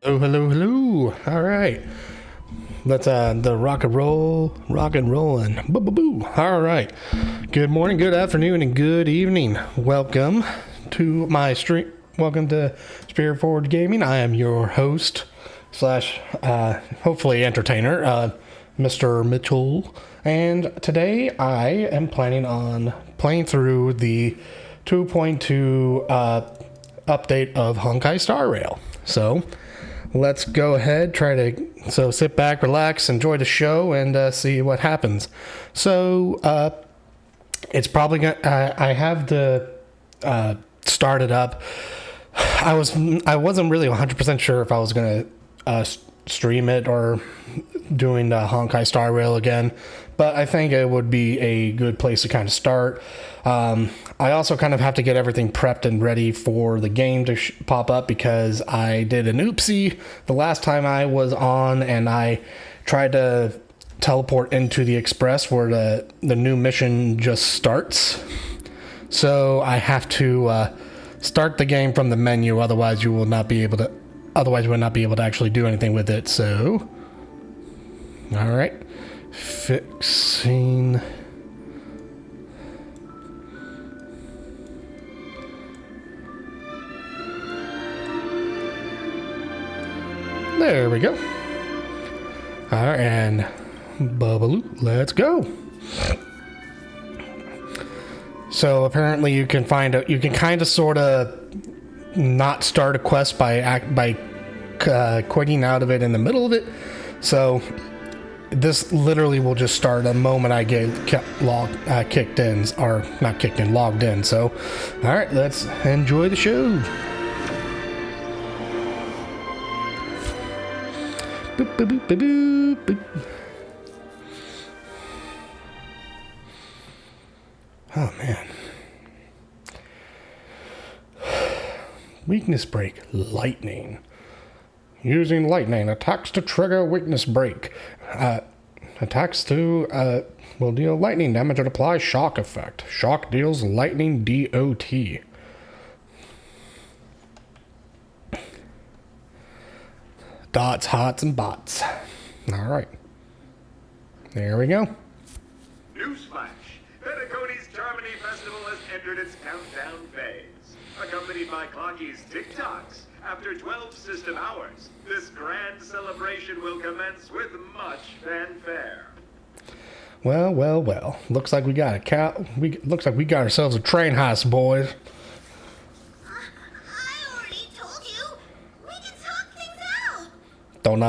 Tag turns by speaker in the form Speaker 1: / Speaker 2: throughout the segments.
Speaker 1: Oh, hello, hello. All right. Let's the rock and rollin'. Boo boo boo. All right. Good morning, good afternoon, and good evening. Welcome to my stream. Welcome to Spirit Forward Gaming. I am your host slash hopefully entertainer, Mr. Mitchell. And today I am planning on playing through the 2.2 update of Honkai Star Rail. So let's go ahead, sit back, relax, enjoy the show, and see what happens. So, it's probably gonna, I have the, started up. I wasn't really 100% sure if I was gonna, stream it or doing the Honkai Star Rail again, but I think it would be a good place to kind of start. I also kind of have to get everything prepped and ready for the game to pop up because I did an oopsie the last time I was on, and I tried to teleport into the Express where the new mission just starts. So I have to start the game from the menu, otherwise you will not be able to actually do anything with it. So, all right, fixing. There we go. All right, and bubbaloo, let's go. So apparently you can kind of sort of not start a quest by quitting out of it in the middle of it. So this literally will just start the moment I get logged in. So, all right, let's enjoy the show. Boop, boop, boop, boop, boop. Oh man. Weakness break, lightning. Using lightning, attacks to trigger weakness break. Attacks to will deal lightning damage and apply shock effect. Shock deals lightning DOT. Dots, hots, and bots. All right. There we go.
Speaker 2: Newsflash. Penacony's Germany Festival has entered its countdown phase. Accompanied by Clocky's TikToks. After 12 system hours, this grand celebration will commence with much fanfare.
Speaker 1: Well. Looks like we got ourselves a train heist, boys. Don't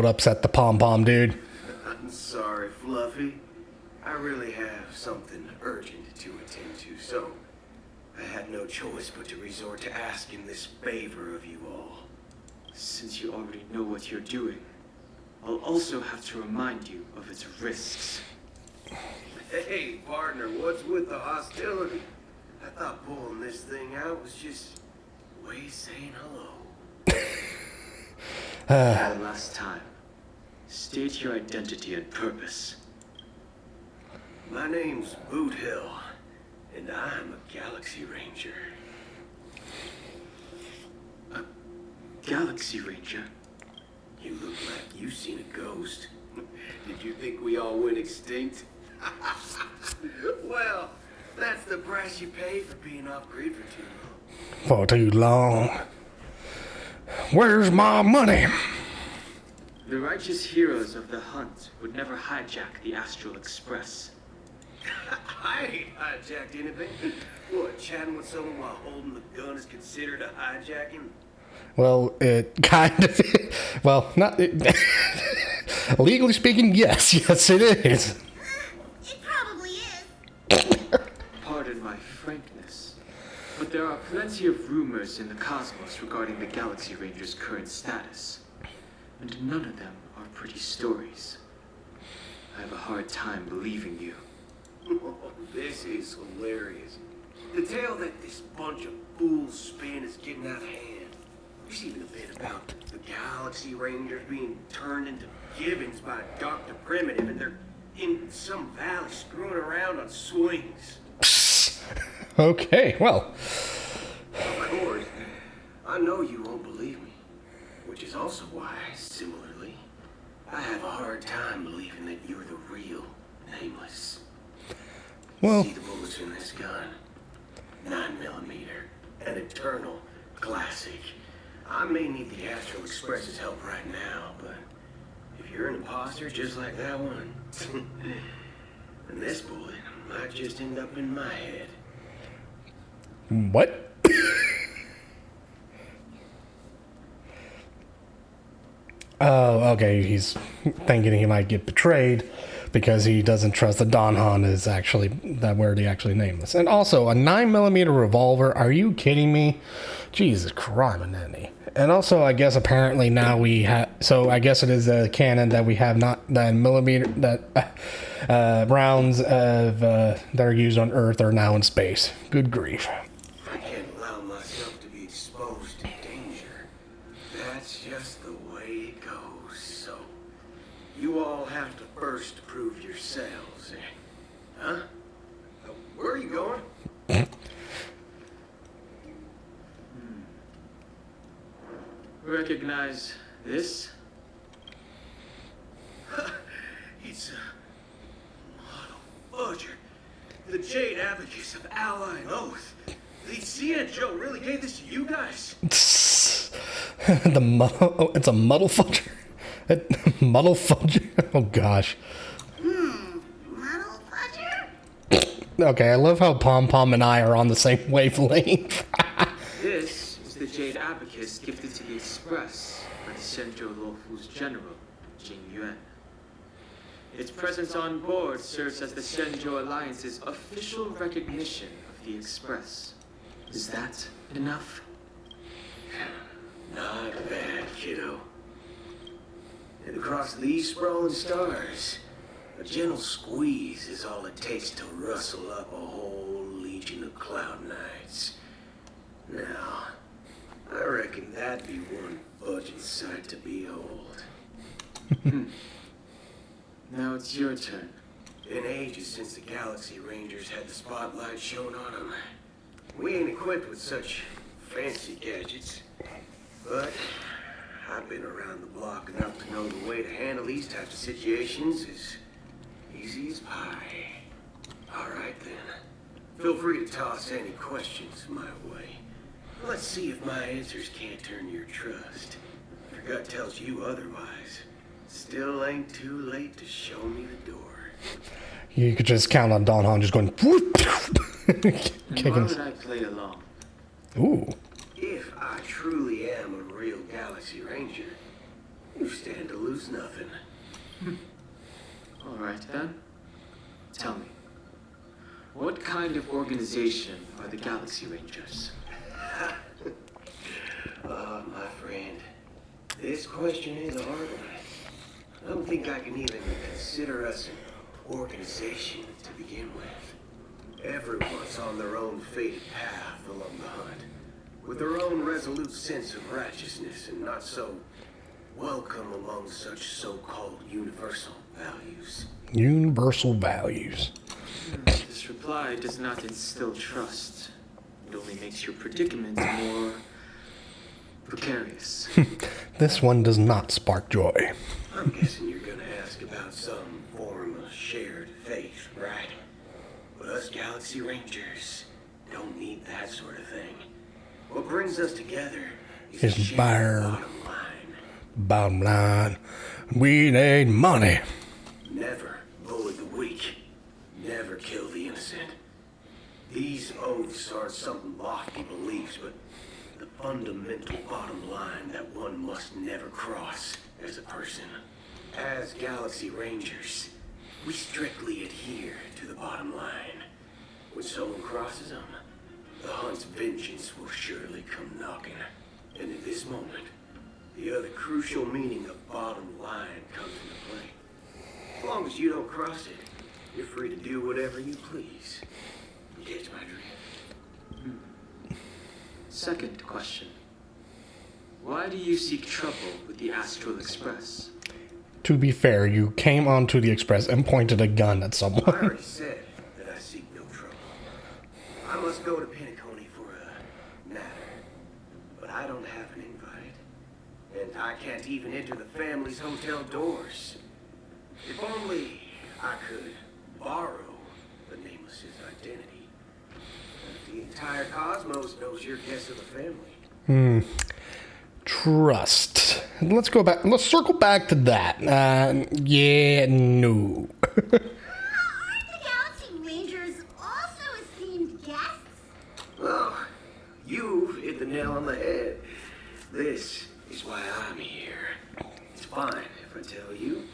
Speaker 1: upset the pom-pom, dude.
Speaker 3: I'm sorry, Fluffy. I really have something urgent to attend to, so I had no choice but to resort to asking this favor of you all.
Speaker 4: Since you already know what you're doing, I'll also have to remind you of its risks.
Speaker 3: Hey, partner, what's with the hostility? I thought pulling this thing out was just way saying hello.
Speaker 4: One last time. State your identity and purpose.
Speaker 3: My name's Boot Hill, and I'm a Galaxy Ranger.
Speaker 4: A Galaxy Ranger?
Speaker 3: You look like you've seen a ghost. Did you think we all went extinct? Well, that's the price you pay for being off-grid for too long.
Speaker 1: For too long. Where's my money?
Speaker 4: The righteous heroes of the hunt would never hijack the Astral Express.
Speaker 3: I ain't hijacked anything. What, chatting with someone while holding the gun is considered a hijacking?
Speaker 1: Well, it kind of... Well, not... legally speaking, yes, it is.
Speaker 5: It probably is.
Speaker 4: Pardon my frankness, but there are plenty of rumors in the cosmos regarding the Galaxy Ranger's current status, and none of them are pretty stories. I have a hard time believing you.
Speaker 3: This is hilarious. The tale that this bunch of fools spin is getting out of hand. There's even a bit about the Galaxy Rangers being turned into gibbons by Dr. Primitive, and they're in some valley screwing around on swings.
Speaker 1: Okay, well.
Speaker 3: Of course. I know you won't believe is also why, similarly, I have a hard time believing that you're the real Nameless.
Speaker 1: Well,
Speaker 3: See the bullets in this gun? 9mm, an eternal classic. I may need the Astral Express's help right now, but if you're an imposter just like that one, then this bullet might just end up in my head.
Speaker 1: what? Oh, okay. He's thinking he might get betrayed because he doesn't trust that Donhan is actually that where they actually Nameless. And also a 9mm revolver. Are you kidding me? Jesus Christ, Nanny. And also, I guess apparently now we have. So I guess it is a canon that we have not 9mm that rounds of that are used on Earth are now in space. Good grief.
Speaker 3: I can't allow myself to be exposed to danger. That's just the way it goes. So, you all have to first prove yourselves. Huh? Where are you going?
Speaker 4: Recognize this?
Speaker 3: It's a model fudger. The Jade Abacus of Ally and Oath. The CN Joe really gave this to you guys?
Speaker 1: It's a muddle fudger. Muddle fudger. Oh gosh.
Speaker 5: Muddle fudger?
Speaker 1: Okay, I love how Pom Pom and I are on the same wavelength.
Speaker 4: This is the Jade Abacus gifted to the Express by the Shenzhou Luofu's general, Jing Yuan. Its presence on board serves as the Shenzhou Alliance's official recognition of the Express. Is that enough?
Speaker 3: Not bad, kiddo. And across these sprawling stars, a gentle squeeze is all it takes to rustle up a whole legion of cloud knights. Now, I reckon that'd be one budget sight to behold.
Speaker 4: Now it's your turn.
Speaker 3: Been ages since the Galaxy Rangers had the spotlight shown on them. We ain't equipped with such fancy gadgets, but I've been around the block enough to know the way to handle these types of situations is easy as pie. All right then. Feel free to toss any questions my way. Let's see if my answers can't turn your trust. If your gut tells you otherwise, still ain't too late to show me the door.
Speaker 1: You could just count on Don Han just going.
Speaker 4: And why
Speaker 1: Kicking.
Speaker 4: would I play along?
Speaker 1: Ooh.
Speaker 3: If I truly am a real Galaxy Ranger, you stand to lose nothing.
Speaker 4: All right then. Tell me, what kind of organization are the Galaxy Rangers?
Speaker 3: My friend, this question is a hard one. I don't think I can even consider us an organization to begin with. Everyone's on their own fated path along the hunt, with their own resolute sense of righteousness and not so welcome among such so-called universal values.
Speaker 1: Universal values.
Speaker 4: This reply does not instill trust. It only makes your predicament more precarious.
Speaker 1: This one does not spark joy.
Speaker 3: I'm guessing you're gonna ask about some form of shared faith, right? But us Galaxy Rangers don't need that sort of thing. What brings us together is
Speaker 1: It's
Speaker 3: a shared
Speaker 1: bare.
Speaker 3: bottom line.
Speaker 1: Bottom line, we need money.
Speaker 3: Never bully the weak. Never kill the innocent. These oaths aren't some lofty beliefs, but the fundamental bottom line that one must never cross as a person. As Galaxy Rangers, we strictly adhere to the bottom line. When someone crosses them, the hunt's vengeance will surely come knocking. And at this moment, the other crucial meaning of bottom line comes into play. As long as you don't cross it, you're free to do whatever you please. You catch my drift?
Speaker 4: Second question. Why do you seek trouble with the Astral Express?
Speaker 1: To be fair, you came onto the Express and pointed a gun at
Speaker 3: I
Speaker 1: someone.
Speaker 3: already said that I seek no trouble. I must go to Penacony for a matter, but I don't have an invite. and I can't even enter the family's hotel doors. If only I could borrow the Nameless's identity. The entire cosmos knows you're guest of the family.
Speaker 1: Trust. Let's go back. Let's circle back to that. Yeah, no.
Speaker 5: Aren't the Galaxy Rangers also esteemed guests?
Speaker 3: Well, you've hit the nail on the head. This is why I'm here. It's fine if I tell you.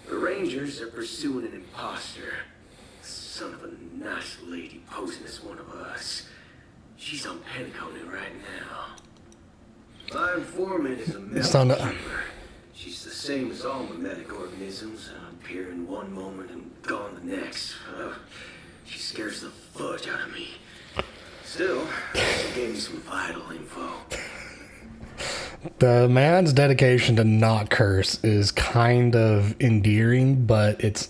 Speaker 3: The Rangers are pursuing an imposter. Son of a nice lady posing as one of us. She's on Penacony right now. My informant is a metal keeper. She's the same as all mimetic organisms. Appear in one moment and gone the next. She scares the fudge out of me. Still, she gave me some vital info.
Speaker 1: The man's dedication to not curse is kind of endearing, but it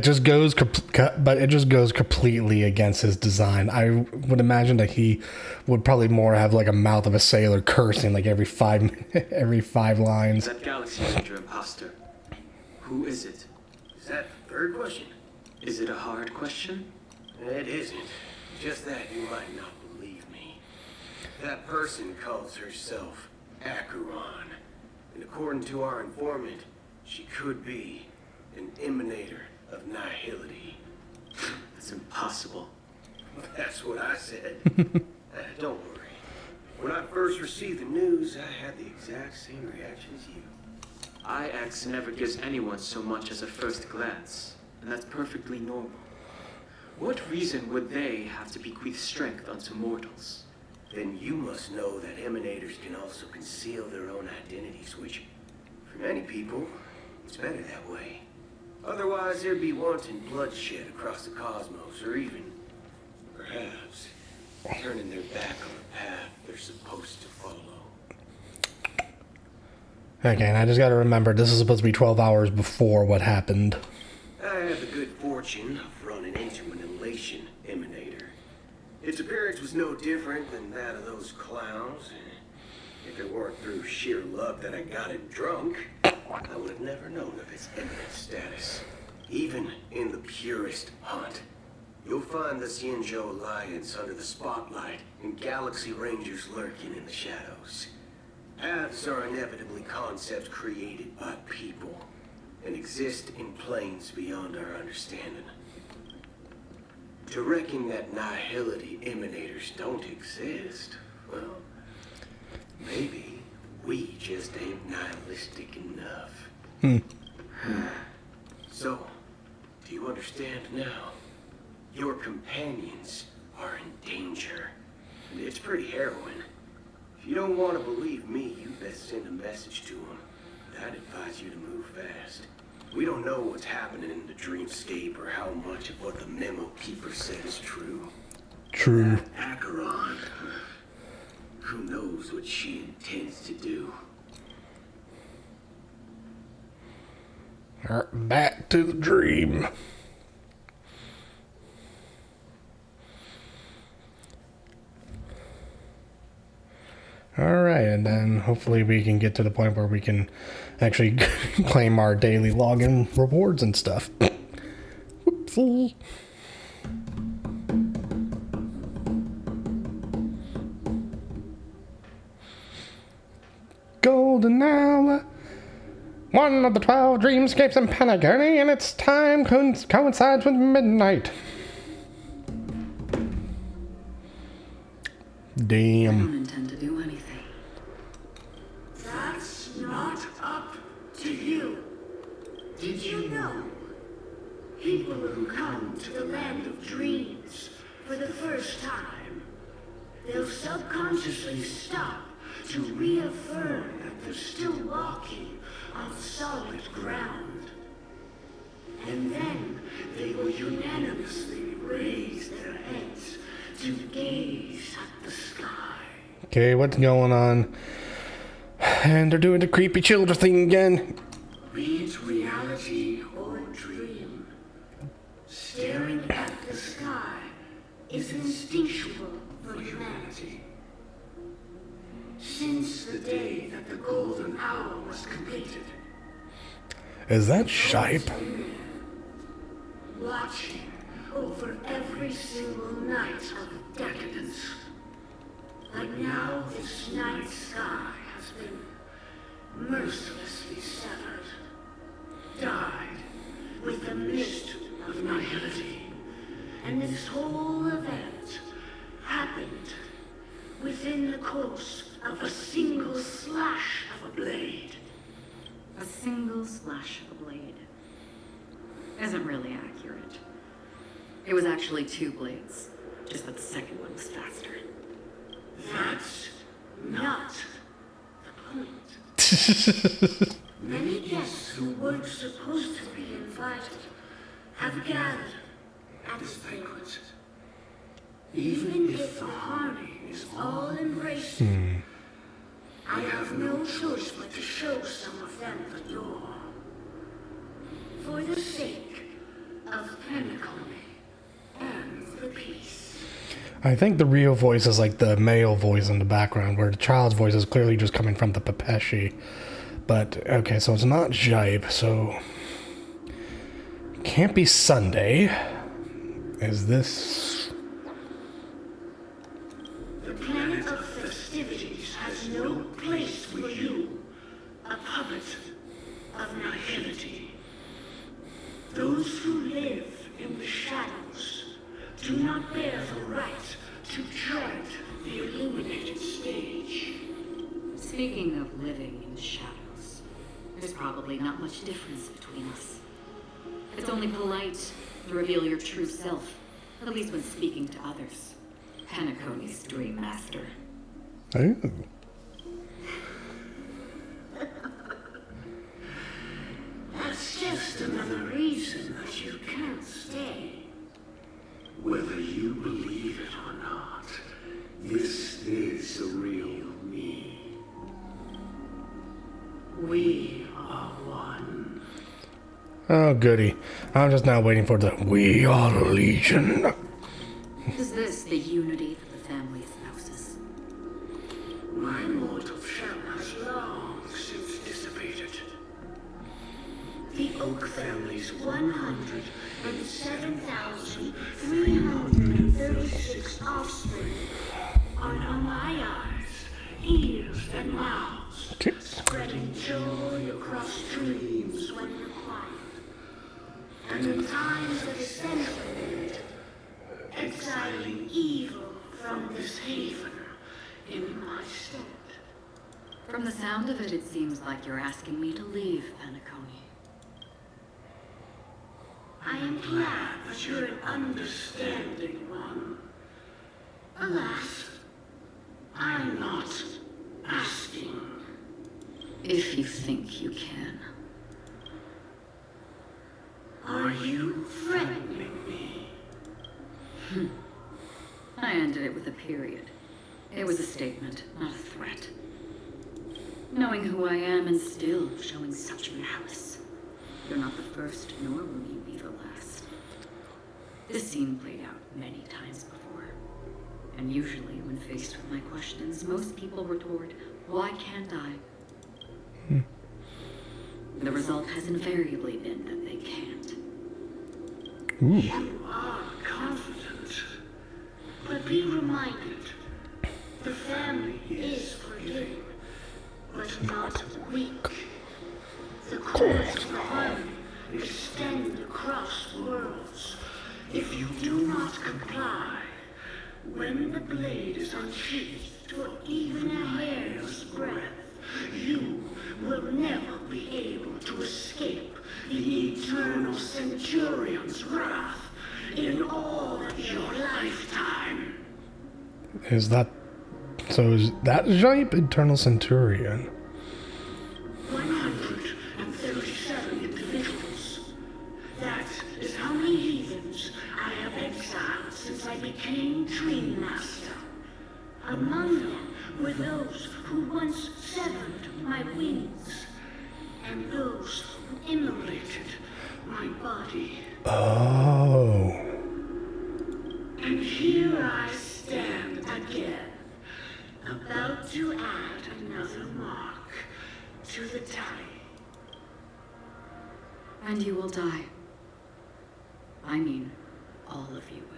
Speaker 1: just goes completely against his design. I would imagine that he would probably more have like a mouth of a sailor cursing like every 5 lines.
Speaker 4: That Galaxy Ranger imposter. Who is it?
Speaker 3: Is that the third question?
Speaker 4: Is it a hard question?
Speaker 3: It isn't. Just that you might not believe me. That person calls herself Acheron. And according to our informant, she could be an emanator of nihility.
Speaker 4: That's impossible.
Speaker 3: That's what I said. Don't worry. When I first received the news, I had the exact same reaction as you.
Speaker 4: IX never gives anyone so much as a first glance, and that's perfectly normal. What reason would they have to bequeath strength unto mortals?
Speaker 3: Then you must know that emanators can also conceal their own identities, which, for many people, it's better that way. Otherwise, there'd be wanton bloodshed across the cosmos, or even, perhaps, turning their back on the path they're supposed to follow.
Speaker 1: Okay, and I just gotta remember, this is supposed to be 12 hours before what happened.
Speaker 3: I had the good fortune of running into an elation emanator. Its appearance was no different than that of those clowns. If it weren't through sheer luck that I got it drunk, I would have never known of its eminent status. Even in the purest hunt, you'll find the Xianzhou Alliance under the spotlight and Galaxy Rangers lurking in the shadows. Paths are inevitably concepts created by people and exist in planes beyond our understanding. To reckon that nihility emanators don't exist, well, maybe we just ain't nihilistic enough. So, do you understand now? Your companions are in danger, and it's pretty harrowing. If you don't want to believe me, you best send a message to them. I'd advise you to move fast. We don't know what's happening in the dreamscape or how much of what the memo keeper said is true.
Speaker 1: True.
Speaker 3: That Acheron, who knows what she intends to do?
Speaker 1: Alright, back to the dream. Alright, and then hopefully we can get to the point where we can actually claim our daily login rewards and stuff. Whoopsie. Golden hour. One of the 12 dreamscapes in Penacony, and its time coincides with midnight. Damn.
Speaker 6: I don't intend to do anything.
Speaker 7: That's not up to you. Did you know? People who come to the land of dreams for the first time, they'll subconsciously stop to reaffirm that they're still walking on solid ground. And then they will unanimously raise their heads to gaze at the sky.
Speaker 1: Okay, what's going on? And they're doing the creepy children thing again.
Speaker 7: Be it reality or dream, staring at the sky is instinctual for humanity. since the day that the golden hour was completed.
Speaker 1: Is that Shipe?
Speaker 7: Watching over every single night of decadence. But now this night sky has been mercilessly severed. Died with the mist of nihility. And this whole event happened within the course of a single slash of a blade.
Speaker 6: A single slash of a blade isn't really accurate. It was actually 2 blades, just that the second one was faster.
Speaker 7: That's not the point. Many guests who weren't supposed to be invited have gathered at this banquet. Even if the harmony is all embraced, I have no choice but to show some of them the door. For the sake of Penacony and the peace.
Speaker 1: I think the real voice is like the male voice in the background, where the child's voice is clearly just coming from the Pepeshi. But, okay, so it's not Jibe, so... Can't be Sunday. Is this...
Speaker 7: The planet of festivities has no place for you, a puppet of nihility. Those who live in the shadows do not bear the right to tread the illuminated stage.
Speaker 6: Speaking of living in the shadows, there's probably not much difference between us. It's only polite to reveal your true self, at least when speaking to others. Penacony's Dream Master.
Speaker 1: Oh.
Speaker 7: That's just another reason that you can't stay. Whether you believe it or not, this is the real me. We are one.
Speaker 1: Oh, goody. I'm just now waiting for the "We are Legion."
Speaker 6: Is this the unity that the family espouses?
Speaker 7: My mortal shell has long since dissipated. The Oak family's 107,336 offspring are now my eyes, ears, and mouths, spreading joy across dreams when required. And in times of essential, exiling evil from this haven in my stead.
Speaker 6: From the sound of it, it seems like you're asking me to leave Penacony.
Speaker 7: I am glad that you're an understanding one. Alas, I'm not asking.
Speaker 6: If you think you can.
Speaker 7: Are you threatening me?
Speaker 6: I ended it with a period. It was a statement, not a threat. Knowing who I am and still showing such malice. You're not the first, nor will you be the last. This scene played out many times before. And usually, when faced with my questions, most people retort, "Why can't I?" The result has invariably been that they can't.
Speaker 7: You are confident. But be reminded, the family is forgiving, but not weak. The cords of the harmony extend across worlds. If you do not comply, when the blade is unsheathed for even a hair's breadth, you will never be able to escape the eternal Centurion's wrath in all of your lifetime.
Speaker 1: Is that Jibe, Eternal Centurion?
Speaker 7: 137 individuals. That is how many heathens I have exiled since I became Dream Master. Among them were those who once severed my wings, and those who immolated my body.
Speaker 1: Oh.
Speaker 7: And here I stand again, about to add
Speaker 6: die. I mean, all of you will.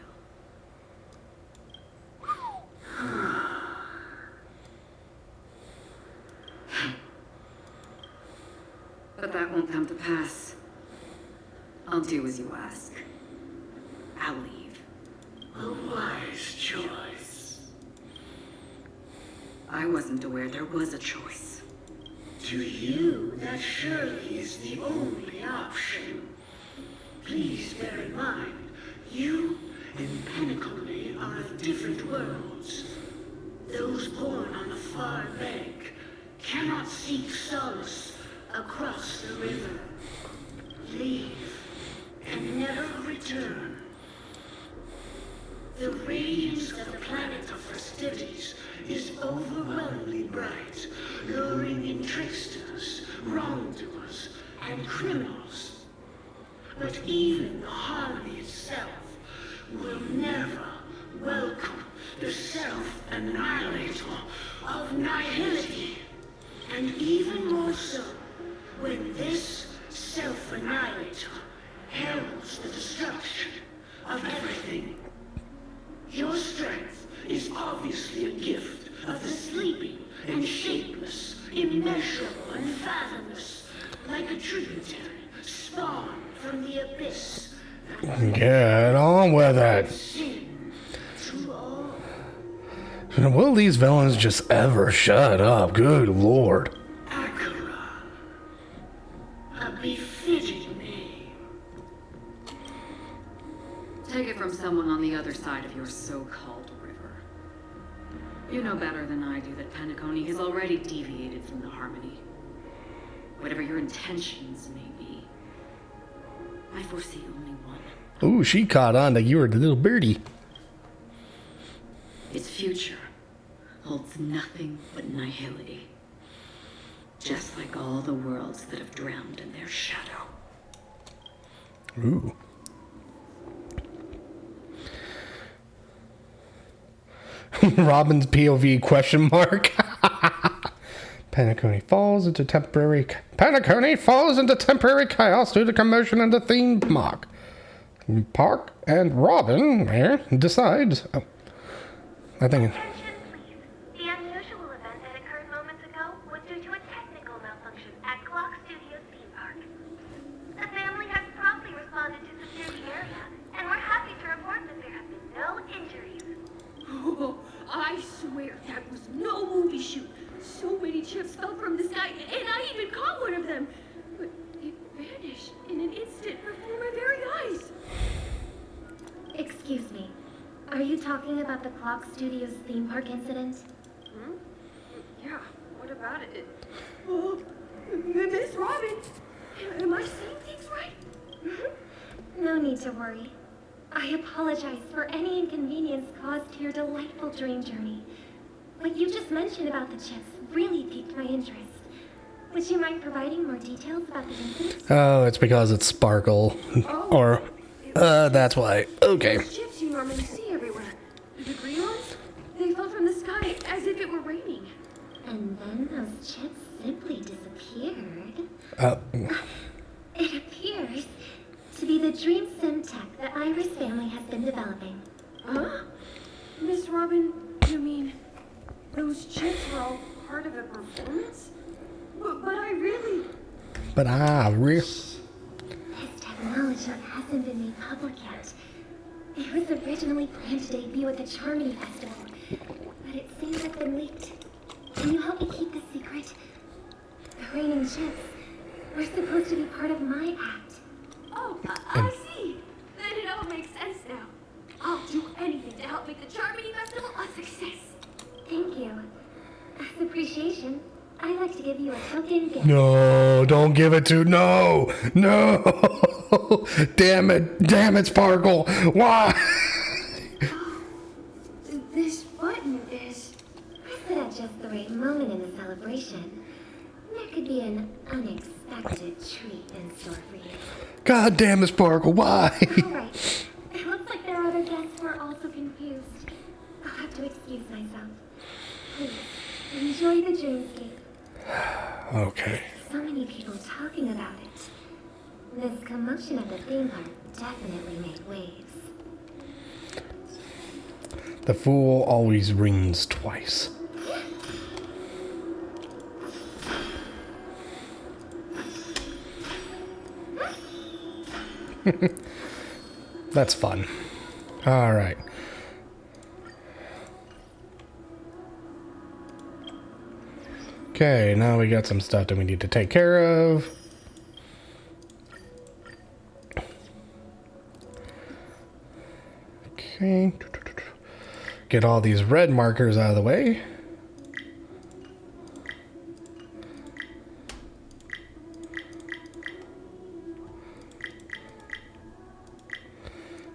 Speaker 6: But that won't come to pass. I'll do as you ask. I'll leave.
Speaker 7: A wise choice.
Speaker 6: I wasn't aware there was a choice.
Speaker 7: To you, that surely is the only option. Please bear in mind, you and Penacony are of different worlds. Those born on the far bank cannot seek solace across the river. Leave and never return. The radiance of the planet of festivities is overwhelmingly bright, luring in tricksters, wrongdoers, and criminals. But even the harmony itself will never welcome the self-annihilator of nihility. And even more so, when this self-annihilator heralds the destruction of everything. Your strength is obviously a gift of the sleeping and shapeless, immeasurable and fathomless, like a tributary spawned from the abyss.
Speaker 1: Get on with it.
Speaker 7: Sin to all.
Speaker 1: Will these villains just ever shut up? Good lord.
Speaker 7: Akira. A befitting name.
Speaker 6: Take it from someone on the other side of your so-called river. You know better than I do that Penacony has already deviated from the harmony. Whatever your intentions may be, I foresee only one.
Speaker 1: Ooh, she caught on that you were the little birdie.
Speaker 6: Its future holds nothing but nihility. Just like all the worlds that have drowned in their shadow.
Speaker 1: Ooh. Robin's POV question mark. Penacony falls into temporary chaos due to commotion in the theme park, and Robin decides. Oh, I think.
Speaker 5: Attention, please. The unusual event that occurred moments ago was due to a technical malfunction at Clock Studios theme park. The family has promptly responded to secure the area, and we're happy to report that there have been no injuries.
Speaker 8: Oh, I swear that was no movie shoot. So many chips fell from the sky, and I even caught one of them. But it vanished in an instant before my very eyes.
Speaker 5: Excuse me. Are you talking about the Clock Studios theme park incident?
Speaker 8: Yeah, what about it? Oh, Miss Robin, am I seeing things right?
Speaker 5: No need to worry. I apologize for any inconvenience caused to your delightful dream journey. What you just mentioned about the chips really piqued my interest. Would you mind providing more details about the incident?
Speaker 1: Oh, it's because it's Sparkle. Or, that's why. Okay.
Speaker 8: Those chips you normally see everywhere. The green ones? They fell from the sky as if it were raining.
Speaker 5: And then those chips simply disappeared. It appears to be the dream sim tech that Iris family has been developing.
Speaker 8: Huh? Miss Robin, you mean those chips were all part of a performance? But I really...
Speaker 5: This technology hasn't been made public yet. It was originally planned to debut at the Charmony Festival, but it seems to have been leaked. Can you help me keep the secret? The raining chips were supposed to be part of my act.
Speaker 8: Oh, I see. Then it all makes sense now. I'll do anything to help make the Charmony Festival a success.
Speaker 5: Thank you. As appreciation, I'd like to give you a token gift.
Speaker 1: No, don't give it to. No. Damn it, Sparkle. Why?
Speaker 8: This button is...
Speaker 5: Press it at just the right moment in the celebration. There could be an unexpected treat in store for you.
Speaker 1: God damn it, Sparkle. Why?
Speaker 5: Alright. It looks like their other guests were also confused. I'll have to excuse myself. Please, enjoy the dreamscape.
Speaker 1: Okay.
Speaker 5: So many people talking about it. This commotion at the theme park definitely made waves.
Speaker 1: The fool always rings twice. That's fun. All right. Okay, now we got some stuff that we need to take care of. Okay. Get all these red markers out of the way.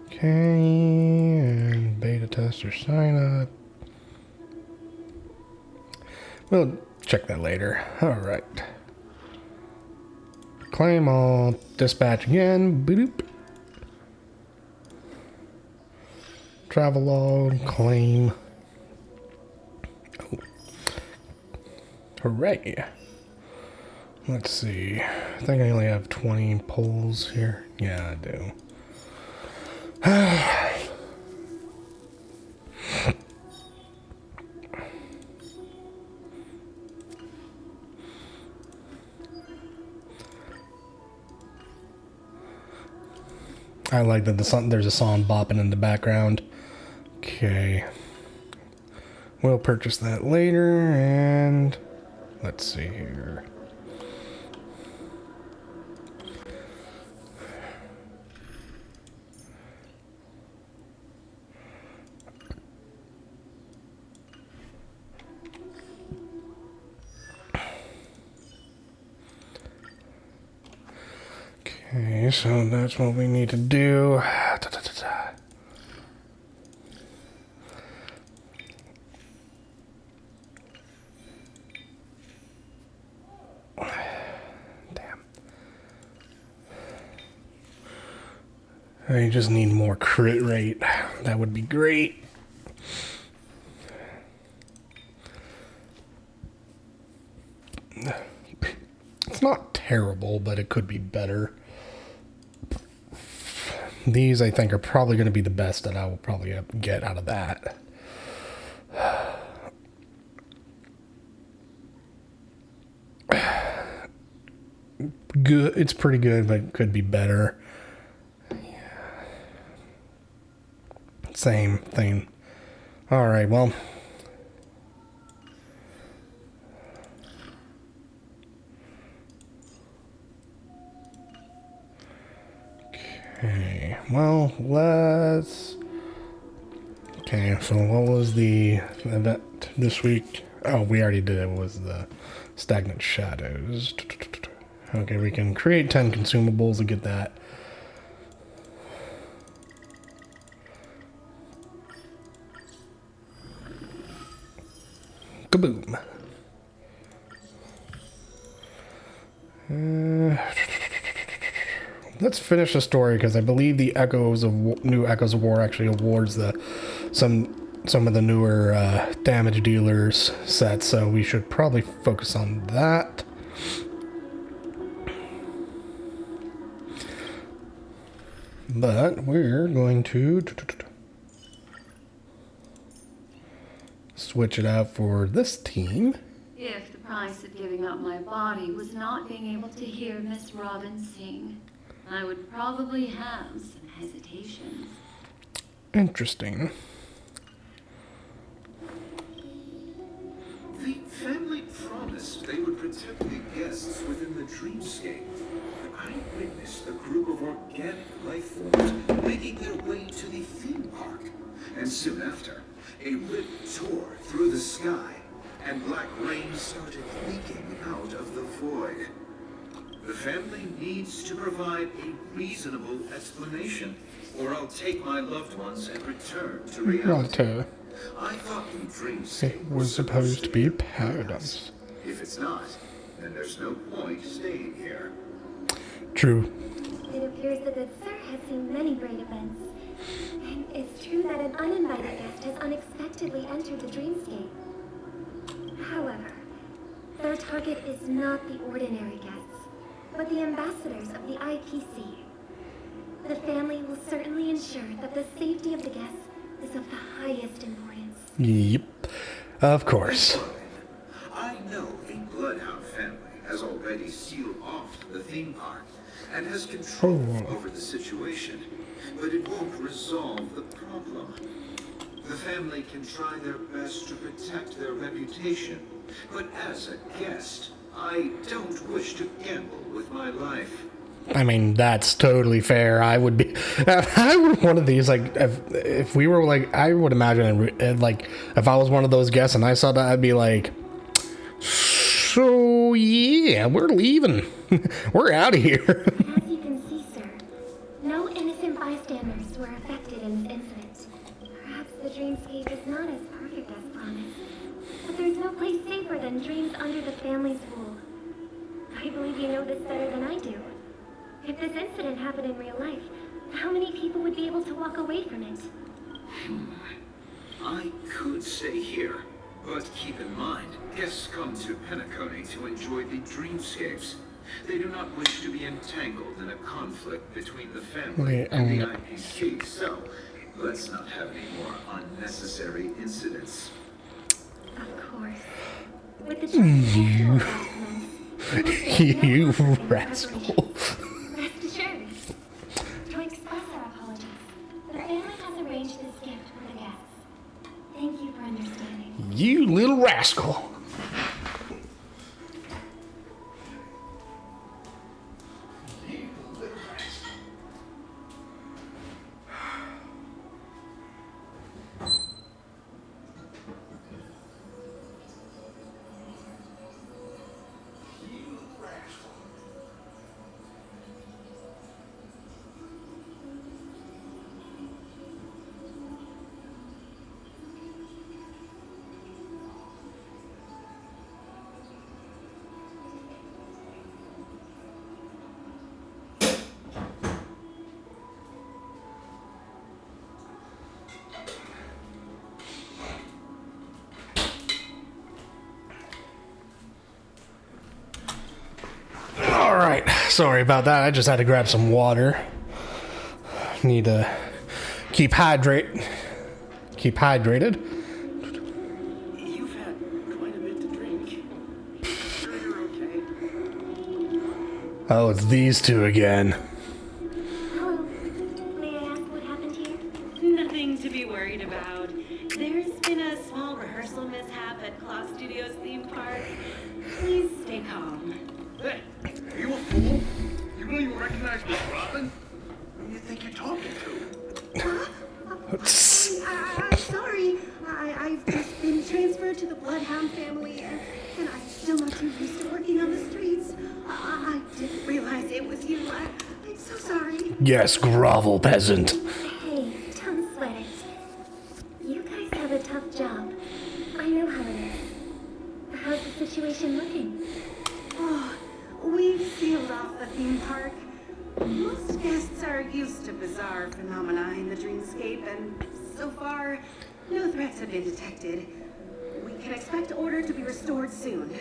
Speaker 1: Okay, and beta tester sign up. We'll check that later. All right. Claim all. Dispatch again. Boop. Travel log. Claim. Oh. Hooray. Let's see. I think I only have 20 polls here. Yeah, I do. I like that there's a song bopping in the background. Okay. We'll purchase that later, and let's see here. Okay, so that's what we need to do. Damn. I just need more crit rate. That would be great. It's not terrible, but it could be better. These, I think, are probably going to be the best that I will probably get out of that. Good. It's pretty good, but it could be better. Yeah. Same thing. All right, well. Okay, well, let's... Okay, so what was the event this week? Oh, we already did it. It was the Stagnant Shadows. Okay, we can create 10 consumables to get that. Kaboom. Let's finish the story because I believe the new Echoes of War actually awards some of the newer damage dealers sets, so we should probably focus on that. But we're going to switch it out for this team.
Speaker 6: If the price of giving up my body was not being able to hear Miss Robin sing, I would probably have some hesitations.
Speaker 1: Interesting.
Speaker 3: The family promised they would protect the guests within the dreamscape. I witnessed a group of organic life forms making their way to the theme park. And soon after, a rip tore through the sky, and black rain started leaking out of the void. The family needs to provide a reasonable explanation, or I'll take my loved ones and return to reality. I thought the dreamscape
Speaker 1: was supposed to be paradise.
Speaker 3: If it's not, then there's no point staying here.
Speaker 1: True.
Speaker 5: It appears the good sir has seen many great events. And it's true that an uninvited guest has unexpectedly entered the dreamscape. However, their target is not the ordinary guests, but the ambassadors of the IPC. The family will certainly ensure that the safety of the guests is of the highest importance.
Speaker 1: Yep. Of course.
Speaker 9: I know the Bloodhound family has already sealed off the theme park and has control over the situation, but it won't resolve the problem. The family can try their best to protect their reputation, but as a guest, I don't wish to gamble with my life.
Speaker 1: I mean, that's totally fair. I would be, I would one of these, like, if we were, like, I would imagine, like, if I was one of those guests and I saw that, I'd be like, so, yeah, we're leaving. We're out of here.
Speaker 5: As you can see, sir, no innocent bystanders were affected in this incident. Perhaps the dreamscape is not as perfect as promised, but there's no place safer than dreams under the family's rule. I believe you know this better than I do. If this incident happened in real life, how many people would be able to walk away from it?
Speaker 9: I could stay here, but keep in mind, guests come to Penacony to enjoy the dreamscapes. They do not wish to be entangled in a conflict between the family and the IPC, so let's not have any more unnecessary incidents.
Speaker 5: Of course. With the festival documents,
Speaker 1: You rascal.
Speaker 5: rest assured. To express our apologies, the family has arranged this gift for the guests. Thank you for understanding.
Speaker 1: You little rascal. Alright, sorry about that. I just had to grab some water. Need to keep hydrated.
Speaker 3: You've had quite a bit to drink. Sure you're okay?
Speaker 1: Oh, it's these two again.
Speaker 5: Hello. May I ask what happened here?
Speaker 10: Nothing to be worried about. There's been a small rehearsal mishap at Clock Studios theme park. Please stay calm.
Speaker 2: Hey, are you a fool? You don't even recognize Miss Robin? Who do you think you're talking to?
Speaker 7: I'm sorry. I've just been transferred to the Bloodhound family, and I'm still not too used to working on the streets. I didn't realize it was you. I'm so sorry.
Speaker 1: Yes, grovel, peasant.
Speaker 5: Hey, don't sweat it. You guys have a tough job. I know how it is. How's the situation looking?
Speaker 7: Oh, we've sealed off the theme park. Most guests are used to bizarre phenomena in the dreamscape, and so far, no threats have been detected. We can expect order to be restored soon.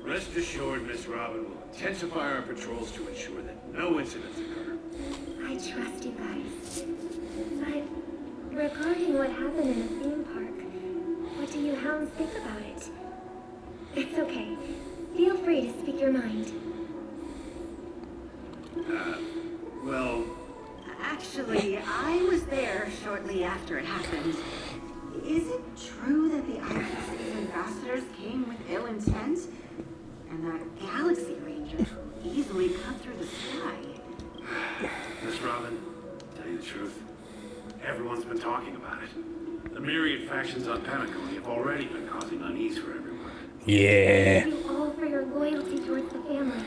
Speaker 2: Rest assured, Miss Robin will intensify our patrols to ensure that no incidents occur.
Speaker 5: I trust you guys. But regarding what happened in the theme park, what do you hounds think about it? It's okay. Feel free to speak your mind.
Speaker 2: Well,
Speaker 7: Actually, I was there shortly after it happened. Is it true that the IPC's ambassadors came with ill intent? And that Galaxy Ranger easily cut through the sky?
Speaker 2: Miss Robin, to tell you the truth, everyone's been talking about it. The myriad factions on Penacony have already been causing unease for everyone.
Speaker 1: Yeah.
Speaker 5: Thank you all for your loyalty towards the family.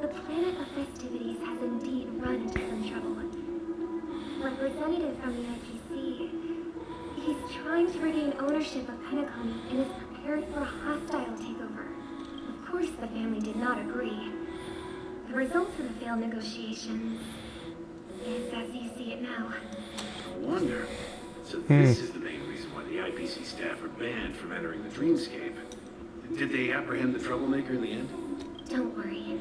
Speaker 5: The planet of festivities has indeed run into some trouble. Representative from the IPC, he's trying to regain ownership of Penacony and is prepared for a hostile takeover. Of course, the family did not agree. The result of the failed negotiations is as you see it now.
Speaker 2: No wonder. So this is the main reason why the IPC staff are banned from entering the dreamscape. Did they apprehend the troublemaker in the end?
Speaker 5: Don't worry.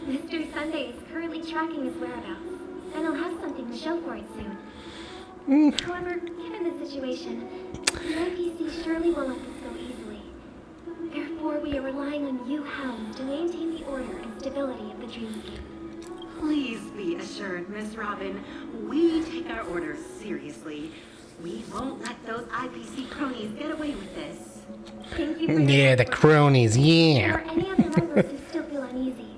Speaker 5: Mr. Sunday is currently tracking his whereabouts, and he'll have something to show for it soon. However, given the situation, the IPC surely won't let this go easily. Therefore, we are relying on you hounds to maintain the order and stability of the dreamscape.
Speaker 10: Please be assured, Miss Robin, we take our orders seriously. We won't let those IPC cronies get away with this.
Speaker 5: Thank you for your
Speaker 1: Yeah, the
Speaker 5: effort.
Speaker 1: cronies,
Speaker 5: If
Speaker 1: yeah.
Speaker 5: there are any other members who still feel uneasy,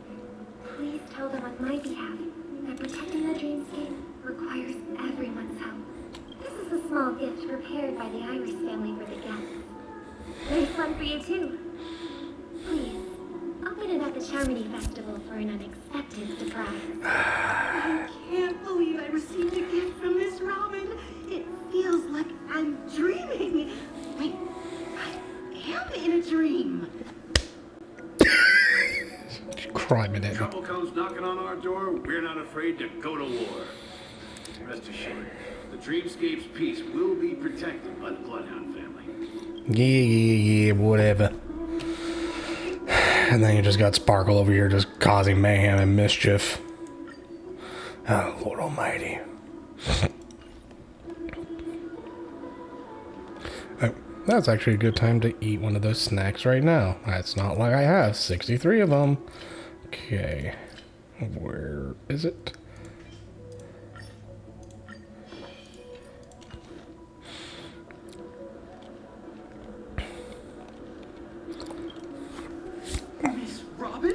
Speaker 5: please tell them on my behalf that protecting the dreamscape requires everyone's help. This is a small gift prepared by the Iris family for the guests. There's one for you too. Please, open it at the Charmony Festival for an unexpected surprise.
Speaker 10: I can't believe I received a gift from Miss Robin. It feels like I'm dreaming. Wait, I am in a dream.
Speaker 1: Crime in it.
Speaker 2: Trouble comes knocking on our door, we're not afraid to go to war. Rest assured, the Dreamscape's peace will be protected by the Bloodhound family.
Speaker 1: Yeah, whatever. And then you just got Sparkle over here just causing mayhem and mischief. Oh, Lord Almighty. Oh, that's actually a good time to eat one of those snacks right now. It's not like I have 63 of them. Okay. Where is it?
Speaker 3: Miss Robin?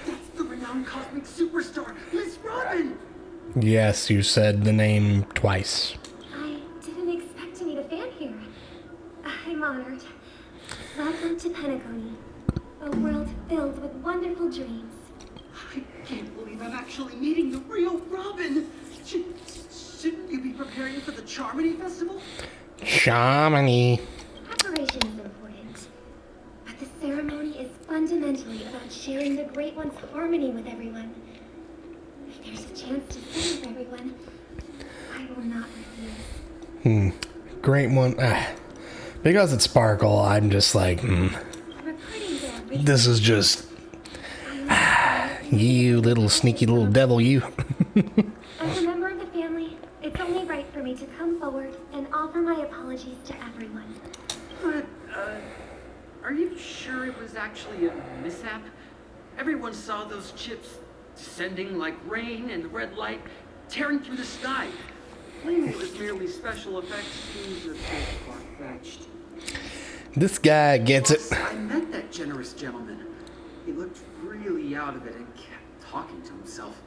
Speaker 3: That's the renowned cosmic superstar, Miss Robin!
Speaker 1: Yes, you said the name twice.
Speaker 5: I didn't expect to meet a fan here. I'm honored. Welcome to Penacony, a world filled with wonderful dreams.
Speaker 3: I can't believe I'm actually meeting the real Robin! Shouldn't you be preparing for the Charmony Festival?
Speaker 1: Shamani.
Speaker 5: Preparation is important, but the ceremony is fundamentally about sharing the Great One's harmony with everyone. If there's a chance to sing with everyone, I will not refuse.
Speaker 1: Great one. Because it's Sparkle, I'm just like,
Speaker 5: Recruiting there,
Speaker 1: this is just, you little sneaky little devil, you.
Speaker 5: as a member of the family, it's only right for me to come forward and offer my apologies to everyone.
Speaker 3: But, are you sure it was actually a mishap? Everyone saw those chips descending like rain and the red light tearing through the sky. Claiming it was merely special effects seems a bit far-fetched.
Speaker 1: This guy gets it.
Speaker 3: Plus, I met that generous gentleman. He looked really out of it and kept talking to himself.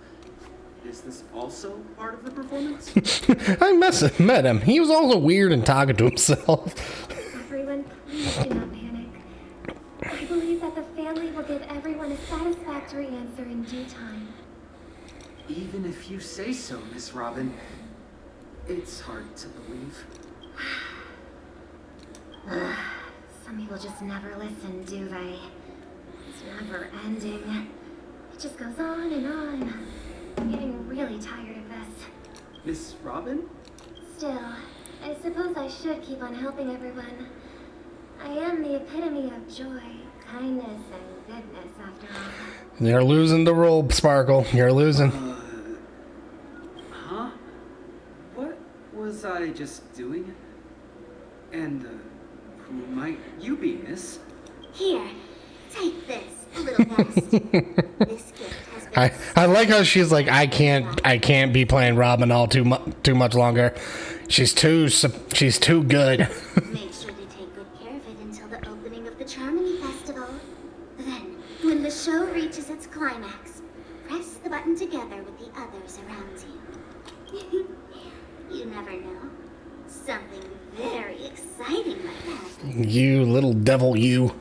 Speaker 3: Is this also part of the performance?
Speaker 1: I met him. He was also weird and talking to himself.
Speaker 5: Everyone, please do not panic. I believe that the family will give everyone a satisfactory answer in due time.
Speaker 3: Even if you say so, Miss Robin, it's hard to believe.
Speaker 5: Some people just never listen, do they? It's never ending. It just goes on and on. I'm getting really tired of this.
Speaker 3: Miss Robin?
Speaker 5: Still, I suppose I should keep on helping everyone. I am the epitome of joy, kindness, and goodness, after all.
Speaker 1: You're losing the role, Sparkle. You're losing.
Speaker 3: Huh? What was I just doing? And, who might you be, miss?
Speaker 5: Here, take this, little guest. This gift has been
Speaker 1: I like how she's like, I can't be playing Robin all too much longer. She's too good.
Speaker 5: Make sure to take good care of it until the opening of the Charmony Festival. Then, when the show reaches its climax, press the button together with the others around you. You never know. Something very exciting might happen.
Speaker 1: You little devil, you.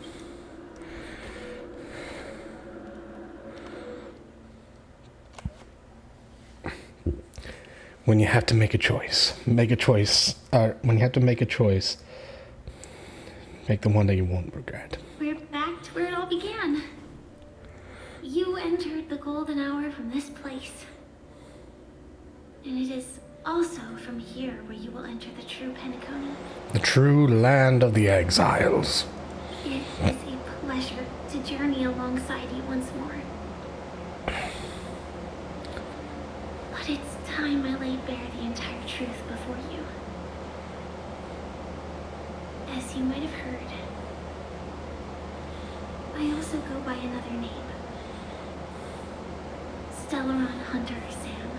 Speaker 1: When you have to make a choice, make a choice. When you have to make a choice, make the one that you won't regret.
Speaker 5: We're back to where it all began. You entered the golden hour from this place. And it is also from here where you will enter the true Penacony.
Speaker 1: The true land of the exiles.
Speaker 5: It is a pleasure to journey alongside you once more. time I laid bare the entire truth before you. As you might have heard, I also go by another name. Stellaron Hunter Sam.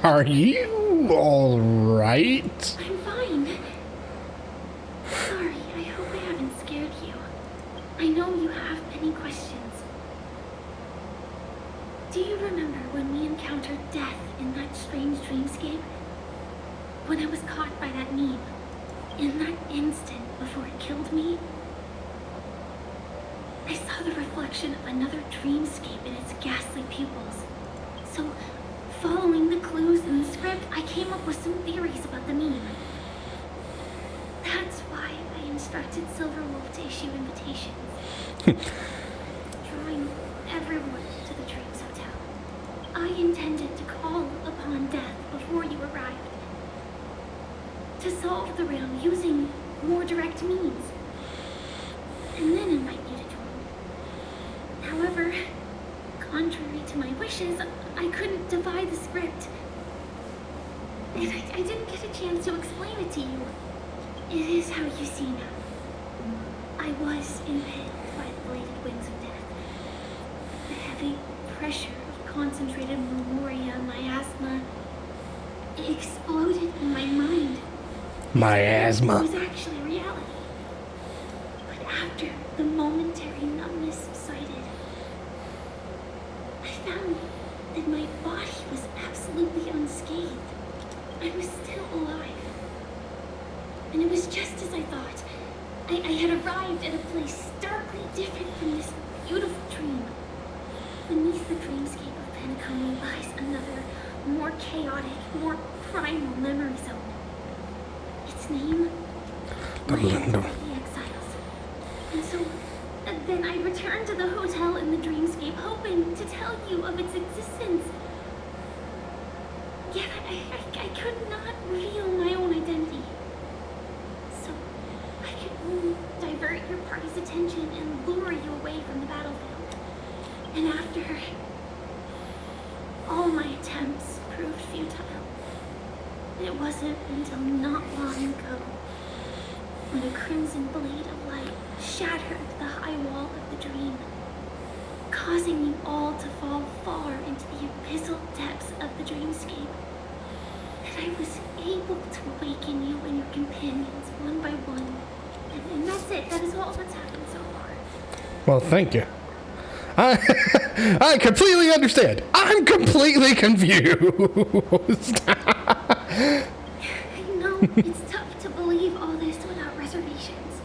Speaker 1: Are you all right?
Speaker 5: I'm fine. Sorry, I hope I haven't scared you. I know you have many questions. Do you remember when we encountered death in that strange dreamscape? When I was caught by that meme? In that instant before it killed me? I saw the reflection of another dreamscape in its ghastly pupils. So, following the clues in the script, I came up with some theories about the meme. That's why I instructed Silverwolf to issue invitations. Drawing everyone to the Dreams Hotel. I intended to call upon death before you arrived. To solve the riddle using more direct means. And then invite you to join. However, contrary to my wishes, I couldn't defy the script. And I didn't get a chance to explain it to you. It is how you see now. I was impaled by the bladed wings of death. The heavy pressure of concentrated memoria, miasma, exploded in my mind.
Speaker 1: Miasma.
Speaker 5: It was actually reality. But after the momentary numbness subsided, I found that my body was absolutely unscathed. I was still alive. And it was just as I thought. I had arrived at a place starkly different from this beautiful dream. Beneath the dreamscape of Penacony lies another, more chaotic, more primal memory zone. Its name?
Speaker 1: The
Speaker 5: Land of the Exiles. And so, then I returned to the hotel in the dreamscape, hoping to tell you of its existence. Yet I could not reveal my own identity. So, I could only divert your party's attention and lure you away from the battlefield. And after all my attempts proved futile, it wasn't until not long ago when a crimson blade of light shattered the high wall of the dream, causing you all to fall far into the abyssal depths of the dreamscape, that I was able to awaken you and your companions one by one. And that's it. That is all that's happened so far.
Speaker 1: Well, thank you. I completely understand. I'm completely confused.
Speaker 5: I know it's tough to believe all this without reservations.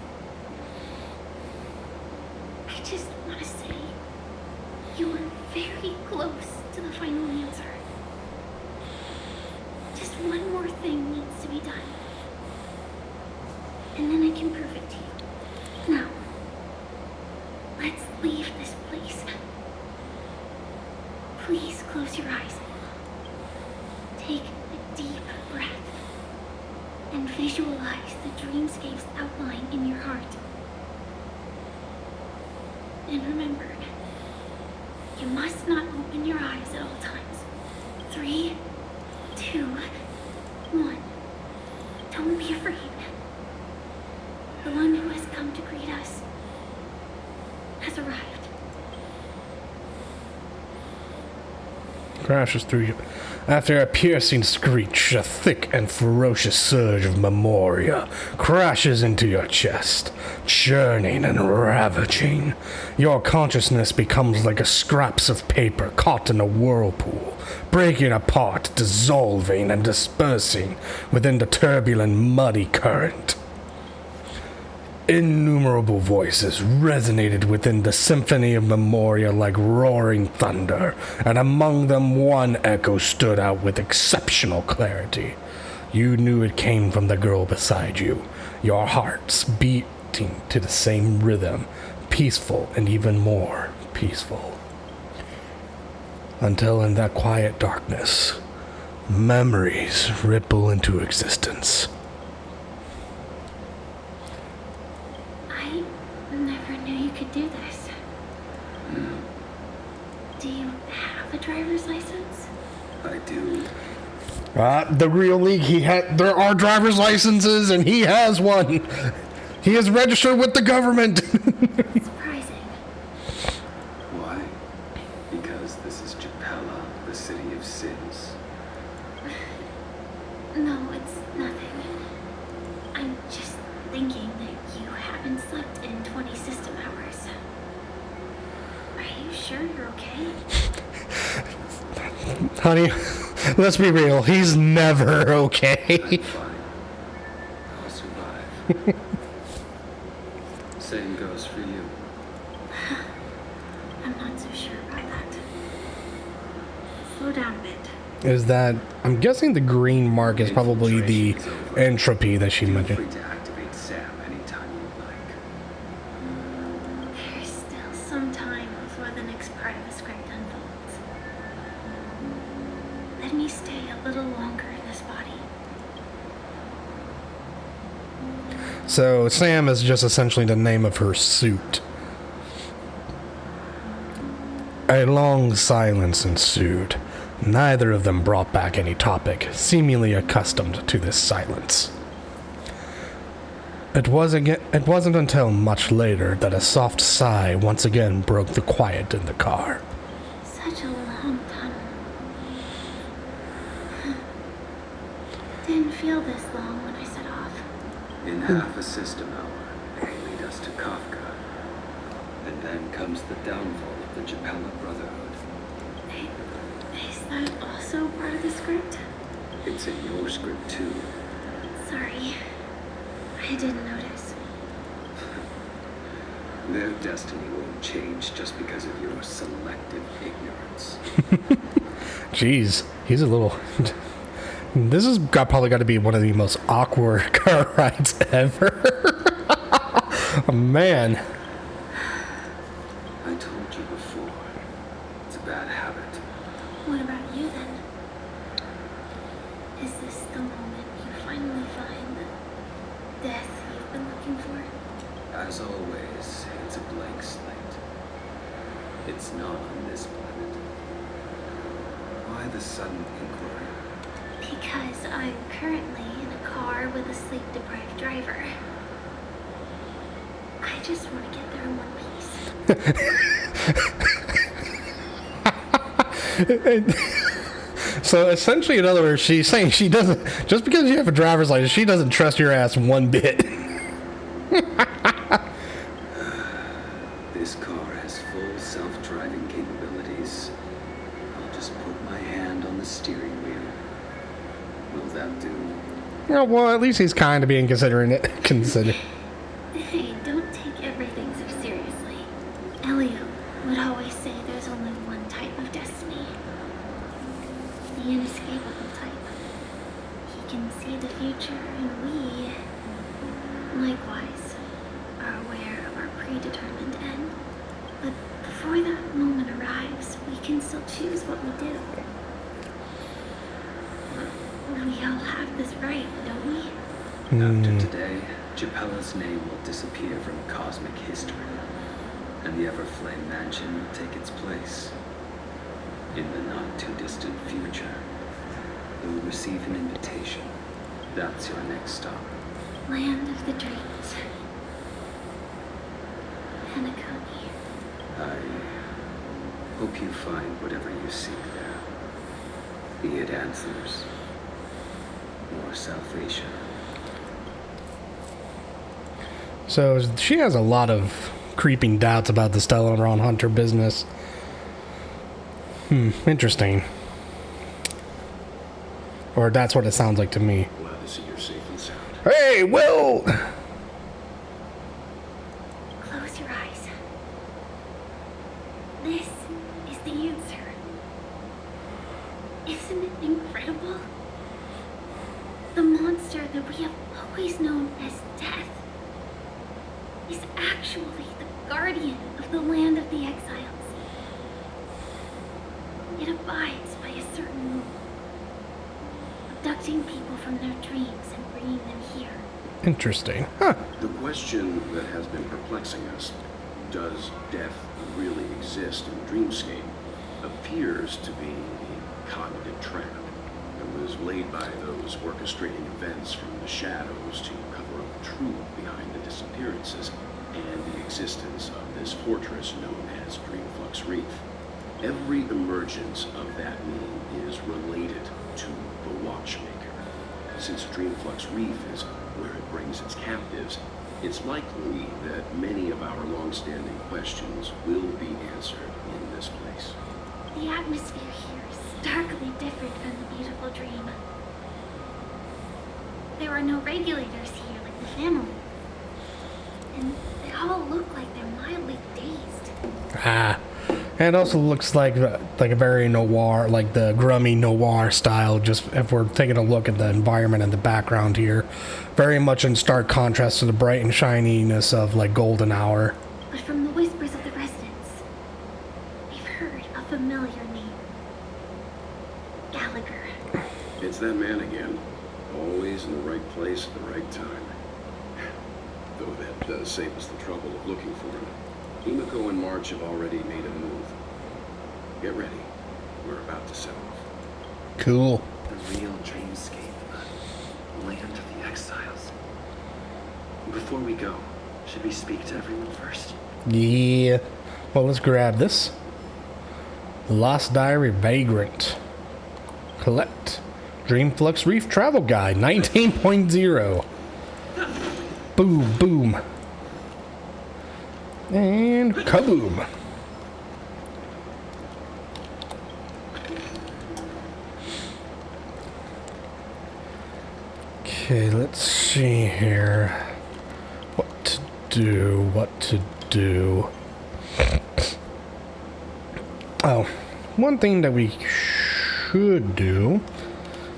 Speaker 5: I just want to say you were very close to the final answer. Just one more thing needs to be done. And then I can prove it to you. Now, let's leave this place. Please close your eyes. Take a deep breath and visualize the dreamscape's outline in your heart. And remember, you must not open your eyes at all times. 3, 2, 1. Don't be afraid. The one who has come to greet us has arrived.
Speaker 1: Crashes through you. After a piercing screech, a thick and ferocious surge of memoria crashes into your chest, churning and ravaging. Your consciousness becomes like a scraps of paper caught in a whirlpool, breaking apart, dissolving and dispersing within the turbulent, muddy current. Innumerable voices resonated within the symphony of memoria like roaring thunder, and among them one echo stood out with exceptional clarity. You knew it came from the girl beside you, your hearts beating to the same rhythm, peaceful and even more peaceful. Until in that quiet darkness, memories ripple into existence.
Speaker 5: I never knew you could do Do you have a driver's license?
Speaker 3: I do.
Speaker 1: The real league, there are driver's licenses, and he has one. He is registered with the government.
Speaker 5: Surprising.
Speaker 3: Why? Because this is Japella, the city of sins.
Speaker 5: No, it's nothing. I'm just thinking that you haven't slept in 20 system hours. Are you sure you're okay?
Speaker 1: Honey, let's be real. He's never okay.
Speaker 3: I'm fine. I'll survive. Same goes for you.
Speaker 5: I'm not so sure about that. Slow down a bit.
Speaker 1: Is that... I'm guessing the green mark is probably the entropy that she
Speaker 3: Feel
Speaker 1: mentioned.
Speaker 3: free to activate Sam anytime you like.
Speaker 5: There's still some time before the next part of the script unfolds. Let me stay a little longer in this body.
Speaker 1: So Sam is just essentially the name of her suit. A long silence ensued. Neither of them brought back any topic, seemingly accustomed to this silence. It wasn't until much later that a soft sigh once again broke the quiet in the car.
Speaker 5: Such a long tunnel. Didn't feel this long when I set off.
Speaker 3: In half a system hour, they lead us to Kafka. And then comes the downfall of the Japella Brotherhood.
Speaker 5: Is that also part of the script?
Speaker 3: It's in your script too.
Speaker 5: Sorry. I didn't notice.
Speaker 3: Their destiny won't change just because of your selective ignorance.
Speaker 1: Jeez, he's a little... This has probably got to be one of the most awkward car rides ever. Oh, man.
Speaker 3: I told you before, it's a bad habit.
Speaker 5: What about you then? Is this the moment you finally find the death you've been looking for?
Speaker 3: As always, it's a blank slate. It's not on this planet. Why the sudden inquiry?
Speaker 5: Because I'm currently in a car with a sleep-deprived driver. I just want to get there in one piece.
Speaker 1: So essentially, in other words, she's saying she doesn't, just because you have a driver's license, she doesn't trust your ass one bit.
Speaker 3: This car has full self-driving capabilities. I'll just put my hand on the steering wheel. Will that do?
Speaker 1: Yeah, well, at least he's kind of being considerate.
Speaker 5: Hey, don't take everything so seriously. Elio would always say there's only one type of destiny. The inescapable type. He can see the future, and we, likewise, are aware of our predetermined end. But before that moment arrives, we can still choose what we do. We all have this right, don't we?
Speaker 3: After today, Japella's name will disappear from cosmic history, and the Everflame Mansion will take its place. In the not-too-distant future, you will receive an invitation. That's your next stop.
Speaker 5: Land of the dreams. Penacony.
Speaker 3: I hope you find whatever you seek there. Be it answers or salvation.
Speaker 1: So she has a lot of creeping doubts about the Stella and Ron Hunter business. Interesting. Or that's what it sounds like to me.
Speaker 3: Glad to see you're safe and sound.
Speaker 1: Hey, Will!
Speaker 5: Close your eyes. This is the answer. Isn't it incredible? The monster that we have always known as death is actually the guardian of the land of the exiles. It abides by a certain rule, abducting people from their dreams and bringing them here.
Speaker 1: Interesting. Huh.
Speaker 11: The question that has been perplexing us, does death really exist in the dreamscape? appears to be a cognitive trap that was laid by those orchestrating events from the shadows to cover up the truth behind the disappearances and the existence of this fortress known as Dreamflux Reef. Every emergence of that name is related to the Watchmaker. Since Dreamflux Reef is where it brings its captives, it's likely that many of our long-standing questions will be answered in this place.
Speaker 5: The atmosphere here is starkly different from the beautiful dream. There are no regulators here like the family. And they all look like they're mildly dazed.
Speaker 1: And it also looks like a very noir, like the grummy noir style, just if we're taking a look at the environment in the background here. Very much in stark contrast to the bright and shininess of like Golden Hour.
Speaker 5: But from the whispers of the residents, we've heard a familiar name. Gallagher.
Speaker 11: It's that man again. Always in the right place at the right time. Though that does save us the trouble of looking for him. Himiko and March have already made a move. Get ready. We're about to set off.
Speaker 1: Cool.
Speaker 3: The real dreamscape. Land of the exiles. Before we go, should we speak to everyone first?
Speaker 1: Yeah. Well, let's grab this. Lost Diary Vagrant. Collect. Dreamflux Reef Travel Guide 19.0. Boom, boom. And kaboom. Okay, let's see here. What to do. Oh, one thing that we should do,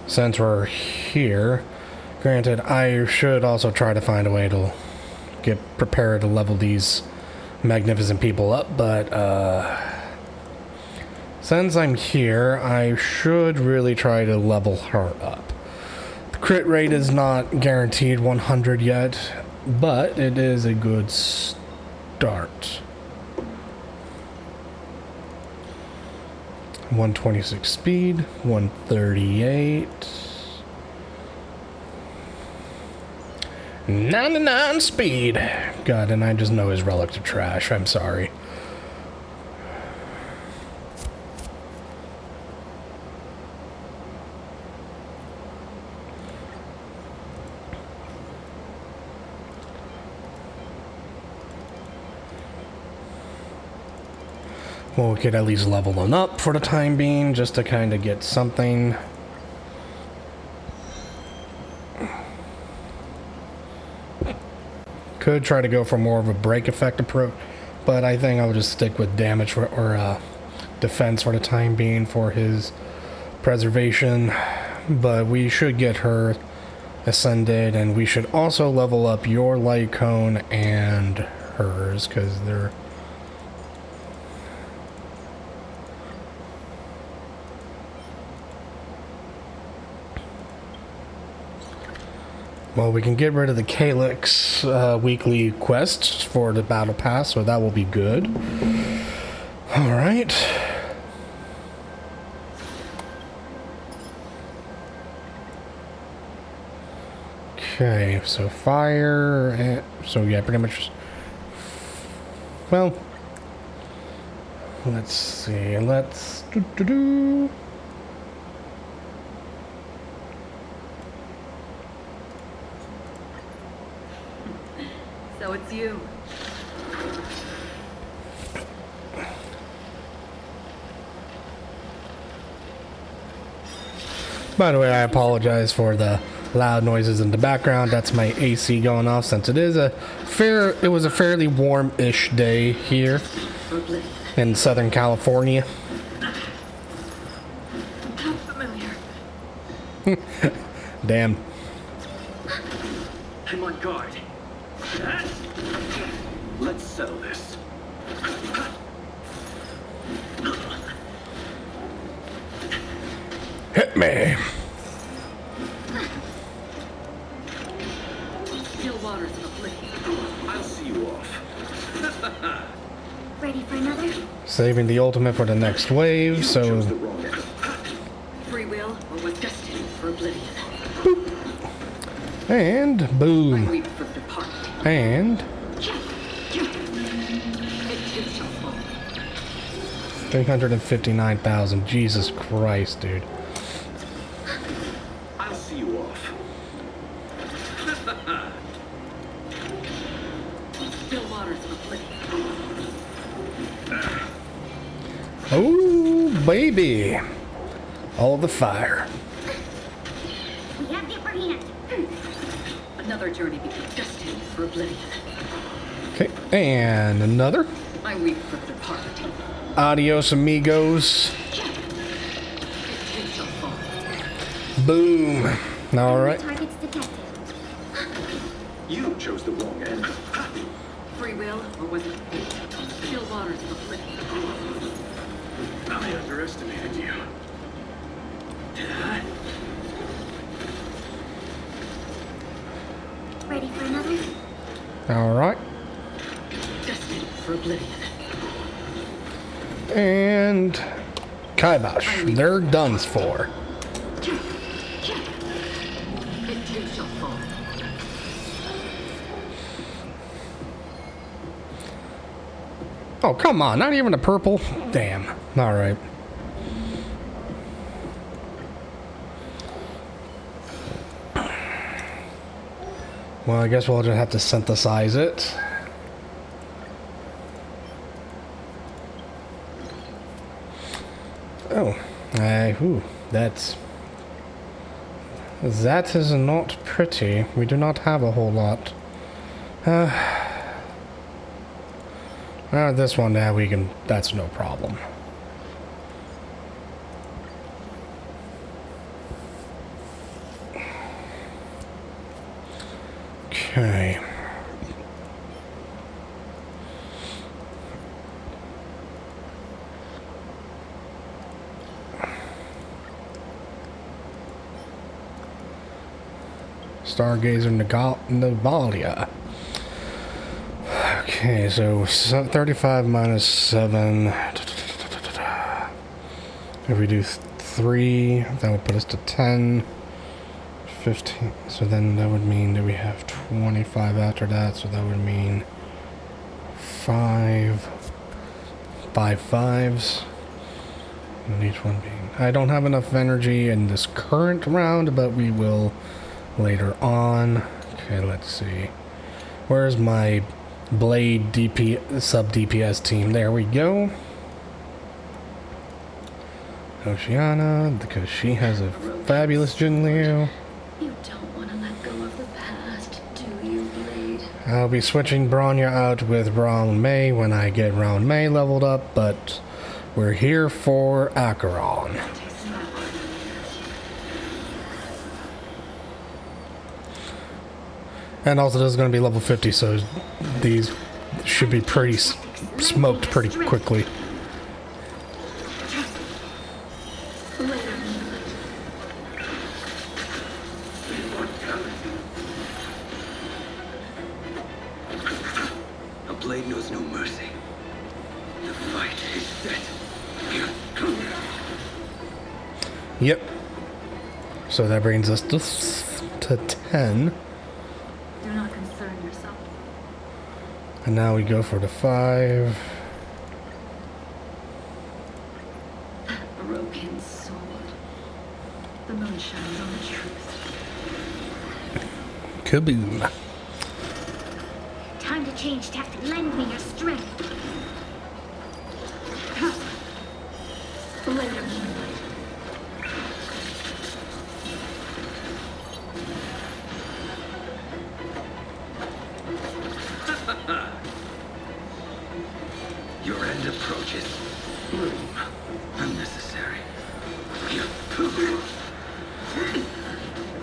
Speaker 1: since we're here, granted, I should also try to find a way to get prepared to level these magnificent people up, but since I'm here, I should really try to level her up. The crit rate is not guaranteed 100 yet, but it is a good start. 126 speed, 138, 99 speed. God, and I just know his relic to trash. I'm sorry. Well, we could at least level them up for the time being, just to kind of get something. Could try to go for more of a break effect approach, but I think I'll just stick with damage or defense for the time being for his preservation. But we should get her ascended, and we should also level up your light cone and hers, because they're... Well, we can get rid of the Calyx weekly quests for the battle pass, so that will be good. Alright. Okay, so fire, so yeah, pretty much, well, let's see, let's
Speaker 6: So it's you.
Speaker 1: By the way, I apologize for the loud noises in the background. That's my AC going off, since it was a fairly warm-ish day here in Southern California.
Speaker 6: How familiar.
Speaker 1: Damn.
Speaker 3: I'm on guard. Let's settle this.
Speaker 1: Hit me.
Speaker 6: Still waters in a blink.
Speaker 3: I'll see you off.
Speaker 5: Ready for another?
Speaker 1: Saving the ultimate for the next wave, so...
Speaker 11: Chose the wrong end.
Speaker 6: Free will or was destined for oblivion.
Speaker 1: And
Speaker 6: I
Speaker 1: boom.
Speaker 6: weep for the departed.
Speaker 1: And
Speaker 6: It too shall fall.
Speaker 1: 359,000. Jesus Christ, dude.
Speaker 11: I'll see you off.
Speaker 6: Still waters of oblivion.
Speaker 1: Oh, baby. All the fire.
Speaker 5: We have the upper hand.
Speaker 6: Another journey became destined for oblivion.
Speaker 1: Okay, and another.
Speaker 6: I weep for the departed.
Speaker 1: Adios, amigos.
Speaker 6: It too shall fall.
Speaker 1: Boom. All right.
Speaker 5: Targets detected.
Speaker 11: You chose the wrong end.
Speaker 6: Free will or was it fate? Still waters of oblivion.
Speaker 11: I underestimated you. Did I?
Speaker 5: Ready for another?
Speaker 1: All right.
Speaker 6: Destined for oblivion.
Speaker 1: And kibosh. They're done for.
Speaker 6: It too shall fall.
Speaker 1: Oh, come on. Not even a purple. Damn. All right. Well, I guess we'll just have to synthesize it. Oh. Ooh. That is not pretty. We do not have a whole lot. This one, we can, that's no problem. Okay. Stargazer Navalia. Okay, so 35 minus 7. If we do 3, that would put us to 10. 15. So then that would mean that we have 25 after that. So that would mean 5 5s. And each one being... I don't have enough energy in this current round, but we will later on. Okay, let's see. Where's my Blade sub DPS team? There we go. Oceana, because she has a fabulous Jinliu.
Speaker 8: You don't want to let go of the past, do you, Blade?
Speaker 1: I'll be switching Bronya out with Brown May when I get Brown May leveled up, but we're here for Acheron. And also this is going to be level 50, so these should be pretty smoked pretty quickly.
Speaker 3: A blade knows no mercy. The fight is set.
Speaker 1: Yep. So that brings us to 10.
Speaker 6: Do not concern yourself.
Speaker 1: And now we go for the 5.
Speaker 6: A broken sword. The moon shines on the truth.
Speaker 1: Kaboom.
Speaker 5: Time to change tactics. Lend me your strength.
Speaker 6: Blade of moonlight.
Speaker 3: Your end approaches. Bloom. Unnecessary.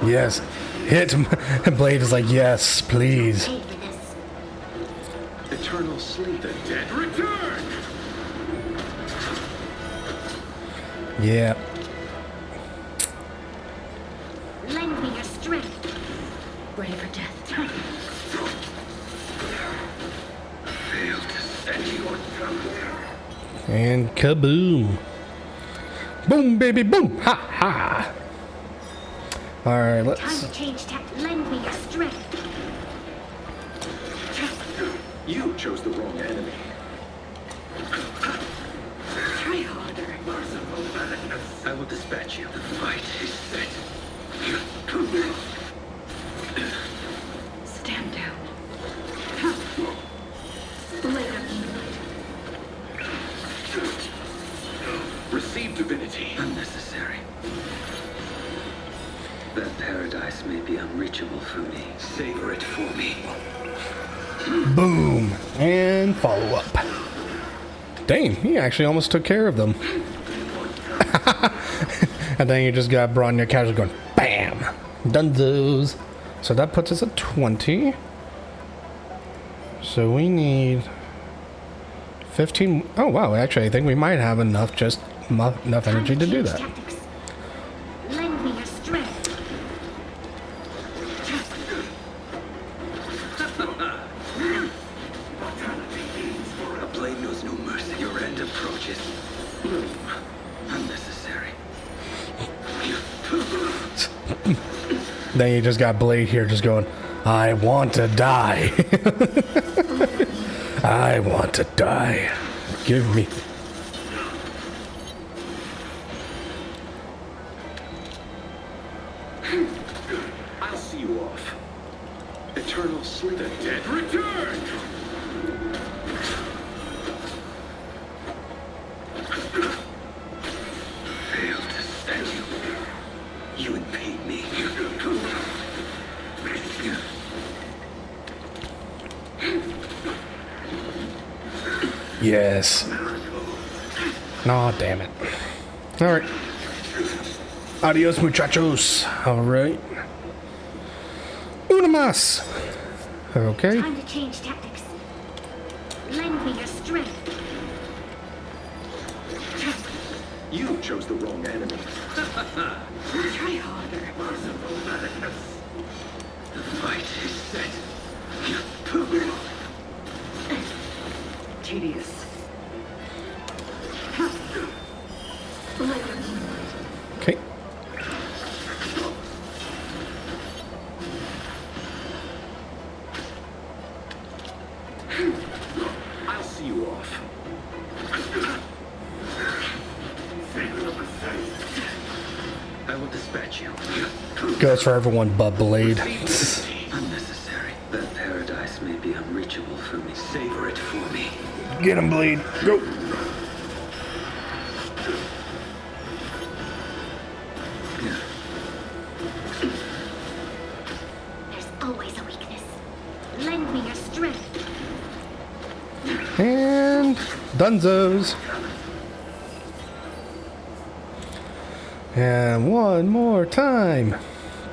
Speaker 1: Yes. Hit him. Blade is like, yes, please.
Speaker 5: Paid for this.
Speaker 11: Eternal sleep. The dead return!
Speaker 1: Yeah.
Speaker 5: Lend me your strength.
Speaker 6: Ready for death.
Speaker 3: Failed to
Speaker 1: And kaboom. Boom, baby, boom. Ha ha. Alright,
Speaker 5: Time
Speaker 1: let's...
Speaker 5: to change tack. Lend me your strength.
Speaker 11: You chose the wrong enemy.
Speaker 6: Try harder.
Speaker 3: I will dispatch you. The fight is set.
Speaker 6: Stand down. Blade of moonlight.
Speaker 11: Receive divinity.
Speaker 3: Unnecessary. That paradise may be unreachable for me. Savor it for me.
Speaker 1: Boom. And follow up. Dang, he actually almost took care of them. And then you just got Bronya casually going, BAM! Done those. So that puts us at 20. So we need 15. Oh, wow. Actually, I think we might have enough, just enough energy to do that.
Speaker 5: Tactics. Lend me your strength.
Speaker 3: A blade knows no mercy. Your end approaches. Unnecessary.
Speaker 1: Then you just got Blade here just going, I want to die. I want to die. Give me.
Speaker 11: I'll see you off. Eternal sleep. The dead return!
Speaker 3: Failed to stand you. You impede me.
Speaker 1: Yes. Aw, damn it. Alright. Adios, muchachos. Alright. Una más. Okay.
Speaker 5: Time to change tactics. Lend me your strength.
Speaker 11: You chose the wrong enemy.
Speaker 6: Try harder.
Speaker 3: The fight is set.
Speaker 6: Tedious. Blade of moonlight.
Speaker 1: Okay.
Speaker 11: I'll see you off.
Speaker 3: I will dispatch you.
Speaker 1: Goes for everyone but Blade.
Speaker 3: Unnecessary. That paradise may be unreachable for me. Savor it for me.
Speaker 1: Get him, Blade. Go.
Speaker 5: There's always a weakness. Lend me your strength.
Speaker 1: And Dunzos. And one more time.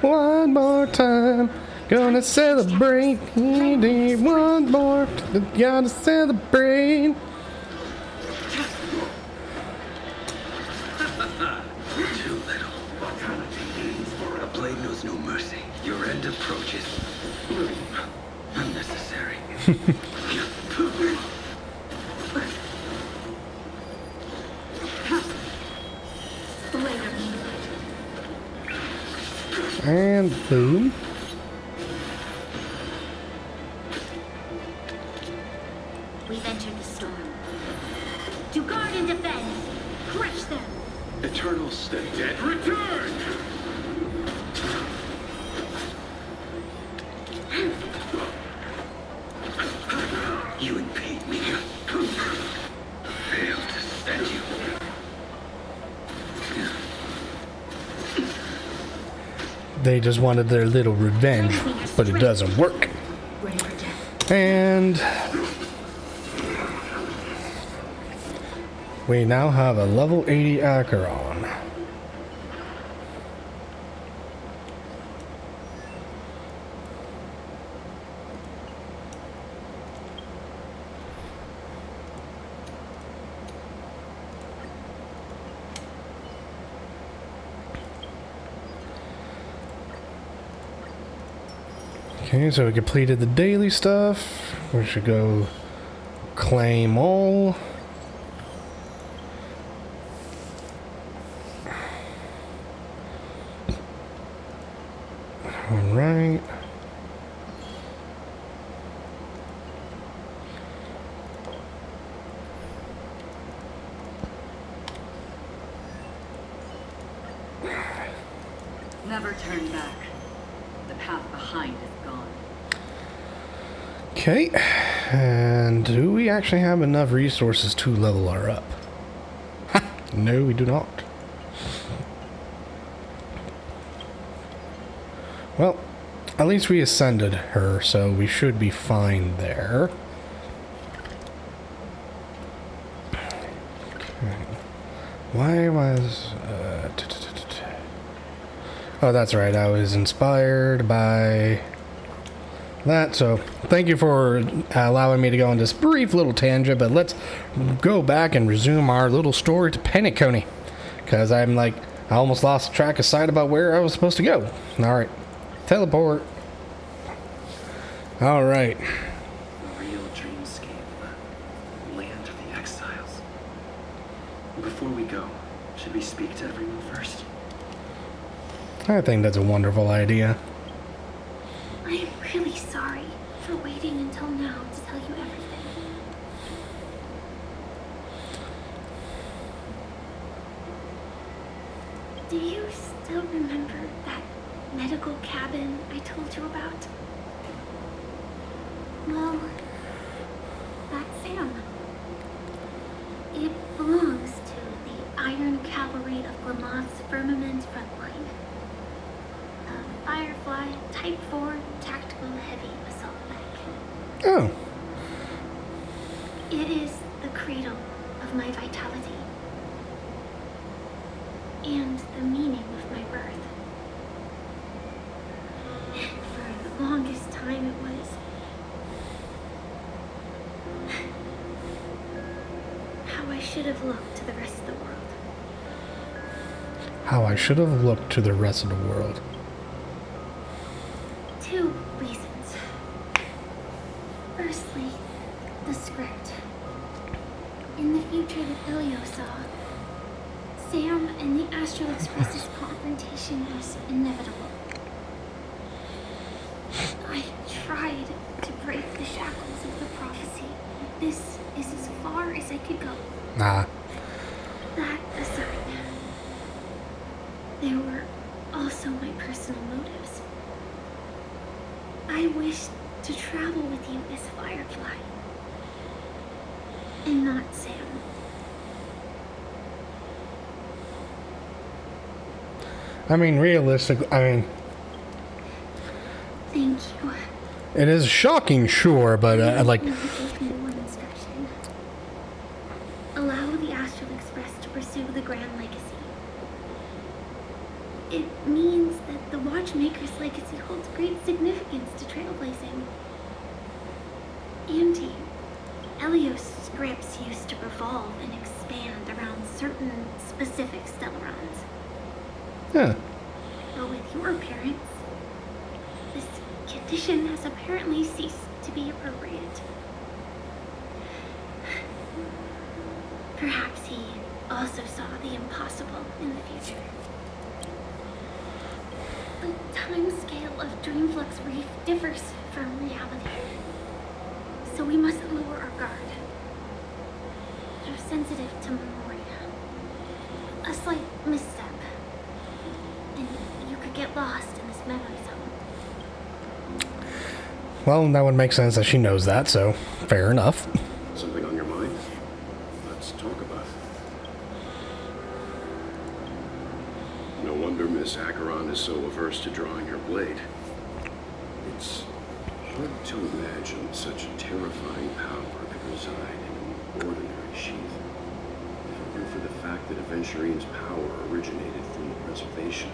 Speaker 1: One more time. Gonna celebrate. One more. Gotta celebrate.
Speaker 3: Too little. A blade knows no mercy. Your end approaches. Unnecessary.
Speaker 6: Blade of moonlight.
Speaker 1: And boom.
Speaker 5: We've entered the storm. To guard and defend. Crush them.
Speaker 11: Eternal sleep. Dead return!
Speaker 3: You impede me. Failed to stand you.
Speaker 1: They just wanted their little revenge, but it doesn't work.
Speaker 6: Ready for death.
Speaker 1: And we now have a level 80 Acheron. Okay, so we completed the daily stuff. We should go Claim all. Alright.
Speaker 6: Never turn back. The path behind is gone.
Speaker 1: Okay. And do we actually have enough resources to level her up? Ha! No, we do not. Well, at least we ascended her, so we should be fine there. Okay. Why was... Oh, that's right. I was inspired by that. So thank you for allowing me to go on this brief little tangent, but let's go back and resume our little story to Penacony, because I'm like, I almost lost track of sight about where I was supposed to go. All right. Teleport. All right.
Speaker 4: A real dreamscape. Land of the exiles. Before we go, should we speak to everyone first?
Speaker 1: I think that's a wonderful idea.
Speaker 5: I'm really sorry for waiting until now to tell you everything. Do you still remember that medical cabin I told you about? Well, that's Sam. It belongs to the Iron Cavalry of Glamoth's Firmament Frontline. A Firefly Type 4 Tactical Heavy Assault Mech.
Speaker 1: Oh.
Speaker 5: It is the cradle of my vitality. And the meaning of my birth. And for the longest time it was how I should have looked to the rest of the world.
Speaker 1: How I should have looked to the rest of the world.
Speaker 5: Two reasons. Firstly, the script. In the future that Elio saw, Sam and the Astral Express's confrontation was inevitable. I tried to break the shackles of the prophecy, but this is as far as I could go.
Speaker 1: Ah.
Speaker 5: That aside, there were also my personal motives. I wished to travel with you as Firefly, and not Sam.
Speaker 1: I mean, realistically,
Speaker 5: Thank you.
Speaker 1: it is shocking, sure, but like,
Speaker 5: You gave me one instruction. Allow the Astral Express to pursue the Grand Legacy. It means that the Watchmaker's legacy holds great significance to trailblazing. And to you. Elio's scripts used to revolve and expand around certain specific Stellarons.
Speaker 1: yeah.
Speaker 5: But with your appearance, this condition has apparently ceased to be appropriate. Perhaps he also saw the impossible in the future. The timescale of Dreamflux Reef differs from reality, so we mustn't lower our guard. You're sensitive to memoria. A slight misstep, and you could get lost in this memory zone.
Speaker 1: Well, that would make sense that she knows that, so fair enough.
Speaker 11: Something on your mind? Let's talk about it. No wonder Miss Acheron is so averse to drawing her blade. It's hard to imagine such terrifying power could reside in an ordinary sheath. If it were for the fact that Aventurine's power originated from the preservation,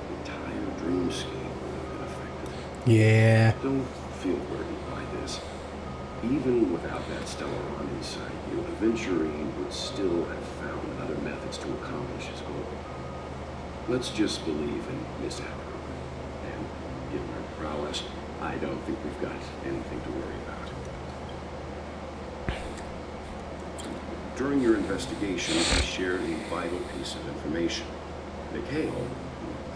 Speaker 11: the entire dreamscape would have been affected.
Speaker 1: Yeah.
Speaker 11: Don't feel burdened by this. Even without that Stellaron inside you, Aventurine would still have found other methods to accomplish his goal. Let's just believe in Miss Acheron. And given her prowess, I don't think we've got anything to worry about. During your investigation, I shared a vital piece of information. McHale,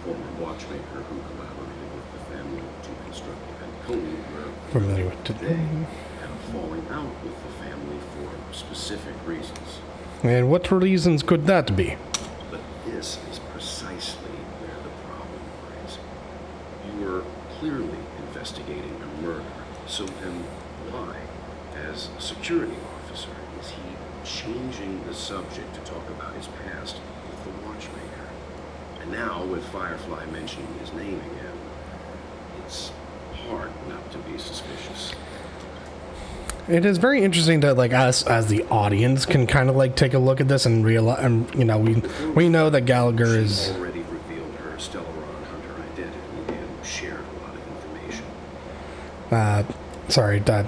Speaker 11: former watchmaker who collaborated with the family to construct the Penacony, were
Speaker 1: Familiar with
Speaker 11: today and falling out with the family for specific reasons.
Speaker 1: And what reasons could that be?
Speaker 11: But this is precisely where the problem lies. You were clearly investigating a murder, so then why, as a security officer, is he changing the subject to talk about his past with the watchmaker? And now, with Firefly mentioning his name again, it's hard not to be suspicious.
Speaker 1: It is very interesting that, like, us as the audience can kind of like take a look at this and realize, you know, we know that Gallagher is
Speaker 11: She's already revealed her Stellaron Hunter identity and shared a lot of information.
Speaker 1: sorry, that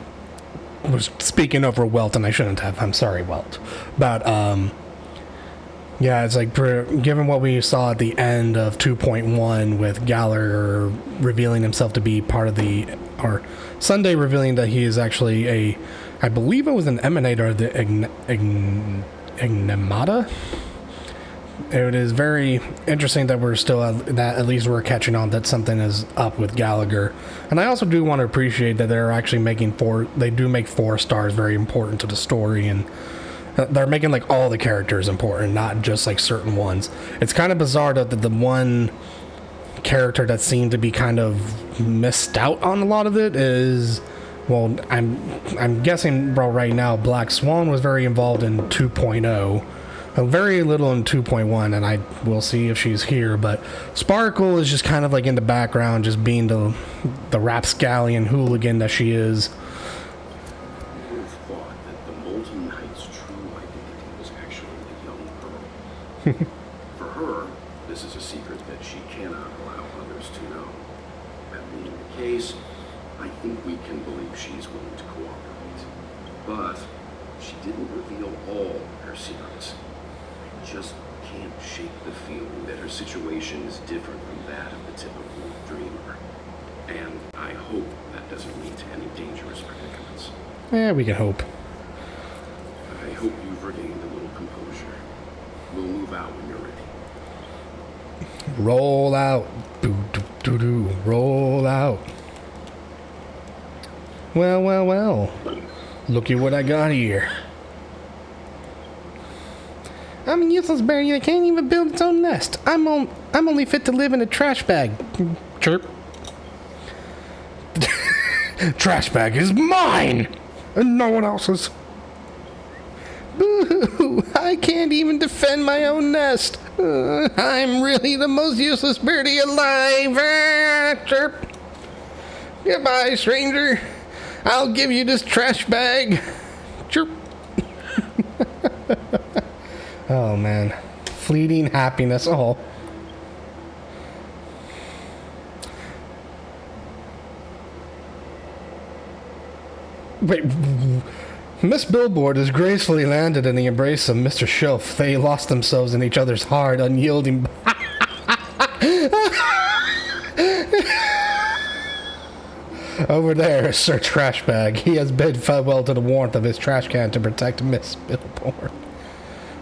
Speaker 1: was speaking over Welt, and I shouldn't have. I'm sorry, Welt. But yeah, it's like given what we saw at the end of 2.1 with Gallagher revealing himself to be part of or Sunday revealing that he is actually I believe it was an emanator of the Ignemata. It is very interesting that we're still at least we're catching on that something is up with Gallagher. And I also do want to appreciate that they're actually making they do make 4 stars very important to the story, and they're making like all the characters important, not just like certain ones. It's kind of bizarre that the one character that seemed to be kind of missed out on a lot of it is, well, I'm guessing, bro, right now Black Swan was very involved in 2.0, very little in 2.1, and I will see if she's here, but Sparkle is just kind of like in the background, just being the rapscallion hooligan that she is.
Speaker 11: I would have thought that the Molten Knight's true identity was actually a young girl. For her, this is a secret that she cannot allow others to know. That being the case, I think we can believe she's willing to cooperate. But she didn't reveal all her secrets. I just can't shake the feeling that her situation is different from that of the typical dreamer. And I hope that doesn't lead to any dangerous predicaments.
Speaker 1: Yeah, we can hope.
Speaker 11: I hope you've regained a little composure. We'll move out when you're ready.
Speaker 1: Roll out. Doo-doo-doo-doo. Roll out. Well. Looky what I got here. I'm a useless berry that can't even build its own nest. I'm only fit to live in a trash bag. Chirp. Trash bag is mine! And no one else's. Boo-hoo! I can't even defend my own nest. I'm really the most useless birdie alive. Chirp. Goodbye, stranger. I'll give you this trash bag. Chirp. Oh, man. Fleeting happiness. Oh. Wait. Miss Billboard has gracefully landed in the embrace of Mr. Shelf. They lost themselves in each other's hard, unyielding... Over there is Sir Trashbag. He has bid farewell to the warmth of his trash can to protect Miss Billboard.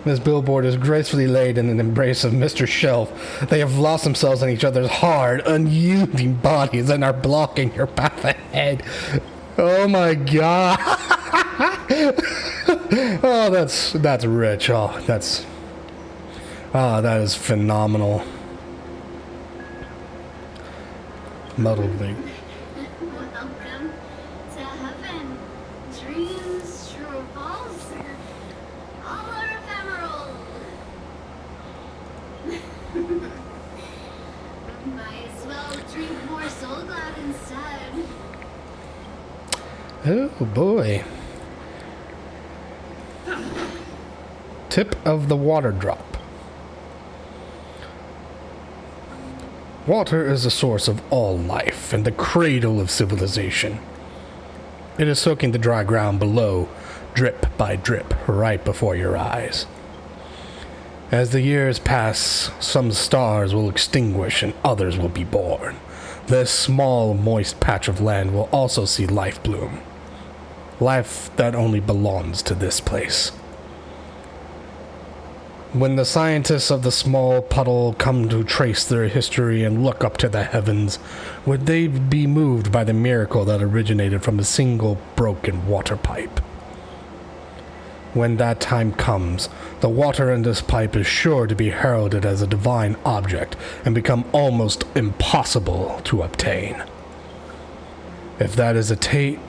Speaker 1: Miss Billboard is gracefully laid in an embrace of Mr. Shelf. They have lost themselves in each other's hard, unyielding bodies and are blocking your path ahead. Oh my god. Oh, that's rich. That is phenomenal. Muddled thing.
Speaker 5: Welcome to heaven. Dreams, true or false, all are ephemeral. Might as well drink more Soul Glad instead.
Speaker 1: Oh boy. Tip of the water drop. Water is the source of all life and the cradle of civilization. It is soaking the dry ground below, drip by drip, right before your eyes. As the years pass, some stars will extinguish and others will be born. This small, moist patch of land will also see life bloom. Life that only belongs to this place. When the scientists of the small puddle come to trace their history and look up to the heavens, would they be moved by the miracle that originated from a single broken water pipe? When that time comes, the water in this pipe is sure to be heralded as a divine object and become almost impossible to obtain. If that is the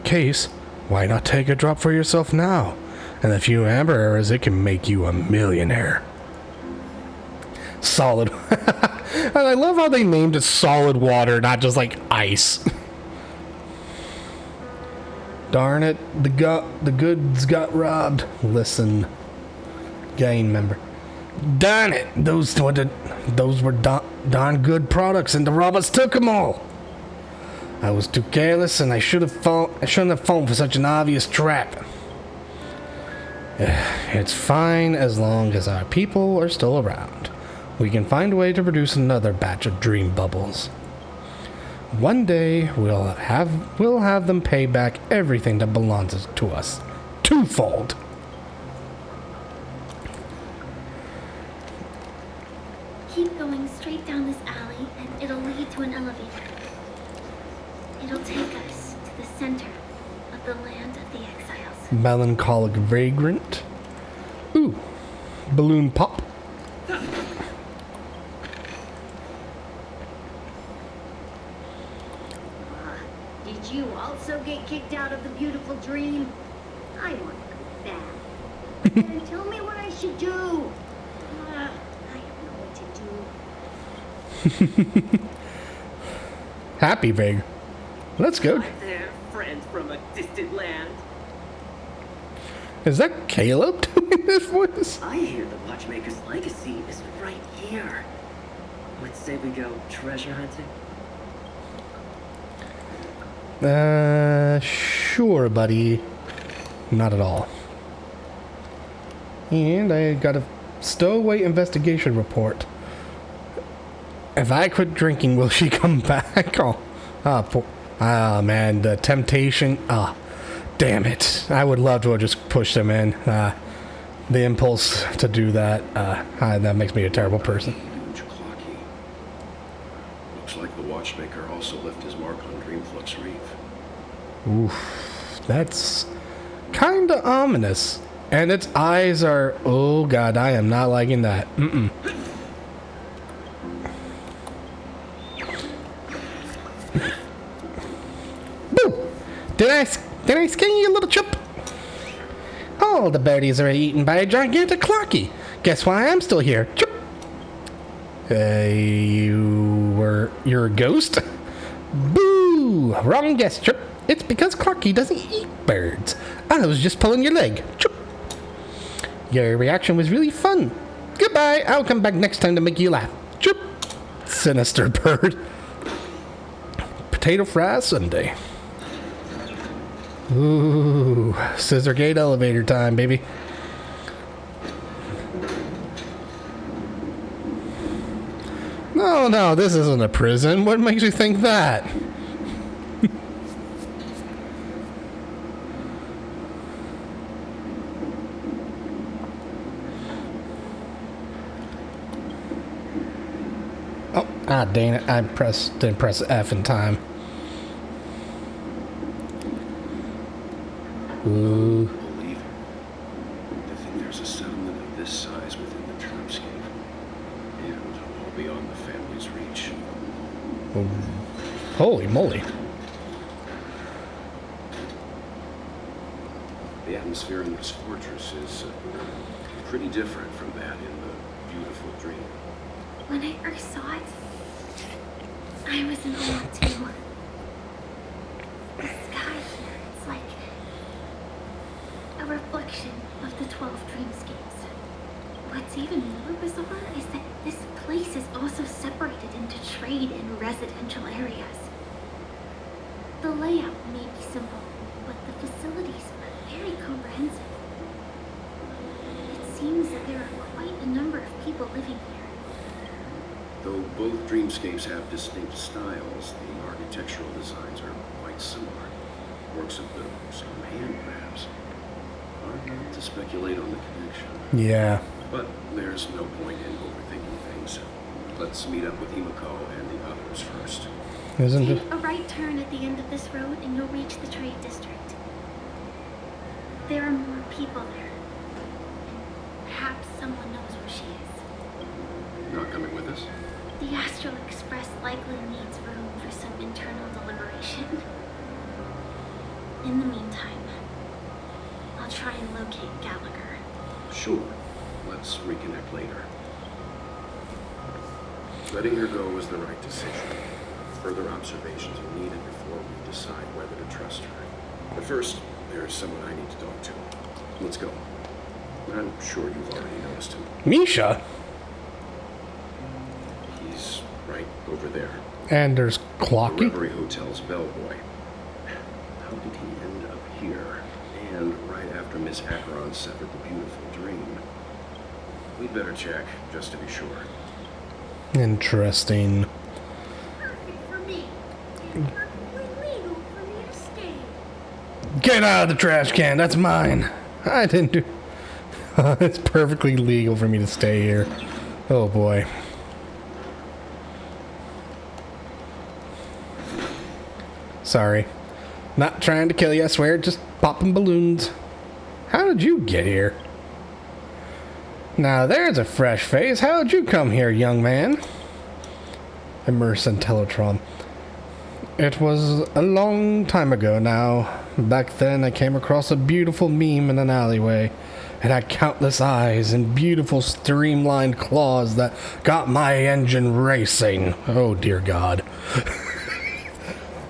Speaker 1: case, why not take a drop for yourself now? And a few amber arrows, it can make you a millionaire. Solid. And I love how they named it solid water, not just like ice. Darn it, the goods got robbed. Listen, gang member. Darn it, those were darn good products, and the robbers took them all. I was too careless, and I shouldn't have fallen for such an obvious trap. It's fine as long as our people are still around. We can find a way to produce another batch of dream bubbles. One day we'll have them pay back everything that belongs to us, twofold.
Speaker 5: Keep going straight down this alley, and it'll lead to an elevator. It'll take us to the center of the land of the exiles.
Speaker 1: Melancholic vagrant. Ooh, balloon pop.
Speaker 10: Did you also get kicked out of the beautiful dream? I want to go back. Then tell me what I should do. I don't know what to do.
Speaker 1: Happy vague. Let's go.
Speaker 3: Hi there, friends from a distant land.
Speaker 1: Is that Caleb doing this voice?
Speaker 3: I hear the Watchmaker's legacy is right here. Let's say we go treasure hunting.
Speaker 1: Sure, buddy. Not at all. And I got a stowaway investigation report. If I quit drinking, will she come back? Man, the temptation. Damn it. I would love to have just pushed him in. The impulse to do that, that makes me a terrible person.
Speaker 11: Looks like the Watchmaker also left his mark on Dreamflux Reef.
Speaker 1: Oof, that's kinda ominous. And its eyes are, oh god, I am not liking that. Mm-mm. Boo! Did I skin you, little chump? All the birdies are eaten by a gigantic clocky. Guess why I'm still here? Chirp. You're a ghost? Boo! Wrong guess, Chirp. It's because Clocky doesn't eat birds. I was just pulling your leg. Chirp. Your reaction was really fun. Goodbye. I'll come back next time to make you laugh. Chirp. Sinister bird. Potato fry sundae. Ooh, scissor gate elevator time, baby. No, this isn't a prison. What makes you think that? Oh, dang it. I didn't press F in time. Ooh.
Speaker 11: Believe it. To think there's a settlement of this size within the dreamscape, and all beyond the family's reach.
Speaker 1: Holy moly.
Speaker 11: The atmosphere in this fortress is pretty different from that in the beautiful dream.
Speaker 5: When I first saw it, I was in awe too. The sky here, it's like a reflection of the 12 dreamscapes. What's even more bizarre is that this place is also separated into trade and residential areas. The layout may be simple, but the facilities are very comprehensive. It seems that there are quite a number of people living here.
Speaker 11: Though both dreamscapes have distinct styles, the architectural designs are quite similar. Works of the same hand, perhaps. Hard not to speculate on the connection.
Speaker 1: Yeah.
Speaker 11: But there's no point in overthinking things. Let's meet up with Himiko and the others first.
Speaker 1: Isn't it?
Speaker 5: Take a right turn at the end of this road and you'll reach the trade district. There are more people there. And perhaps someone knows where she is.
Speaker 11: Not coming with us?
Speaker 5: The Astral Express likely needs room for some internal deliberation. In the meantime, I'll try and locate Gallagher.
Speaker 11: Sure. Let's reconnect later. Letting her go was the right decision. Further observations are needed before we decide whether to trust her. But first, there's someone I need to talk to. Let's go. I'm sure you've already noticed him.
Speaker 1: Misha?
Speaker 11: He's right over there.
Speaker 1: And there's
Speaker 11: The
Speaker 1: Clocky.
Speaker 11: Reverie Hotel's bellboy. How did he end up here? And right after Miss Acheron severed the beautiful dream. We'd better check, just to be sure.
Speaker 1: Interesting.
Speaker 5: Perfect for me. It's perfectly legal for me to stay.
Speaker 1: Get out of the trash can. That's mine. I didn't do... It's perfectly legal for me to stay here. Oh boy. Sorry. Not trying to kill you, I swear. Just popping balloons. How did you get here? Now there's a fresh face. How did you come here, young man? Immerse in Teletron. It was a long time ago now. Back then I came across a beautiful meme in an alleyway. It had countless eyes and beautiful streamlined claws that got my engine racing. Oh dear God.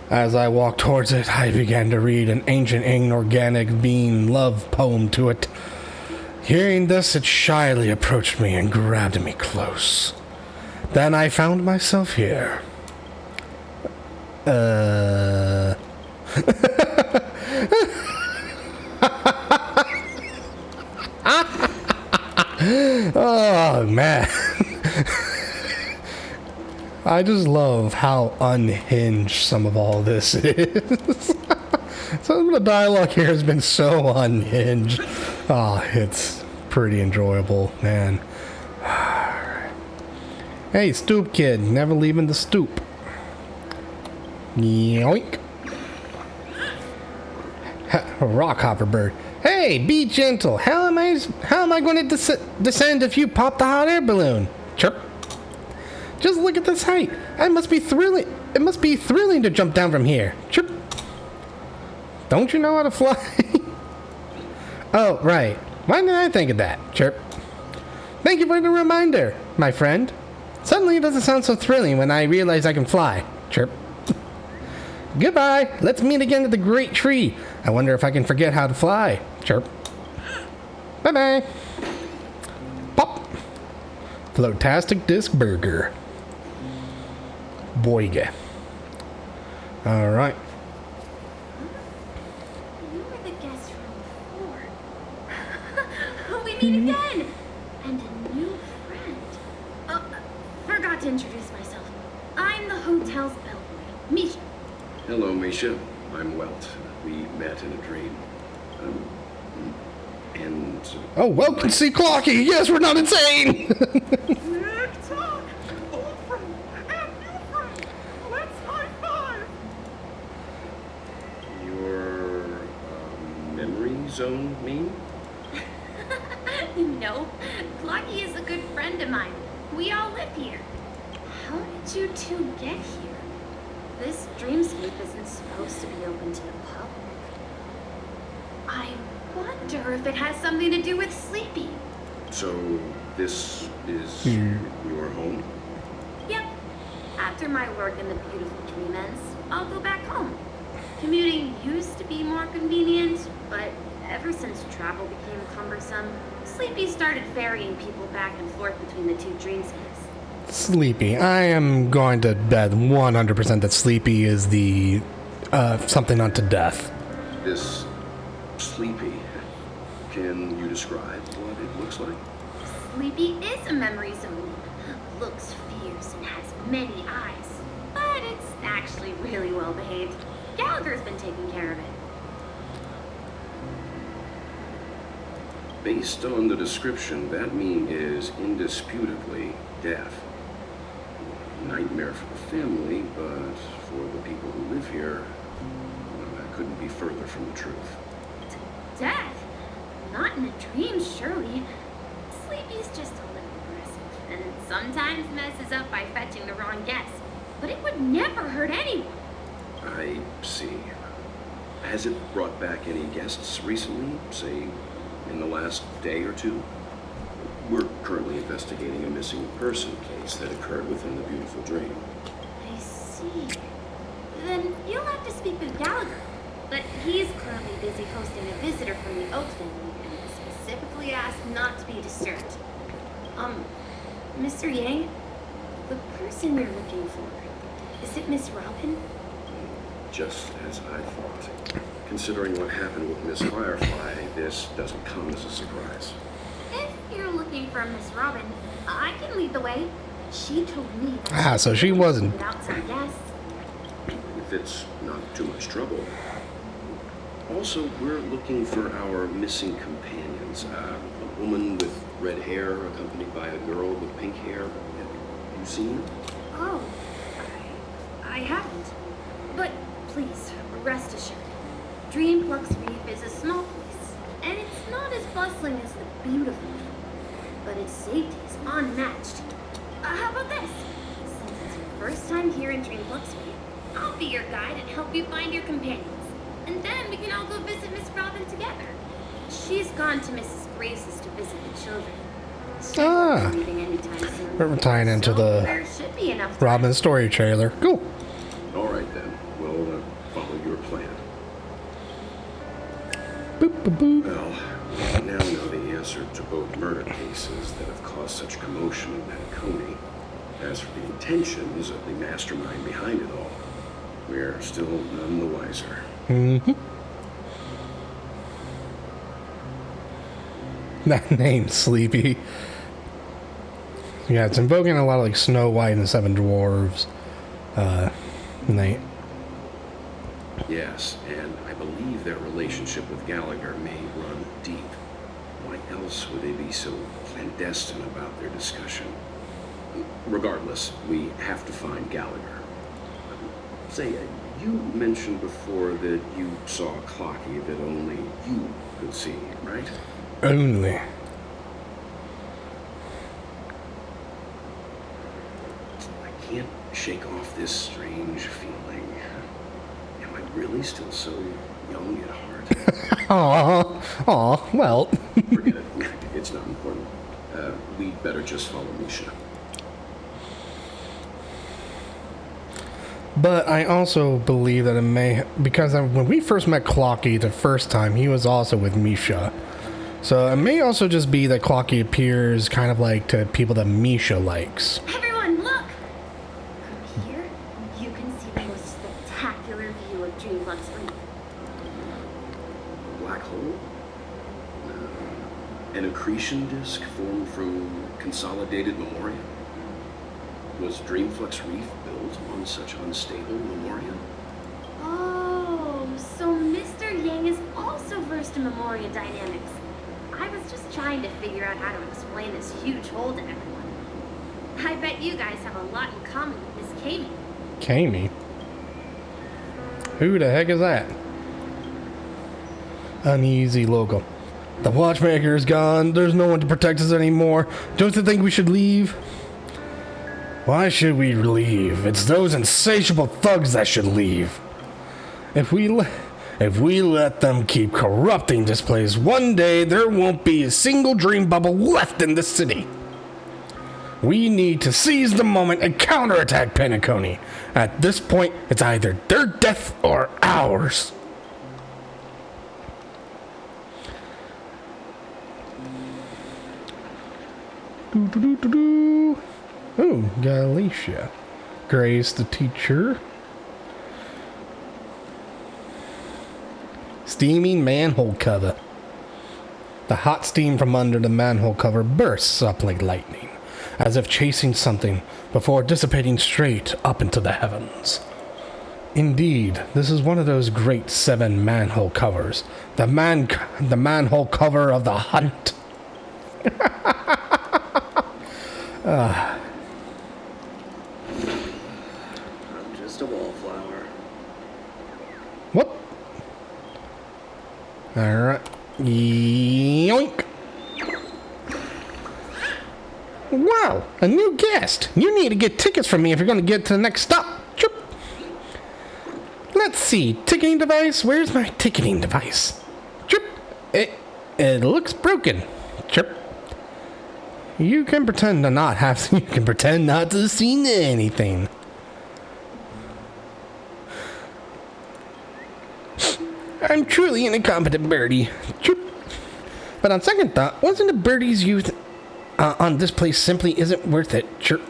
Speaker 1: As I walked towards it, I began to read an ancient inorganic being love poem to it. Hearing this, it shyly approached me and grabbed me close. Then I found myself here. Oh, man. I just love how unhinged some of all this is. Some of the dialogue here has been so unhinged. Ah, it's pretty enjoyable, man. Hey, stoop kid, never leaving the stoop. Yoink. Rockhopper bird. Hey, be gentle. How am I going to descend if you pop the hot air balloon? Chirp. Just look at this height. It must be thrilling to jump down from here. Chirp. Don't you know how to fly? Oh, right. Why didn't I think of that? Chirp. Thank you for the reminder, my friend. Suddenly it doesn't sound so thrilling when I realize I can fly. Chirp. Goodbye. Let's meet again at the great tree. I wonder if I can forget how to fly. Chirp. Bye-bye. Pop. Flotastic disc burger. Boyga. All right.
Speaker 5: You were the guest from before. We meet again! And a new friend. Oh, forgot to introduce myself. I'm the hotel's bellboy, Misha.
Speaker 11: Hello, Misha. I'm Welt. We met in a dream. And...
Speaker 1: Oh, welcome to see Clocky. Yes, we're not insane.
Speaker 2: Talk! Old friend and new friend! Let's high five!
Speaker 11: Your... memory zone meme?
Speaker 5: No, Clocky is a good friend of mine. We all live here. How did you two get here? This dreamscape isn't supposed to be open to the public. I wonder if it has something to do with Sleepy.
Speaker 11: So, this is your home?
Speaker 5: Yep. After my work in the beautiful dream ends, I'll go back home. Commuting used to be more convenient, but ever since travel became cumbersome, Sleepy started ferrying people back and forth between the two dreamscapes.
Speaker 1: Sleepy. I am going to bet 100% that Sleepy is the something unto death.
Speaker 11: This Sleepy. Can you describe what it looks like?
Speaker 5: Sleepy is a memory zone. Looks fierce and has many eyes, but it's actually really well behaved. Gallagher's been taking care of it.
Speaker 11: Based on the description, that meme is indisputably death. Nightmare for the family, but for the people who live here, well, that couldn't be further from the truth.
Speaker 8: Death? Not in a dream, surely. Sleepy's just a little aggressive, and sometimes messes up by fetching the wrong guess. But it would never hurt anyone.
Speaker 11: I see. Has it brought back any guests recently, say, in the last day or two? We're currently investigating a missing person case that occurred within the beautiful dream.
Speaker 8: I see. Then you'll have to speak with Gallagher. But he's currently busy hosting a visitor from the Oak family and specifically asked not to be disturbed. Mr. Yang, the person you're looking for, is it Miss Robin?
Speaker 11: Just as I thought. Considering what happened with Miss Firefly, this doesn't come as a surprise.
Speaker 8: If you're looking for Miss Robin, I can lead the way. She told me that
Speaker 1: So she wasn't.
Speaker 8: without some guests.
Speaker 11: If it's not too much trouble. Also, we're looking for our missing companions. A woman with red hair accompanied by a girl with pink hair. Have you seen her?
Speaker 8: Oh, I haven't. But please, rest assured. Dreamflux Reef is a small place, and it's not as bustling as the beautiful one, but its safety is unmatched. How about this? Since it's your first time here in Dreamflux Reef, I'll be your guide and help you find your companions. And then we can all go visit Miss Robin together. She's gone to Mrs. Grace's to visit the children. She's not leaving anytime soon.
Speaker 1: We're tying into the
Speaker 8: there should be enough time.
Speaker 1: Robin story trailer. Cool.
Speaker 11: All right, then. We'll follow your plan.
Speaker 1: Boop, boop, boop.
Speaker 11: Well, we now know the answer to both murder cases that have caused such commotion in Penacony. As for the intentions of the mastermind behind it all, we're still none the wiser.
Speaker 1: Mm-hmm. That name's Sleepy. Yeah, it's invoking a lot of like Snow White and the Seven Dwarves. Nate.
Speaker 11: Yes, and I believe their relationship with Gallagher may run deep. Why else would they be so clandestine about their discussion? Regardless, we have to find Gallagher. Say, you mentioned before that you saw a clocky that only you could see, right?
Speaker 1: Only.
Speaker 11: I can't shake off this strange feeling. Am I really still so young at heart?
Speaker 1: Aw, well.
Speaker 11: Forget it. It's not important. We'd better just follow Misha.
Speaker 1: But I also believe that it may, because when we first met Clocky the first time, he was also with Misha. So it may also just be that Clocky appears kind of like to people that Misha likes.
Speaker 8: Everyone, look! From here, you can see the most spectacular view of Dreamflux Reef.
Speaker 11: A black hole? An accretion disk formed from consolidated memoria? Was Dreamflux Reef built on such unstable memoria?
Speaker 8: Oh, so Mr. Yang is also versed in memoria dynamics. I was just trying to figure out how to explain this huge hole to everyone. I bet you guys have a lot in common with Miss Kami.
Speaker 1: Kami? Who the heck is that? Uneasy local. The watchmaker is gone. There's no one to protect us anymore. Don't you think we should leave? Why should we leave? It's those insatiable thugs that should leave. If we let them keep corrupting this place, one day there won't be a single dream bubble left in the city. We need to seize the moment and counterattack Penacony. At this point, it's either their death or ours. Oh, Galatia. Grace the teacher. Steaming manhole cover. The hot steam from under the manhole cover bursts up like lightning, as if chasing something before dissipating straight up into the heavens. Indeed, this is one of those great 7 manhole covers. The manhole cover of the hunt.
Speaker 3: I'm just a wallflower.
Speaker 1: What? Alright. Yoink! Wow, a new guest. You need to get tickets from me if you're going to get to the next stop. Chirp. Let's see. Ticketing device? Where's my ticketing device? Chirp. It looks broken. Chirp. You can pretend to not have. You can pretend not to have seen anything. I'm truly an incompetent birdie. Chirp. But on second thought, wasn't a birdie's youth on this place simply isn't worth it? Chirp.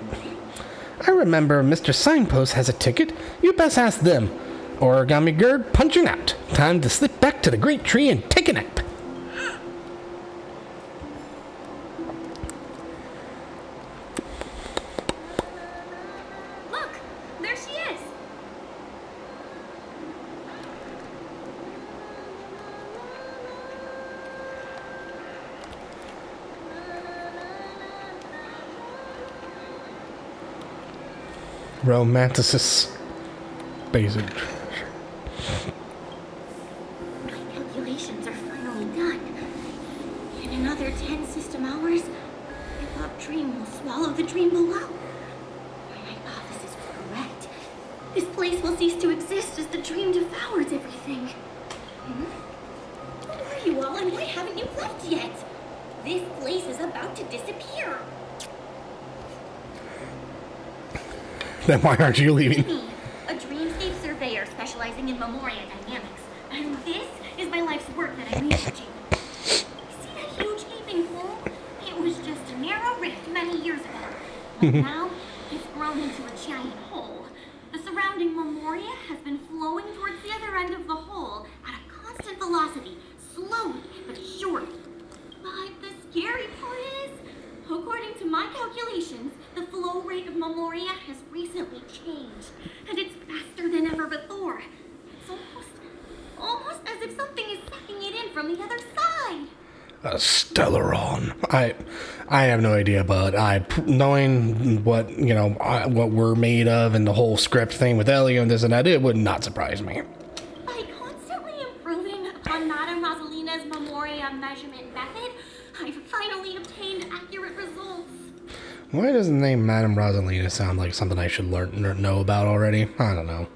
Speaker 1: I remember Mr. Signpost has a ticket. You best ask them. Origami Gird punching out. Time to slip back to the great tree and take a nap.
Speaker 8: Look, there she is.
Speaker 1: Romanticist. Basic.
Speaker 5: My calculations are finally done. In another 10 system hours, the above dream will swallow the dream below. My hypothesis is correct. This place will cease to exist as the dream devours everything. Where are you all, and why haven't you left yet? This place is about to disappear.
Speaker 1: Then why aren't you leaving?
Speaker 5: Me, a dreamscape surveyor specializing in Memoria dynamics. And this is my life's work that I'm researching. See that huge gaping hole? It was just a narrow rift many years ago. But now, it's grown into a giant hole. The surrounding Memoria has been flowing towards the other end of the hole at a constant velocity, slowly but surely. But the scary part is, according to my calculations, the flow rate of Memoria has recently changed, and it's faster than ever before. It's almost as if something is sucking it in from the other side.
Speaker 1: A Stellaron. I have no idea, but knowing what what we're made of and the whole script thing with Elio and this and that, it would not surprise me.
Speaker 5: By constantly improving upon Madame Rosalina's Memoria measurement method, I've finally obtained accurate results.
Speaker 1: Why does the name Madame Rosalina sound like something I should learn or know about already? I don't know.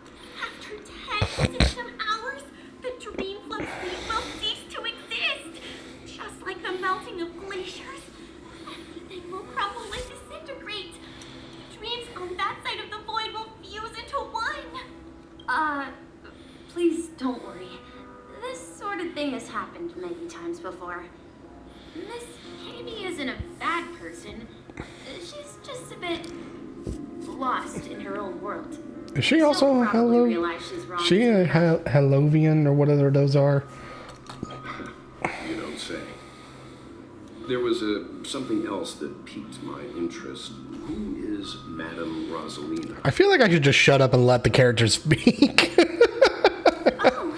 Speaker 5: After 10 system hours, the dream flux state will cease to exist. Just like the melting of glaciers, everything will crumble and disintegrate. Dreams on that side of the void will fuse into one.
Speaker 12: Please don't worry. This sort of thing has happened many times before. Miss Katie isn't a bad person. She's just a bit lost in her own world.
Speaker 1: Is she also a Hello? She a Hellovian or whatever those are?
Speaker 11: You don't say. There was something else that piqued my interest. Who is Madame Rosalina?
Speaker 1: I feel like I should just shut up and let the characters speak.
Speaker 5: Oh,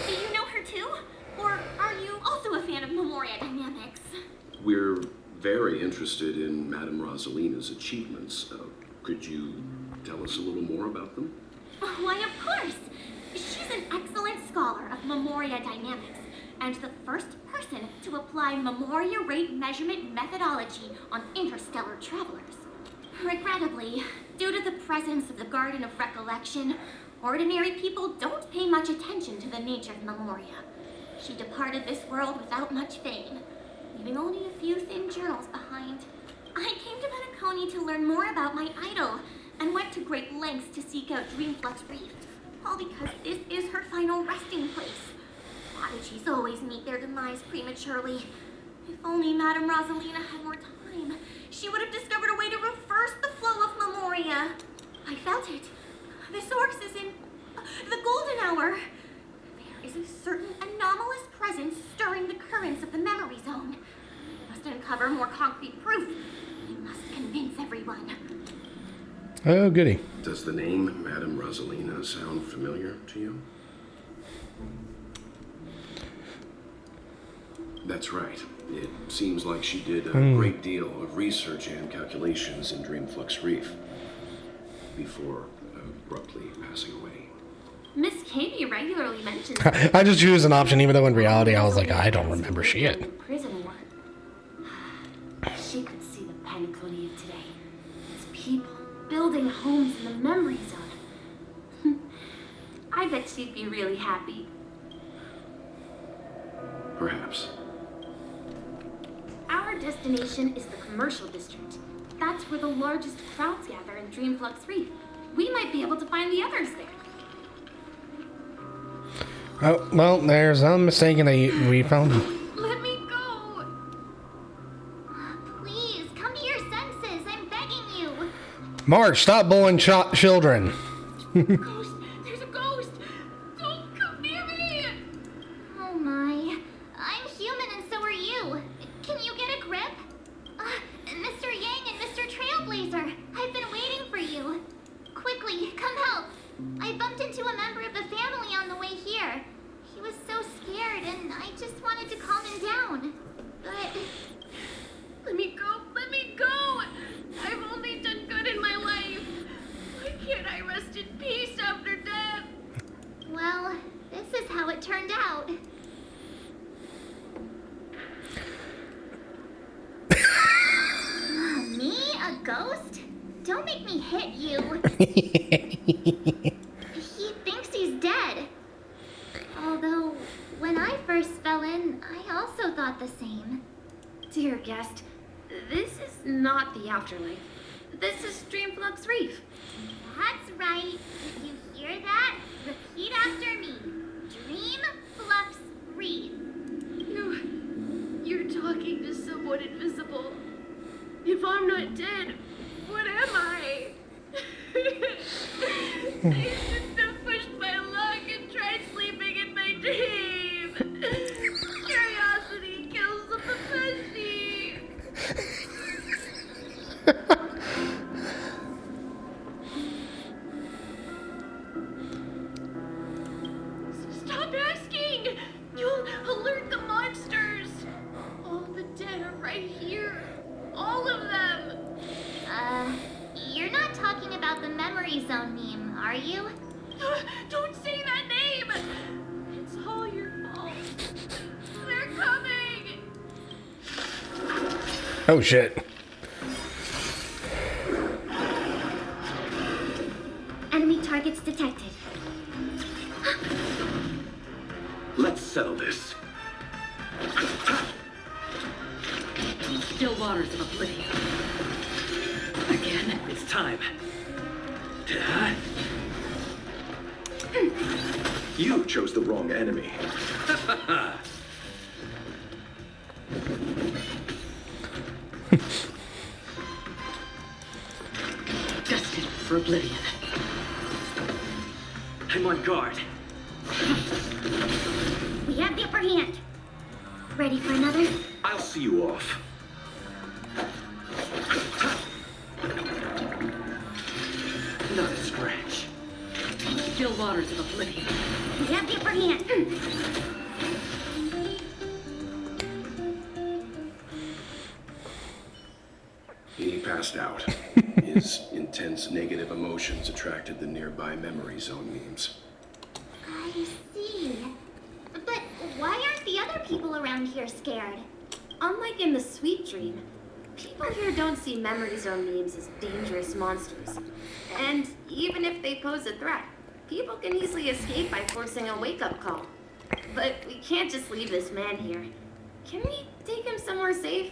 Speaker 5: do you know her too? Or are you also a fan of Memoria dynamics?
Speaker 11: We're very interested in Madame Rosalina's achievements. Could you tell us a little more about them?
Speaker 5: Why, of course. She's an excellent scholar of Memoria dynamics, and the first person to apply Memoria rate measurement methodology on interstellar travelers. Regrettably, due to the presence of the Garden of Recollection, ordinary people don't pay much attention to the nature of Memoria. She departed this world without much fame, leaving only a few thin journals behind. I came to Penacony to learn more about my idol, and went to great lengths to seek out Dreamflux Reef, all because this is her final resting place. Prodigies always meet their demise prematurely. If only Madame Rosalina had more time, she would have discovered a way to reverse the flow of Memoria. I felt it. The source is in the golden hour. There is a certain anomalous presence stirring the currents of the memory zone. We must uncover more concrete proof. We must convince everyone.
Speaker 1: Oh, goody.
Speaker 11: Does the name Madame Rosalina sound familiar to you? That's right. It seems like she did a great deal of research and calculations in Dreamflux Reef before abruptly passing away.
Speaker 12: Miss Katie regularly mentions.
Speaker 1: I just used an option, even though in reality I was like, I don't remember shit.
Speaker 12: Prison work. She could see the Penacony of today. It's people building homes in the memory zone. I bet she'd be really happy.
Speaker 11: Perhaps.
Speaker 12: Our destination is the commercial district. That's where the largest crowds gather in Dreamflux Reef. We might be able to find the others there.
Speaker 1: Oh, well, there's I'm mistaken. We found him.
Speaker 12: Let me go!
Speaker 5: Please, come to your senses. I'm begging you.
Speaker 1: Marge, stop bullying children.
Speaker 8: Ghost! There's a ghost! Don't come near me!
Speaker 5: Oh my. I'm human and so are you. Can you get a grip? Mr. Yang and Mr. Trailblazer, I've been waiting for you. Quickly, come help. I bumped into a member of the family on the way here. He was so scared and I just wanted to calm him down. But...
Speaker 8: Let me go! Let me go! I've only done good in my life. Why can't I rest in peace after death?
Speaker 5: well, this is how it turned out. Me? A ghost? Don't make me hit you. He thinks he's dead. Although, when I first fell in, I also thought the same.
Speaker 12: Dear guest, this is not the afterlife. This is Dreamflux Reef.
Speaker 5: That's right. Did you hear that? Repeat after me. Dreamflux Reef.
Speaker 8: You're talking to someone invisible. If I'm not dead, what am I? I shouldn't have pushed my luck and tried sleeping in my dream. Curiosity kills the prophecy. Stop asking! You'll alert the monsters. All the dead are right here. All of them.
Speaker 5: You're not talking about the memory zone meme, are you?
Speaker 8: Don't say that name! It's all your fault. They're coming!
Speaker 1: Oh shit.
Speaker 5: Enemy targets detected.
Speaker 3: Let's settle this.
Speaker 6: Still waters of oblivion. Again?
Speaker 3: It's time.
Speaker 11: You chose the wrong enemy.
Speaker 6: Destined for oblivion.
Speaker 3: I'm on guard.
Speaker 5: We have the upper hand. Ready for another?
Speaker 3: I'll see you off. Not a scratch.
Speaker 6: Still waters of oblivion.
Speaker 5: We have the upper hand.
Speaker 11: He passed out. His intense negative emotions attracted the nearby memory zone memes.
Speaker 5: I see. But why aren't the other people around here scared?
Speaker 12: Unlike in the Sweet Dream, people here don't see memory zone memes as dangerous monsters. And even if they pose a threat, people can easily escape by forcing a wake-up call. But we can't just leave this man here. Can we take him somewhere safe?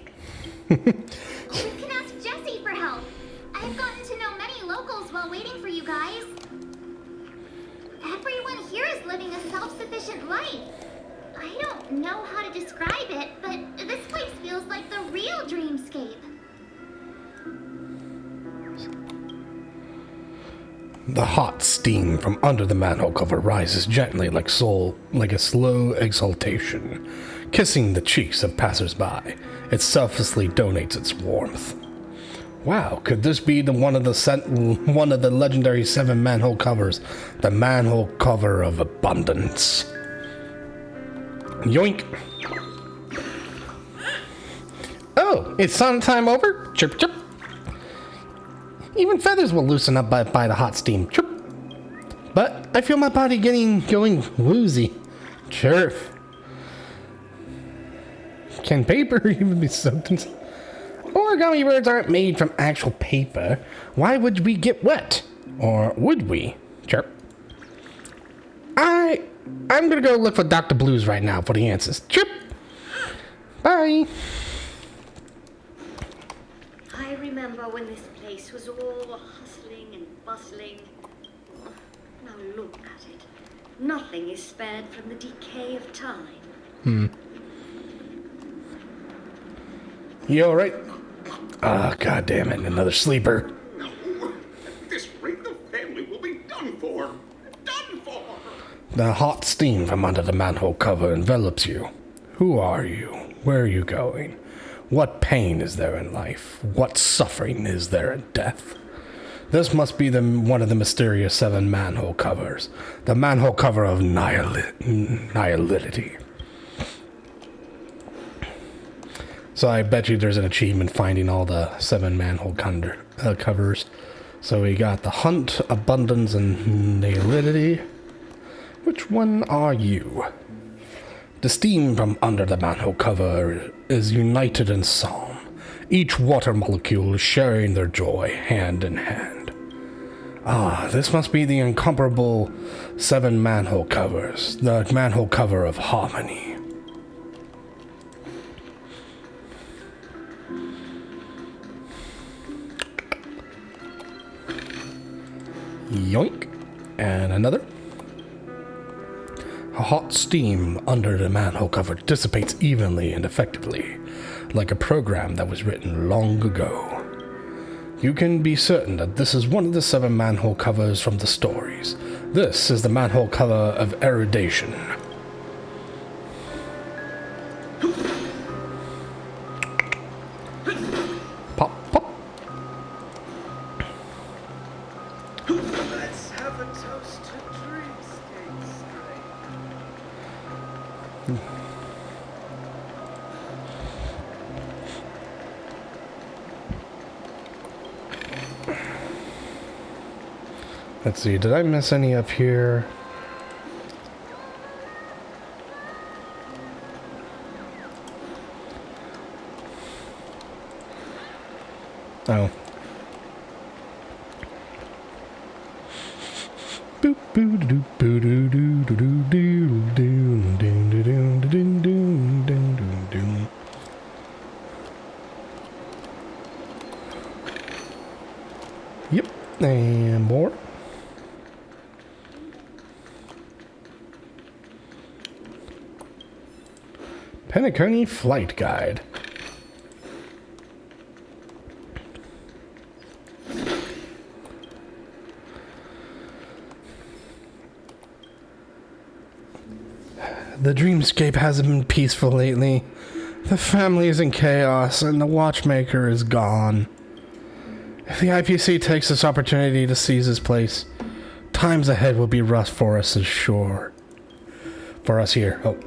Speaker 5: We can ask Jessie for help. I've gotten to know many locals while waiting for you guys. Everyone here is living a self-sufficient life. I don't know how to describe it, but this place feels like the real dreamscape.
Speaker 1: The hot steam from under the manhole cover rises gently like a slow exhaltation, kissing the cheeks of passers-by. It selflessly donates its warmth. Wow, could this be one of the legendary 7 manhole covers? The manhole cover of abundance. Yoink. Oh, it's sun time over? Chirp, chirp. Even feathers will loosen up by the hot steam. Chirp. But I feel my body going woozy. Chirp. Can paper even be soaked in... Origami birds aren't made from actual paper. Why would we get wet? Or would we? Chirp. I'm gonna go look for Dr. Blues right now for the answers. Chirp. Bye.
Speaker 10: I remember when this place was all hustling and bustling. Now look at it. Nothing is spared from the decay of time.
Speaker 1: You alright? Ah, god damn it, another sleeper.
Speaker 11: No, at this rate, the family will be done for. Done for!
Speaker 1: The hot steam from under the manhole cover envelops you. Who are you? Where are you going? What pain is there in life? What suffering is there in death? This must be one of the mysterious 7 manhole covers. The manhole cover of nihility. So I bet you there's an achievement finding all the 7 manhole covers. So we got the hunt, abundance, and nihility. Which one are you? The steam from under the manhole cover is united in psalm. Each water molecule is sharing their joy hand in hand. Ah, this must be the incomparable 7 manhole covers. The manhole cover of harmony. Yoink. And another. A hot steam under the manhole cover dissipates evenly and effectively, like a program that was written long ago. You can be certain that this is one of the 7 manhole covers from the stories. This is the manhole cover of erudition. Pop, pop.
Speaker 3: Let's have a toast to dreamscapes,
Speaker 1: Let's see, did I miss any up here? Oh. Boop boo doo boo doo doo doo doo doo doo doo doo doo doo doo. Yep, and more. Penacony Flight Guide. The dreamscape hasn't been peaceful lately. The family is in chaos and the watchmaker is gone. If the IPC takes this opportunity to seize his place, times ahead will be rough for us ashore. For us here. Oh.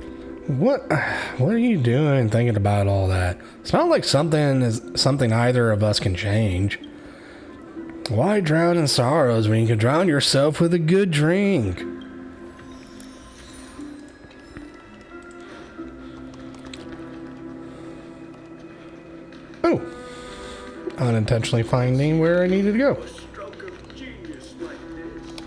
Speaker 1: What are you doing thinking about all that? It's not like something either of us can change. Why drown in sorrows when you can drown yourself with a good drink? Oh. Unintentionally finding where I needed to go.
Speaker 3: A stroke of genius like this.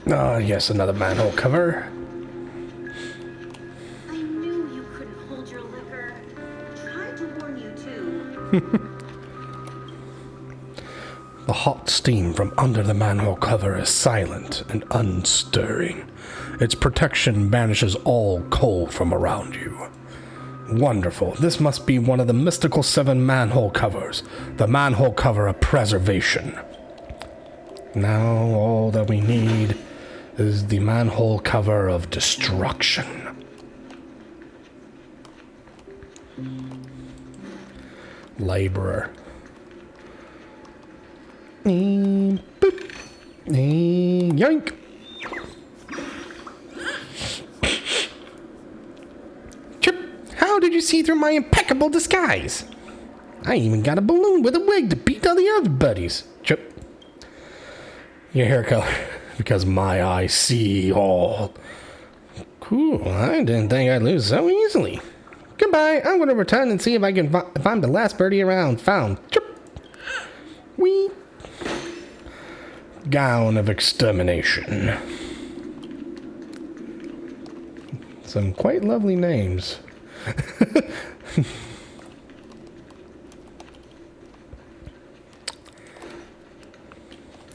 Speaker 1: Oh, yes, another manhole cover.
Speaker 10: I knew you couldn't hold your liquor. Tried to warn you too.
Speaker 1: The hot steam from under the manhole cover is silent and unstirring. Its protection banishes all cold from around you. Wonderful. This must be one of the mystical 7 manhole covers. The manhole cover of preservation. Now all that we need is the manhole cover of destruction. Laborer. Boop. Yoink. Chip, how did you see through my impeccable disguise? I even got a balloon with a wig to beat all the other buddies. Chip. Your hair color. Because my eyes see all. Cool, I didn't think I'd lose so easily. Goodbye, I'm going to return and see if I can if I'm the last birdie around found. Chirp. Wee. Gown of extermination. Some quite lovely names.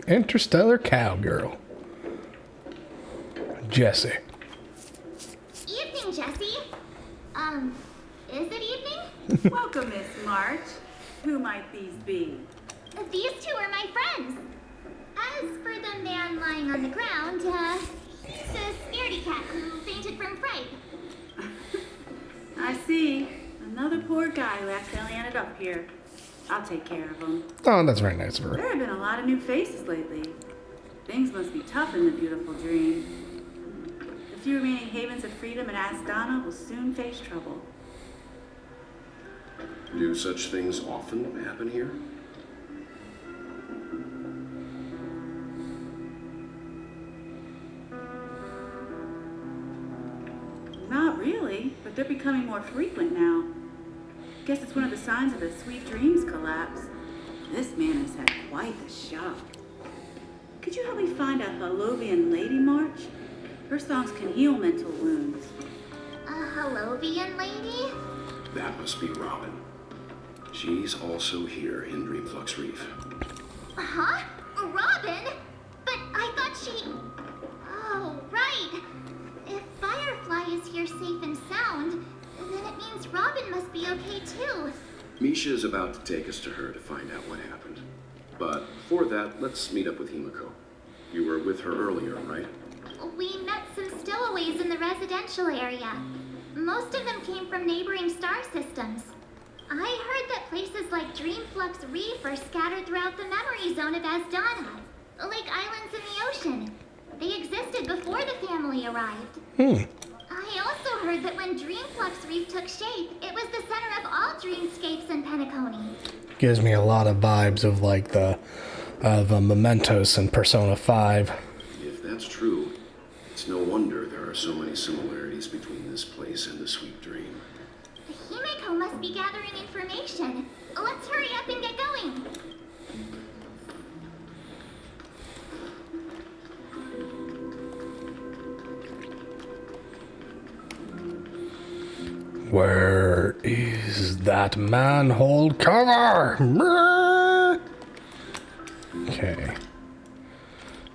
Speaker 1: Interstellar Cowgirl. Jesse.
Speaker 5: Evening, Jesse. Is it evening?
Speaker 13: Welcome, Miss March. Who might these be?
Speaker 5: These two are my friends. As for the man lying on the ground, he's a scaredy cat who fainted from fright.
Speaker 13: I see. Another poor guy who accidentally ended up here. I'll take care of him.
Speaker 1: Oh, that's very nice of her.
Speaker 13: There have been a lot of new faces lately. Things must be tough in the beautiful dream. The few remaining havens of freedom in Astana will soon face trouble.
Speaker 11: Do such things often happen here?
Speaker 13: Not really, but they're becoming more frequent now. Guess it's one of the signs of the Sweet Dreams collapse. This man has had quite the shock. Could you help me find a Halovian lady, March? Her songs can heal mental wounds.
Speaker 5: A Halovian lady?
Speaker 11: That must be Robin. She's also here in Dreamflux Reef.
Speaker 5: Huh? Robin? But I thought she... Oh, right. If Firefly is here safe and sound, then it means Robin must be okay too.
Speaker 11: Misha's about to take us to her to find out what happened. But before that, let's meet up with Himiko. You were with her earlier, right?
Speaker 5: We met some stowaways in the residential area. Most of them came from neighboring star systems. I heard that places like Dreamflux Reef are scattered throughout the memory zone of Asdana, like islands in the ocean. They existed before the family arrived. I also heard that when Dreamflux Reef took shape, it was the center of all dreamscapes in Penacony.
Speaker 1: Gives me a lot of vibes of like the Mementos and Persona 5.
Speaker 11: If that's true, it's no wonder there are so many similarities between this place and the Sweet Dream.
Speaker 5: Himiko must be gathering information. Let's hurry up and get going.
Speaker 1: Where is that manhole cover? Okay.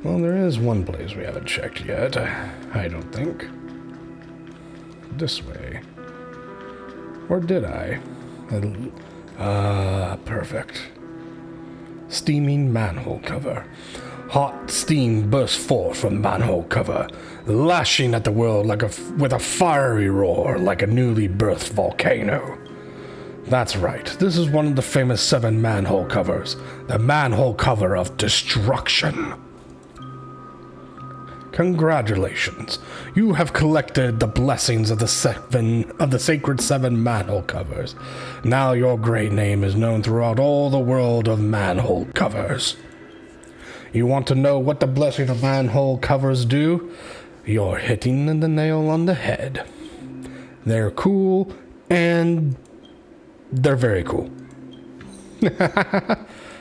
Speaker 1: Well, there is one place we haven't checked yet, I don't think. This way. Or did I? Perfect. Steaming manhole cover. Hot steam bursts forth from manhole cover, lashing at the world with a fiery roar like a newly birthed volcano. That's right, this is one of the famous 7 manhole covers, the manhole cover of destruction. Congratulations, you have collected the blessings of the sacred 7 manhole covers. Now your great name is known throughout all the world of manhole covers. You want to know what the blessing of manhole covers do? You're hitting the nail on the head. They're cool, and they're very cool.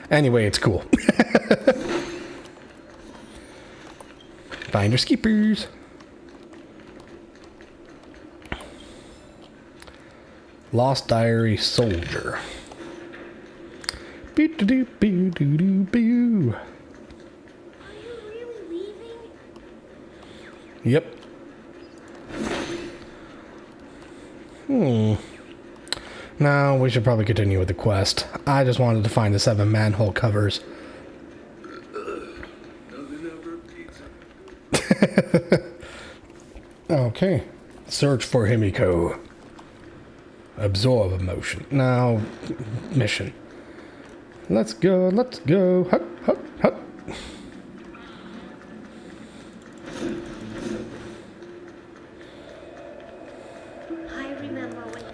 Speaker 1: Anyway, it's cool. Finders keepers. Lost Diary Soldier. Boo-doo-doo-boo-doo-doo-boo. Yep. Now we should probably continue with the quest. I just wanted to find the 7 manhole covers. Okay. Search for Himiko. Absorb emotion. Now, mission. Let's go, let's go. Hup, hup, hup.
Speaker 10: I remember when...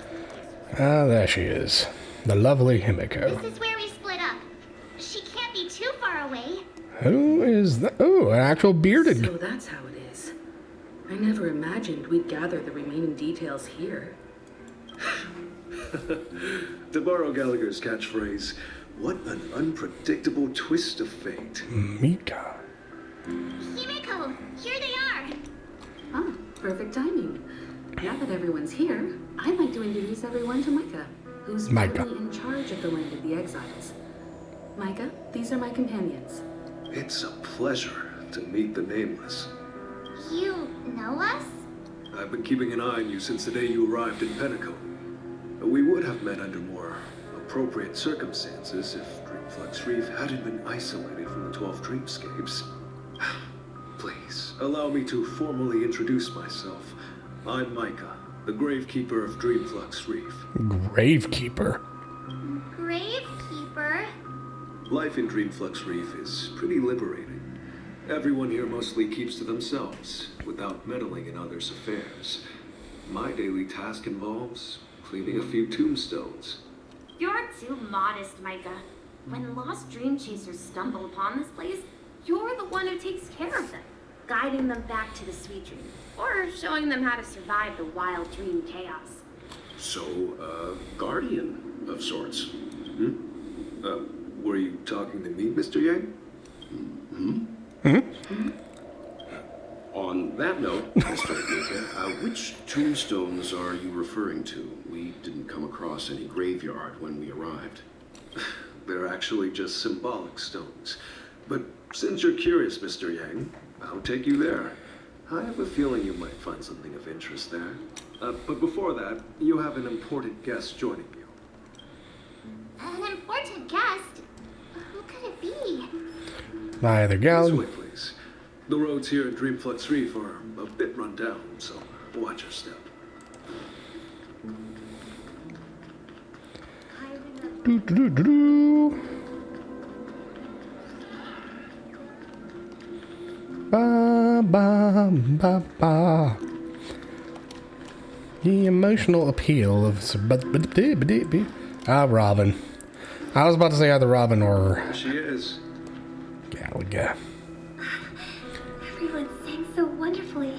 Speaker 1: Ah, there she is. The lovely Himiko.
Speaker 12: This is where we split up. She can't be too far away.
Speaker 1: Who is that? Oh, an actual bearded...
Speaker 14: So that's how it is. I never imagined we'd gather the remaining details here.
Speaker 11: To borrow Gallagher's catchphrase, what an unpredictable twist of fate.
Speaker 1: Mika.
Speaker 12: Himiko, here they are.
Speaker 14: Oh, perfect timing. Now that everyone's here, I'd like to introduce everyone to Micah, who's currently in charge of the Land of the Exiles. Micah, these are my companions.
Speaker 11: It's a pleasure to meet the Nameless.
Speaker 12: You know us?
Speaker 11: I've been keeping an eye on you since the day you arrived in Penacony. We would have met under more appropriate circumstances if Dreamflux Reef hadn't been isolated from the 12 Dreamscapes. Please, allow me to formally introduce myself. I'm Micah, the Gravekeeper of Dreamflux Reef.
Speaker 1: Gravekeeper?
Speaker 12: Gravekeeper?
Speaker 11: Life in Dreamflux Reef is pretty liberating. Everyone here mostly keeps to themselves, without meddling in others' affairs. My daily task involves cleaning a few tombstones.
Speaker 12: You're too modest, Micah. When lost dream chasers stumble upon this place, you're the one who takes care of them, guiding them back to the sweet dream, or showing them how to survive the wild dream chaos.
Speaker 11: So, guardian of sorts. Were you talking to me, Mr. Yang? On that note, Mr. Mika, which tombstones are you referring to? We didn't come across any graveyard when we arrived. They're actually just symbolic stones. But since you're curious, Mr. Yang, I'll take you there. I have a feeling you might find something of interest there. But before that, you have an important guest joining you.
Speaker 12: An important guest? Who could it be?
Speaker 1: Neither gal.
Speaker 11: This way, please. The roads here at Dreamflux Reef are a bit run down, so watch your step.
Speaker 1: Do, do, do, do, do. Ba, ba, ba, ba. The emotional appeal of... Robin. I was about to say either Robin or...
Speaker 11: There she is.
Speaker 1: Gallagher.
Speaker 5: Everyone sang so wonderfully.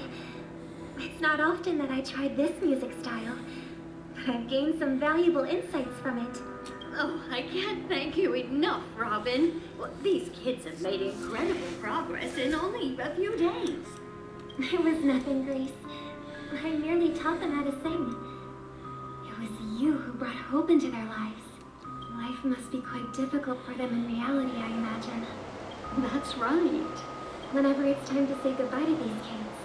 Speaker 5: It's not often that I tried this music style, but I've gained some valuable insights from it.
Speaker 10: Oh, I can't thank you enough, Robin. Well, these kids have made incredible progress in only a few days.
Speaker 5: It was nothing, Grace. I merely taught them how to sing. It was you who brought hope into their lives. Life must be quite difficult for them in reality, I imagine.
Speaker 10: That's right.
Speaker 5: Whenever it's time to say goodbye to these kids,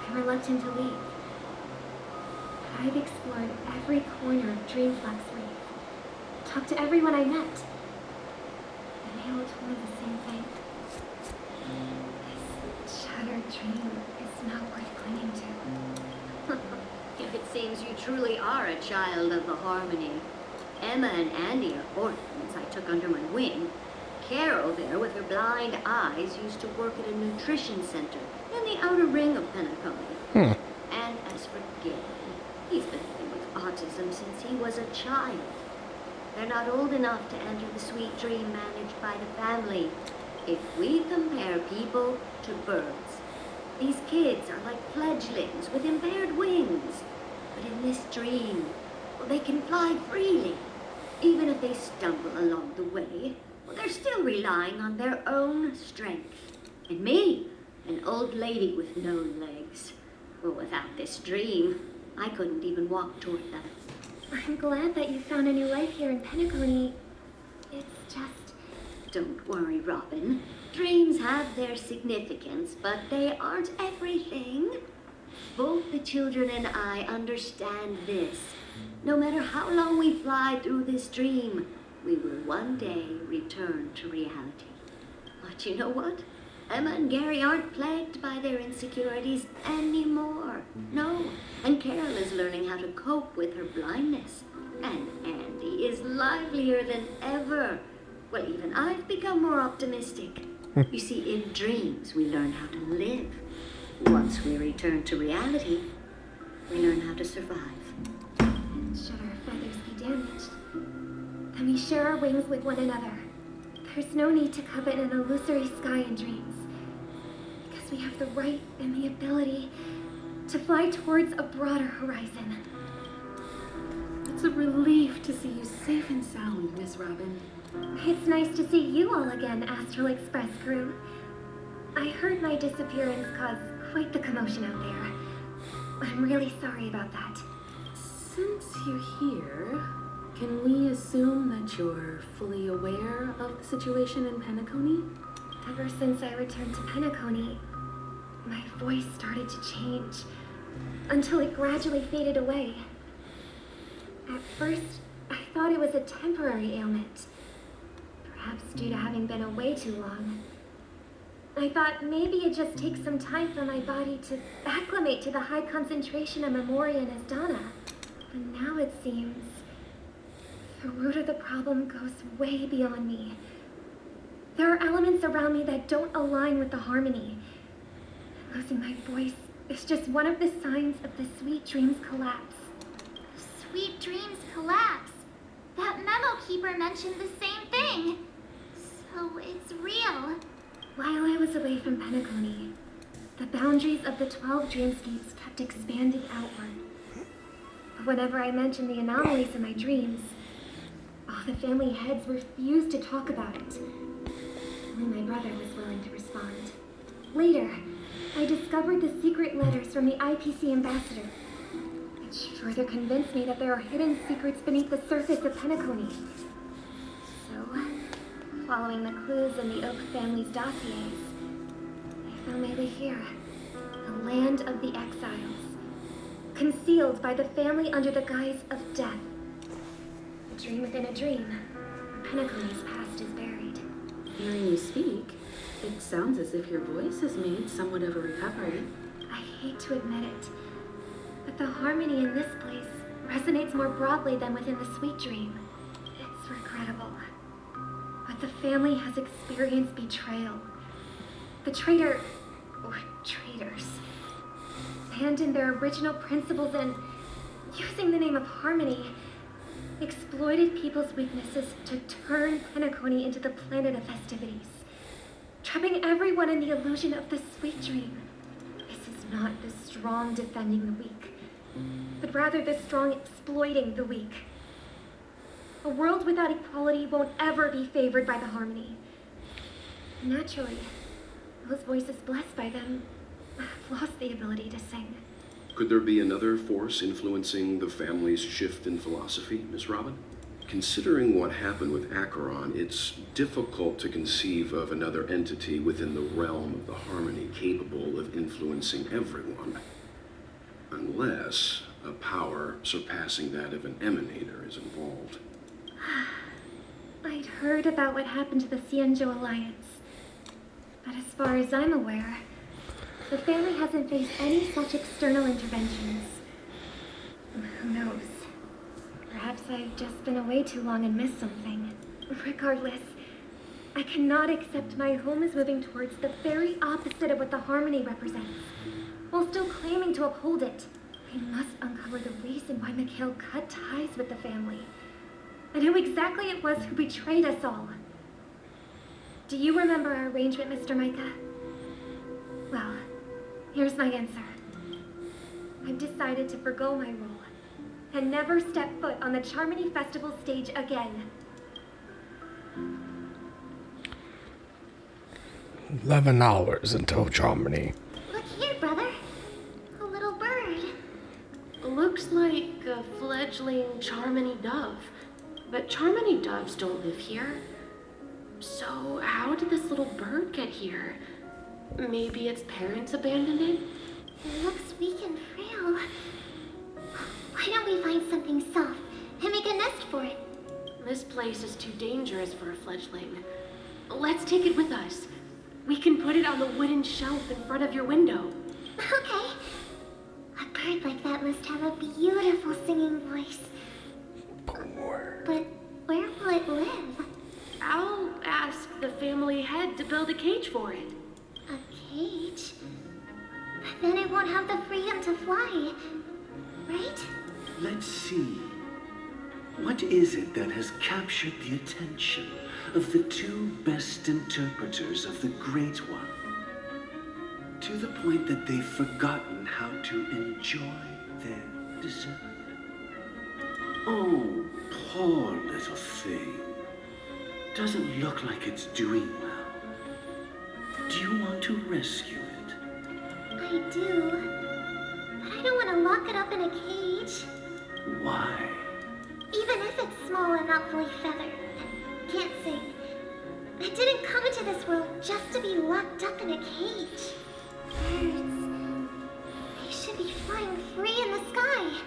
Speaker 5: I'm reluctant to leave. But I've explored every corner of Dreamflux Reef, talked to everyone I met, and they all told me the same thing. This shattered dream is not worth clinging to.
Speaker 10: If it seems you truly are a child of the Harmony. Emma and Andy are orphans I took under my wing. Carol there, with her blind eyes, used to work at a nutrition center in the outer ring of Penacony. And as for Gary, he's been living with autism since he was a child. They're not old enough to enter the sweet dream managed by the family. If we compare people to birds, these kids are like fledglings with impaired wings. But in this dream, well, they can fly freely. Even if they stumble along the way, well, they're still relying on their own strength. And me, an old lady with no legs. Well, without this dream, I couldn't even walk toward them.
Speaker 5: I'm glad that you found a new life here in Penacony. It's just...
Speaker 10: Don't worry, Robin. Dreams have their significance, but they aren't everything. Both the children and I understand this. No matter how long we fly through this dream, we will one day return to reality. But you know what? Emma and Gary aren't plagued by their insecurities anymore. No, and Carol is learning how to cope with her blindness. And Andy is livelier than ever. Well, even I've become more optimistic. You see, in dreams, we learn how to live. Once we return to reality, we learn how to survive.
Speaker 5: Should our feathers be damaged, then we share our wings with one another. There's no need to covet an illusory sky in dreams, because we have the right and the ability to fly towards a broader horizon.
Speaker 14: It's a relief to see you safe and sound, Miss Robin.
Speaker 5: It's nice to see you all again, Astral Express crew. I heard my disappearance caused quite the commotion out there. I'm really sorry about that.
Speaker 14: Since you're here, can we assume that you're fully aware of the situation in Penacony?
Speaker 5: Ever since I returned to Penacony, my voice started to change, until it gradually faded away. At first, I thought it was a temporary ailment, perhaps due to having been away too long. I thought maybe it just takes some time for my body to acclimate to the high concentration of Memoria and Asdana. But now it seems the root of the problem goes way beyond me. There are elements around me that don't align with the harmony. Losing my voice is just one of the signs of the Sweet Dreams collapse.
Speaker 12: Sweet Dreams collapse. That memo keeper mentioned the same thing. So it's real.
Speaker 5: While I was away from Penacony, the boundaries of the 12 dreamscapes kept expanding outward. But whenever I mentioned the anomalies in my dreams, all the family heads refused to talk about it. Only my brother was willing to respond. Later, I discovered the secret letters from the IPC ambassador, which further convinced me that there are hidden secrets beneath the surface of Penacony. So, following the clues in the Oak family's dossiers, I found my way here, the land of the exiles, concealed by the family under the guise of death. A dream within a dream, Penacony's past is buried.
Speaker 14: Hearing you speak, it sounds as if your voice has made somewhat of a recovery.
Speaker 5: I hate to admit it, but the harmony in this place resonates more broadly than within the Sweet Dream. It's regrettable, but the family has experienced betrayal. The traitor, or traitors, abandoned their original principles and, using the name of harmony, exploited people's weaknesses to turn Penacony into the planet of festivities, trapping everyone in the illusion of the Sweet Dream. This is not the strong defending the weak, but rather the strong exploiting the weak. A world without equality won't ever be favored by the harmony. Naturally, those voices blessed by them have lost the ability to sing.
Speaker 11: Could there be another force influencing the family's shift in philosophy, Miss Robin? Considering what happened with Acheron, it's difficult to conceive of another entity within the realm of the harmony capable of influencing everyone. Unless a power surpassing that of an emanator is involved.
Speaker 5: I'd heard about what happened to the Cienjo Alliance, but as far as I'm aware, the family hasn't faced any such external interventions. Who knows? Perhaps I've just been away too long and missed something. Regardless, I cannot accept my home is moving towards the very opposite of what the harmony represents, while still claiming to uphold it. I must uncover the reason why Mikhail cut ties with the family, and who exactly it was who betrayed us all. Do you remember our arrangement, Mr. Micah? Well, here's my answer. I've decided to forgo my role and never step foot on the Charmony Festival stage again.
Speaker 1: 11 hours until Charmony.
Speaker 12: Look here, brother. A little bird.
Speaker 15: Looks like a fledgling Charmony dove. But Charmony doves don't live here. So how did this little bird get here? Maybe its parents abandoned it?
Speaker 12: It looks weak and frail. Why don't we find something soft and make a nest for it?
Speaker 15: This place is too dangerous for a fledgling. Let's take it with us. We can put it on the wooden shelf in front of your window.
Speaker 12: Okay. A bird like that must have a beautiful singing voice.
Speaker 5: But where will it live?
Speaker 15: I'll ask the family head to build a cage for it.
Speaker 5: A cage? But then it won't have the freedom to fly, right?
Speaker 11: Let's see. What is it that has captured the attention of the two best interpreters of the Great One? To the point that they've forgotten how to enjoy their dessert. Oh, poor little thing. Doesn't look like it's doing well. Do you want to rescue it?
Speaker 5: I do. But I don't want to lock it up in a cage.
Speaker 11: Why?
Speaker 5: Even if it's small and not fully feathered. Can't sing. I didn't come into this world just to be locked up in a cage. Birds. They should be flying free in the sky.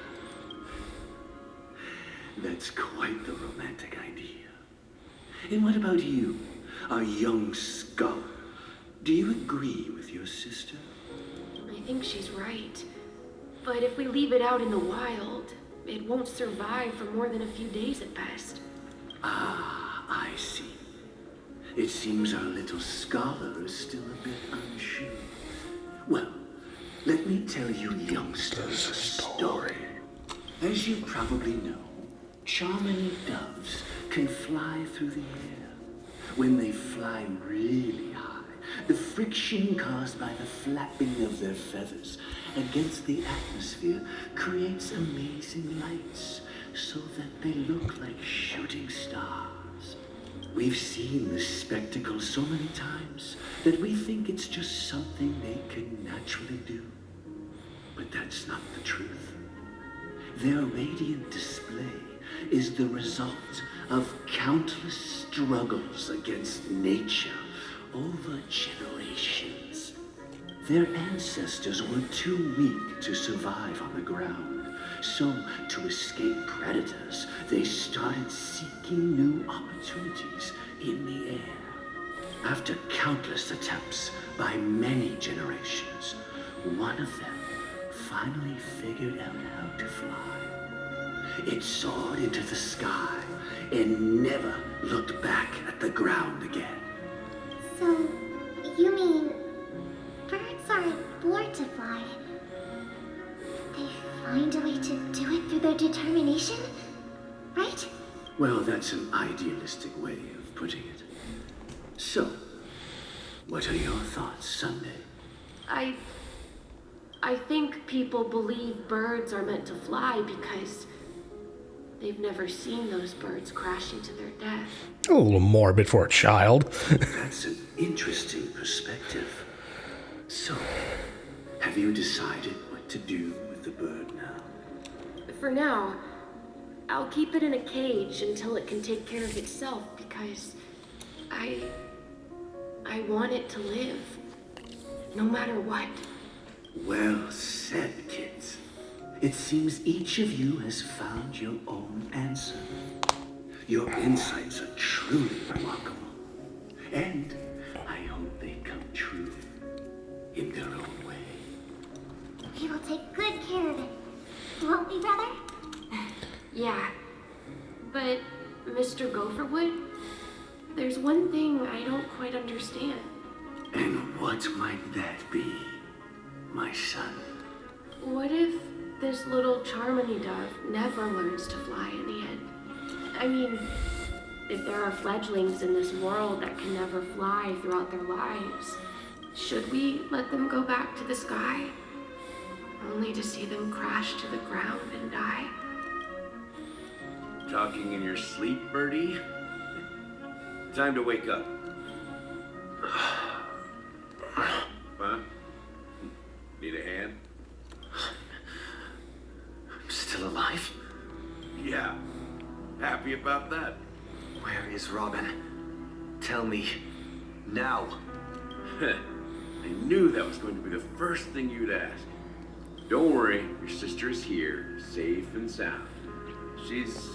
Speaker 11: That's quite the romantic idea. And what about you, a young scholar? Do you agree with your sister?
Speaker 15: I think she's right. But if we leave it out in the wild, it won't survive for more than a few days at best.
Speaker 11: Ah, I see. It seems our little scholar is still a bit unsure. Well, let me tell you youngsters a story. As you probably know, Charmony doves can fly through the air. When they fly really high, the friction caused by the flapping of their feathers against the atmosphere creates amazing lights so that they look like shooting stars. We've seen this spectacle so many times that we think it's just something they can naturally do. But that's not the truth. Their radiant display is the result of countless struggles against nature over generations. Their ancestors were too weak to survive on the ground, so to escape predators, they started seeking new opportunities in the air. After countless attempts by many generations, one of them finally figured out how to fly. It soared into the sky and never looked back at the ground again.
Speaker 5: So, you mean birds aren't born to fly? They find a way to do it through their determination, right?
Speaker 11: Well, that's an idealistic way of putting it. So, what are your thoughts, Sunday?
Speaker 15: I think people believe birds are meant to fly because they've never seen those birds crashing to their death.
Speaker 1: A little morbid for a child.
Speaker 11: That's an interesting perspective. So, have you decided what to do with the bird now?
Speaker 15: For now, I'll keep it in a cage until it can take care of itself because I want it to live, no matter what.
Speaker 11: Well said, kids. It seems each of you has found your own answer. Your insights are truly remarkable. And I hope they come true in their own way.
Speaker 5: We will take good care of it, won't we, brother?
Speaker 15: Yeah, but Mr. Gopherwood, there's one thing I don't quite understand.
Speaker 11: And what might that be, my son?
Speaker 15: What if this little Charmony dove never learns to fly in the end? I mean, if there are fledglings in this world that can never fly throughout their lives, should we let them go back to the sky, only to see them crash to the ground and die?
Speaker 3: Talking in your sleep, Birdie? Time to wake up. Huh? Need a hand?
Speaker 11: I'm still alive?
Speaker 3: Yeah. Happy about that?
Speaker 11: Where is Robin? Tell me. Now.
Speaker 3: I knew that was going to be the first thing you'd ask. Don't worry, your sister's here, safe and sound. She's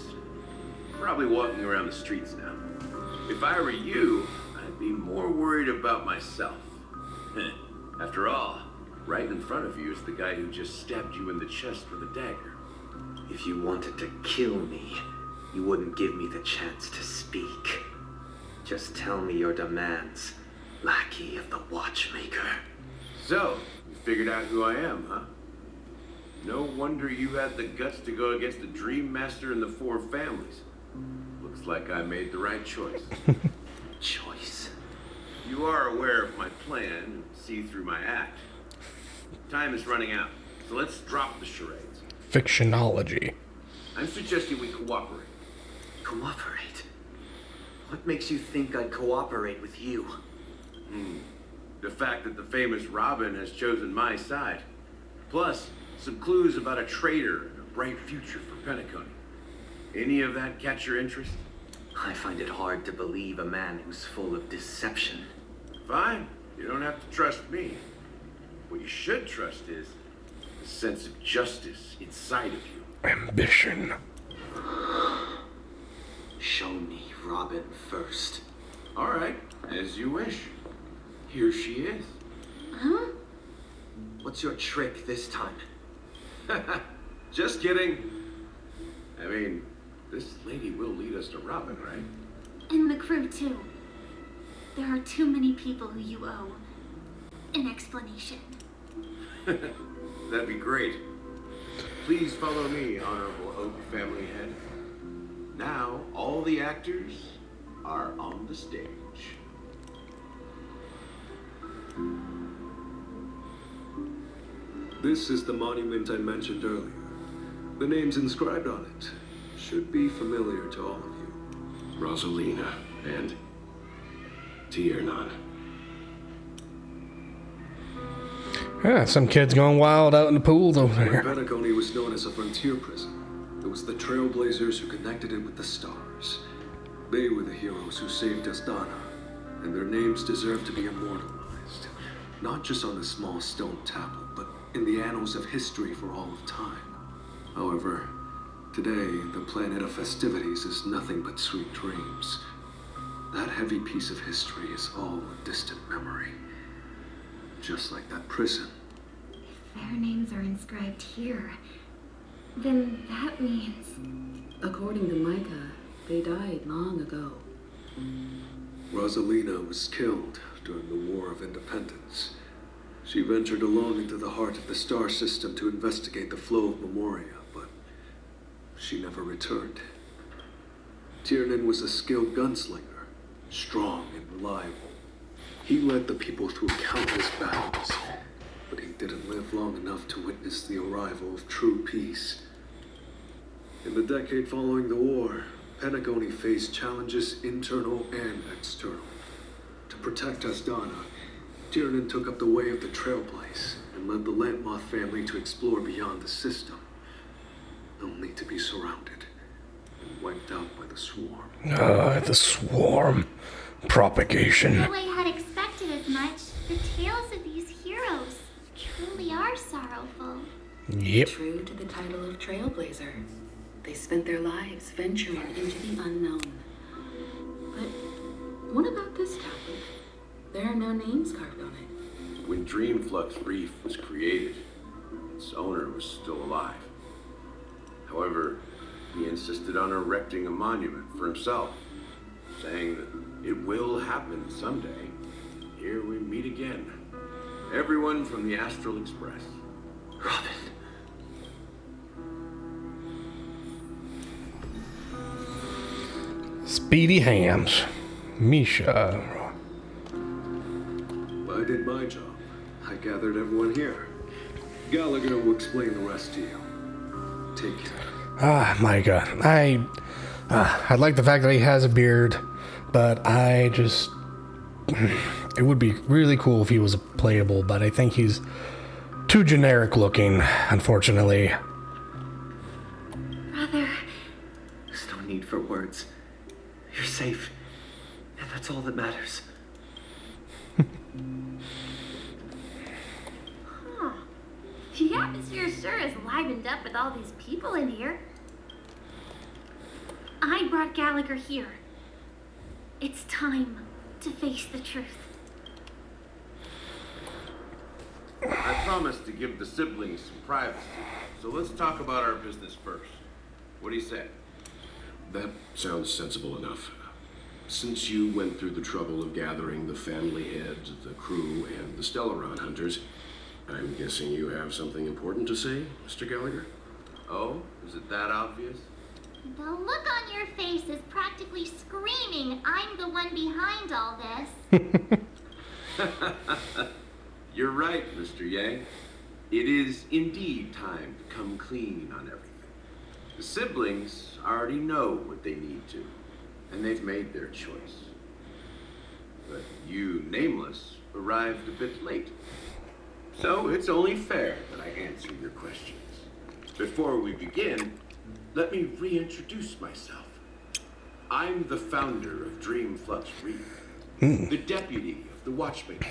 Speaker 3: probably walking around the streets now. If I were you, I'd be more worried about myself. After all, right in front of you is the guy who just stabbed you in the chest with a dagger.
Speaker 11: If you wanted to kill me,
Speaker 3: You wouldn't give me the chance to speak. Just tell me your demands, lackey of the watchmaker.
Speaker 11: So, you figured out who I am, huh? No wonder you had the guts to go against the Dream Master and the Four Families. Looks like I made the right choice.
Speaker 3: Choice?
Speaker 11: You are aware of my plan and see through my act. Time is running out, so let's drop the charades.
Speaker 1: Fictionology.
Speaker 11: I'm suggesting we cooperate.
Speaker 3: Cooperate? What makes you think I'd cooperate with you?
Speaker 11: The fact that the famous Robin has chosen my side. Plus, some clues about a traitor and a bright future for Penacony. Any of that catch your interest?
Speaker 3: I find it hard to believe a man who's full of deception.
Speaker 11: Fine. You don't have to trust me. What you should trust is the sense of justice inside of you.
Speaker 1: Ambition.
Speaker 3: Show me Robin first.
Speaker 11: All right, as you wish. Here she is.
Speaker 3: Huh? What's your trick this time?
Speaker 11: Just kidding. I mean, this lady will lead us to Robin, right?
Speaker 5: And the crew, too. There are too many people who you owe an explanation.
Speaker 11: That'd be great. Please follow me, Honorable Oak Family Head. Now, all the actors are on the stage.
Speaker 16: This is the monument I mentioned earlier. The names inscribed on it should be familiar to all of you.
Speaker 11: Rosalina and Tiernan.
Speaker 1: Yeah, some kids going wild out in the pools over
Speaker 16: When
Speaker 1: there.
Speaker 16: Penacony was known as a frontier prison, it was the trailblazers who connected it with the stars. They were the heroes who saved Astana, and their names deserve to be immortalized. Not just on a small stone tablet, but in the annals of history for all of time. However, today, the planet of festivities is nothing but sweet dreams. That heavy piece of history is all a distant memory. Just like that prison.
Speaker 5: If their names are inscribed here, then that means...
Speaker 14: According to Micah, they died long ago.
Speaker 16: Rosalina was killed during the War of Independence. She ventured along into the heart of the star system to investigate the flow of Memoria, but she never returned. Tiernan was a skilled gunslinger, strong and reliable. He led the people through countless battles, but he didn't live long enough to witness the arrival of true peace. In the decade following the war, Penacony faced challenges internal and external. To protect Astana, Tiernan took up the way of the Trailblaze and led the Lantmoth family to explore beyond the system, only to be surrounded and wiped out by the Swarm.
Speaker 1: The Swarm. Propagation.
Speaker 5: Though I had expected as much, the tales of these heroes truly are sorrowful.
Speaker 1: Yep.
Speaker 14: True to the title of Trailblazer, they spent their lives venturing into the unknown. But what about this tablet? There are no names carved on it.
Speaker 11: When Dreamflux Reef was created, its owner was still alive. However, he insisted on erecting a monument for himself, saying that it will happen someday. Here we meet again. Everyone from the Astral Express.
Speaker 3: Robin.
Speaker 1: Speedy Hams. Misha.
Speaker 16: I did my job. I gathered everyone here. Gallagher will explain the rest to you. Take care.
Speaker 1: Micah. I like the fact that he has a beard, but I just... It would be really cool if he was playable, but I think he's too generic looking, unfortunately.
Speaker 5: Brother.
Speaker 3: There's no need for words. You're safe, and that's all that matters.
Speaker 5: Huh. The atmosphere sure is livened up with all these people in here. I brought Gallagher here. It's time to face the truth.
Speaker 11: I promised to give the siblings some privacy, so let's talk about our business first. What do you say? That sounds sensible enough. Since you went through the trouble of gathering the family head, the crew, and the Stellaron hunters, I'm guessing you have something important to say, Mr. Gallagher?
Speaker 3: Oh, is it that obvious?
Speaker 12: The look on your face is practically screaming, I'm the one behind all this.
Speaker 3: You're right, Mr. Yang. It is indeed time to come clean on everything. The siblings already know what they need to, and they've made their choice. But you, Nameless, arrived a bit late. So it's only fair that I answer your questions. Before we begin, let me reintroduce myself. I'm the founder of Dream Flux Reef, the deputy of the Watchmaker,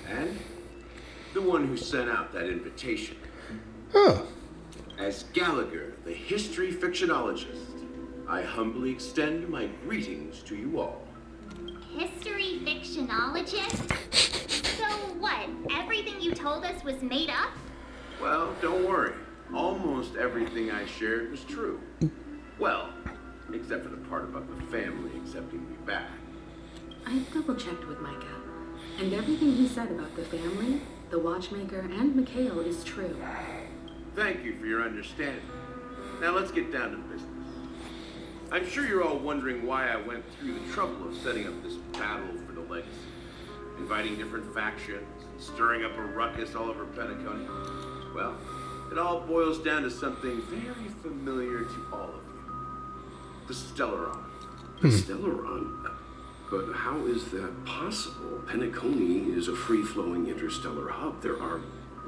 Speaker 3: and the one who sent out that invitation.
Speaker 1: Oh.
Speaker 3: As Gallagher, the history fictionologist, I humbly extend my greetings to you all.
Speaker 12: History fictionologist? So what, everything you told us was made up?
Speaker 3: Well, don't worry. Almost everything I shared was true. Well, except for the part about the family accepting me back.
Speaker 14: I double-checked with Micah, and everything he said about the family, the Watchmaker, and Mikhail is true.
Speaker 3: Thank you for your understanding. Now let's get down to business. I'm sure you're all wondering why I went through the trouble of setting up this battle for the legacy, inviting different factions, stirring up a ruckus all over Penacony. Well, it all boils down to something very familiar to all of you. The Stellaron.
Speaker 11: The Stellaron? But how is that possible? Penacony is a free-flowing interstellar hub. There are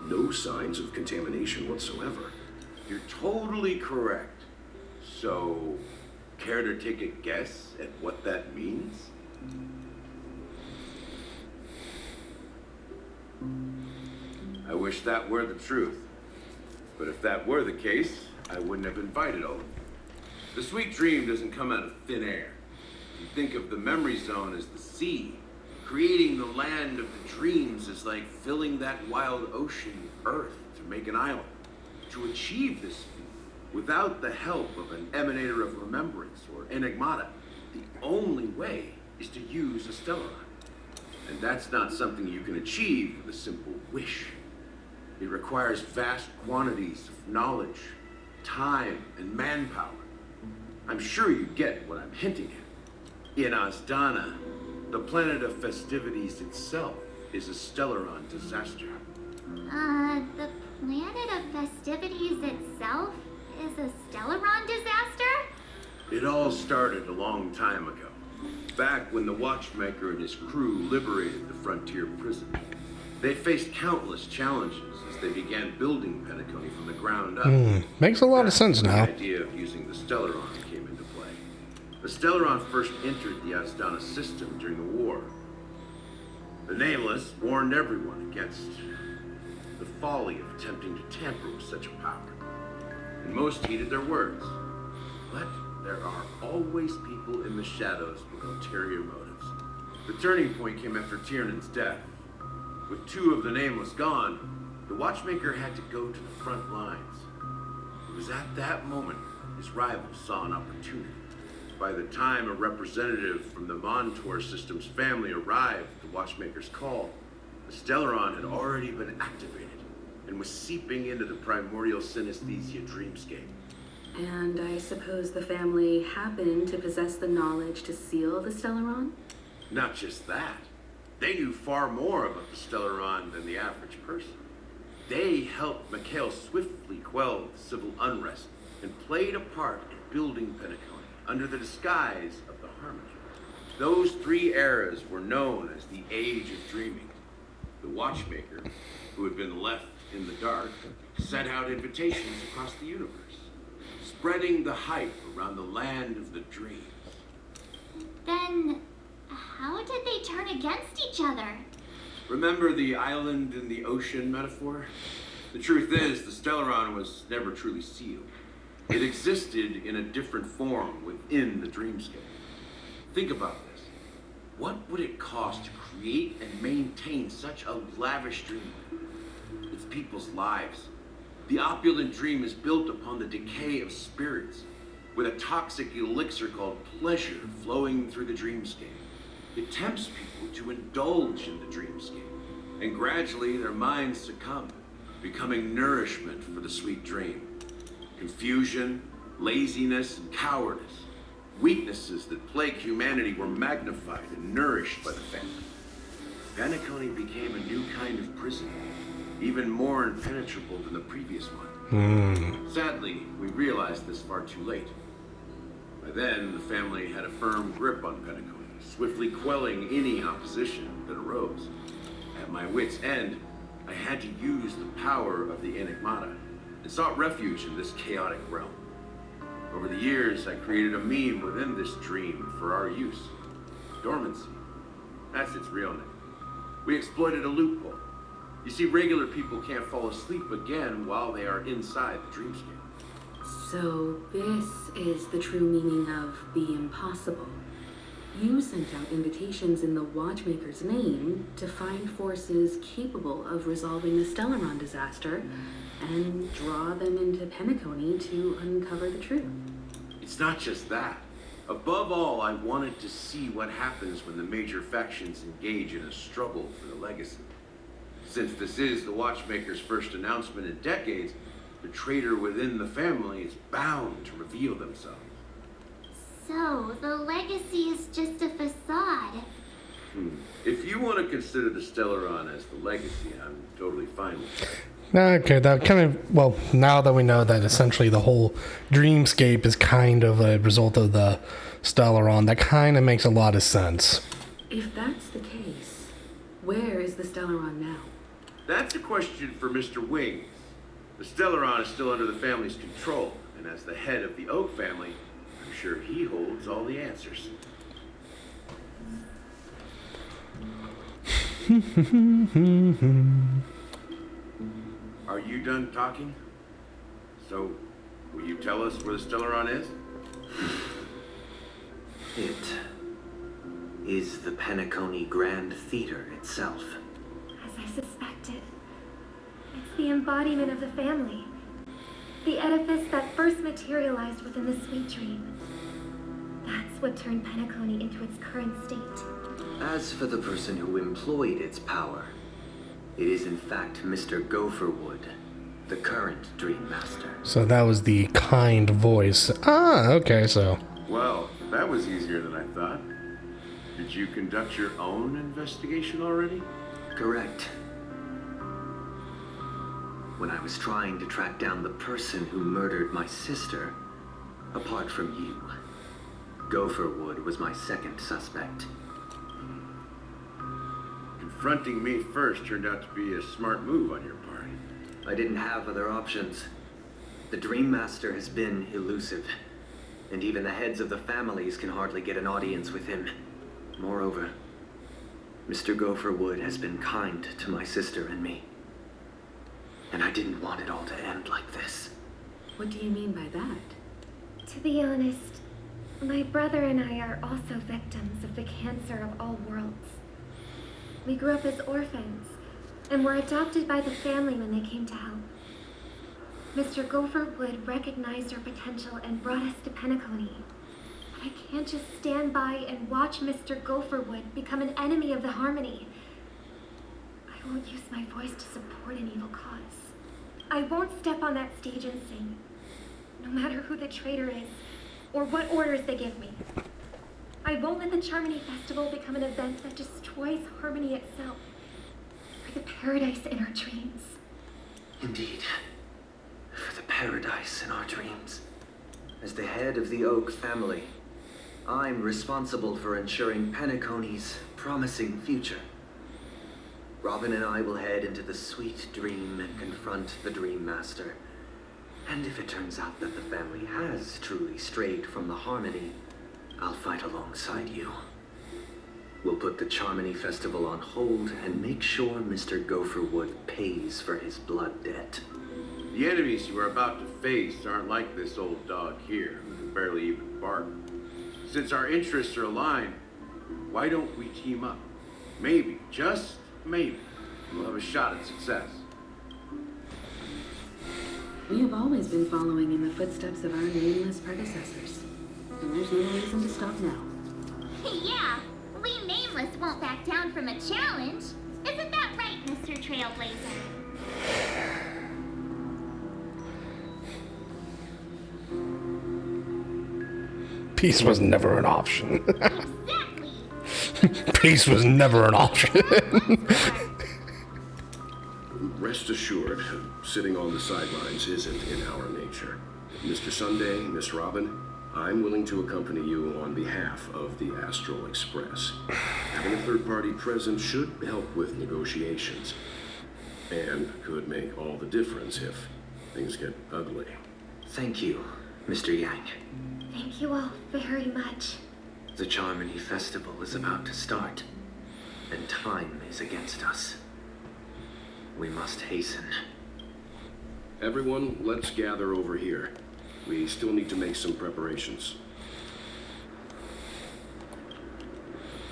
Speaker 11: no signs of contamination whatsoever.
Speaker 3: You're totally correct. So, care to take a guess at what that means? I wish that were the truth. But if that were the case, I wouldn't have invited all of you. The sweet dream doesn't come out of thin air. You think of the memory zone as the sea. Creating the land of the dreams is like filling that wild ocean with earth to make an island. To achieve this feat, without the help of an emanator of remembrance or enigmata, the only way is to use a Stellaron. And that's not something you can achieve with a simple wish. It requires vast quantities of knowledge, time, and manpower. I'm sure you get what I'm hinting at. In Asdana, the planet of festivities itself is a Stellaron disaster.
Speaker 12: The planet of festivities itself is a Stellaron disaster?
Speaker 3: It all started a long time ago, back when the Watchmaker and his crew liberated the frontier prison. They faced countless challenges as they began building Penacony from the ground up.
Speaker 1: Makes a lot of sense now.
Speaker 3: The idea of using the Stellaron came into play. The Stellaron first entered the Asdana system during the war. The Nameless warned everyone against the folly of attempting to tamper with such a power. And most heeded their words. But there are always people in the shadows with ulterior motives. The turning point came after Tiernan's death. With two of the Nameless gone, the Watchmaker had to go to the front lines. It was at that moment his rivals saw an opportunity. By the time a representative from the Montour Systems family arrived at the Watchmaker's call, the Stellaron had already been activated and was seeping into the primordial synesthesia dreamscape.
Speaker 14: And I suppose the family happened to possess the knowledge to seal the Stellaron?
Speaker 3: Not just that. They knew far more about the Stellaron than the average person. They helped Mikhail swiftly quell the civil unrest and played a part in building Penacony under the disguise of the Harmony. Those three eras were known as the Age of Dreaming. The Watchmaker, who had been left in the dark, sent out invitations across the universe, spreading the hype around the land of the dreams.
Speaker 12: Then, how did they turn against each other?
Speaker 3: Remember the island in the ocean metaphor? The truth is, the Stellaron was never truly sealed. It existed in a different form within the dreamscape. Think about this. What would it cost to create and maintain such a lavish dream? It's people's lives. The opulent dream is built upon the decay of spirits.
Speaker 11: with a toxic elixir called pleasure flowing through the dreamscape. It tempts people to indulge in the dreamscape, and gradually their minds succumb, becoming nourishment for the sweet dream. Confusion, laziness, and cowardice, weaknesses that plague humanity, were magnified and nourished by the family. Penacony became a new kind of prison, even more impenetrable than the previous one. Sadly, we realized this far too late. By then, the family had a firm grip on Penacony, swiftly quelling any opposition that arose. At my wit's end, I had to use the power of the Enigmata and sought refuge in this chaotic realm. Over the years, I created a meme within this dream for our use. Dormancy. That's its real name. We exploited a loophole. You see, regular people can't fall asleep again while they are inside the dreamscape.
Speaker 14: So this is the true meaning of the impossible. You sent out invitations in the Watchmaker's name to find forces capable of resolving the Stellaron disaster and draw them into Penacony to uncover the truth.
Speaker 11: It's not just that. Above all, I wanted to see what happens when the major factions engage in a struggle for the legacy. Since this is the Watchmaker's first announcement in decades, the traitor within the family is bound to reveal themselves.
Speaker 12: So, the legacy is just a facade.
Speaker 11: If you want to consider the Stellaron as the legacy, I'm totally fine with that.
Speaker 1: Okay, that kind of, well, now that we know that essentially the whole dreamscape is kind of a result of the Stellaron, that kind of makes a lot of sense.
Speaker 14: If that's the case, where is the Stellaron now?
Speaker 11: That's a question for Mr. Wings. The Stellaron is still under the family's control, and as the head of the Oak family, I'm sure he holds all the answers. Are you done talking? So, will you tell us where the Stellaron is?
Speaker 3: It is the Penacony Grand Theater itself.
Speaker 5: As I suspected, it's the embodiment of the family. The edifice that first materialized within the sweet dream. That's what turned Penacony into its current state.
Speaker 3: As for the person who employed its power, it is in fact Mr. Gopherwood, the current Dream Master.
Speaker 1: So that was the kind voice. Ah, okay, so.
Speaker 11: Well, that was easier than I thought. Did you conduct your own investigation already?
Speaker 3: Correct. When I was trying to track down the person who murdered my sister, apart from you, Gopherwood was my second suspect.
Speaker 11: Confronting me first turned out to be a smart move on your part.
Speaker 3: I didn't have other options. The Dream Master has been elusive, and even the heads of the families can hardly get an audience with him. Moreover, Mr. Gopherwood has been kind to my sister and me. And I didn't want it all to end like this.
Speaker 14: What do you mean by that?
Speaker 5: To be honest, my brother and I are also victims of the cancer of all worlds. We grew up as orphans, and were adopted by the family when they came to help. Mr. Gopherwood recognized our potential and brought us to Penacony. But I can't just stand by and watch Mr. Gopherwood become an enemy of the Harmony. I won't use my voice to support an evil cause. I won't step on that stage and sing, no matter who the traitor is, or what orders they give me. I won't let the Charmony Festival become an event that destroys Harmony itself, or the paradise in our dreams.
Speaker 3: Indeed. For the paradise in our dreams. As the head of the Oak family, I'm responsible for ensuring Penacony's promising future. Robin and I will head into the sweet dream and confront the Dream Master. And if it turns out that the family has truly strayed from the Harmony, I'll fight alongside you. We'll put the Charmony Festival on hold and make sure Mr. Gopherwood pays for his blood debt.
Speaker 11: The enemies you are about to face aren't like this old dog here, who can barely even bark. Since our interests are aligned, why don't we team up? Maybe, just maybe, we'll have a shot at success.
Speaker 14: We have always been following in the footsteps of our nameless predecessors. And there's no reason to stop now.
Speaker 12: Yeah, we Nameless won't back down from a challenge. Isn't that right, Mr. Trailblazer?
Speaker 1: Peace was never an option.
Speaker 12: Exactly.
Speaker 1: Peace was never an option.
Speaker 11: Rest assured, sitting on the sidelines isn't in our nature. Mr. Sunday, Miss Robin, I'm willing to accompany you on behalf of the Astral Express. Having a third party present should help with negotiations, and could make all the difference if things get ugly.
Speaker 17: Thank you, Mr. Yang.
Speaker 5: Thank you all very much.
Speaker 17: The Charmony Festival is about to start, and time is against us. We must hasten.
Speaker 11: Everyone, let's gather over here. We still need to make some preparations.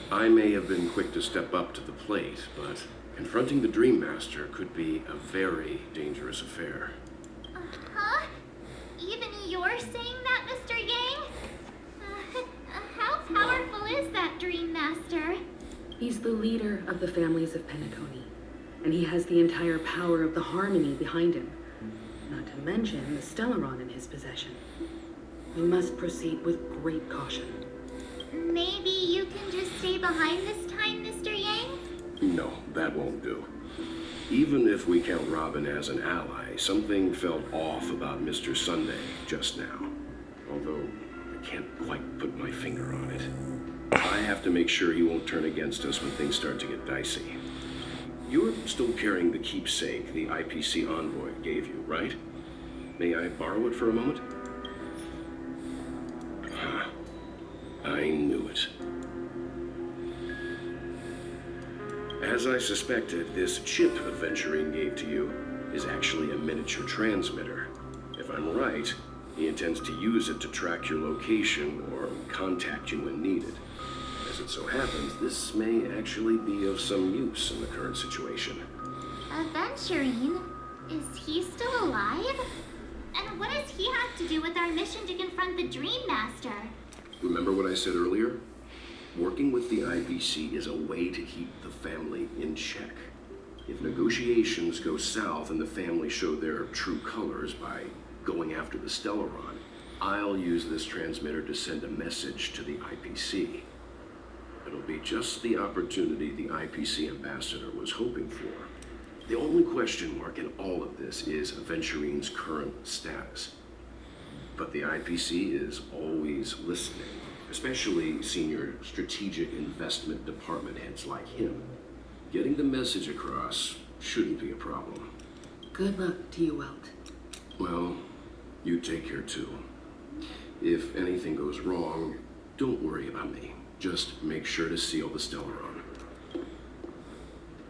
Speaker 11: I may have been quick to step up to the plate, but confronting the Dream Master could be a very dangerous affair.
Speaker 12: Huh? Even you're saying that, Mr. Yang? How powerful is that Dream Master?
Speaker 14: He's the leader of the families of Penacony, and he has the entire power of the Harmony behind him. Not to mention the Stellaron in his possession. We must proceed with great caution.
Speaker 12: Maybe you can just stay behind this time, Mr. Yang?
Speaker 11: No, that won't do. Even if we count Robin as an ally, something felt off about Mr. Sunday just now. Although, I can't quite put my finger on it. I have to make sure he won't turn against us when things start to get dicey. You're still carrying the keepsake the IPC envoy gave you, right? May I borrow it for a moment? I knew it. As I suspected, this chip Adventurine gave to you is actually a miniature transmitter. If I'm right, he intends to use it to track your location or contact you when needed. As it so happens, this may actually be of some use in the current situation.
Speaker 12: Adventurine? Is he still alive? And what does he have to do with our mission to confront the Dream Master?
Speaker 11: Remember what I said earlier? Working with the IPC is a way to keep the family in check. If negotiations go south and the family show their true colors by going after the Stellaron, I'll use this transmitter to send a message to the IPC. It'll be just the opportunity the IPC ambassador was hoping for. The only question mark in all of this is Adventurine's current status. But the IPC is always listening, especially senior strategic investment department heads like him. Getting the message across shouldn't be a problem.
Speaker 14: Good luck to you, Welt.
Speaker 11: Well, you take care too. If anything goes wrong, don't worry about me. Just make sure to seal the Stellaron.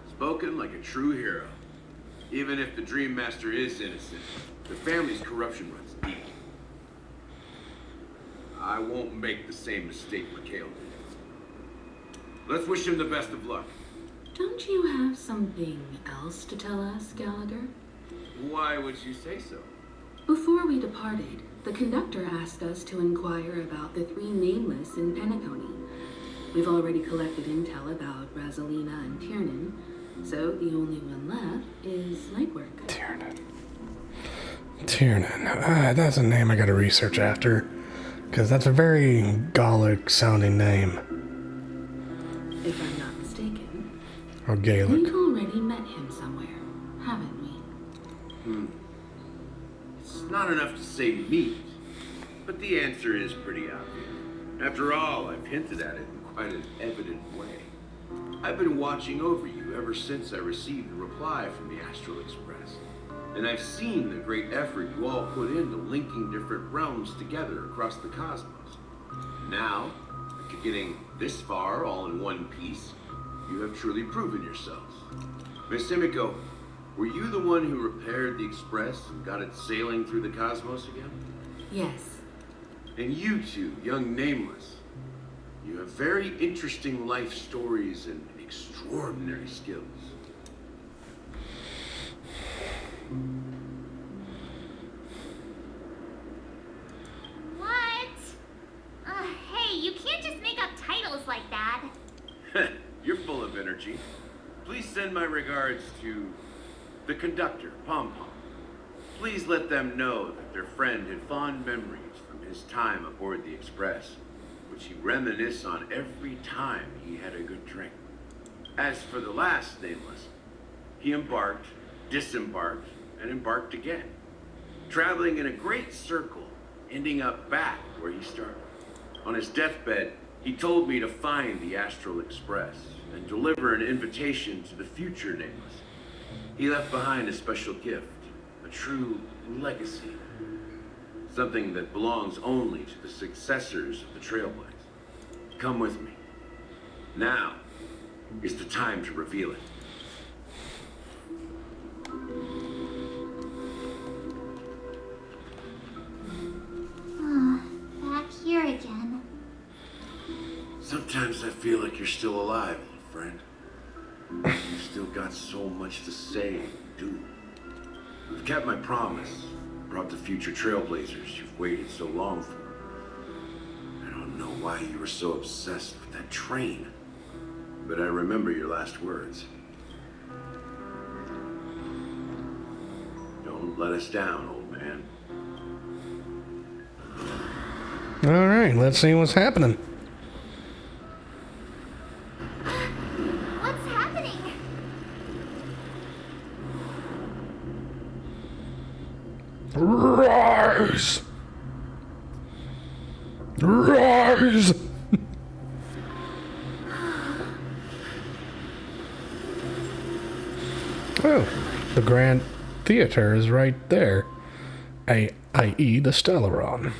Speaker 18: Spoken like a true hero. Even if the Dream Master is innocent, the family's corruption runs deep. I won't make the same mistake Mikhail did. Let's wish him the best of luck.
Speaker 14: Don't you have something else to tell us, Gallagher?
Speaker 18: Why would you say so?
Speaker 14: Before we departed, the conductor asked us to inquire about the three Nameless in Penacony. We've already collected intel about Razelina and Tiernan, so the only one left is legwork.
Speaker 1: Tiernan. That's a name I gotta research after, because that's a very Gallic sounding name.
Speaker 14: If I'm not mistaken,
Speaker 1: Or Gaelic.
Speaker 14: we've already met him somewhere, haven't we?
Speaker 18: It's not enough to say meet, but the answer is pretty obvious. After all, I've hinted at it in quite an evident way. I've been watching over you ever since I received the reply from the Astral Express. And I've seen the great effort you all put into linking different realms together across the cosmos. Now, after getting this far all in one piece, you have truly proven yourselves. Miss Himiko, were you the one who repaired the Express and got it sailing through the cosmos again?
Speaker 14: Yes.
Speaker 18: And you two, young Nameless, you have very interesting life stories and extraordinary skills. energy. Please send my regards to the conductor, Pom Pom. Please let them know that their friend had fond memories from his time aboard the Express, which he reminisced on every time he had a good drink. As for the last nameless, he embarked, disembarked, and embarked again, traveling in a great circle, ending up back where he started. On his deathbed, he told me to find the Astral Express and deliver an invitation to the future nameless. He left behind a special gift, a true legacy, something that belongs only to the successors of the Trailblaze. Come with me. Now is the time to reveal it.
Speaker 5: Back here again.
Speaker 18: Sometimes I feel like you're still alive, little friend. You've still got so much to say and do. I've kept my promise, brought the future Trailblazers you've waited so long for. I don't know why you were so obsessed with that train, but I remember your last words. Don't let us down, old man.
Speaker 1: All right, let's see what's happening.
Speaker 5: What's happening?
Speaker 1: Rise! Rise! Oh, the Grand Theater is right there, i.e. the Stellaron.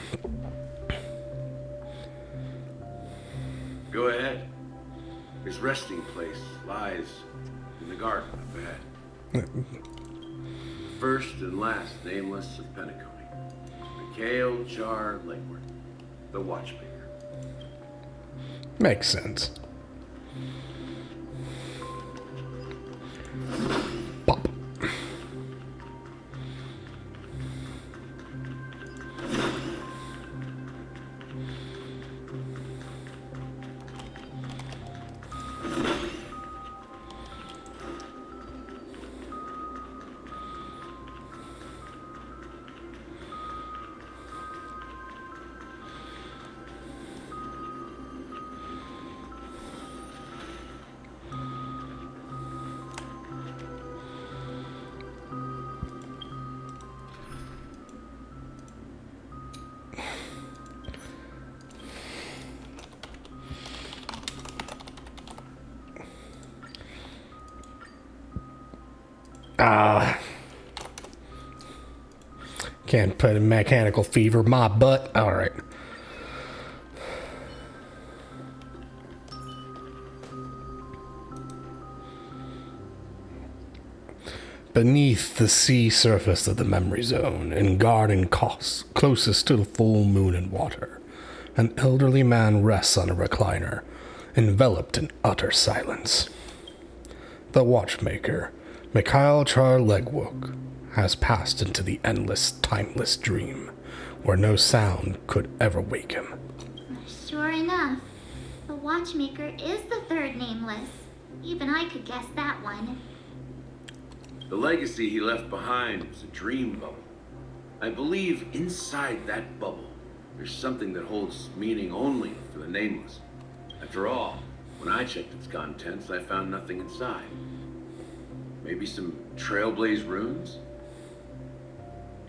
Speaker 18: Go ahead. His resting place lies in the garden up ahead. The first and last nameless of Penacony. Mikhail Char Legward, the Watchmaker.
Speaker 1: Makes sense. Pop. Can't put a mechanical fever my butt. All right. Beneath the sea surface of the memory zone, in garden closest to the full moon and water, an elderly man rests on a recliner, enveloped in utter silence. The watchmaker, Mikhail Char-Legwook, has passed into the endless, timeless dream, where no sound could ever wake him.
Speaker 5: Sure enough, the Watchmaker is the third nameless. Even I could guess that one.
Speaker 18: The legacy he left behind was a dream bubble. I believe inside that bubble, there's something that holds meaning only for the nameless. After all, when I checked its contents, I found nothing inside. Maybe some Trailblaze runes?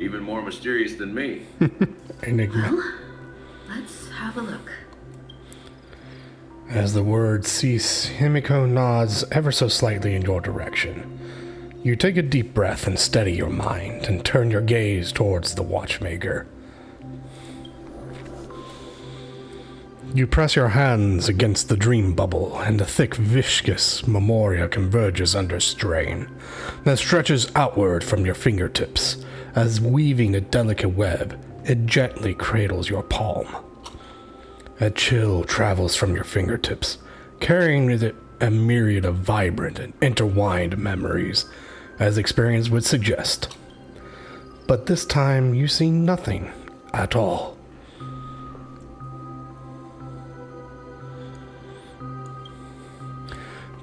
Speaker 18: Even more mysterious than me.
Speaker 1: Enigma.
Speaker 14: Well, let's have a look.
Speaker 1: As the words cease, Himiko nods ever so slightly in your direction. You take a deep breath and steady your mind, and turn your gaze towards the watchmaker. You press your hands against the dream bubble, and a thick, viscous memoria converges under strain, that stretches outward from your fingertips. As weaving a delicate web, it gently cradles your palm. A chill travels from your fingertips, carrying with it a myriad of vibrant and intertwined memories, as experience would suggest. But this time you see nothing at all.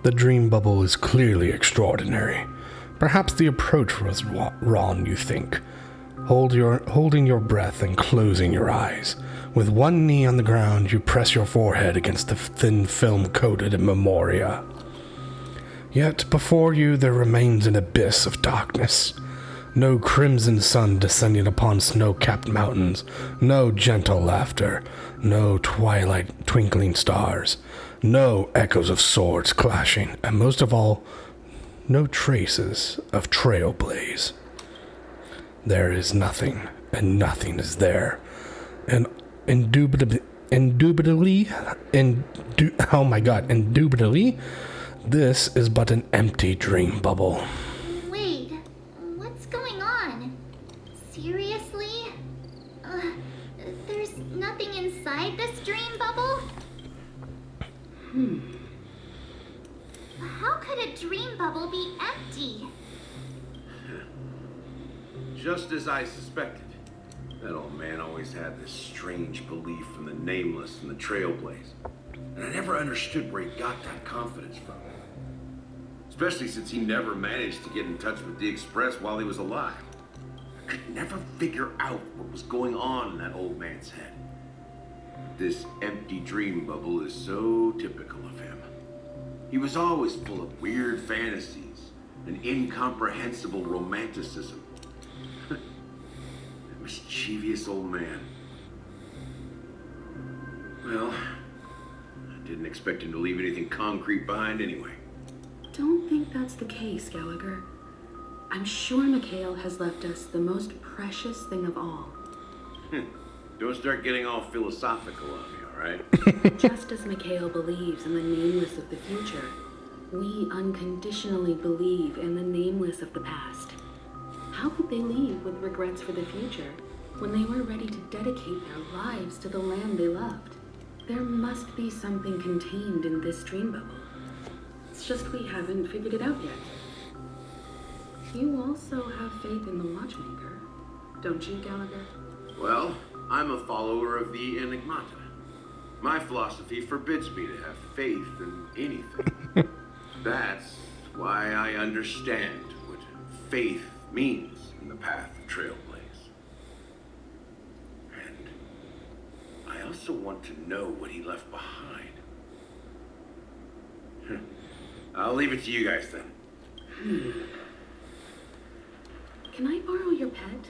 Speaker 1: The dream bubble is clearly extraordinary. Perhaps the approach was wrong, you think. Holding your breath and closing your eyes. With one knee on the ground, you press your forehead against the thin film-coated memoria. Yet before you there remains an abyss of darkness. No crimson sun descending upon snow-capped mountains, no gentle laughter, no twilight twinkling stars, no echoes of swords clashing, and most of all, no traces of trailblaze. There is nothing, and nothing is there. And indubitably, this is but an empty dream bubble.
Speaker 5: Wait, what's going on? Seriously? There's nothing inside this dream bubble? How could a dream bubble be empty?
Speaker 18: Just as I suspected. That old man always had this strange belief in the nameless and the trailblaze. And I never understood where he got that confidence from. Especially since he never managed to get in touch with the Express while he was alive. I could never figure out what was going on in that old man's head. This empty dream bubble is so typical of him. He was always full of weird fantasies and incomprehensible romanticism. Mischievous old man. Well, I didn't expect him to leave anything concrete behind anyway.
Speaker 14: Don't think that's the case, Gallagher. I'm sure Mikhail has left us the most precious thing of all.
Speaker 18: Don't start getting all philosophical on me, all right?
Speaker 14: Just as Mikhail believes in the nameless of the future, we unconditionally believe in the nameless of the past. How could they leave with regrets for the future when they were ready to dedicate their lives to the land they loved? There must be something contained in this dream bubble. It's just we haven't figured it out yet. You also have faith in the Watchmaker, don't you, Gallagher?
Speaker 18: Well, I'm a follower of the Enigmata. My philosophy forbids me to have faith in anything. That's why I understand what faith means in the path of Trailblaze. And I also want to know what he left behind. I'll leave it to you guys then.
Speaker 14: Can I borrow your pet?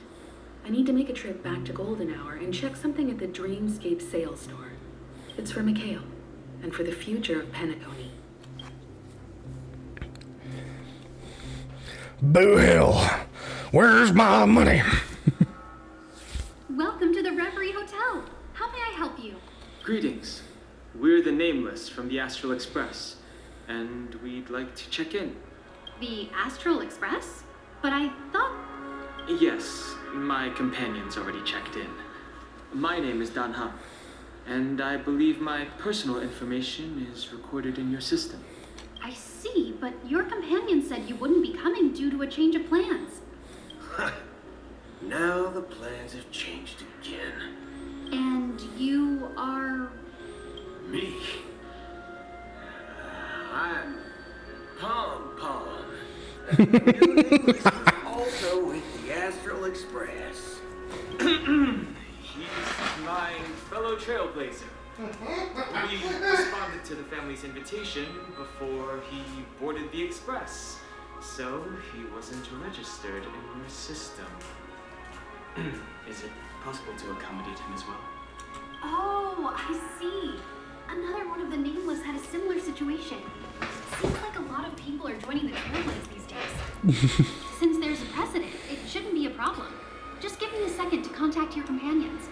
Speaker 14: I need to make a trip back to Golden Hour and check something at the Dreamscape sales store. It's for Mikhail, and for the future of Penacony.
Speaker 1: Boo Hill, where's my money?
Speaker 8: Welcome to the Reverie Hotel. How may I help you?
Speaker 4: Greetings. We're the Nameless from the Astral Express, and we'd like to check in.
Speaker 8: The Astral Express? But I thought...
Speaker 4: Yes, my companion's already checked in. My name is Dan Han, and I believe my personal information is recorded in your system.
Speaker 8: I see, but your companion said you wouldn't be coming due to a change of plans.
Speaker 3: Now the plans have changed again.
Speaker 8: And you are...
Speaker 3: Me? I'm Pom Pom. Also with the Astral Express.
Speaker 4: He's my fellow trailblazer. We responded to the family's invitation before he boarded the express, so he wasn't registered in your system. Is it possible to accommodate him as well?
Speaker 8: Oh, I see. Another one of the Nameless had a similar situation. Seems like a lot of people are joining the Trailblaze these days. Since there's a precedent, it shouldn't be a problem. Just give me a second to contact your companions.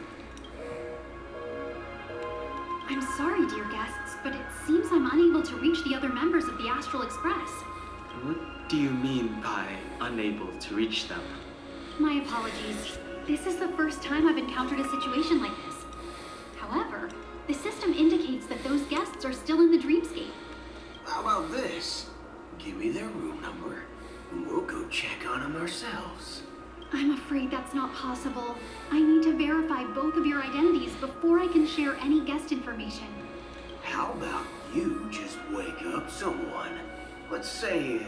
Speaker 8: I'm sorry, dear guests, but it seems I'm unable to reach the other members of the Astral Express.
Speaker 4: What do you mean by unable to reach them?
Speaker 8: My apologies. This is the first time I've encountered a situation like this. However, the system indicates that those guests are still in the dreamscape.
Speaker 3: How about this? Give me their room number, and we'll go check on them ourselves.
Speaker 8: I'm afraid that's not possible. I need to verify both of your identities before I can share any guest information.
Speaker 3: How about you just wake up someone, let's say,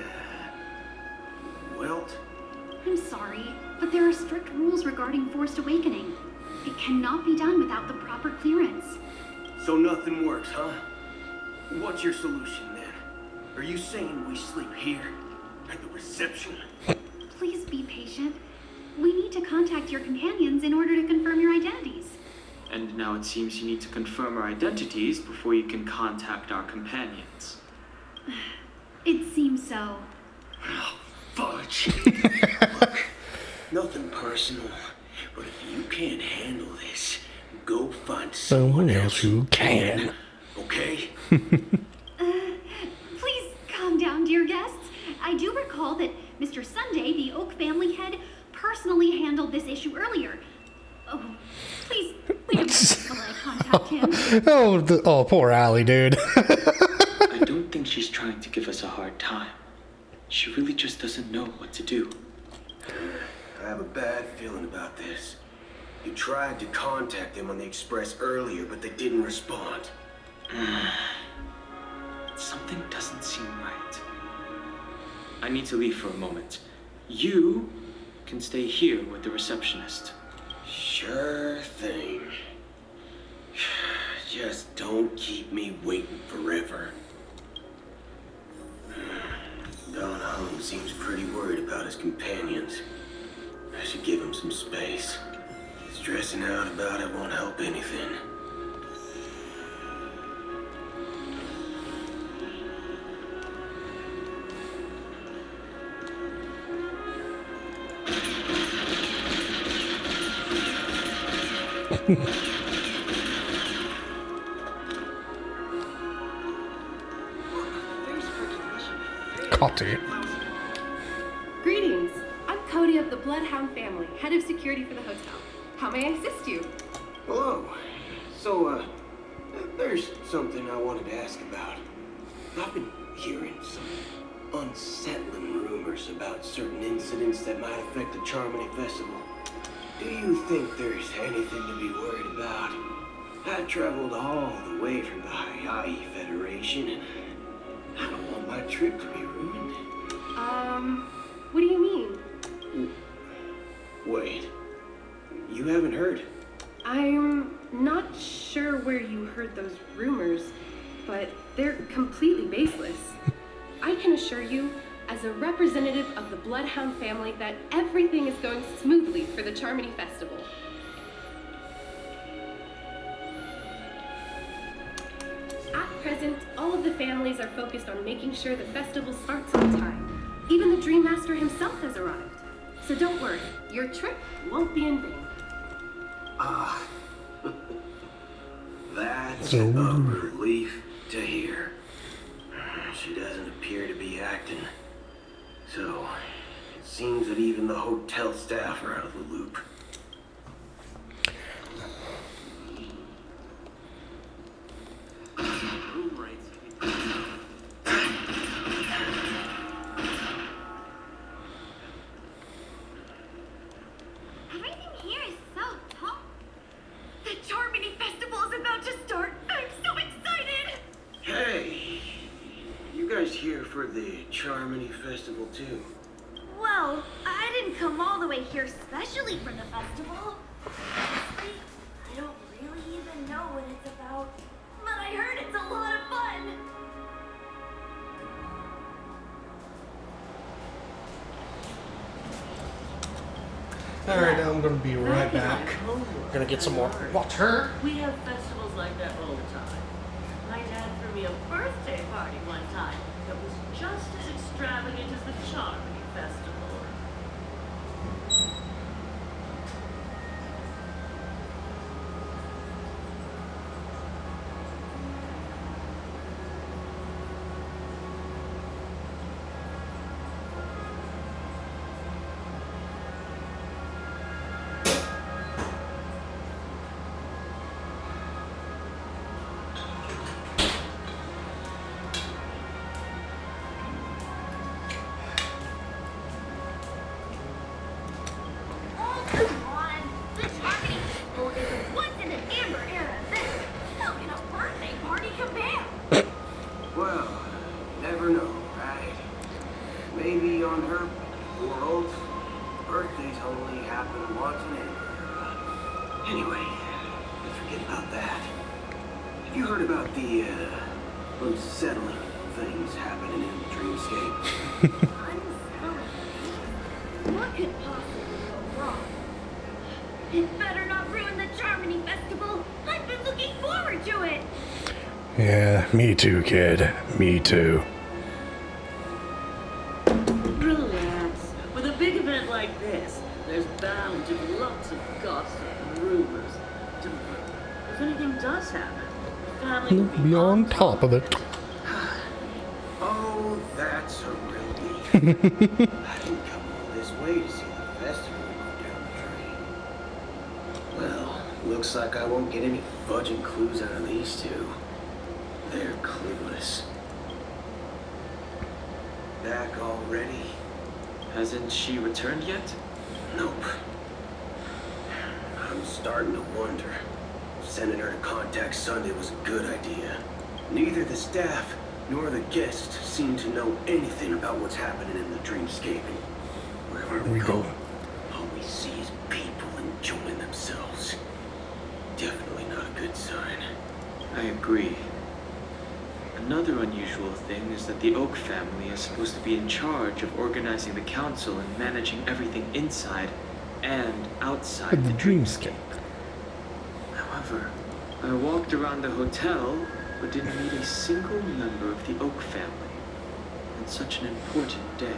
Speaker 3: Welt?
Speaker 8: I'm sorry, but there are strict rules regarding forced awakening. It cannot be done without the proper clearance.
Speaker 3: So nothing works, huh? What's your solution then? Are you saying we sleep here? At the reception?
Speaker 8: Please be patient. We need to contact your companions in order to confirm your identities.
Speaker 4: And now it seems you need to confirm our identities before you can contact our companions.
Speaker 8: It seems so.
Speaker 3: Oh, fudge. Look, nothing personal, but if you can't handle this, go find
Speaker 1: Someone else who can.
Speaker 3: Okay?
Speaker 8: Please calm down, dear guests. I do recall that Mr. Sunday, the Oak family head, personally handled this issue earlier. Oh, please, wait a minute while I contact him.
Speaker 1: Oh, poor Allie, dude.
Speaker 4: I don't think she's trying to give us a hard time. She really just doesn't know what to do.
Speaker 3: I have a bad feeling about this. You tried to contact them on the express earlier, but they didn't respond.
Speaker 4: Something doesn't seem right. I need to leave for a moment. You can stay here with the receptionist.
Speaker 3: Sure thing. Just don't keep me waiting forever. Don Holmes seems pretty worried about his companions. I should give him some space. Stressing out about it won't help anything.
Speaker 1: Cotty.
Speaker 15: Greetings. I'm Cody of the Bloodhound family, head of security for the hotel. How may I assist you?
Speaker 3: Hello. So, there's something I wanted to ask about. I've been hearing some unsettling rumors about certain incidents that might affect the Charmony Festival. Do you think there's anything to be worried about? I traveled all the way from the Hawaii Federation, and I don't want my trip to be ruined.
Speaker 15: What do you mean?
Speaker 3: Wait, you haven't heard?
Speaker 15: I'm not sure where you heard those rumors, but they're completely baseless. I can assure you, as a representative of the Bloodhound family, that everything is going smoothly for the Charmony Festival. At present, all of the families are focused on making sure the festival starts on time. Even the Dream Master himself has arrived. So don't worry, your trip won't be in vain.
Speaker 3: Ah, that's a relief to hear. She doesn't appear to be acting. So, it seems that even the hotel staff are out of the loop.
Speaker 8: Everything here is so tall. The Charmony Festival is about to start. I'm so excited.
Speaker 3: Hey, you guys here for the Charmony Festival too?
Speaker 5: Well, I didn't come all the way here especially for the festival. Honestly, I don't really even know what it's about. But I heard it's a lot of fun.
Speaker 1: Alright, I'm gonna be right back. Gonna get some more water.
Speaker 7: We have festivals like that all the time. My dad threw me a birthday party one time that was just as extravagant as the Charmony Festival.
Speaker 3: Well, never know, right? Maybe on her world, birthdays only happen once in a year. Anyway, let's forget about that. Have you heard about the unsettling things happening in the dreamscape?
Speaker 10: What could possibly go wrong? It better not ruin the Charmony Festival. I've been looking forward to it.
Speaker 1: Yeah, me too, kid. Me too.
Speaker 19: Relax. With a big event like this, there's bound to be lots of gossip and rumors. If anything does happen, the family will
Speaker 1: Be on top of it.
Speaker 3: Oh, that's a relief. I didn't come all this way to see the festival go down the drain. Well, looks like I won't get any budging clues out of these two. They're clueless. Back already?
Speaker 4: Hasn't she returned yet?
Speaker 3: Nope. I'm starting to wonder. Sending her to contact Sunday was a good idea. Neither the staff nor the guests seem to know anything about what's happening in the dreamscape. Wherever we go, all we see is people enjoying themselves. Definitely not a good sign.
Speaker 4: I agree. Another unusual thing is that the Oak family is supposed to be in charge of organizing the council and managing everything inside and outside the dreamscape. However, I walked around the hotel but didn't meet a single member of the Oak family on such an important day.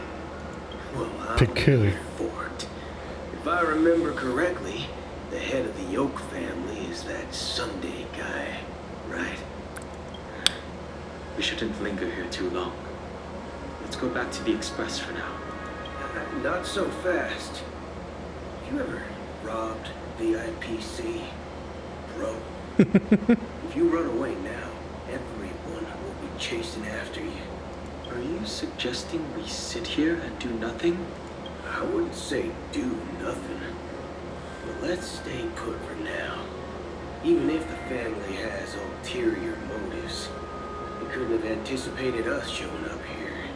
Speaker 3: Well,
Speaker 1: Peculiar.
Speaker 3: If I remember correctly, the head of the Oak family is that Sunday guy, right?
Speaker 4: We shouldn't linger here too long. Let's go back to the Express for now.
Speaker 3: Not so fast. You ever robbed VIPC, bro? If you run away now, everyone will be chasing after you.
Speaker 4: Are you suggesting we sit here and do nothing?
Speaker 3: I wouldn't say do nothing. But let's stay put for now. Even if the family has ulterior motives, they couldn't have anticipated us showing up here.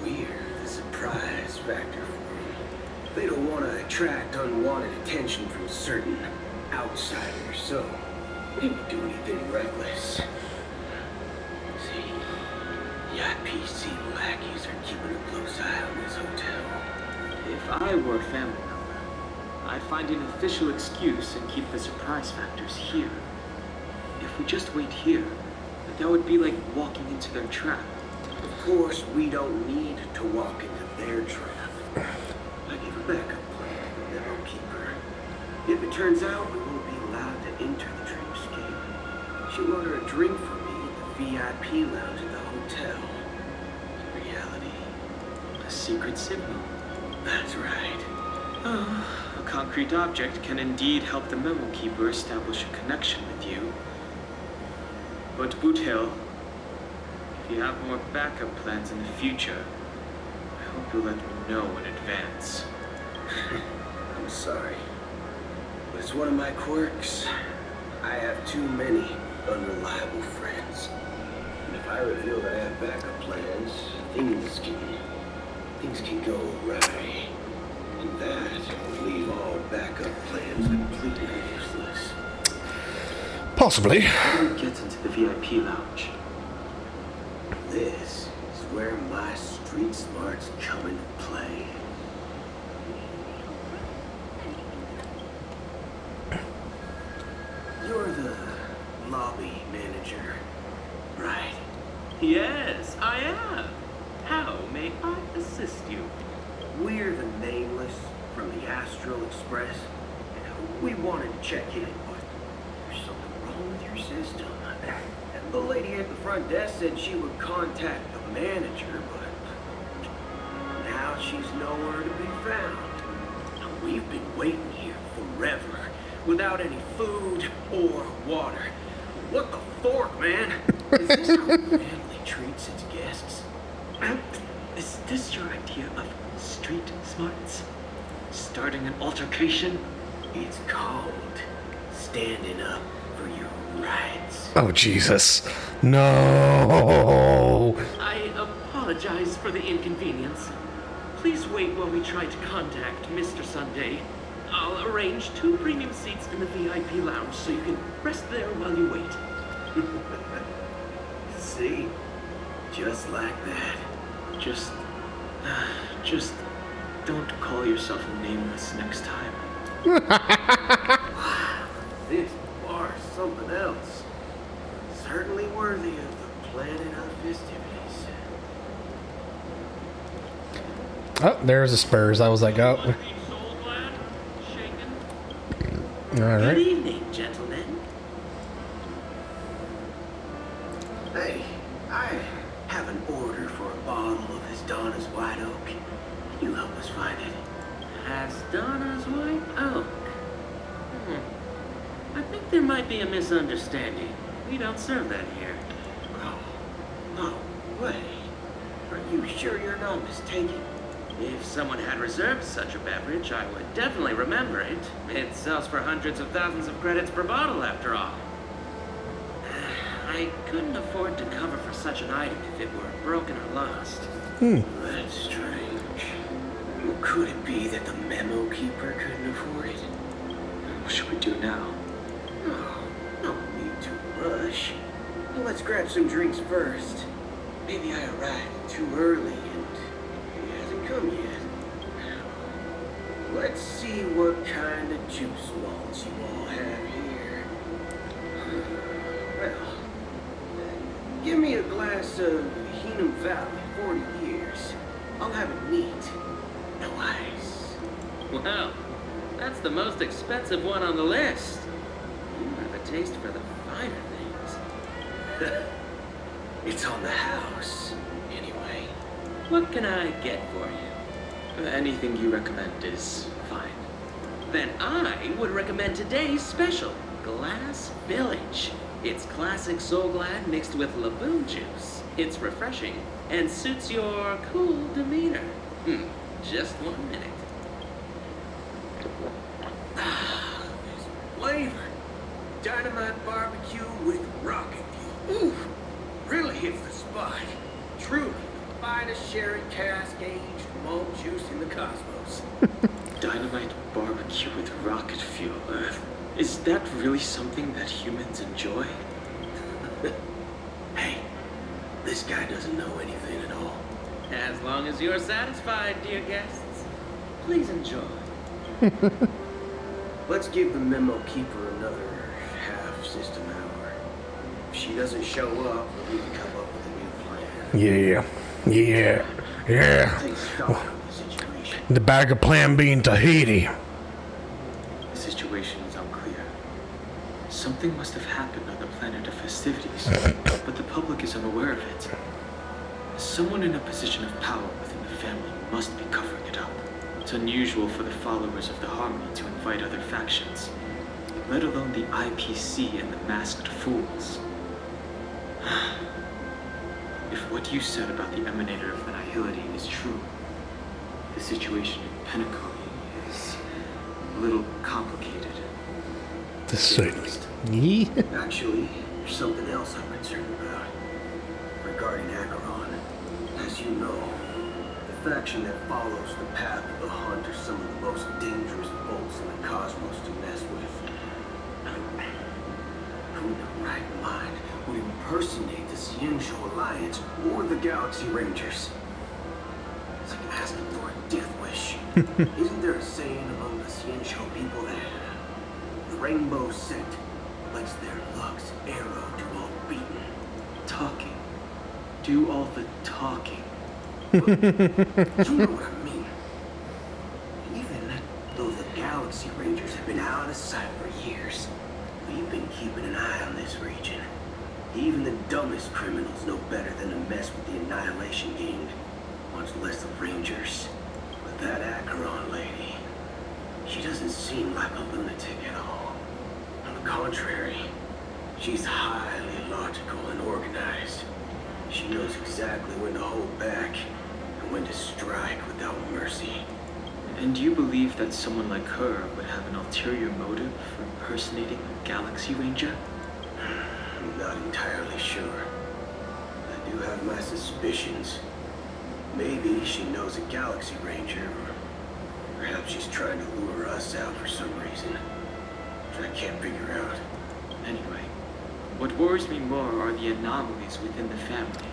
Speaker 3: We're the surprise factor for them. They don't want to attract unwanted attention from certain outsiders, so they would do anything reckless. See, the IPC lackeys are keeping a close eye on this hotel.
Speaker 4: If I were a family member, I'd find an official excuse and keep the surprise factors here. If we just wait here, that would be like walking into their trap.
Speaker 3: Of course, we don't need to walk into their trap. I give a backup plan to the memo keeper. If it turns out we won't be allowed to enter the dreamscape, she'll order a drink for me at the VIP lounge at the hotel. Reality.
Speaker 4: A secret signal.
Speaker 3: That's right.
Speaker 4: A concrete object can indeed help the memo keeper establish a connection with you. But Boot Hill, if you have more backup plans in the future, I hope you'll let me know in advance.
Speaker 3: I'm sorry, but it's one of my quirks. I have too many unreliable friends. And if I reveal that I have backup plans, things can go awry. And that will leave all backup plans completely useless.
Speaker 1: Possibly.
Speaker 4: How do we get into the VIP lounge?
Speaker 3: This is where my street smarts come into play. You're the lobby manager, right?
Speaker 4: Yes, I am. How may I assist you?
Speaker 3: We're the Nameless from the Astral Express. We wanted to check in, but there's something wrong with your system. And the lady at the front desk said she would contact the manager, but now she's nowhere to be found. And we've been waiting here forever, without any food or water. What the fork, man? Is this how the family treats its guests?
Speaker 4: Is this your idea of street smarts? Starting an altercation?
Speaker 3: It's called standing up for your rights.
Speaker 1: Oh, Jesus. No.
Speaker 19: I apologize for the inconvenience. Please wait while we try to contact Mr. Sunday. I'll arrange 2 premium seats in the VIP lounge so you can rest there while you wait.
Speaker 3: See? Just like that.
Speaker 4: Just don't call yourself nameless next time.
Speaker 3: This bar's something else. Certainly worthy of the planet of festivities.
Speaker 1: Oh, there's the Spurs. I was like, oh. All
Speaker 3: Good
Speaker 1: right.
Speaker 3: evening, gentlemen. Hey, I have an order for a bottle of Donna's White Oak. Can you help us find it?
Speaker 19: Donna's White Oak. I think there might be a misunderstanding. We don't serve that here.
Speaker 3: Oh, no way. Are you sure you're not mistaken?
Speaker 19: If someone had reserved such a beverage, I would definitely remember it. It sells for hundreds of thousands of credits per bottle, after all. I couldn't afford to cover for such an item if it were broken or lost.
Speaker 3: That's strange. Well, could it be that the memo keeper couldn't afford it?
Speaker 4: What should we do now?
Speaker 3: Oh, no need to rush. Well, let's grab some drinks first. Maybe I arrived too early and he hasn't come yet. Let's see what kind of juice wallets you all have here. Well, give me a glass of Heenum Valley, 40 years. I'll have it neat. No ice.
Speaker 19: Wow, that's the most expensive one on the list. You have a taste for the finer things.
Speaker 3: It's on the house, anyway.
Speaker 19: What can I get for you?
Speaker 4: Anything you recommend is fine.
Speaker 19: Then I would recommend today's special, Glass Village. It's classic Soul Glad mixed with Laboon juice. It's refreshing and suits your cool demeanor. Just 1 minute.
Speaker 3: This flavor. Dynamite barbecue with rocket fuel. Ooh, really hits the spot. Truly the finest sherry cask aged malt juice in the cosmos.
Speaker 4: Dynamite barbecue with rocket fuel. Is that really something that humans enjoy?
Speaker 3: Hey, this guy doesn't know anything at all.
Speaker 19: As long as you're satisfied, dear guests, please enjoy.
Speaker 3: Let's give the memo keeper another half-system hour. If she doesn't show up, we can come up with a new plan.
Speaker 1: Yeah.
Speaker 3: Take stock of the situation.
Speaker 1: The backup plan being Tahiti.
Speaker 4: The situation is unclear. Something must have happened on the planet of festivities, but the public is unaware of it. Someone in a position of power within the family must be covering it up. It's unusual for the followers of the Harmony to invite other factions, let alone the IPC and the Masked Fools. If what you said about the Emanator of Annihility is true, the situation in Penacony is a little complicated.
Speaker 1: The same.
Speaker 3: Actually, there's something else I'm concerned about. Regarding Acheron, as you know, the faction that follows the path of the Hunt are some of the most dangerous bolts in the cosmos to mess with. Who in their right mind would impersonate the Xianzhou Alliance or the Galaxy Rangers? It's like asking for a death wish. Isn't there a saying among the Xianzhou people that the rainbow scent lets their luck's arrow do all beating?
Speaker 4: Talking. Do all the talking.
Speaker 3: You know what I mean. Even though the Galaxy Rangers have been out of sight for years, we've been keeping an eye on this region. Even the dumbest criminals know better than to mess with the Annihilation Gang, much less the Rangers. But that Acheron lady, she doesn't seem like a lunatic at all. On the contrary, she's highly logical and organized. She knows exactly when to hold back and when to strike without mercy.
Speaker 4: And you believe that someone like her would have an ulterior motive for impersonating a Galaxy Ranger?
Speaker 3: I'm not entirely sure. I do have my suspicions. Maybe she knows a Galaxy Ranger, or perhaps she's trying to lure us out for some reason, which I can't figure out.
Speaker 4: Anyway, what worries me more are the anomalies within the family.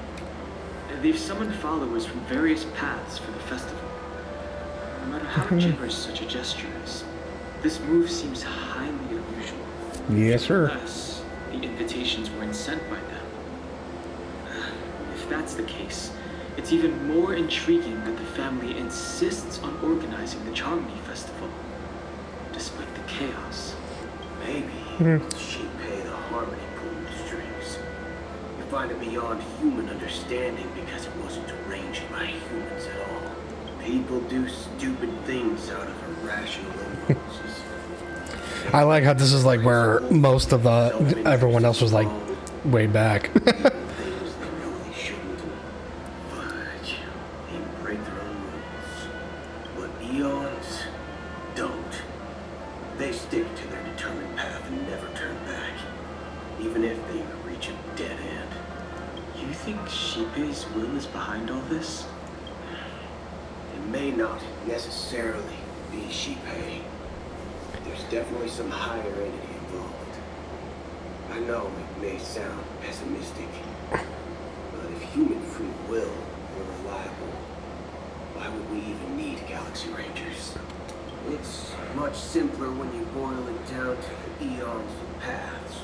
Speaker 4: They've summoned followers from various paths for the festival. No matter how generous such a gesture is, this move seems highly unusual.
Speaker 1: Yes, sir.
Speaker 4: Unless the invitations weren't sent by them. If that's the case, it's even more intriguing that the family insists on organizing the Charmony Festival, despite the chaos.
Speaker 3: Maybe she pay the Harmony pulled the strings. You find it beyond human understanding because it wasn't arranged by humans at all. People do stupid things out of irrational impulses.
Speaker 1: I like how this is like where most of the everyone else was like way back.
Speaker 3: Things they know they shouldn't, but they break their own rules. But eons don't. They stick to their determined path and never turn back, even if they reach a dead end.
Speaker 4: You think Shipei's will is behind all this?
Speaker 3: It may not necessarily be Shipei. There's definitely some higher entity involved. I know it may sound pessimistic, but if human free will were reliable, why would we even need Galaxy Rangers? It's much simpler when you boil it down to the eons of paths.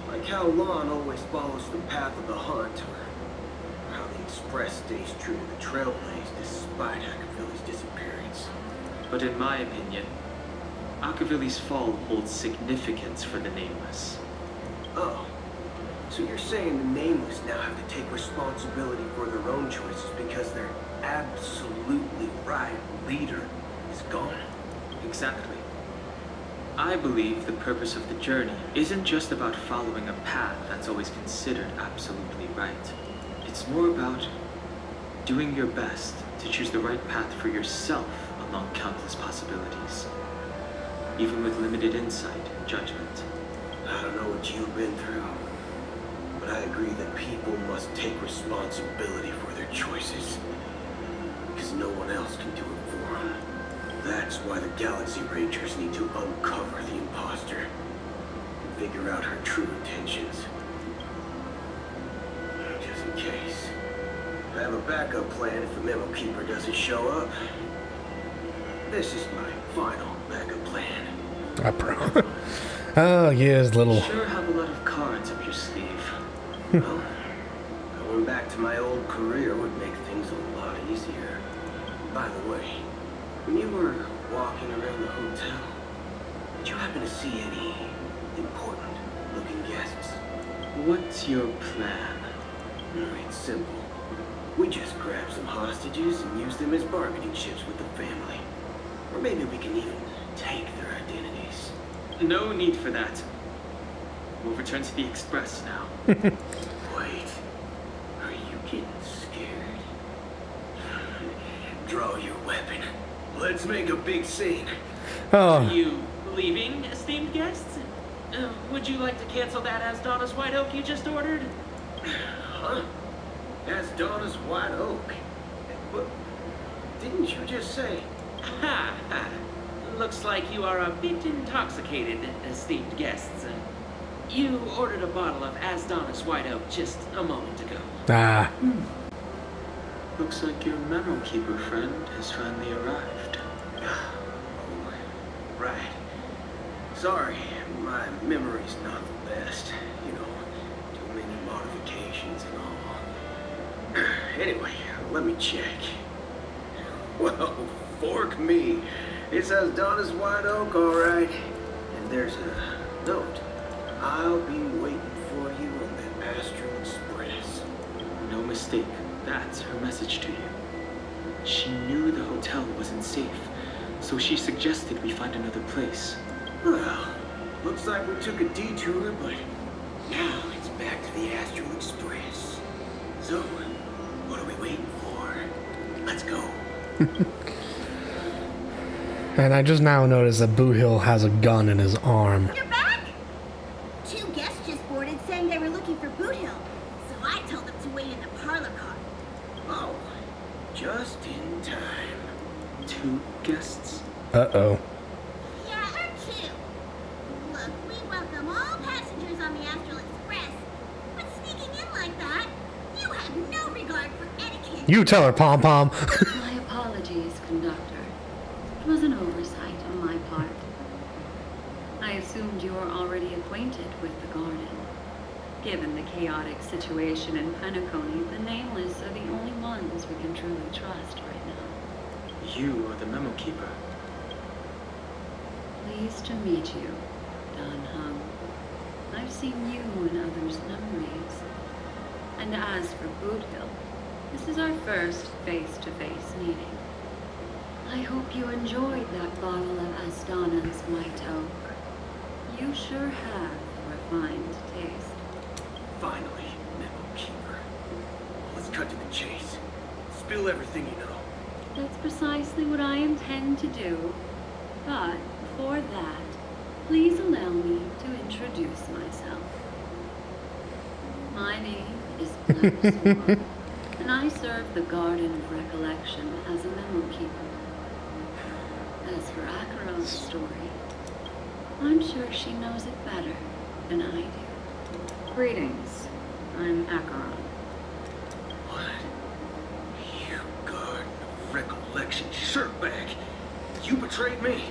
Speaker 3: Like how Lon always follows the path of the hunt, or how the Express stays true to the Trailblaze despite Akavilli's disappearance.
Speaker 4: But in my opinion, Akavilli's fall holds significance for the Nameless.
Speaker 3: Oh, so you're saying the Nameless now have to take responsibility for their own choices because their absolutely right leader is gone?
Speaker 4: Exactly. I believe the purpose of the journey isn't just about following a path that's always considered absolutely right. It's more about doing your best to choose the right path for yourself among countless possibilities, even with limited insight and judgment.
Speaker 3: I don't know what you've been through, but I agree that people must take responsibility for their choices, because no one else can do it for them. That's why the Galaxy Rangers need to uncover the imposter and figure out her true intentions. Just in case. I have a backup plan if the Memo Keeper doesn't show up. This is my final backup plan.
Speaker 1: Oh, yes, little.
Speaker 4: You sure have a lot of cards up your sleeve.
Speaker 3: Well, going back to my old career would make things a lot easier. By the way, when you were walking around the hotel, did you happen to see any important looking guests?
Speaker 4: What's your plan?
Speaker 3: It's simple. We just grab some hostages and use them as bargaining chips with the family. Or maybe we can even take their identities.
Speaker 4: No need for that. We'll return to the Express now.
Speaker 3: Wait. Are you getting scared? Draw your weapon. Let's make a big scene.
Speaker 1: Oh.
Speaker 19: Are you leaving, esteemed guests? Would you like to cancel that as Donna's White Oak you just ordered?
Speaker 3: Huh? That's Donna's White Oak. But didn't you just say?
Speaker 19: Ha ha. Looks like you are a bit intoxicated, esteemed guests. You ordered a bottle of Asdonis White Oak just a moment ago.
Speaker 1: Ah.
Speaker 4: Looks like your Memo Keeper friend has finally arrived.
Speaker 3: Right. Sorry, my memory's not the best. You know, too many modifications and all. Anyway, let me check. Well, fork me. It says Donna's White Oak, all right. And there's a note. I'll be waiting for you on that Astral Express.
Speaker 4: No mistake. That's her message to you. She knew the hotel wasn't safe, so she suggested we find another place.
Speaker 3: Well, looks like we took a detour, but now it's back to the Astral Express. So, what are we waiting for? Let's go.
Speaker 1: And I just now noticed that Boot Hill has a gun in his arm.
Speaker 7: You're back? 2 guests just boarded saying they were looking for Boot Hill, so I told them to wait in the parlor car.
Speaker 3: Oh, just in time.
Speaker 4: 2 guests?
Speaker 1: Uh-oh.
Speaker 7: Yeah, or 2. Look, we welcome all passengers on the Astral Express, but sneaking in like that, you have no regard for etiquette.
Speaker 1: You tell her, Pom-Pom.
Speaker 6: My apologies, conductor. It was an oversight on my part. I assumed you were already acquainted with the garden. Given the chaotic situation in Penacony, the Nameless are the only ones we can truly trust right now.
Speaker 4: You are the memo keeper.
Speaker 6: Pleased to meet you, Don Hung. I've seen you in others' memories. And as for Boot Hill, this is our first face-to-face meeting. I hope you enjoyed that bottle of Astana's White Oak. You sure have refined taste.
Speaker 3: Finally, memo keeper. Let's cut to the chase. Spill everything you know.
Speaker 6: That's precisely what I intend to do. But before that, please allow me to introduce myself. My name is Black Swan, and I serve the Garden of Recollection as a memo keeper. As for Akaron's story, I'm sure she knows it better than I do. Greetings. I'm Akaron.
Speaker 3: What? You Garden of Recollection shirtbag! You betrayed me!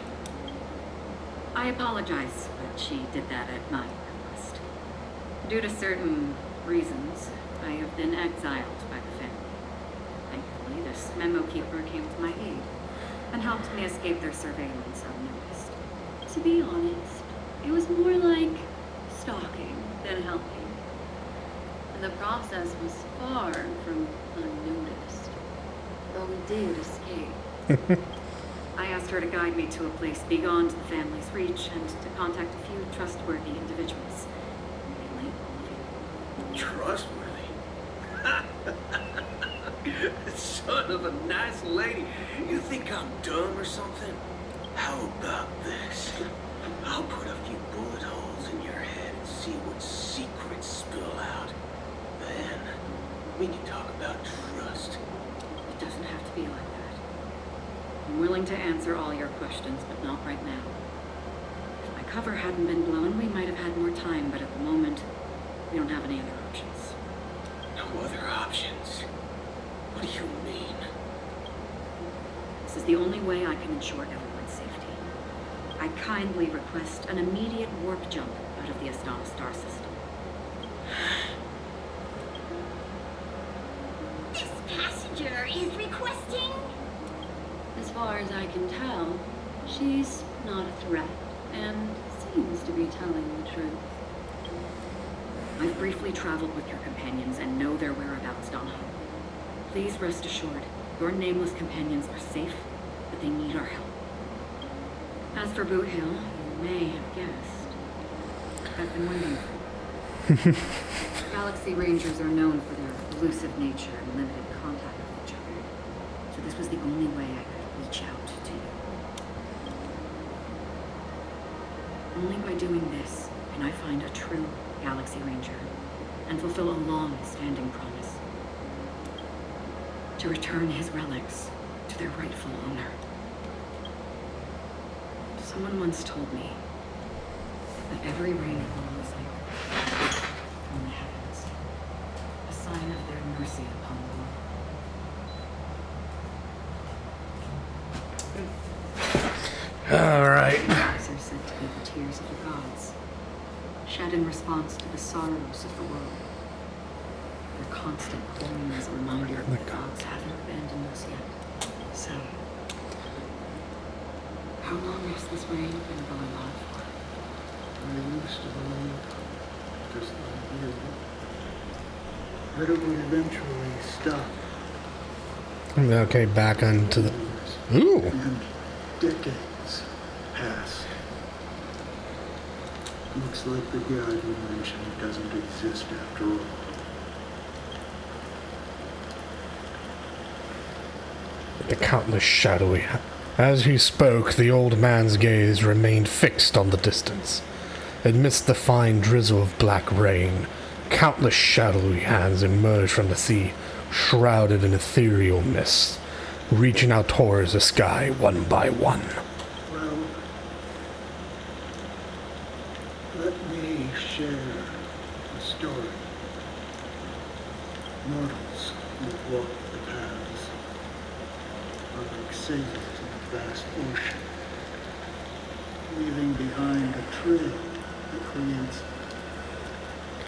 Speaker 6: I apologize, but she did that at my request. Due to certain reasons, I have been exiled by the family. Thankfully, this memo keeper came to my aid and helped me escape their surveillance unnoticed. To be honest, it was more like stalking than helping. And the process was far from unnoticed, though we did escape. I asked her to guide me to a place beyond the family's reach and to contact a few trustworthy individuals. Mainly all of you.
Speaker 3: Trustworthy? Son of a nice lady. You think I'm dumb or something? How about this? I'll put a few bullet holes in your head and see what secrets spill out. Then, we can talk about trust.
Speaker 6: It doesn't have to be like that. I'm willing to answer all your questions, but not right now. If my cover hadn't been blown, we might have had more time, but at the moment, we don't have any other options.
Speaker 3: No other options? What do you mean?
Speaker 6: This is the only way I can ensure everyone's safety. I kindly request an immediate warp jump out of the Astana star system.
Speaker 7: This passenger is requesting...
Speaker 6: As far as I can tell, she's not a threat and seems to be telling the truth. I've briefly traveled with your companions and know their whereabouts, Don Hung. Please rest assured, your nameless companions are safe, but they need our help. As for Boot Hill, you may have guessed. I've been waiting for you. Galaxy Rangers are known for their elusive nature and limited contact with each other. So this was the only way I could reach out to you. Only by doing this can I find a true Galaxy Ranger and fulfill a long-standing promise. To return his relics to their rightful owner. Someone once told me that every rainfall is like from the heavens, a sign of their mercy upon the world.
Speaker 1: All right.
Speaker 6: These are said to be the tears of the gods, shed in response to the sorrows of the world. Their constant pouring is a reminder that the gods haven't abandoned us yet. So, how long has this rain been going on for?
Speaker 16: I used to believe just like you that it would eventually stop.
Speaker 1: Okay, back onto the... Ooh!
Speaker 16: And decades passed. Looks like the god you mentioned doesn't exist after all.
Speaker 1: The countless shadowy As he spoke, the old man's gaze remained fixed on the distance. Amidst the fine drizzle of black rain, countless shadowy hands emerged from the sea, shrouded in ethereal mist, reaching out towards the sky one by one.
Speaker 20: Well, let me share a story. Mortals who walk the paths are like sailors in a vast ocean, leaving behind a trail that creates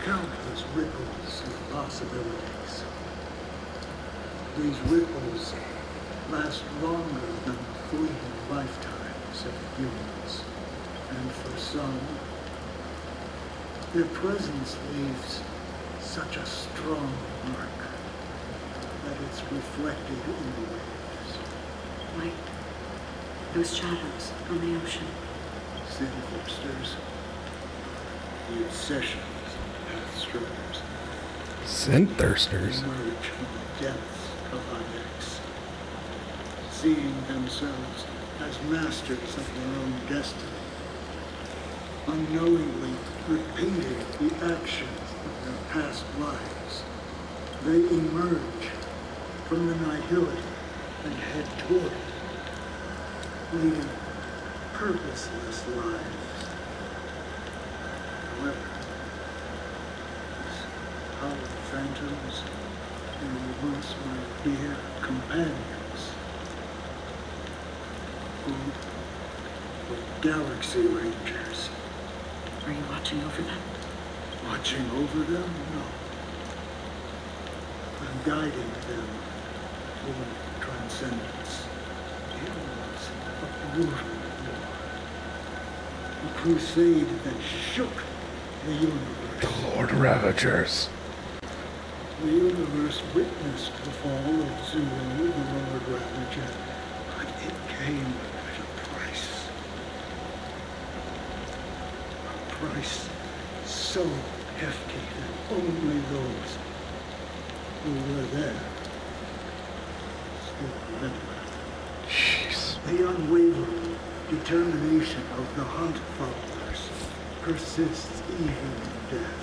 Speaker 20: countless ripples of possibilities. These ripples last longer than the fleeting lifetimes of humans, and for some, their presence leaves such a strong mark that it's reflected in the waves.
Speaker 14: Like those shadows on the ocean.
Speaker 20: City hipsters, the obsessions of path-strutters,
Speaker 1: Synthirsters.
Speaker 20: emerge from the depths of IX, seeing themselves as masters of their own destiny, unknowingly repeating the actions of their past lives. They emerge from the nihility and head toward it, leading purposeless lives. However, these hollow phantoms, they were once my dear companions, who were galaxy rangers.
Speaker 14: Are you watching over them?
Speaker 20: Watching over them? No. I'm guiding them toward transcendence. It was a brutal war. A crusade that shook the universe.
Speaker 1: The Lord Ravagers.
Speaker 20: The universe witnessed the fall of Zulu, the Lord Ravager, but it came at a price. A price so hefty that only those who were there still remember.
Speaker 1: Jeez.
Speaker 20: The unwavering determination of the Hunt followers persists even in death.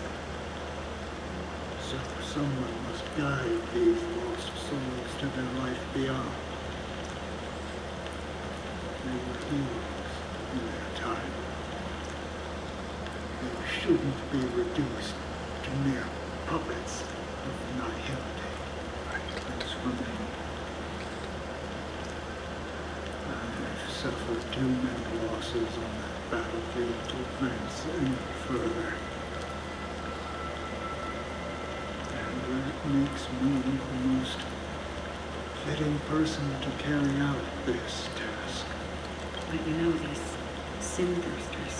Speaker 20: So someone must guide these lost souls to their life beyond. They were heroes in their time. They shouldn't be reduced to mere puppets of nihility. As for me, I've suffered too many losses on that battlefield to advance any further. And that makes me the most fitting person to carry out this task.
Speaker 14: But you know, these Synthirsters,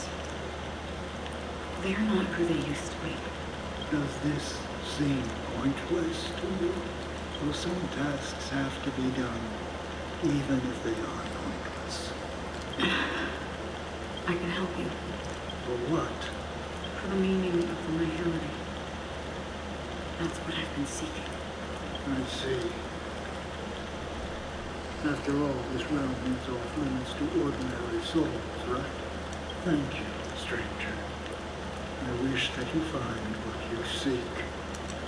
Speaker 14: they're not who they used to be.
Speaker 20: Does this seem pointless to you? Well, some tasks have to be done, even if they are pointless.
Speaker 14: I can help you.
Speaker 20: For what?
Speaker 14: For the meaning of the nihility. That's what I've been seeking.
Speaker 20: I see. After all, this realm is off limits to ordinary souls, right? Thank you, stranger. I wish that you find what you seek.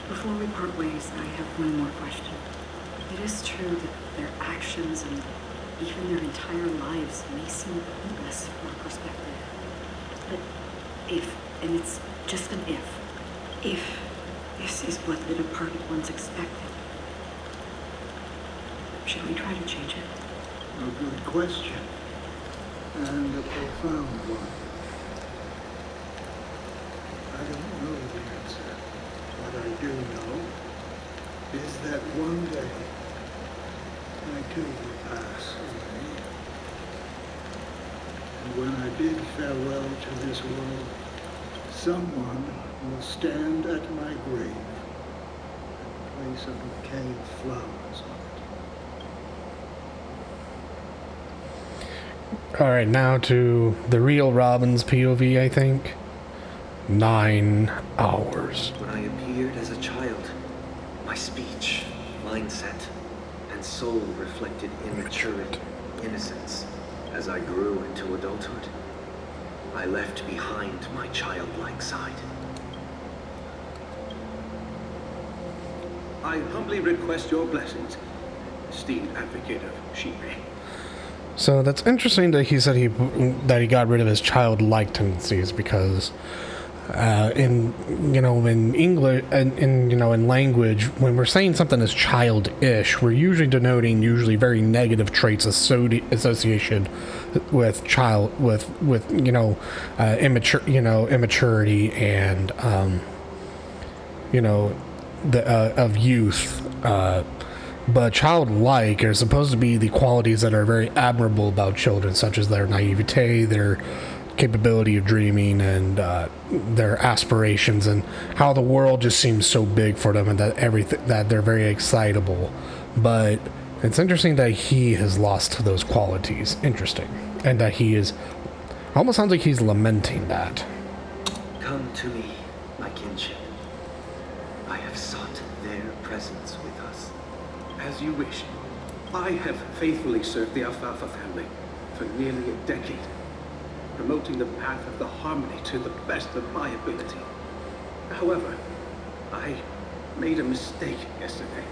Speaker 14: Before we part ways, I have one more question. It is true that their actions and even their entire lives may seem pointless from our perspective. But if, and it's just an if this is what the departed ones expected, should we try to change it?
Speaker 20: A good question. And a profound one. I don't know the answer. What I do know is that one day I too will pass away. And when I bid farewell to this world, someone will stand at my grave and place a bouquet of flowers on it.
Speaker 1: All right, now to the real Robin's POV, I think. 9 hours.
Speaker 17: When I appeared as a child, my speech, mindset, and soul reflected immaturity. innocence. As I grew into adulthood, I left behind my childlike side.
Speaker 18: I humbly request your blessings, esteemed advocate of Sheepy.
Speaker 1: So that's interesting that he said he got rid of his childlike tendencies, because in English in language, when we're saying something is childish, we're usually denoting very negative traits associated with immaturity and of youth. But childlike are supposed to be the qualities that are very admirable about children, such as their naivete, their capability of dreaming, and their aspirations, and how the world just seems so big for them, and that they're very excitable. But it's interesting that he has lost those qualities. Interesting. And that he is... almost sounds like he's lamenting that.
Speaker 17: Come to me, my kinship. I have sought their presence with us.
Speaker 18: As you wish. I have faithfully served the Alfalfa family for nearly a decade, promoting the path of the harmony to the best of my ability. However, I made a mistake yesterday.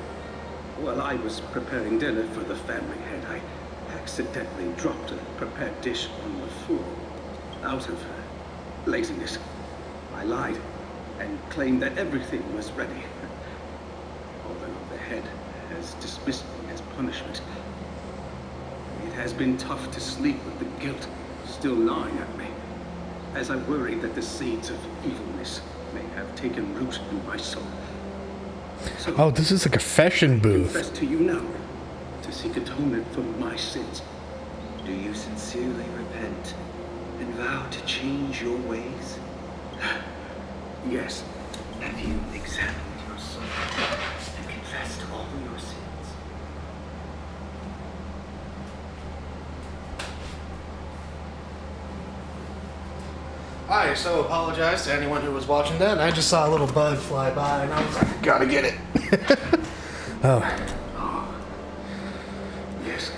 Speaker 18: While I was preparing dinner for the family head, I accidentally dropped a prepared dish on the floor. Out of laziness, I lied and claimed that everything was ready. Although the head has dismissed me as punishment, it has been tough to sleep with the guilt still gnawing at me, as I worry that the seeds of evilness may have taken root in my soul. So,
Speaker 1: this is a confession booth.
Speaker 18: I confess to you now, to seek atonement for my sins.
Speaker 17: Do you sincerely repent and vow to change your ways?
Speaker 18: Yes.
Speaker 17: Have you examined your soul and confessed all your sins?
Speaker 1: I so apologize to anyone who was watching that. I just saw a little bug fly by, and I was like, gotta get it.
Speaker 17: Yes.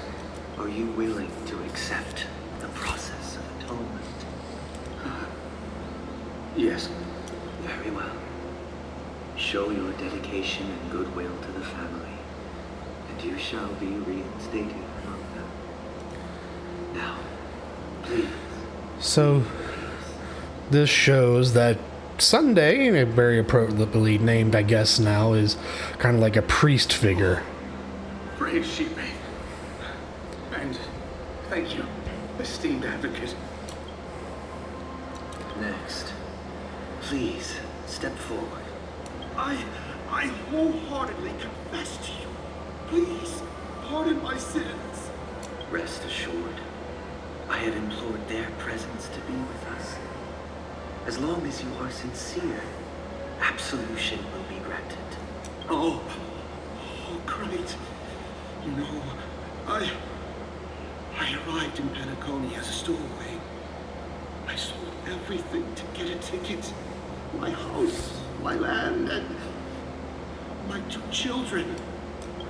Speaker 17: Are you willing to accept the process of atonement?
Speaker 18: Yes.
Speaker 17: Very well. Show your dedication and goodwill to the family, and you shall be reinstated among them. Now, please.
Speaker 1: So, this shows that Sunday, very appropriately named, I guess now, is kind of like a priest figure.
Speaker 18: Brave Sheepy. And thank you, esteemed advocate.
Speaker 17: Next, please step forward.
Speaker 18: I wholeheartedly confess to you. Please, pardon my sins.
Speaker 17: Rest assured, I have implored their presence to be with us. As long as you are sincere, absolution will be granted.
Speaker 18: Oh, great. You know, I arrived in Penacony as a stowaway. I sold everything to get a ticket. My house, my land, and my 2 children.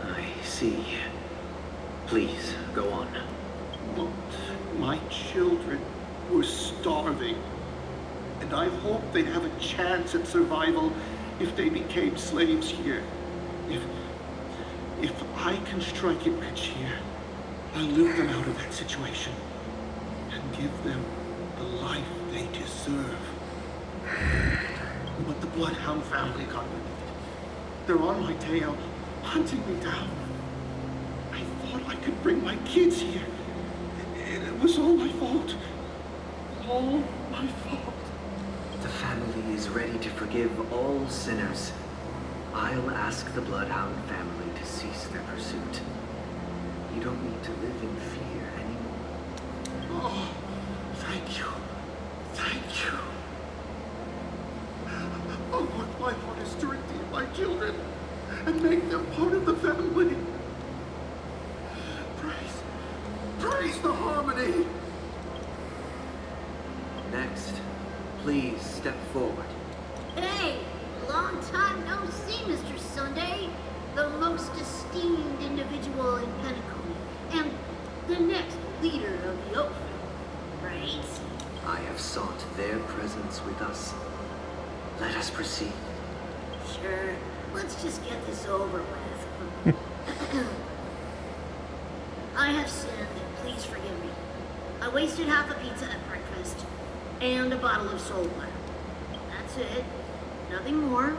Speaker 17: I see. Please, go on.
Speaker 18: But my children were starving, and I hoped they'd have a chance at survival if they became slaves here. If I can strike it rich here, I'll lift them out of that situation and give them the life they deserve. But the Bloodhound family got me. They're on my tail, hunting me down. I thought I could bring my kids here. It was all my fault. All my fault.
Speaker 17: The family is ready to forgive all sinners. I'll ask the Bloodhound family to cease their pursuit. You don't need to live in fear anymore.
Speaker 18: Oh, thank you. Thank you. Oh, what my heart is to redeem my children and make them part of the family. Praise the harmony.
Speaker 17: Next, please step forward.
Speaker 10: Hey, long time no see, Mr. Sunday. The most esteemed individual in Penacony. And the next right?
Speaker 17: I have sought their presence with us. Let us proceed.
Speaker 10: Sure. Let's just get this over with. I have sinned. Please forgive me. I wasted half a pizza at breakfast and a bottle of soul water. That's it. Nothing more.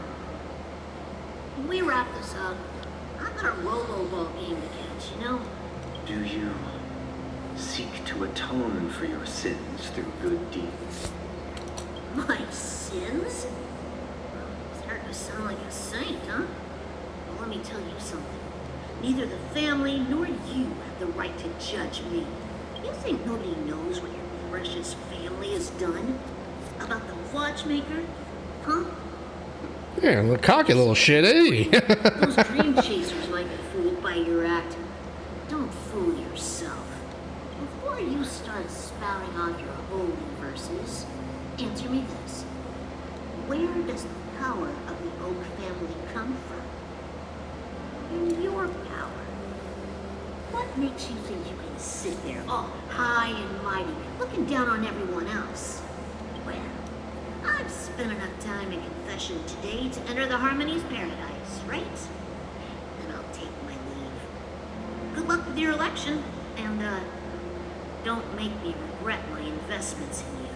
Speaker 10: When we wrap this up, I've got a robo ball game to catch, you know?
Speaker 17: Do you seek to atone for your sins through good deeds?
Speaker 10: My sins? Starting to sound like a saint, huh? Well, let me tell you something. Neither the family nor you have the right to judge me. You think nobody knows what your precious family has done? About the watchmaker? Huh?
Speaker 1: Yeah, a cocky little shit, eh?
Speaker 10: Those dream chasers might be fooled by your act. Don't fool yourself. Before you start spouting off your holy verses, answer me this. Where does the power of the Oak family come from? In your power. What makes you think you can sit there all high and mighty, looking down on everyone else? Well, I've spent enough time in confession today to enter the Harmony's paradise, right? Then I'll take my leave. Good luck with your election, and, don't make me regret my investments in you.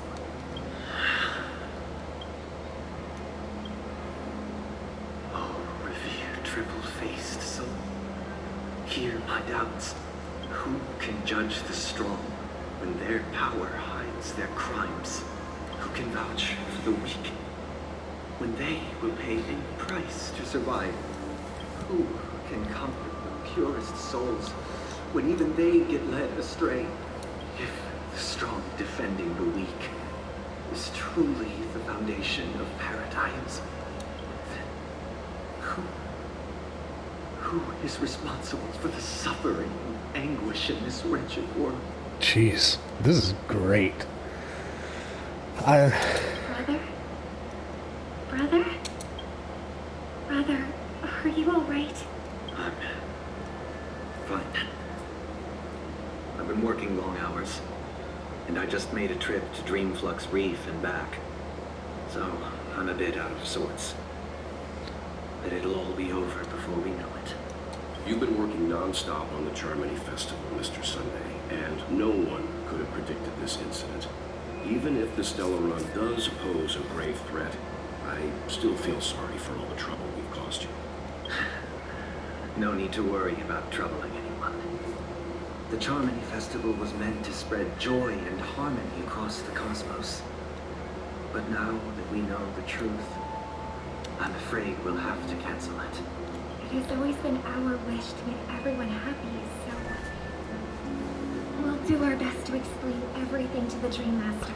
Speaker 17: Oh, revered triple-faced soul, hear my doubts. Who can judge the strong when their power hides their crimes? Who can vouch for the weak when they will pay any price to survive? Who can comfort the purest souls when even they get led astray? If the strong defending the weak is truly the foundation of paradigms, then who is responsible for the suffering and anguish in this wretched world?
Speaker 1: Jeez, this is great.
Speaker 5: Brother? Brother? Brother, are you alright?
Speaker 17: I'm fine. I've been working long hours, and I just made a trip to Dreamflux Reef and back. So, I'm a bit out of sorts. But it'll all be over before we know it.
Speaker 11: You've been working non-stop on the Charmony Festival, Mr. Sunday, and no one could have predicted this incident. Even if the Stellar Run does pose a grave threat, I still feel sorry for all the trouble we've caused you.
Speaker 17: No need to worry about troubling anyone. The Charmony Festival was meant to spread joy and harmony across the cosmos. But now that we know the truth, I'm afraid we'll have to cancel it.
Speaker 5: It has always been our wish to make everyone happy, so we'll do our best to explain everything to the Dream Master.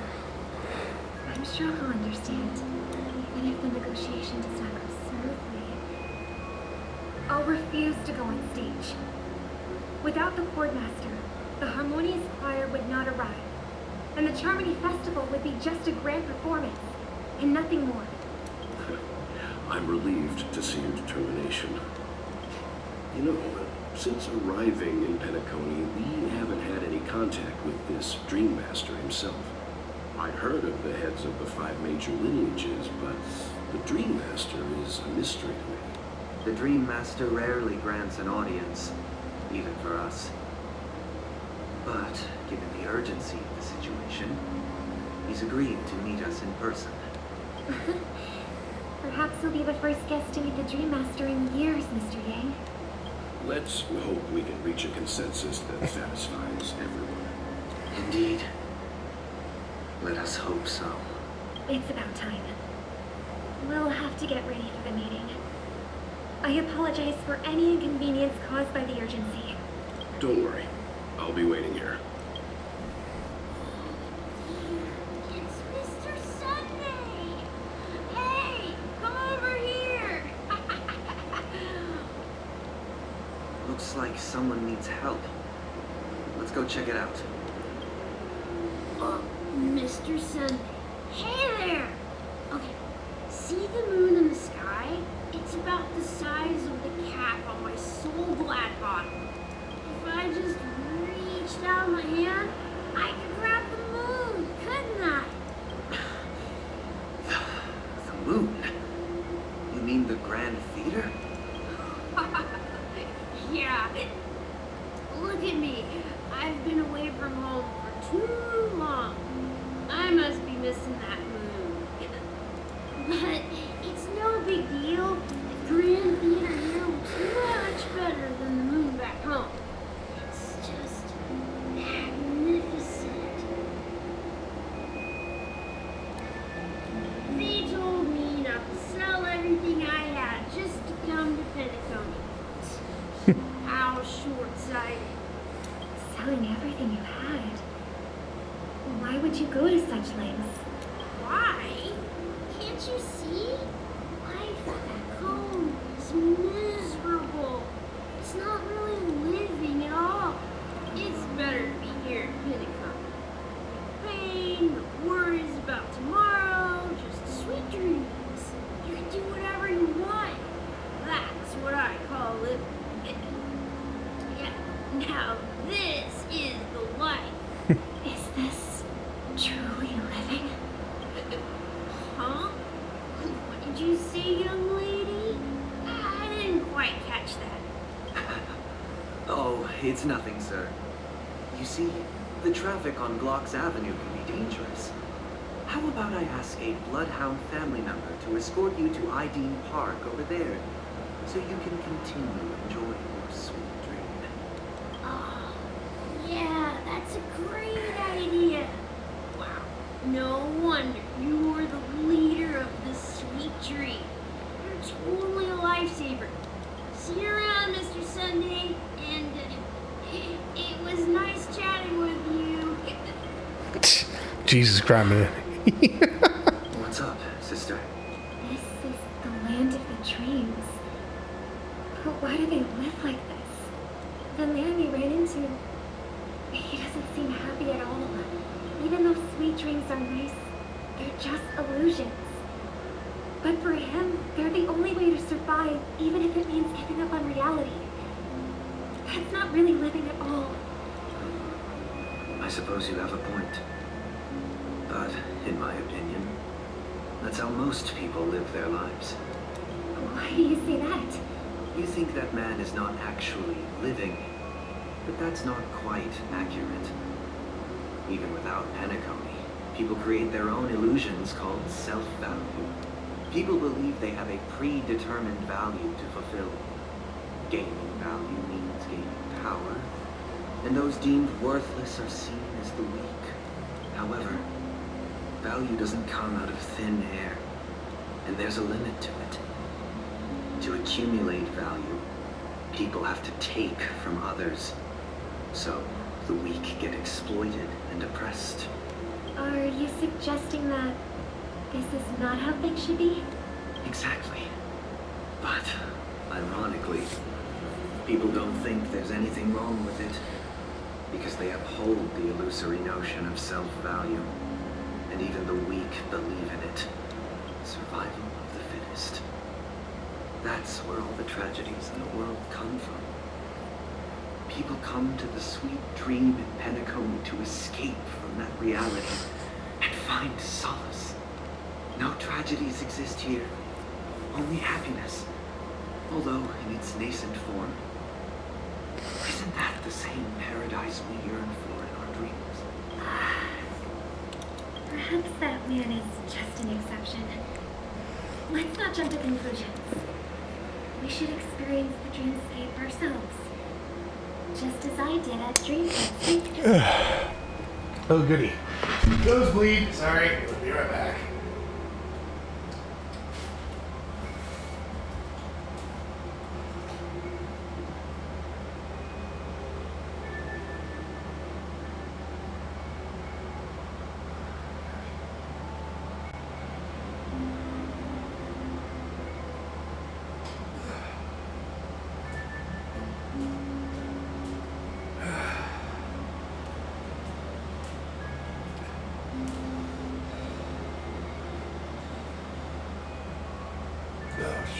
Speaker 5: I'm sure he'll understand, even if the negotiation does not go smoothly. I'll refuse to go on stage. Without the Chord Master, the Harmonious Choir would not arrive, and the Charmony Festival would be just a grand performance, and nothing more.
Speaker 11: I'm relieved to see your determination. You know, since arriving in Penacony, we haven't had any contact with this Dream Master himself. I'd heard of the heads of the 5 major lineages, but the Dream Master is a mystery to me.
Speaker 17: The Dream Master rarely grants an audience, even for us. But, given the urgency of the situation, he's agreed to meet us in person.
Speaker 5: Perhaps he'll be the first guest to meet the Dream Master in years, Mr. Yang.
Speaker 11: Let's hope we can reach a consensus that satisfies everyone.
Speaker 17: Indeed. Let us hope so.
Speaker 5: It's about time. We'll have to get ready for the meeting. I apologize for any inconvenience caused by the urgency.
Speaker 11: Don't worry. I'll be waiting here.
Speaker 12: It's Mr. Sunday! Hey, come over here!
Speaker 17: Looks like someone needs help. Let's go check it out.
Speaker 12: Mr. Sunday. Hey there! Okay, see the moon in the sky? It's about the size of the cap on my soul glad bottle. If I just reached out my hand, I could grab the moon.
Speaker 8: Look at me. I've been away from home for too long. I must be missing that moon. But it's no big deal. The Grand Theater here looks much better than the moon back home. It's just magnificent. They told me not to sell everything I had just to come to Penacony. How short-sighted.
Speaker 5: Selling everything you had. Why would you go to such lengths?
Speaker 8: Why? Can't you see? Life back home is miserable. It's not really living at all. It's better to be here in Penacony. No pain, no worries about tomorrow, just sweet dreams. You can do whatever you want. That's what I call living. Yeah, now this is the life.
Speaker 5: Is this truly living?
Speaker 8: Huh? What did you say, young lady? I didn't quite catch that.
Speaker 17: Oh, it's nothing, sir. You see, the traffic on Glocks Avenue can be dangerous. How about I ask a Bloodhound family member to escort you to Ideen Park over there, so you can continue enjoying your sweet dream?
Speaker 8: Oh, yeah, that's a great idea. Wow, no wonder you're the leader of this sweet dream. You're totally a lifesaver. See you around, Mr. Sunday, and it was nice chatting with you.
Speaker 1: Jesus Christ.
Speaker 17: What's up, sister?
Speaker 5: This is the land of the dreams. But why do they live like this? The man we ran into, he doesn't seem happy at all. Even though sweet dreams are nice, they're just illusions. But for him, they're the only way to survive, even if it means giving up on reality. That's not really living at all.
Speaker 17: I suppose you have a point. But, in my opinion, that's how most people live their lives.
Speaker 5: Why do you say that?
Speaker 17: You think that man is not actually living, but that's not quite accurate. Even without Penacony, people create their own illusions called self-value. People believe they have a predetermined value to fulfill. Gaining value means gaining power, and those deemed worthless are seen as the weak. However, value doesn't come out of thin air, and there's a limit to it. To accumulate value, people have to take from others. So, the weak get exploited and oppressed.
Speaker 5: Are you suggesting that this is not how things should be?
Speaker 17: Exactly. But, ironically, people don't think there's anything wrong with it, because they uphold the illusory notion of self-value, and even the weak believe in it. Survival of the fittest. That's where all the tragedies in the world come from. People come to the sweet dream in Penacony to escape from that reality and find solace. No tragedies exist here, only happiness, although in its nascent form. Isn't that the same paradise we yearn for in our dreams?
Speaker 5: Perhaps that man is just an exception. Let's not jump to conclusions. We should experience the dreamscape ourselves. Just as I did at Dreamscape.
Speaker 1: Oh, goody. Nosebleed. Sorry. We'll be right back.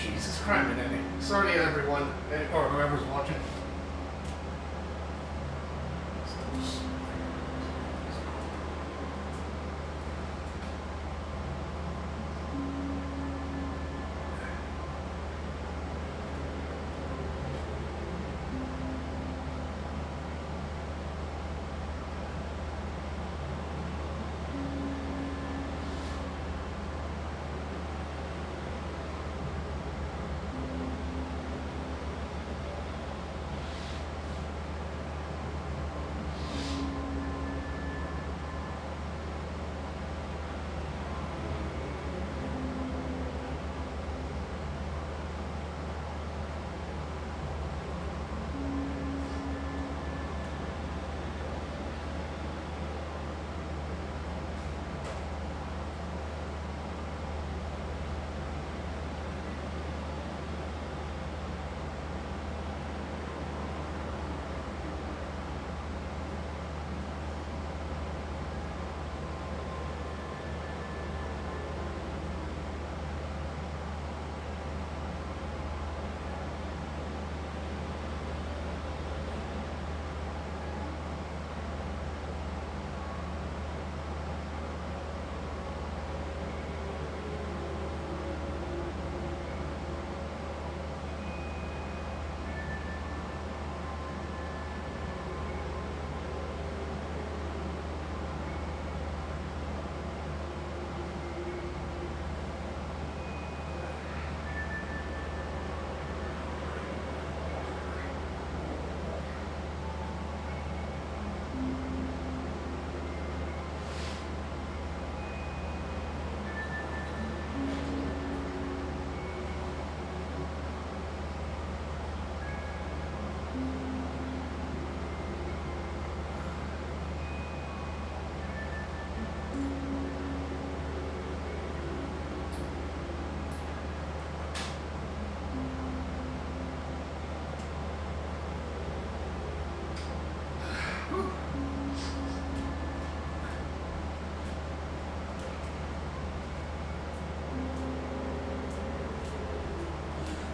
Speaker 1: Jesus Christ, sorry everyone, or whoever's watching.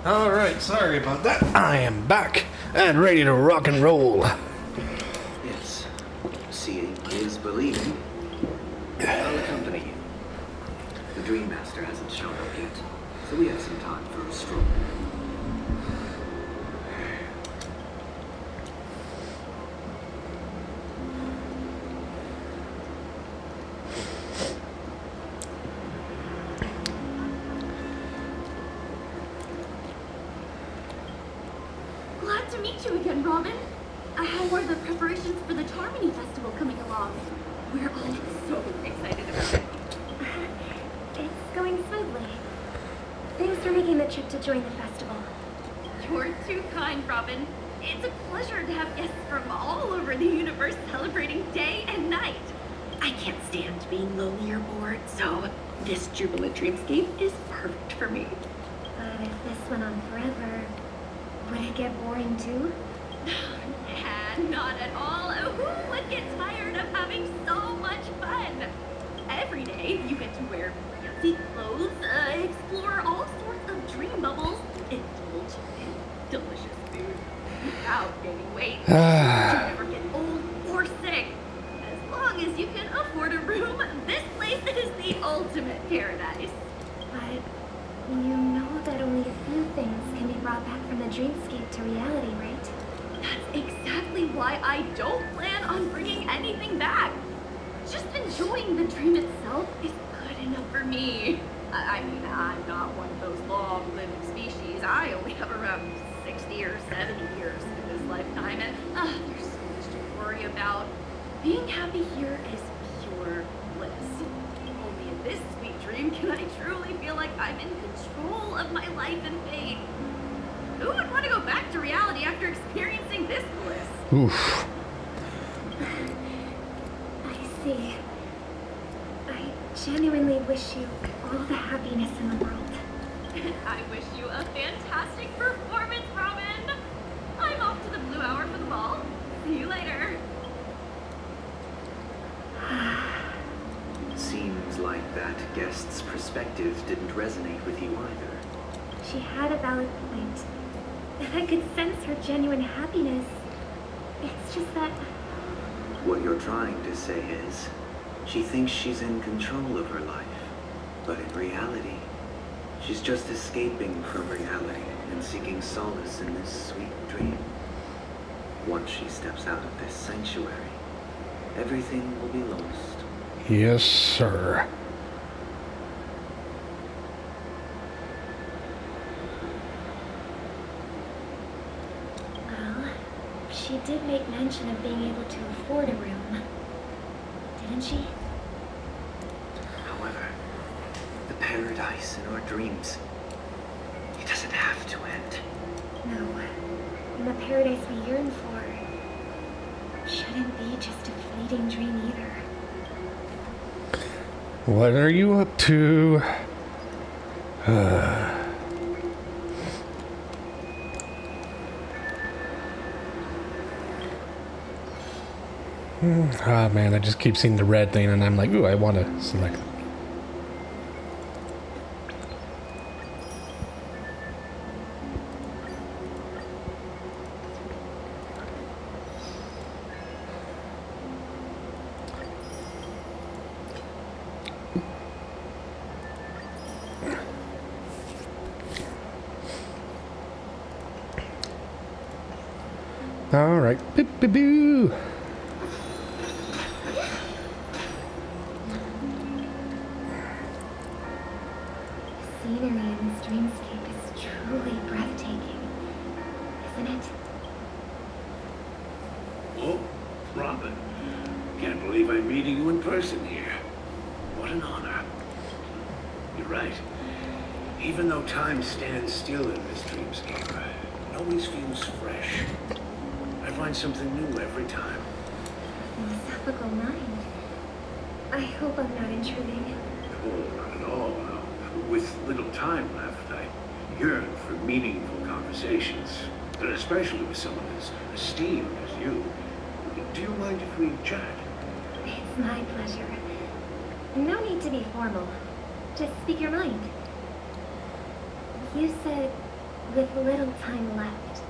Speaker 1: Alright, sorry about that. I am back and ready to rock and roll.
Speaker 17: Yes. Seeing is believing. I'll accompany you. The Dream Master hasn't shown up yet, so we have some time for a stroll.
Speaker 8: Glad to meet you again, Robin. How are the preparations for the Charmony Festival coming along? We're all so excited about it.
Speaker 5: It's going smoothly. Thanks for making the trip to join the festival.
Speaker 8: You're too kind, Robin. It's a pleasure to have guests from all over the universe celebrating day and night. I can't stand being lonely or bored, so this jubilant dreamscape is perfect for me.
Speaker 5: But if this went on forever, would it get boring too?
Speaker 8: Nah, not at all. Who would get tired of having so much fun? Every day you get to wear fancy clothes, explore all sorts of dream bubbles, indulge in delicious food without gaining weight. You never get old or sick. As long as you can afford a room, this place is the ultimate paradise.
Speaker 5: But you know that only a few things can be brought back from the dreamscape to reality, right?
Speaker 8: That's exactly why I don't plan on bringing anything back. Just enjoying the dream itself is good enough for me. I mean, I'm not one of those long-living species. I only have around 60 or 70 years in this lifetime, and there's so much to worry about. Being happy here is pure bliss. Only in this sweet dream can I truly feel like I'm in control of my life and fate. Who would want to go back to reality after experiencing this bliss?
Speaker 1: Oof.
Speaker 5: I see. I genuinely wish you all the happiness in the world.
Speaker 8: I wish you a fantastic performance, Robin. I'm off to the Blue Hour for the ball. See you later.
Speaker 17: Seems like that guest's perspective didn't resonate with you either.
Speaker 5: She had a valid point. I could sense her genuine happiness. It's just that...
Speaker 17: What you're trying to say is, she thinks she's in control of her life. But in reality, she's just escaping from reality and seeking solace in this sweet dream. Once she steps out of this sanctuary, everything will be lost.
Speaker 1: Yes, sir.
Speaker 5: Well, she did make mention of being able to afford a room. Didn't she?
Speaker 17: However, the paradise in our dreams, it doesn't have to end.
Speaker 5: No. And the paradise we yearn for shouldn't be just a fleeting dream either.
Speaker 1: What are you up to? Ah, man, I just keep seeing the red thing and I'm like, ooh, I want to select it. All right, boo.
Speaker 5: Scenery in this dreamscape is truly breathtaking, isn't it?
Speaker 18: Oh, Robin. Can't believe I'm meeting you in person here. What an honor. You're right. Even though time stands still in this dreamscape, it always feels fresh. I find something new every time.
Speaker 5: Philosophical mind. I hope I'm not intruding.
Speaker 18: Oh, not at all. With little time left, I yearn for meaningful conversations, and especially with someone as esteemed as you. Do you mind if we chat?
Speaker 5: It's my pleasure. No need to be formal. Just speak your mind. You said with little time left.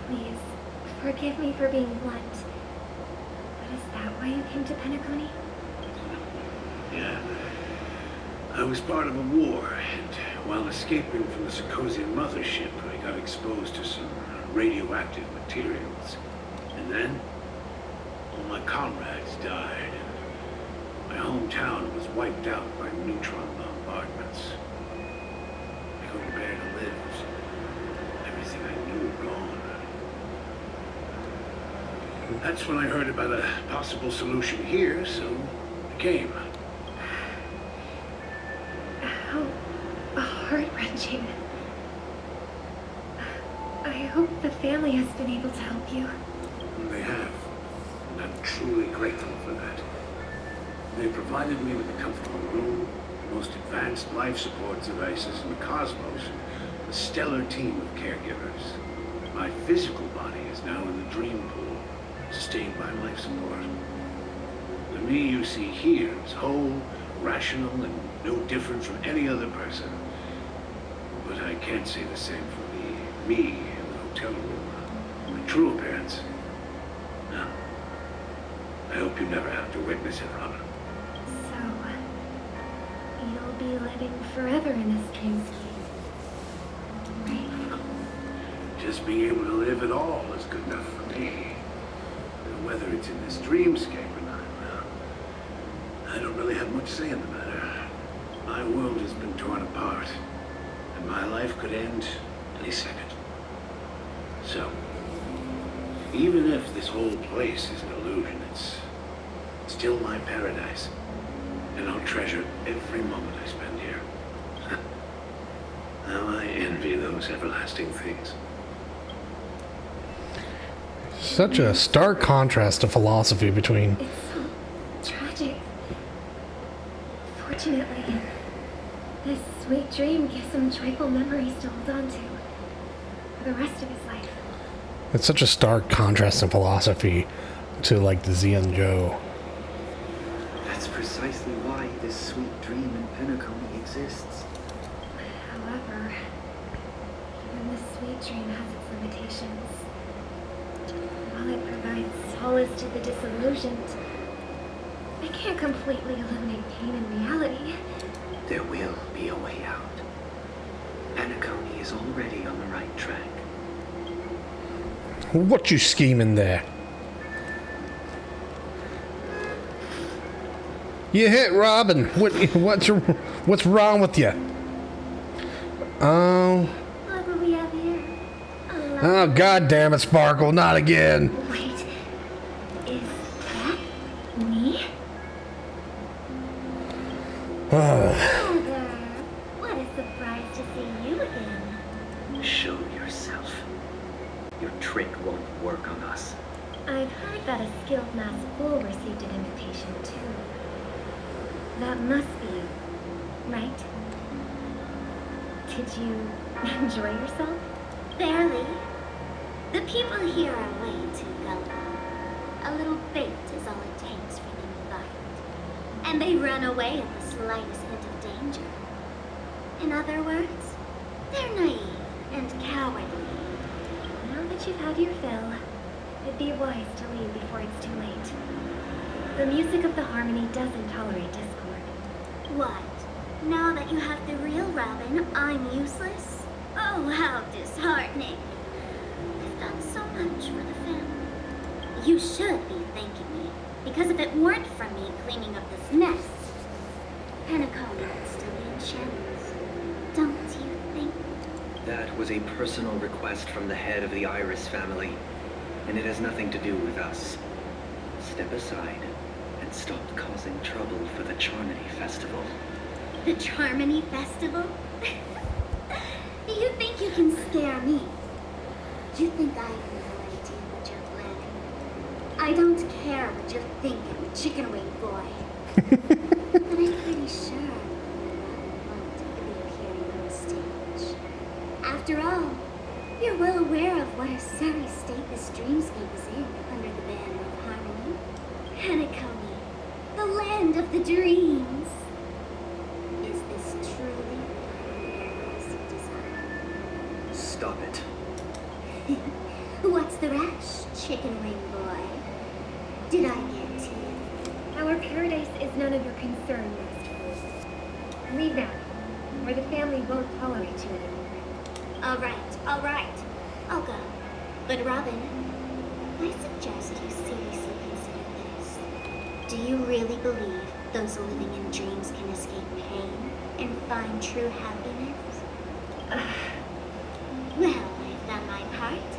Speaker 5: Please, forgive me for being blunt. But is that why you came to Penacony?
Speaker 18: Yeah. I was part of a war, and while escaping from the Sarkosian mothership, I got exposed to some radioactive materials. And then, all my comrades died. My hometown was wiped out by neutron bombardments. I couldn't bear to live. Everything I knew gone. That's when I heard about a possible solution here, so I came.
Speaker 5: How heart-wrenching. I hope the family has been able to help you.
Speaker 18: They have, and I'm truly grateful for that. They provided me with a comfortable room, the most advanced life support devices in the cosmos, a stellar team of caregivers. My physical body is now in the dream pool, sustained by life support. The me you see here is whole, rational, and no different from any other person. But I can't say the same for me in the hotel room. My true appearance. No. I hope you never have to witness it, Robin.
Speaker 5: So, you'll be living forever in this dreamscape, right?
Speaker 18: Just being able to live at all is good enough for me. And whether it's in this dreamscape or not, well, I don't really have much say in the matter. My world has been torn apart, and my life could end any second. So, even if this whole place is an illusion, it's still my paradise. And I'll treasure every moment I spend here. How I envy those everlasting things.
Speaker 1: Such a stark contrast of philosophy between...
Speaker 5: It's so tragic. Fortunately, this sweet dream gives him joyful memories to hold on to for the rest of his life.
Speaker 1: It's such a stark contrast in philosophy to, like, the Xian Zhou.
Speaker 17: That's precisely why this sweet dream in Penacony exists.
Speaker 5: However, even this sweet dream has its limitations. While it provides solace to the disillusioned, it can't completely eliminate pain in reality.
Speaker 17: There will be a way out. Penacony is already on the right track.
Speaker 1: What you scheming there? You hit Robin. What's wrong with you? Oh.
Speaker 5: Look what we have here.
Speaker 1: Oh, God damn it, Sparkle, not again.
Speaker 5: Wait, is that me? Mother, what a surprise to see you again.
Speaker 17: Show yourself. Your trick won't work on us.
Speaker 5: I've heard that a skilled masked fool received an invitation too. That must be you, right? Did you enjoy yourself?
Speaker 10: Barely. The people here are way too gullible. A little bait is all it takes for them to bite. And they run away at the slightest hint of danger. In other words, they're naive and cowardly.
Speaker 5: Now that you've had your fill, it'd be wise to leave before it's too late. The music of the harmony doesn't tolerate discord.
Speaker 10: What? Now that you have the real Robin, I'm useless? Oh, how disheartening. I've done so much for the family. You should be thanking me, because if it weren't for me cleaning up this mess, Penacony would still be in shambles. Don't you think?
Speaker 17: That was a personal request from the head of the Iris family, and it has nothing to do with us. Step aside and stop causing trouble for the Charmony Festival.
Speaker 10: The Charmony Festival? Do you think you can scare me? Do you think I have no idea what you're planning? I don't care what you're thinking, chicken wing boy. But I'm pretty sure Robin won't be appearing on the stage. After all, you're well aware of what a sorry state this dreamscape is in under the banner of harmony. Penacony, the land of the dreams. Is this truly the paradise you desire?
Speaker 5: What's the rush, chicken wing boy? Did I get to you?
Speaker 8: Our paradise is none of your concern, Master. Leave now, or the family won't tolerate you anymore.
Speaker 5: All right. I'll go. But Robin, I suggest you seriously consider this. Do you really believe those living in dreams can escape pain and find true happiness? Well, I've done my part,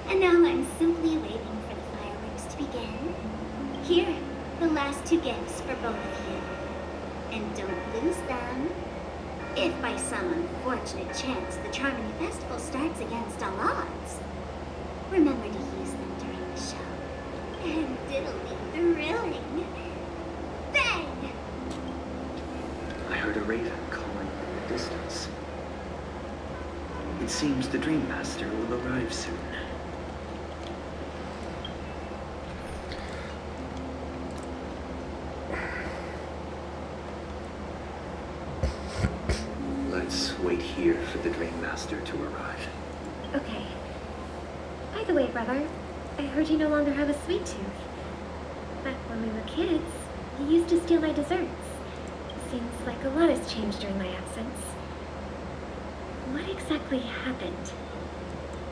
Speaker 5: and now I'm simply waiting for the fireworks to begin. Here, the last 2 gifts for both of you. And don't lose them. If by some unfortunate chance the Charmony Festival starts against all odds, remember to use them during the show. And it'll be thrilling. Bang!
Speaker 17: I heard a raven calling in the distance. It seems the Dream Master will arrive soon. Let's wait here for the Dream Master to arrive.
Speaker 8: Okay. By the way, brother, I heard you no longer have a sweet tooth. Back when we were kids, you used to steal my desserts. Seems like a lot has changed during my absence. What exactly happened?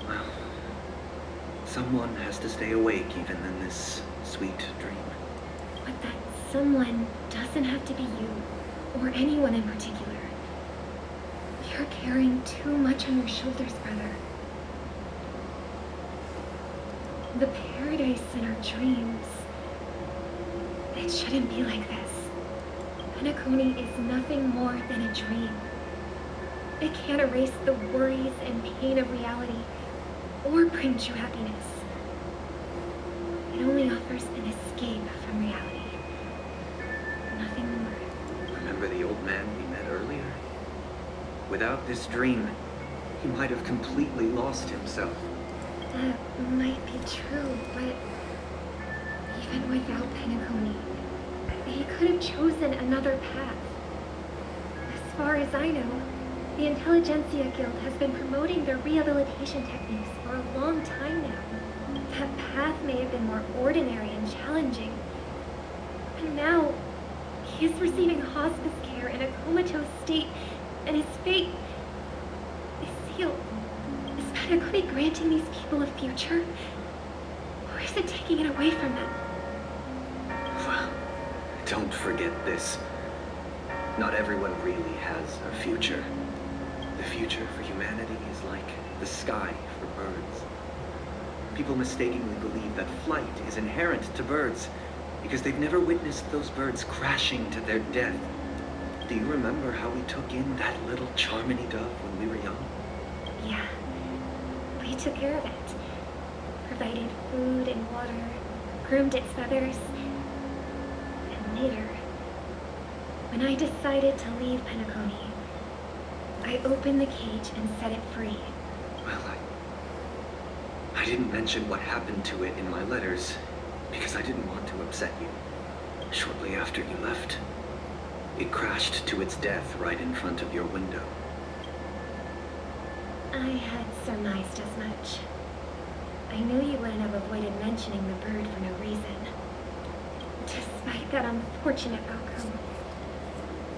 Speaker 17: Well, someone has to stay awake even in this sweet dream.
Speaker 8: But that someone doesn't have to be you, or anyone in particular. You're carrying too much on your shoulders, brother. The paradise in our dreams. It shouldn't be like this. Penacony is nothing more than a dream. It can't erase the worries and pain of reality, or bring true happiness. It only offers an escape from reality. Nothing more.
Speaker 17: Remember the old man we met earlier? Without this dream, he might have completely lost himself.
Speaker 8: That might be true, but even without Penacony, he could have chosen another path. As far as I know, the Intelligentsia Guild has been promoting their rehabilitation techniques for a long time now. That path may have been more ordinary and challenging. And now, he is receiving hospice care in a comatose state, and his fate is sealed. Is Penacony granting these people a future? Or is it taking it away from them?
Speaker 17: Well, don't forget this. Not everyone really has a future. The future for humanity is like the sky for birds. People mistakenly believe that flight is inherent to birds because they've never witnessed those birds crashing to their death. Do you remember how we took in that little Charmony dove when we were young?
Speaker 8: Yeah. We took care of it. Provided food and water, groomed its feathers. And later, when I decided to leave Penacony, I opened the cage and set it free.
Speaker 17: Well, I didn't mention what happened to it in my letters because I didn't want to upset you. Shortly after you left, it crashed to its death right in front of your window.
Speaker 8: I had surmised as much. I knew you wouldn't have avoided mentioning the bird for no reason. Despite that unfortunate outcome,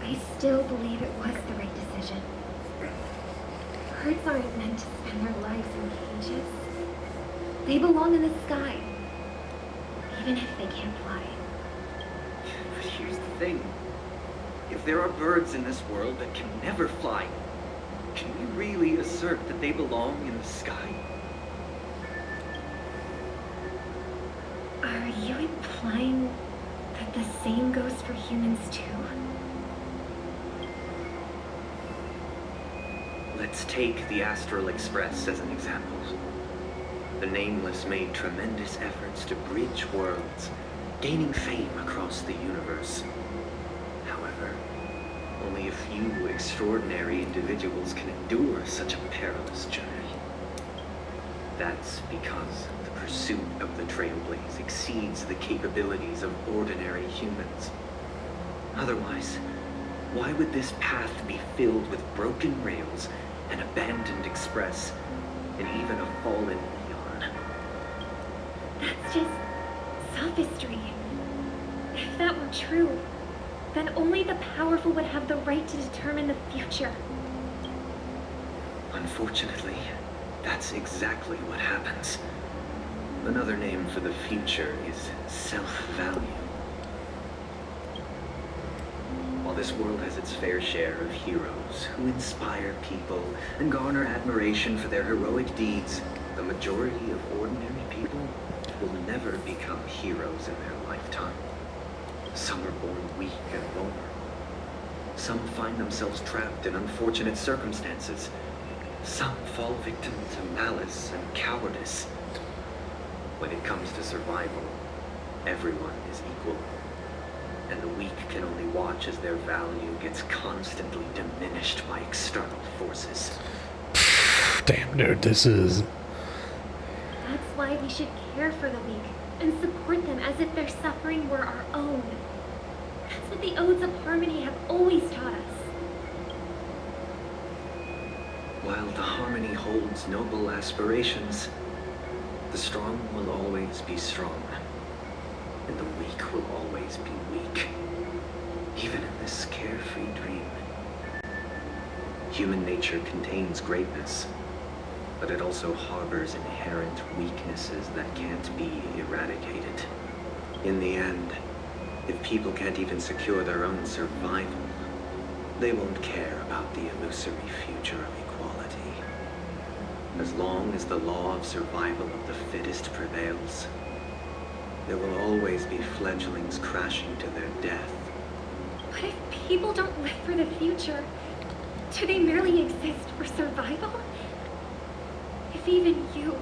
Speaker 8: I still believe it was the right decision. Birds aren't meant to spend their lives in cages. They belong in the sky, even if they can't fly.
Speaker 17: But here's the thing. If there are birds in this world that can never fly, can we really assert that they belong in the sky?
Speaker 8: Are you implying that the same goes for humans too?
Speaker 17: Let's take the Astral Express as an example. The Nameless made tremendous efforts to bridge worlds, gaining fame across the universe. However, only a few extraordinary individuals can endure such a perilous journey. That's because the pursuit of the Trailblaze exceeds the capabilities of ordinary humans. Otherwise, why would this path be filled with broken rails, an abandoned express, and even a fallen
Speaker 5: It's just sophistry. If that were true, then only the powerful would have the right to determine the future.
Speaker 17: Unfortunately, that's exactly what happens. Another name for the future is self-value. While this world has its fair share of heroes who inspire people and garner admiration for their heroic deeds, the majority of ordinary people will never become heroes in their lifetime. Some are born weak and vulnerable. Some find themselves trapped in unfortunate circumstances. Some fall victim to malice and cowardice. When it comes to survival, everyone is equal. And the weak can only watch as their value gets constantly diminished by external forces.
Speaker 1: Damn, dude, this is...
Speaker 5: That's why we should care for the weak and support them as if their suffering were our own. That's what the Odes of Harmony have always taught us.
Speaker 17: While the Harmony holds noble aspirations, the strong will always be strong, and the weak will always be weak, even in this carefree dream. Human nature contains greatness, but it also harbors inherent weaknesses that can't be eradicated. In the end, if people can't even secure their own survival, they won't care about the illusory future of equality. As long as the law of survival of the fittest prevails, there will always be fledglings crashing to their death.
Speaker 5: But if people don't live for the future, do they merely exist for survival? If even you,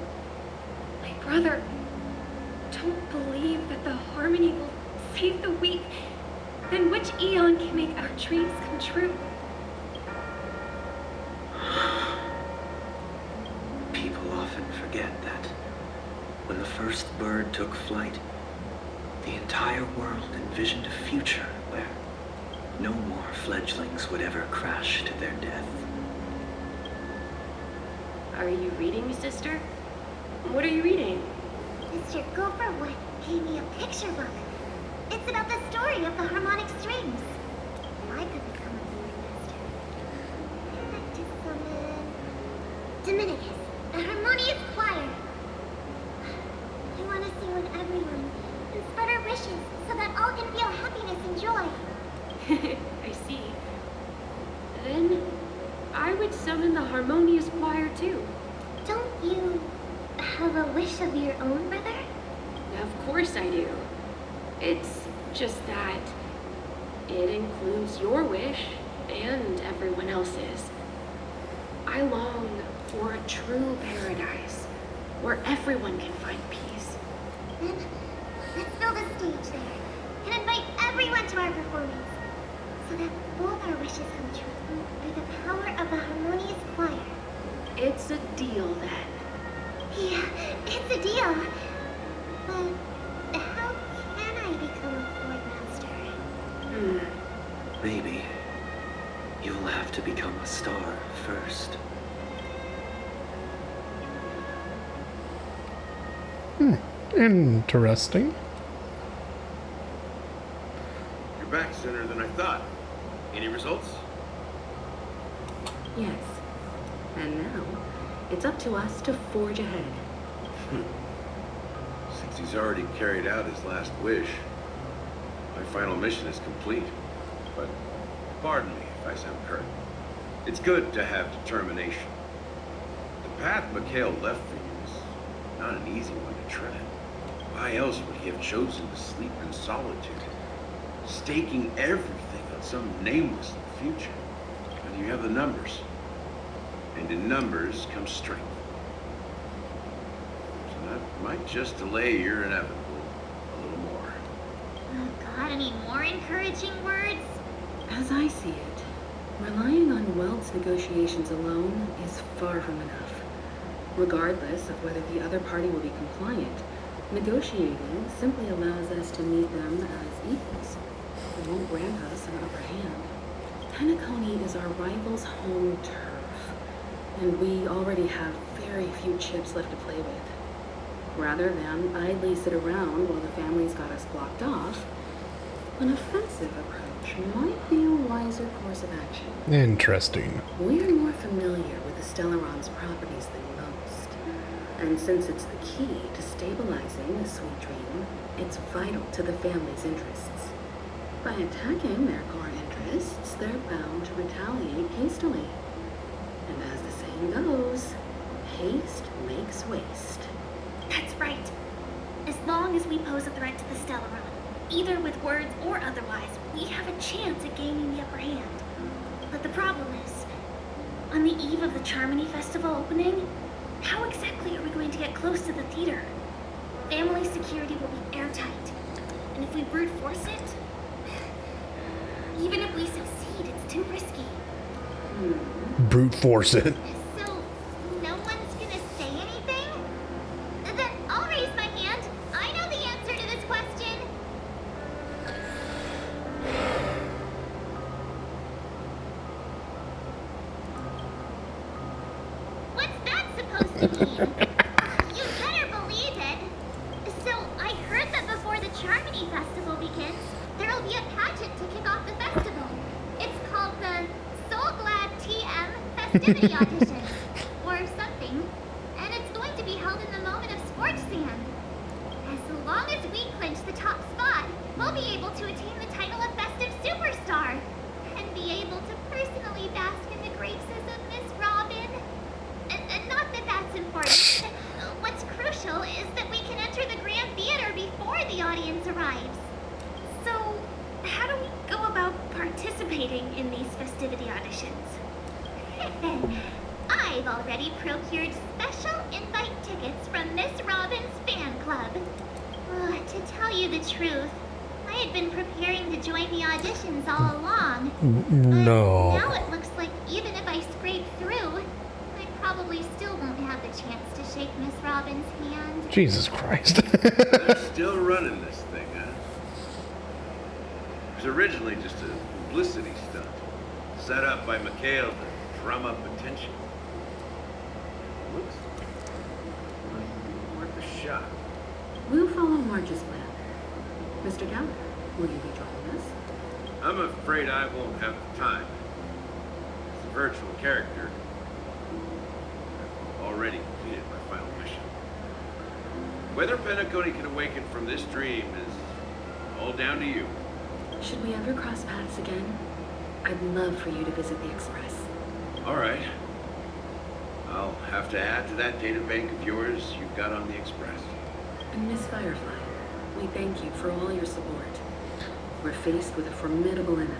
Speaker 5: my brother, don't believe that the Harmony will save the weak, then which eon can make our dreams come true?
Speaker 17: People often forget that when the first bird took flight, the entire world envisioned a future where no more fledglings would ever crash to their death.
Speaker 15: Are you reading, sister? What are you reading?
Speaker 10: Mr. Gopherwood gave me a picture book. It's about the story of the harmonic strings. I could become a board master. I'd like to summon Dominicus, the harmonious choir. I want to sing with everyone and spread our wishes so that all can feel happiness and joy.
Speaker 15: I see. Then I would summon the harmonious choir too.
Speaker 10: Don't you have a wish of your own, brother?
Speaker 15: Of course I do. It's just that it includes your wish and everyone else's. I long for a true paradise where everyone can find peace.
Speaker 10: Then let's build a stage there and invite everyone to our performance so that both our wishes come true through the power of the harmonious choir.
Speaker 15: It's a deal then.
Speaker 10: Yeah, it's a deal. But how can I become a board master?
Speaker 17: Maybe you'll have to become a star first.
Speaker 1: Interesting.
Speaker 18: You're back sooner than I thought. Any results?
Speaker 14: Yes. And now, it's up to us to forge ahead.
Speaker 18: Since he's already carried out his last wish, my final mission is complete. But pardon me if I sound curt. It's good to have determination. The path Mikhail left for you is not an easy one to tread. Why else would he have chosen to sleep in solitude, staking everything on some nameless future? And you have the numbers. And in numbers comes strength. So that might just delay your inevitable a little more.
Speaker 10: Oh God, any more encouraging words?
Speaker 14: As I see it, relying on Weld's negotiations alone is far from enough. Regardless of whether the other party will be compliant, negotiating simply allows us to meet them as equals. It won't grant us an upper hand. Penacony is our rival's home turf, and we already have very few chips left to play with. Rather than idly sit around while the family's got us blocked off, an offensive approach might be a wiser course of action.
Speaker 1: Interesting.
Speaker 14: We're more familiar with the Stellaron's properties than most. And since it's the key to stabilizing the Sweet Dream, it's vital to the family's interests. By attacking their core interests, they're bound to retaliate hastily. And as the saying goes, haste makes waste.
Speaker 5: That's right. As long as we pose a threat to the Stellaron, either with words or otherwise, we have a chance at gaining the upper hand. But the problem is, on the eve of the Charmony Festival opening, how exactly are we going to get close to the theater? Family security will be airtight. And if we brute force it, even if we succeed, it's too risky.
Speaker 1: Brute force it.
Speaker 5: So, no one's gonna say anything? Then I'll raise my hand. I know the answer to this question. What's that supposed to mean? You better believe it. So, I heard that before the Charmony Festival begins, there'll be a pageant to kick off the festival. It's called the Soul Glad TM Festivity Auditions, or something. And it's going to be held in the moment of Scorch Sand. As long as we clinch the top spot, we'll be able to attain the title of Festive Superstar, and be able to personally bask in the graces of Miss Robin. And not that that's important. What's crucial is that we can enter the Grand Theater before the audience arrives. So, how do we go about participating in these festivity auditions? I've already procured special invite tickets from Miss Robin's fan club. To tell you the truth, I had been preparing to join the auditions all along.
Speaker 1: No.
Speaker 5: But now it looks like even if I scrape through, I probably still won't have the chance to shake Miss Robin's hand.
Speaker 1: Jesus Christ.
Speaker 18: You're still running this thing, huh? It was originally just a publicity stunt, set up by Mikhail to drum up attention. Looks like worth a shot.
Speaker 14: We'll follow Marge's plan. Mr. Gallagher, will you be joining us?
Speaker 18: I'm afraid I won't have the time. As a virtual character, I've already completed my final mission. Whether Penacony can awaken from this dream is all down to you.
Speaker 14: Should we ever cross paths again? I'd love for you to visit the Express.
Speaker 18: All right. I'll have to add to that data bank of yours you've got on the Express.
Speaker 14: And Miss Firefly, we thank you for all your support. We're faced with a formidable enemy.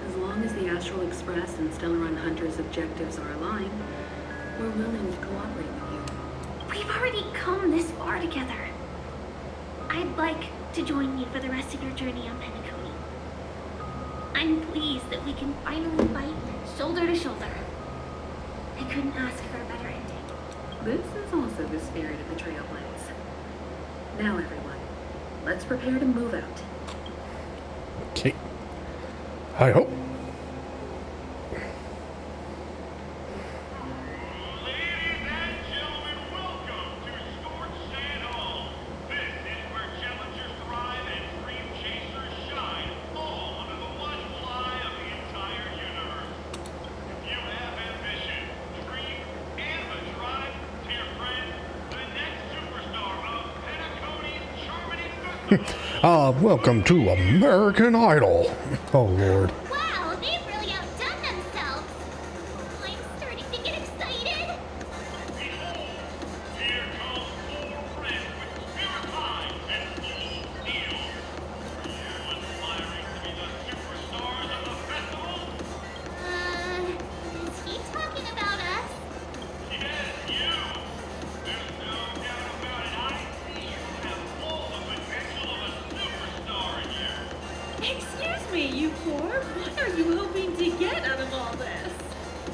Speaker 14: As long as the Astral Express and Stellaron Hunter's objectives are aligned, we're willing to cooperate with you.
Speaker 5: We've already come this far together. I'd like to join you for the rest of your journey on Penacony. I'm pleased that we can finally fight shoulder to shoulder. I couldn't ask for a better ending.
Speaker 14: This is also the spirit of the Trailblaze. Now everyone, let's prepare to move out.
Speaker 1: Okay. I hope. Welcome to American Idol. Oh, Lord.
Speaker 5: Wow, they've really outdone themselves. I'm starting to get excited. Is he talking about us?
Speaker 8: Excuse me, you four. What are you hoping to get out of all this?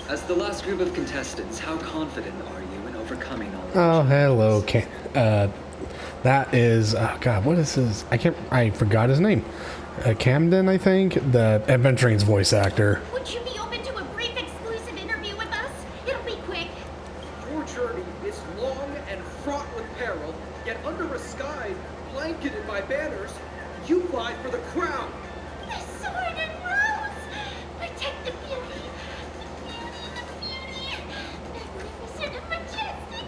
Speaker 21: As the last group of contestants, how confident are you in overcoming all of
Speaker 1: Oh, hello. That is, God, what is his? I forgot his name. Camden, I think, the Adventuring's voice actor.
Speaker 5: Would you be open to a brief exclusive interview with us? It'll be quick.
Speaker 22: Your journey is long and fraught with peril,
Speaker 9: blanketed by banners. You fly for the crown.
Speaker 5: The sword and rose! Protect the beauty! Magnificent and majestic!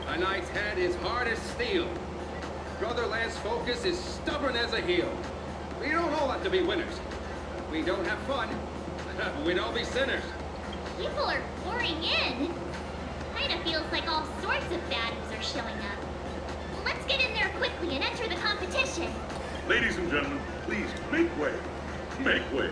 Speaker 22: A knight's head is hard as steel. Brother Lance Focus is stubborn as a heel. We don't all have to be winners. If we don't have fun, we'd all be sinners.
Speaker 5: People are pouring in. Kinda feels like all sorts of baddies are showing up. Let's get in there quickly and enter the competition.
Speaker 2: Ladies and gentlemen, please make way. Make way.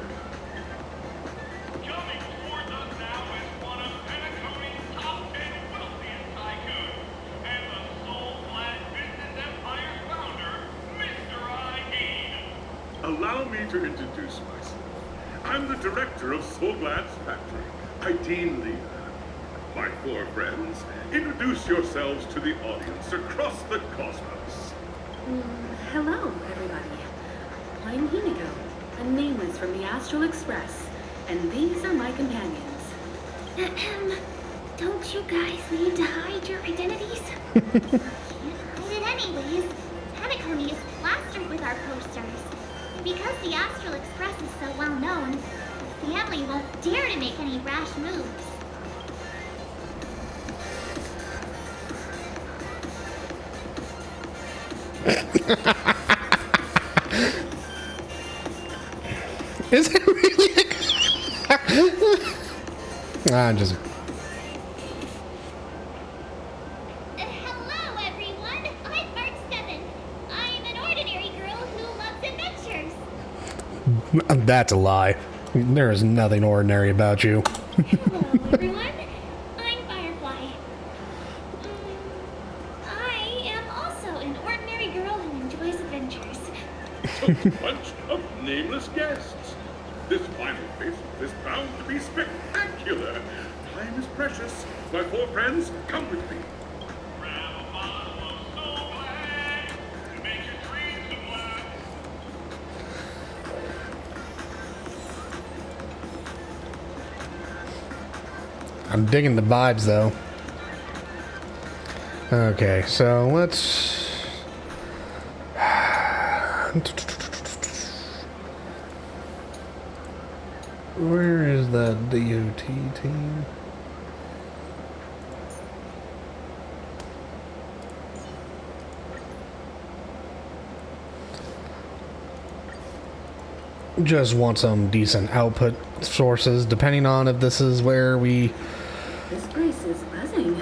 Speaker 23: Coming towards us now is one of Penacony's top 10 wealthiest tycoons and the soul-clad business empire's founder, Mr. I.
Speaker 2: Allow me to introduce myself. I'm the director of Soulglad's factory, Ideen Lee. My four friends, introduce yourselves to the audience across the cosmos.
Speaker 14: Hello, everybody. I'm Hinigo, a nameless from the Astral Express, and these are my companions.
Speaker 5: Don't you guys need to hide your identities? Can't hide it anyways. Penacony is plastered with our posters. And because the Astral Express is so well known, the family won't dare to make any rash moves.
Speaker 1: Is it really? I'm just.
Speaker 5: Hello, everyone. I'm Mark 7. I'm an ordinary girl who loves adventures.
Speaker 1: That's a lie. There is nothing ordinary about you.
Speaker 5: Hello, everyone. I'm Firefly. I am also an ordinary girl who enjoys adventures.
Speaker 2: A bunch of nameless guests. This final face-off is bound to be spectacular. Time is precious. My four friends, come with me.
Speaker 1: I'm digging the vibes, though. Okay, so let's... Where is the DOT team? Just want some decent output sources, depending on if this is where we...
Speaker 14: This place is buzzing.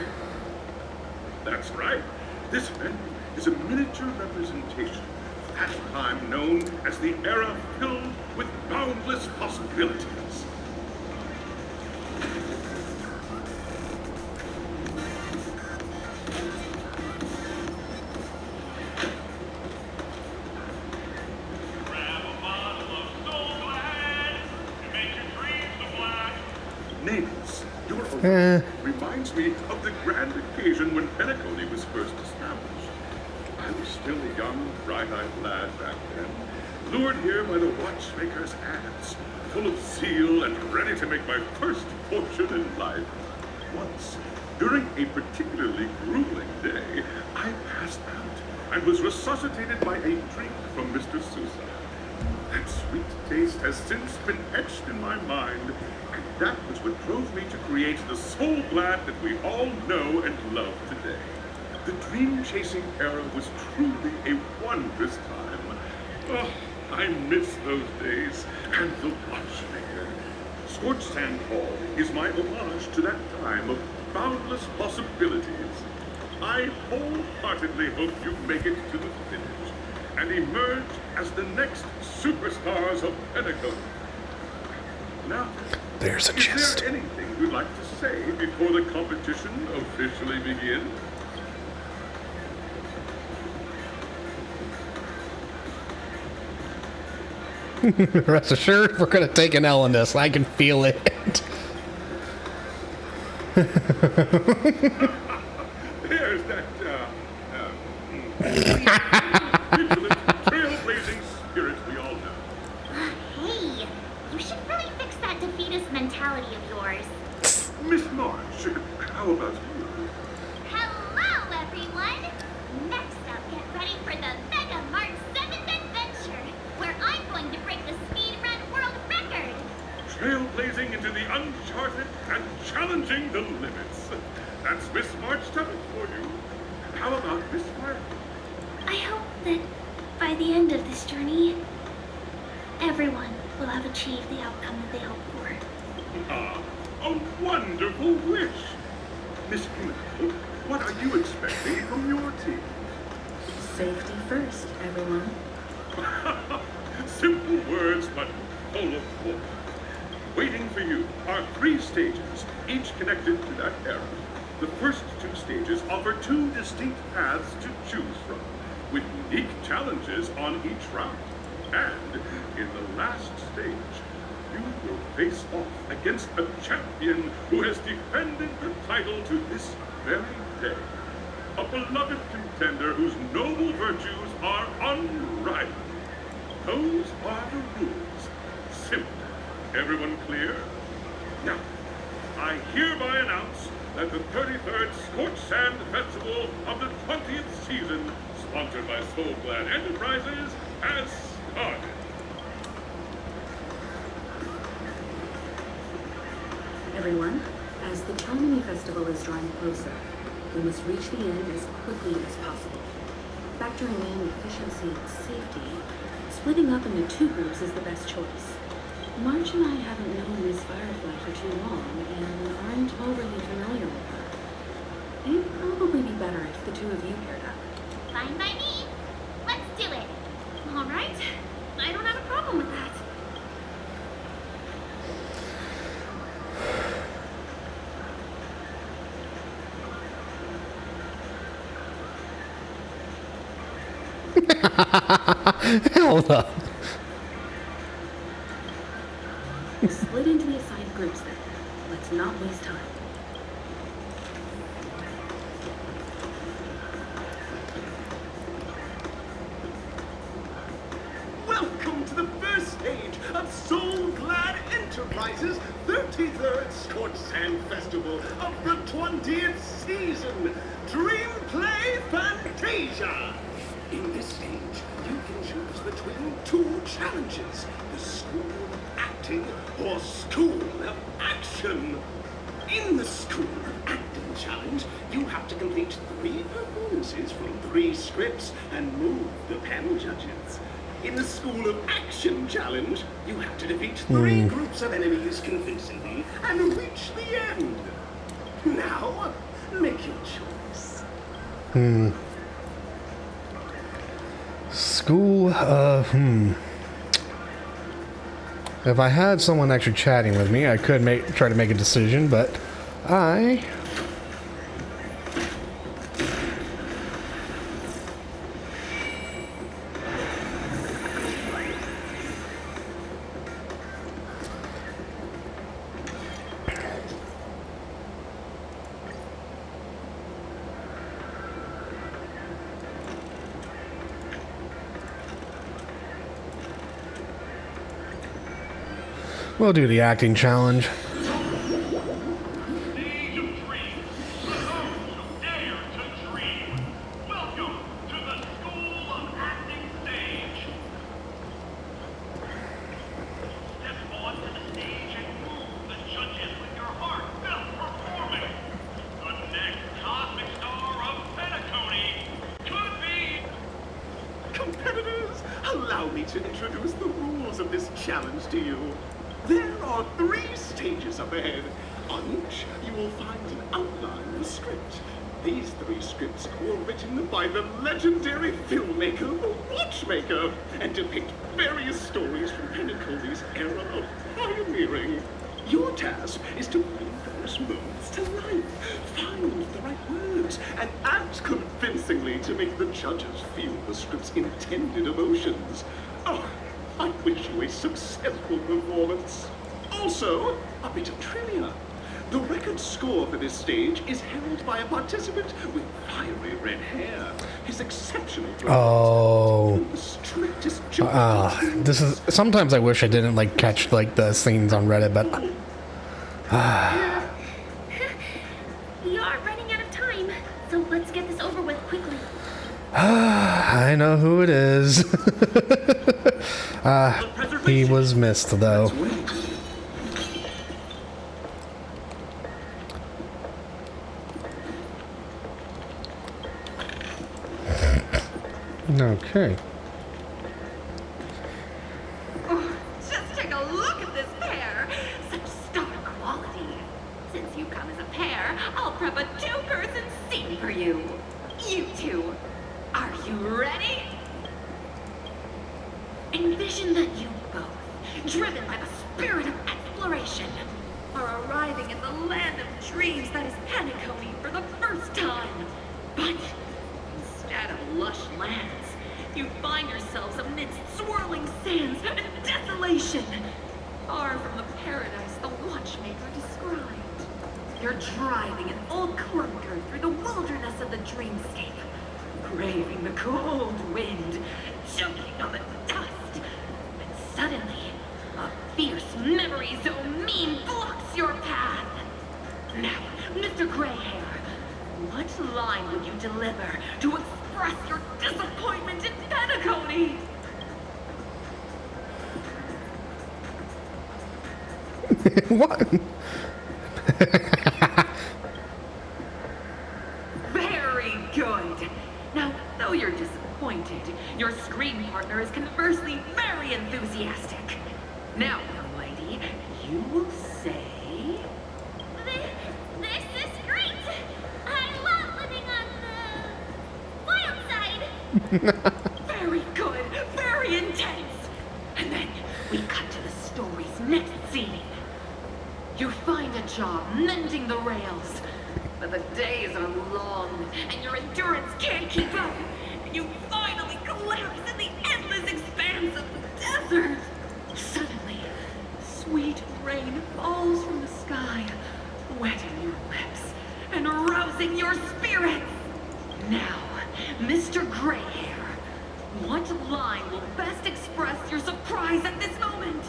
Speaker 2: That's right. This venue is a miniature representation of that time known as the era filled with boundless possibilities. Nameless, your own reminds me of the grand occasion when Penacony was first established. I was still a young, bright-eyed lad back then, lured here by the watchmaker's ads, full of zeal and ready to make my first fortune in life. Once, during a particularly grueling day, I passed out and was resuscitated by a drink from Mr. Sousa. That sweet taste has since been etched in my mind, and that was what drove me to create the Soul Glad that we all know and love today. The dream-chasing era was truly a wondrous time. Oh, I miss those days, and the watchmaker. Scorched Sand Hall is my homage to that time of boundless possibilities. I wholeheartedly hope you make it to the finish and emerge as the next superstars of Penacony. Now,
Speaker 1: there's a chest.
Speaker 2: Is there anything you'd like to say before the competition officially begins?
Speaker 1: Rest assured, we're going to take an L in this. I can feel it.
Speaker 2: There's that, vigilant, trailblazing spirit we all know.
Speaker 5: Hey, you should really fix that defeatist mentality of yours.
Speaker 2: Miss March, how about you?
Speaker 5: Hello, everyone. Next up, get ready for the Mega
Speaker 23: blazing into the uncharted and challenging the limits. That's Miss March done it for you. How about Miss March?
Speaker 5: I hope that by the end of this journey, everyone will have achieved the outcome that they hope for.
Speaker 23: Ah, a wonderful wish. Miss Penacony, what are you expecting from your team?
Speaker 14: Safety first, everyone.
Speaker 23: Simple words, but full of warmth. Waiting for you are 3 stages, each connected to that era. The first 2 stages offer 2 distinct paths to choose from, with unique challenges on each route. And in the last stage, you will face off against a champion who has defended the title to this very day. A beloved contender whose noble virtues are unrivaled. Those are the rules. Simple. Everyone clear? Now, I hereby announce that the 33rd Scorch Sand Festival of the 20th season, sponsored by Soul Glad Enterprises, has started.
Speaker 14: Everyone, as the Penacony Festival is drawing closer, we must reach the end as quickly as possible. Factoring in efficiency and safety, splitting up into 2 groups is the best choice. March and I haven't known Miss Firefly for too long and aren't overly familiar with her. It'd probably be better if the 2 of you paired up.
Speaker 5: Fine by me. Let's do it. All right. I don't have a problem with that.
Speaker 1: Hold up.
Speaker 14: Split into the assigned groups then. Let's not waste time.
Speaker 3: Welcome to the first stage of Soul Glad Enterprises' 33rd Scorch Sand Festival of the 20th season, Dream Play Fantasia. In this stage, you can choose between 2 challenges, the School of Acting or School of Action. In the School of Acting challenge, you have to complete 3 performances from 3 scripts and move the panel judges. In the School of Action challenge, you have to defeat 3 groups of enemies convincingly and reach the end. Now, make your choice.
Speaker 1: School of, If I had someone actually chatting with me, I could try to make a decision, but I... We'll do the acting challenge.
Speaker 3: Competitors, allow me to introduce the rules of this challenge to you. There are 3 stages up ahead. On each, you will find an outline of the script. These 3 scripts were written by the legendary filmmaker, The Watchmaker, and depict various stories from Penacony's era of pioneering. Your task is to bring those moments to life, find the right words, and act convincingly to make the judges feel the script's intended emotions. Oh, I wish you a successful performance. Also, a bit of trivia. The record score for this stage is held by a participant with fiery red hair. His exceptional
Speaker 1: Oh.
Speaker 3: the strictest
Speaker 1: This is... Sometimes I wish I didn't, like, catch, like, the scenes on Reddit, but...
Speaker 5: We are running out of time, so let's get this over with quickly.
Speaker 1: I know who it is. He was missed, though. Okay.
Speaker 6: Oh, just take a look at this pair. Such star quality. Since you come as a pair, I'll prep a two-person scene for you. You two, are you ready? Envision that you both, driven by the spirit of exploration, are arriving in the land of dreams that is Penacony for the first time. But instead of lush lands, you find yourselves amidst swirling sands and desolation, far from the paradise the watchmaker described. You're driving an old clunker through the wilderness of the dreamscape, craving the cold wind, choking on the dust. And suddenly, a fierce memory zone meme blocks your path. Now, Mr. Greyhair, what line would you deliver to express your disappointment in Penacony?
Speaker 1: What?
Speaker 6: Very good. Now, though you're disappointed, your screen partner is conversely very enthusiastic. Now, young lady, you will say...
Speaker 12: This is great! I love living on the wild side!
Speaker 6: Very good, very intense. And then we cut to the story's next scene. You find a job mending the rails, but the days are long and your endurance can't keep up. And you finally collapse in the endless expanse of the desert. Suddenly, sweet rain falls from the sky, wetting your lips and rousing your spirits. Now, Mr. Greyhair, what line will best express your surprise at this moment?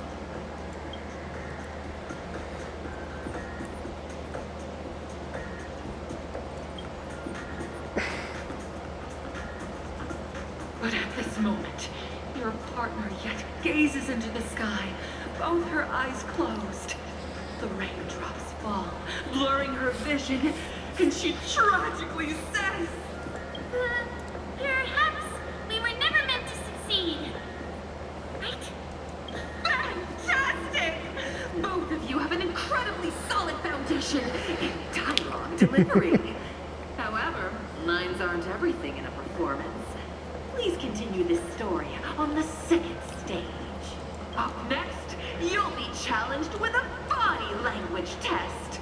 Speaker 6: But at this moment, your partner yet gazes into the sky, both her eyes closed. The raindrops fall, blurring her vision, and she tragically says,
Speaker 12: Perhaps we were never meant to succeed. Right?
Speaker 6: Fantastic! Both of you have an incredibly solid foundation in dialogue delivery. However, lines aren't everything in a performance. Please continue this story on the second stage. Up next, you'll be challenged with a body language test.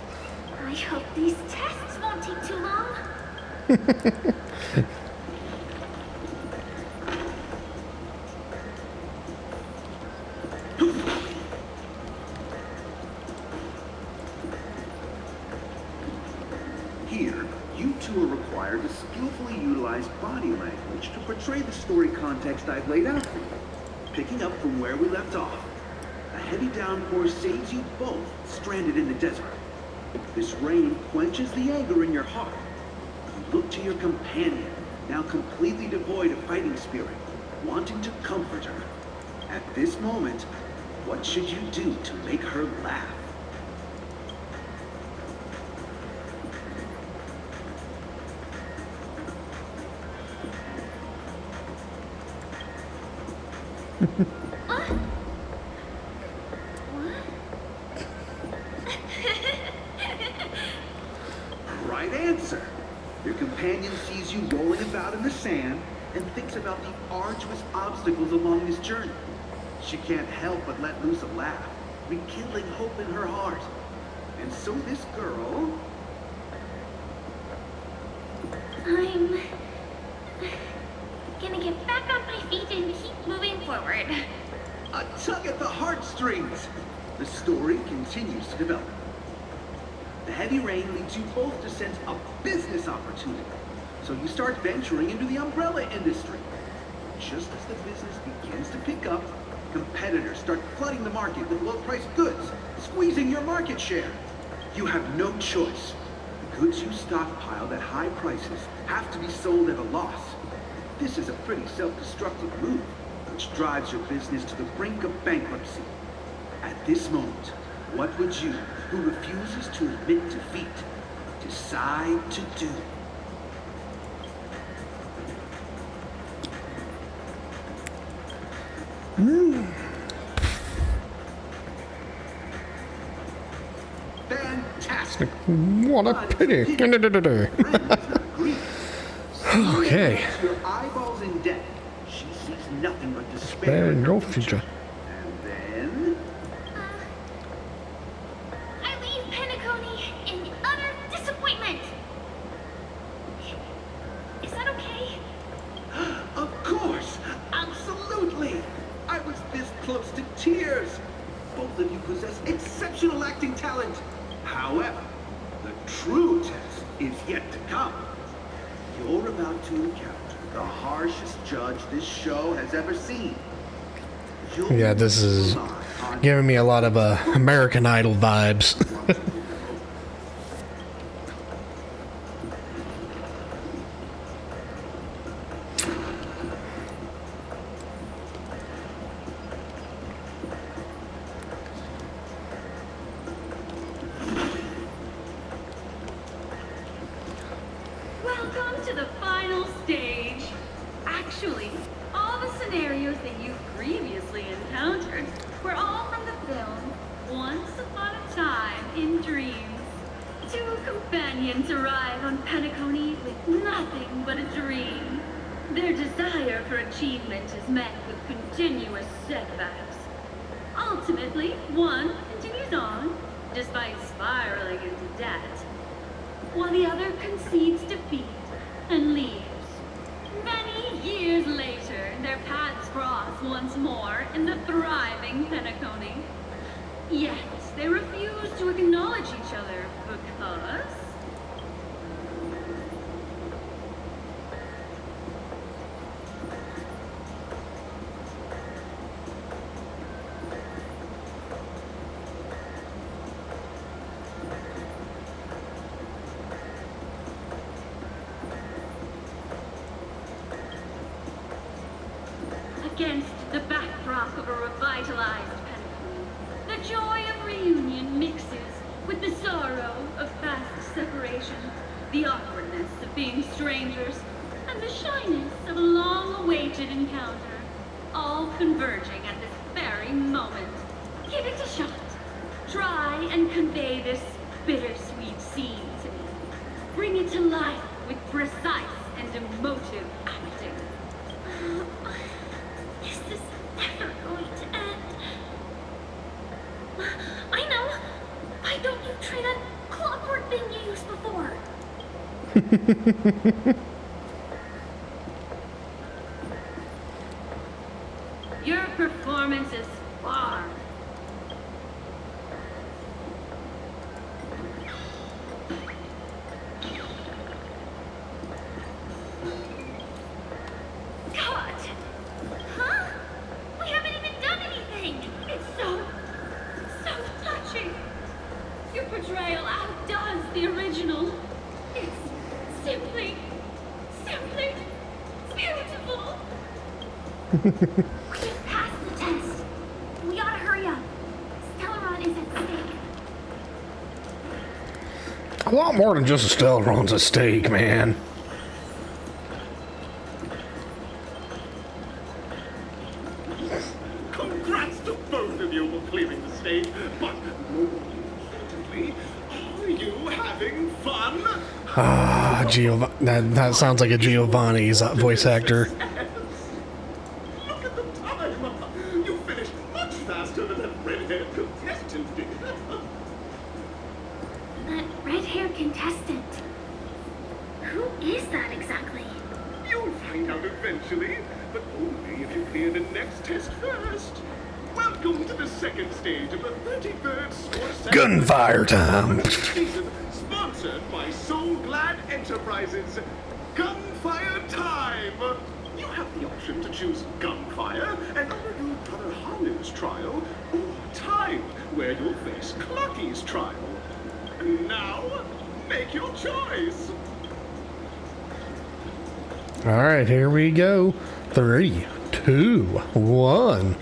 Speaker 12: I hope these tests won't take too long.
Speaker 11: Here, you two are required to skillfully utilize body language to portray the story context I've laid out for you. Picking up from where we left off, a heavy downpour saves you both stranded in the desert. This rain quenches the anger in your heart. You look to your companion, now completely devoid of fighting spirit, wanting to comfort her. At this moment, what should you do to make her laugh? Right answer. Your companion sees you rolling about in the sand and thinks about the arduous obstacles along this journey. She can't help but let loose a laugh, rekindling hope in her heart. And so this girl...
Speaker 12: I'm gonna get back on my feet and keep moving forward.
Speaker 11: A tug at the heartstrings! The story continues to develop. The heavy rain leads you both to sense a business opportunity. So you start venturing into the umbrella industry. Just as the business begins to pick up, competitors start flooding the market with low-priced goods, squeezing your market share. You have no choice. The goods you stockpiled at high prices have to be sold at a loss. This is a pretty self-destructive move, which drives your business to the brink of bankruptcy. At this moment, what would you, who refuses to admit defeat, decide to do?
Speaker 3: Fantastic.
Speaker 1: What a pity. Okay.
Speaker 3: Your eyeballs in debt. She sees nothing but despair
Speaker 1: Despair
Speaker 3: in
Speaker 1: in
Speaker 3: her
Speaker 1: your
Speaker 3: future.
Speaker 1: future.
Speaker 3: And then
Speaker 12: I leave Penacony in utter disappointment. Is that okay?
Speaker 3: Of course, absolutely. I was this close to tears. Both of you possess exceptional acting talent. However, the true test is yet to come. You're about to encounter the harshest judge this show has ever seen.
Speaker 1: Yeah, this is giving me a lot of American Idol vibes.
Speaker 6: Welcome to the final stage. Actually, all the scenarios that you've previously encountered were all from the film Once Upon a Time in Dreams. Two companions arrive on Penacony with nothing but a dream. Their desire for achievement is met with continuous setbacks. Ultimately, one continues on, despite spiraling into debt, while the other concedes defeat and leaves. Many years later, their paths cross once more in the thriving Penacony. Yet, they refuse to acknowledge each other because... Against the backdrop of a revitalized Penacony, the joy of reunion mixes with the sorrow of fast separation, the awkwardness of being strangers, and the shyness of a long-awaited encounter, all converging at this very moment. Give it a shot. Try and convey this bittersweet scene to me. Bring it to life with precise and emotive acting.
Speaker 12: Is this ever going to end? I know! Why don't you try that clockwork thing you used before?
Speaker 6: Your performance is far.
Speaker 12: God! Huh? We haven't even done anything!
Speaker 6: It's so touching. Your portrayal outdoes the original. It's simply beautiful.
Speaker 12: We passed the test. We ought to hurry up. Stellaron is at stake.
Speaker 1: A lot more than just a Stellaron's at stake, man.
Speaker 2: Congrats to both of you for clearing the stage, but more importantly, are you having fun?
Speaker 1: Ah, that sounds like a Giovanni's voice actor.
Speaker 2: Look at the time! You finished much faster than that red-haired contestant did.
Speaker 12: That red-haired contestant. Who is that exactly?
Speaker 2: You'll find out eventually, but only if you clear the next test first. Welcome to the second stage of the 33rd Sports
Speaker 1: Gunfire time.
Speaker 2: season, sponsored by Soul Glad Enterprises. Gunfire time! You have the option to choose Gunfire and undergo Brother Hanu's trial, or Time, where you'll face Clucky's trial. Now, make your choice.
Speaker 1: All right, here we go. 3, 2, 1.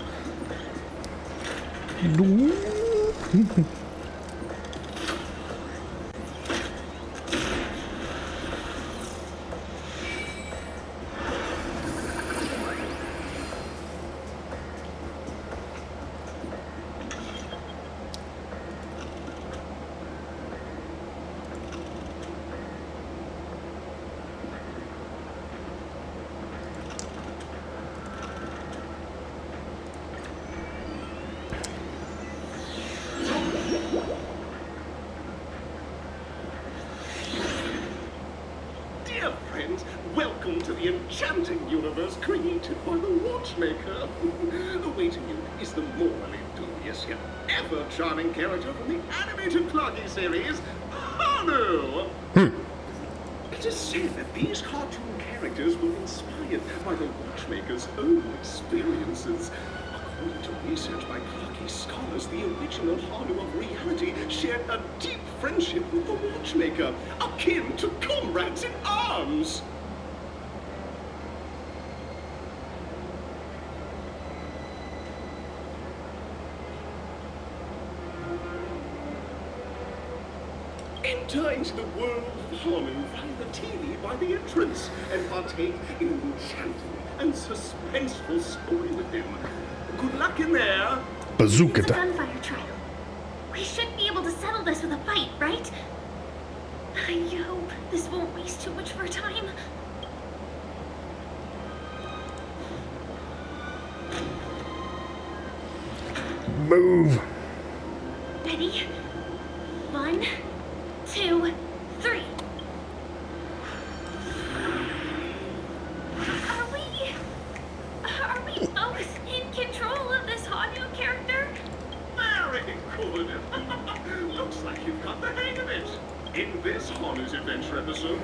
Speaker 11: enchanting universe created by the Watchmaker. Awaiting you is the morally dubious yet ever charming character from the animated Cloggy series, Hanu. It is said that these cartoon characters were inspired by the Watchmaker's own experiences. According to research by Cloggy scholars, the original Hanu of reality shared a deep friendship with the Watchmaker, akin to comrades in arms. Enter into the world of Hanu via the TV by the entrance and partake in an enchanting and suspenseful story with him. Good luck in there.
Speaker 1: Bazooka.
Speaker 5: It's a gunfire trial. We should be able to settle this with a fight, right? I hope this won't waste too much of our time.
Speaker 1: Move.
Speaker 5: Ready? 1, 2, 3. Are we both in control of this Hanu character?
Speaker 11: Very good. Looks like you've got the hang of it. In this Hanu's Adventure episode,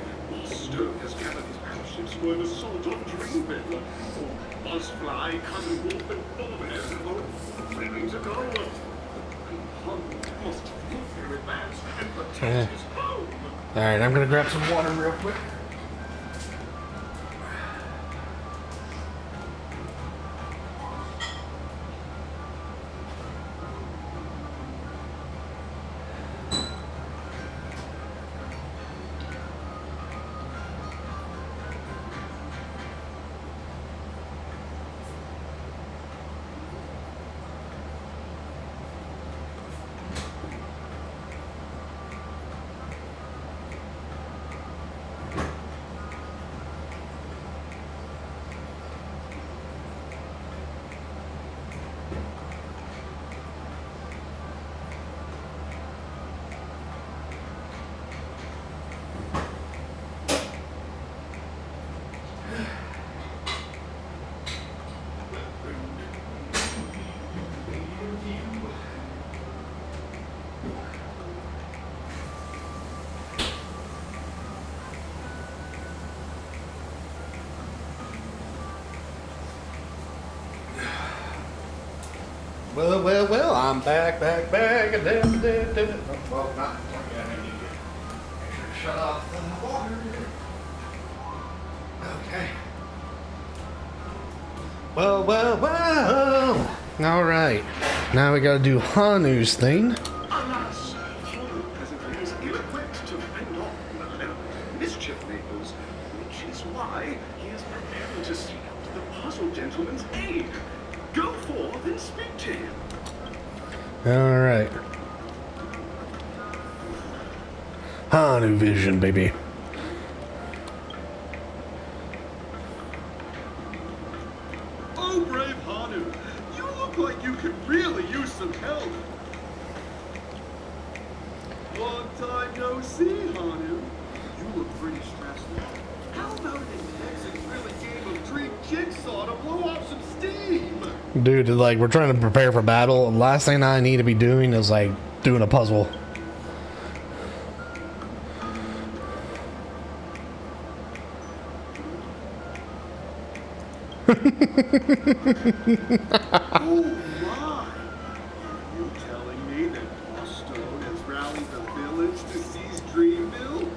Speaker 11: Stone has gathered his battleships for an assault on Dreamville. Buzzfly, Cousin Wolf, and Bobblehead are ready to go. Hanu must fully advance and protect his home.
Speaker 1: Alright, I'm gonna grab some water real quick. Well, I'm back. Well, not. Shut off the water. Okay. Well. All right. Now we gotta do Hanu's thing.
Speaker 11: Alas, Hanu presently is ill-equipped to fend off malevolent mischief makers, which is why he is preparing to seek out the puzzle gentleman's aid. Go forth and speak to him.
Speaker 1: All right. Hanu vision, baby.
Speaker 11: Oh, brave Hanu, you look like you could really use some help. Long time no see, Hanu. You look pretty stressed out. How about an intense and thrilling game of Dream Jigsaw to blow off some steam?
Speaker 1: Dude, like, we're trying to prepare for battle. The last thing I need to be doing is, like, doing a puzzle.
Speaker 11: Oh my! Are you telling me that Boss Stone has rallied the village to seize Dreamville?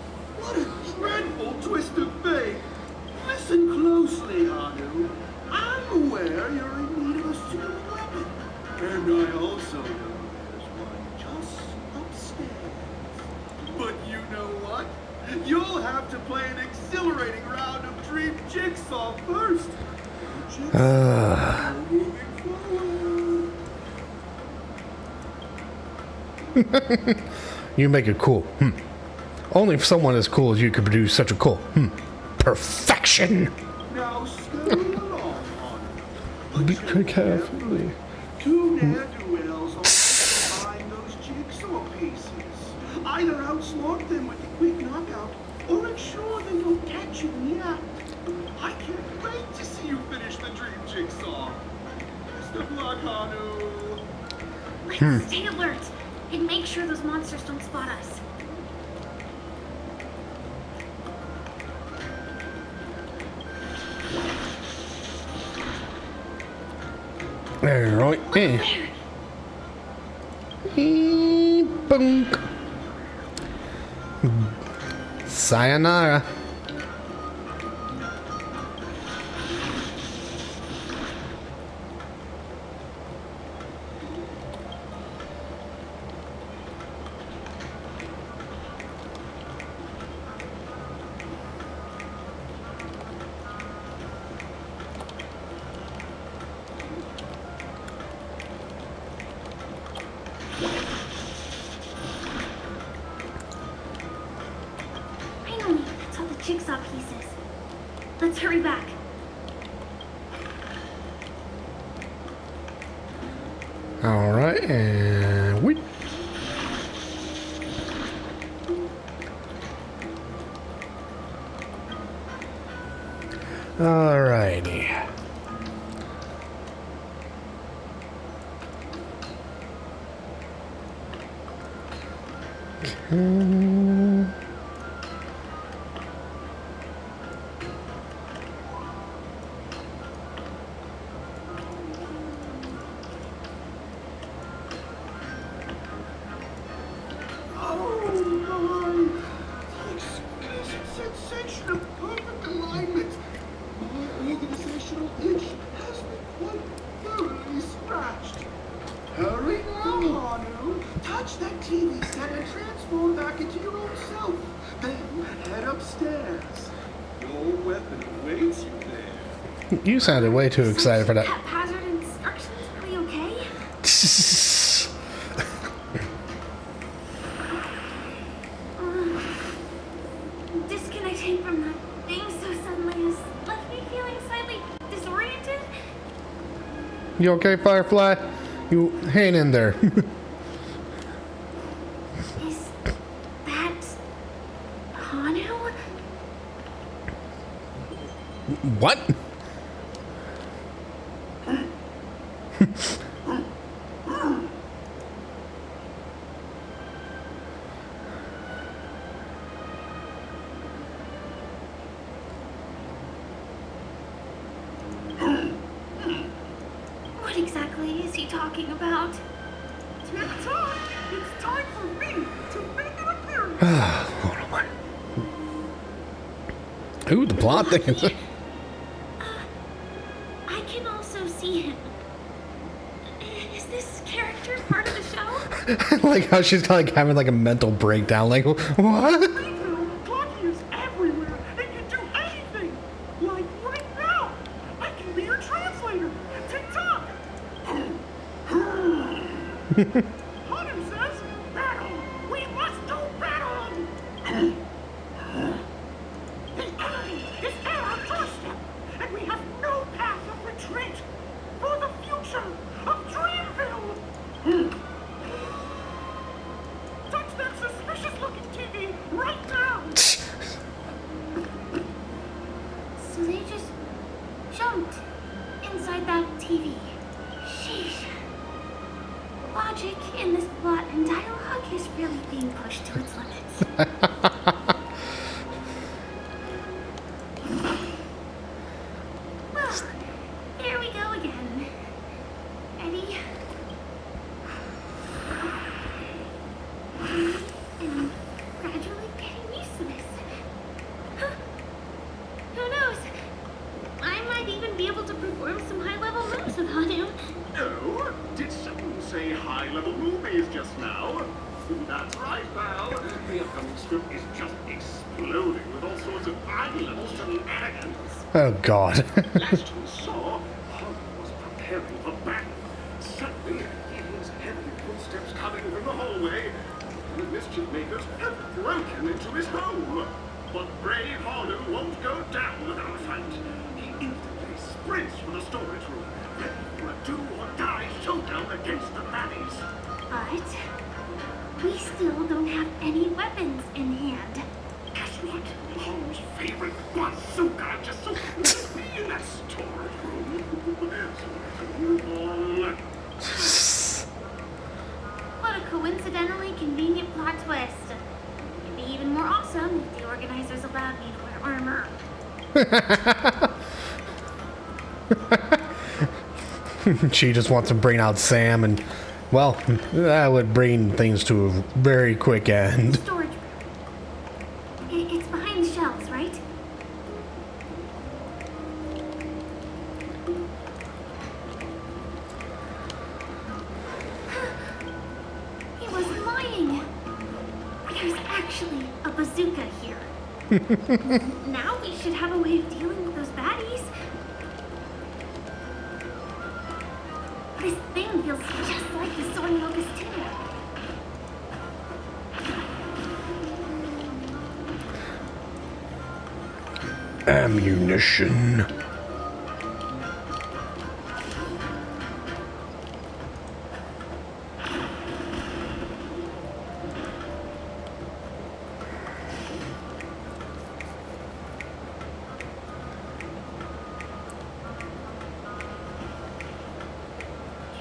Speaker 11: What a dreadful twist of fate! Listen closely, Hanu. I'm aware you're in need of a suitable weapon, and I also know there's one just upstairs. But you know what? You'll have to play an exhilarating round of Dream Jigsaw first.
Speaker 1: You make it cool. Only if someone as cool as you could produce such a cool. Perfection.
Speaker 11: Now scurry along, Hanu.
Speaker 1: Be carefully.
Speaker 11: Two ne'er-do-wells are find those jigsaw pieces. Either outsmart them with a quick knockout,
Speaker 20: or ensure they don't catch you in the act. I can't wait to see you finish the dream jigsaw. Best of luck, Hanu.
Speaker 5: Let's stay alert and make sure those monsters don't spot us.
Speaker 1: Alright, yeah. Bunk. Sayonara.
Speaker 5: Finally, that's all the jigsaw pieces. Let's hurry back.
Speaker 1: Alright, and we. Alrighty.
Speaker 20: Oh my! The exquisite sensation of perfect alignment. My organizational itch has been quite thoroughly scratched. Hurry now, Hanu. Touch that TV set and transform back into your own self. Then head upstairs. Your weapon awaits you there.
Speaker 1: You sounded way too excited for that.
Speaker 5: Haphazard instructions, are you okay? Disconnecting from that thing so suddenly has left me feeling slightly disoriented.
Speaker 1: You okay, Firefly? You hang in there.
Speaker 5: Is that Hanu?
Speaker 1: What?
Speaker 5: What exactly is he talking about?
Speaker 20: TikTok! It's time for me to make an appearance!
Speaker 1: Hold on, my. Ooh, the plot thing.
Speaker 5: I can also see him. Is this character part of the show?
Speaker 1: I like how she's kind of like having like a mental breakdown. Like, what?
Speaker 20: Clocky is everywhere and can do anything! Like right now! I can be your translator! TikTok! Hanu says, battle! We must do battle! The enemy is at our doorstep, and we have no path of retreat for the future of Dreamville! Touch that suspicious-looking TV right now!
Speaker 5: So they just jumped inside that TV. Sheesh. Logic in this plot and dialogue is really being pushed to its limits. Well, here we go again. Ready? And gradually getting used to this. Huh. Who knows? I might even be able to perform some high-level moves with Hanu.
Speaker 2: Oh, did someone say high-level movies just now? That's right, pal. The upcoming script is just exploding with all sorts of high-level shenanigans.
Speaker 1: Oh God.
Speaker 2: Last we saw, Hanu was preparing for battle. Suddenly, he hears heavy footsteps coming from the hallway. The mischief makers have broken into his home. But brave Hanu won't go down without a fight. He instantly sprints for the storage room, ready for a do-or-die showdown against the baddies.
Speaker 5: But we still don't have any weapons in hand.
Speaker 2: As what? Holmes' favorite bazooka just so happens to be in that storeroom.
Speaker 12: What a coincidentally convenient plot twist. It'd be even more awesome if the organizers allowed me to wear armor.
Speaker 1: She just wants to bring out Sam, and, well, that would bring things to a very quick end.
Speaker 12: Storage room. It's behind the shelves, right? He wasn't lying. There's actually a bazooka here. Now we should have a way of dealing with those baddies. This thing feels just like the soaring locust too.
Speaker 1: Ammunition.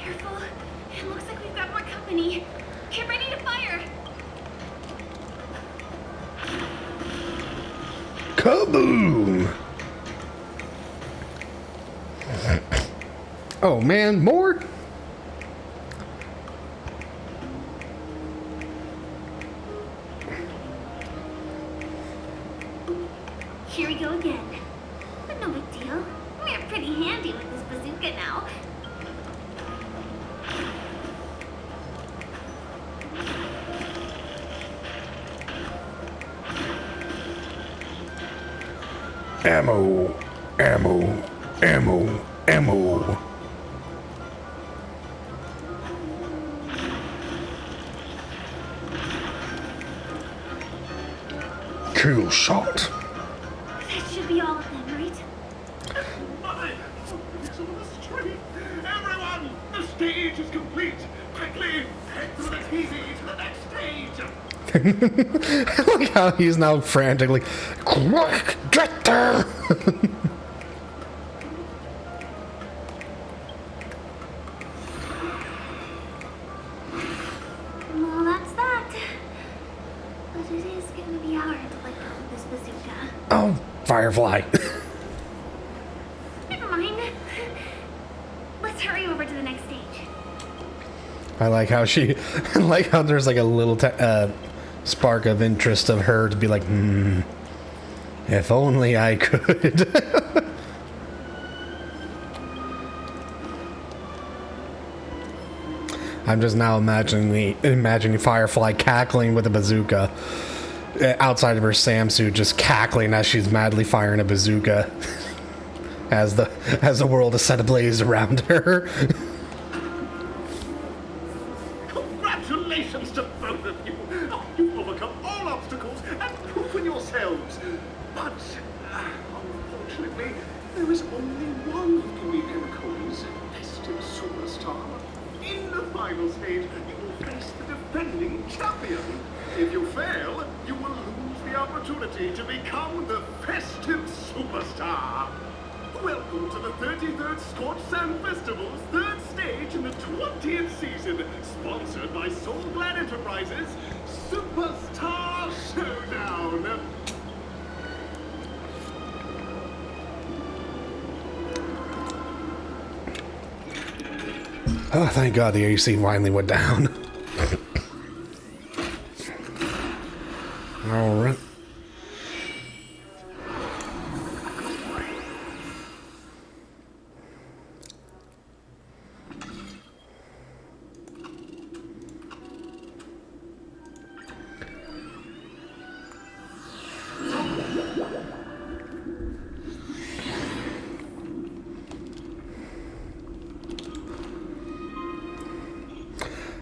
Speaker 12: Careful. It looks like we've got more company. Get ready to fire.
Speaker 1: Kaboom! Oh man, more?
Speaker 12: Here we go again. But no big deal. We're pretty handy with this bazooka now.
Speaker 1: Ammo, ammo, ammo, ammo. Cool shot.
Speaker 12: That should be all of them, right?
Speaker 2: It's on the street. Everyone, the stage is complete. Quickly, head through the TV to the next stage.
Speaker 1: I like how he's now frantically, quick, get there!
Speaker 12: Well, that's that. But it is gonna be hard to let go of this bazooka.
Speaker 1: Oh, Firefly.
Speaker 12: Never mind. Let's hurry over to the next stage.
Speaker 1: I like how I like how there's like a little spark of interest of her to be like, if only I could. I'm just now imagining Firefly cackling with a bazooka outside of her Sam suit, just cackling as she's madly firing a bazooka as the world is set ablaze around her.
Speaker 2: Congratulations to both of you. Oh, you've overcome all obstacles and proven yourselves. But, unfortunately, there is only one who can be Penacony's festive superstar. In the final stage, you will face the defending champion. If you fail, you will lose the opportunity to become the festive superstar. Welcome to the 33rd Scorch Sand Festival's third stage in the 20th season, sponsored by Soul Glad Enterprises, Superstar Showdown.
Speaker 1: Oh, thank God the AC finally went down. All right.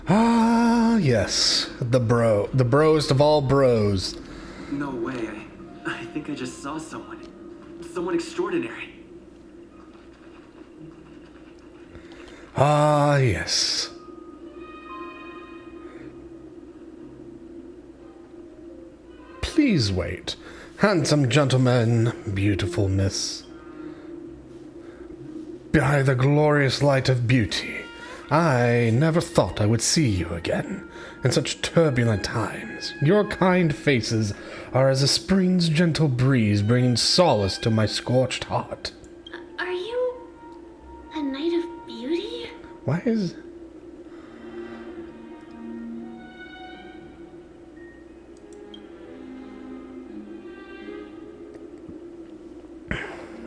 Speaker 1: Ah, yes. The broest of all bros.
Speaker 17: No way. I think I just saw someone. Someone extraordinary.
Speaker 1: Ah, yes. Please wait. Handsome gentleman, beautiful miss. By the glorious light of beauty, I never thought I would see you again. In such turbulent times, your kind faces are as a spring's gentle breeze bringing solace to my scorched heart.
Speaker 12: Are you a knight of beauty?
Speaker 1: Why is...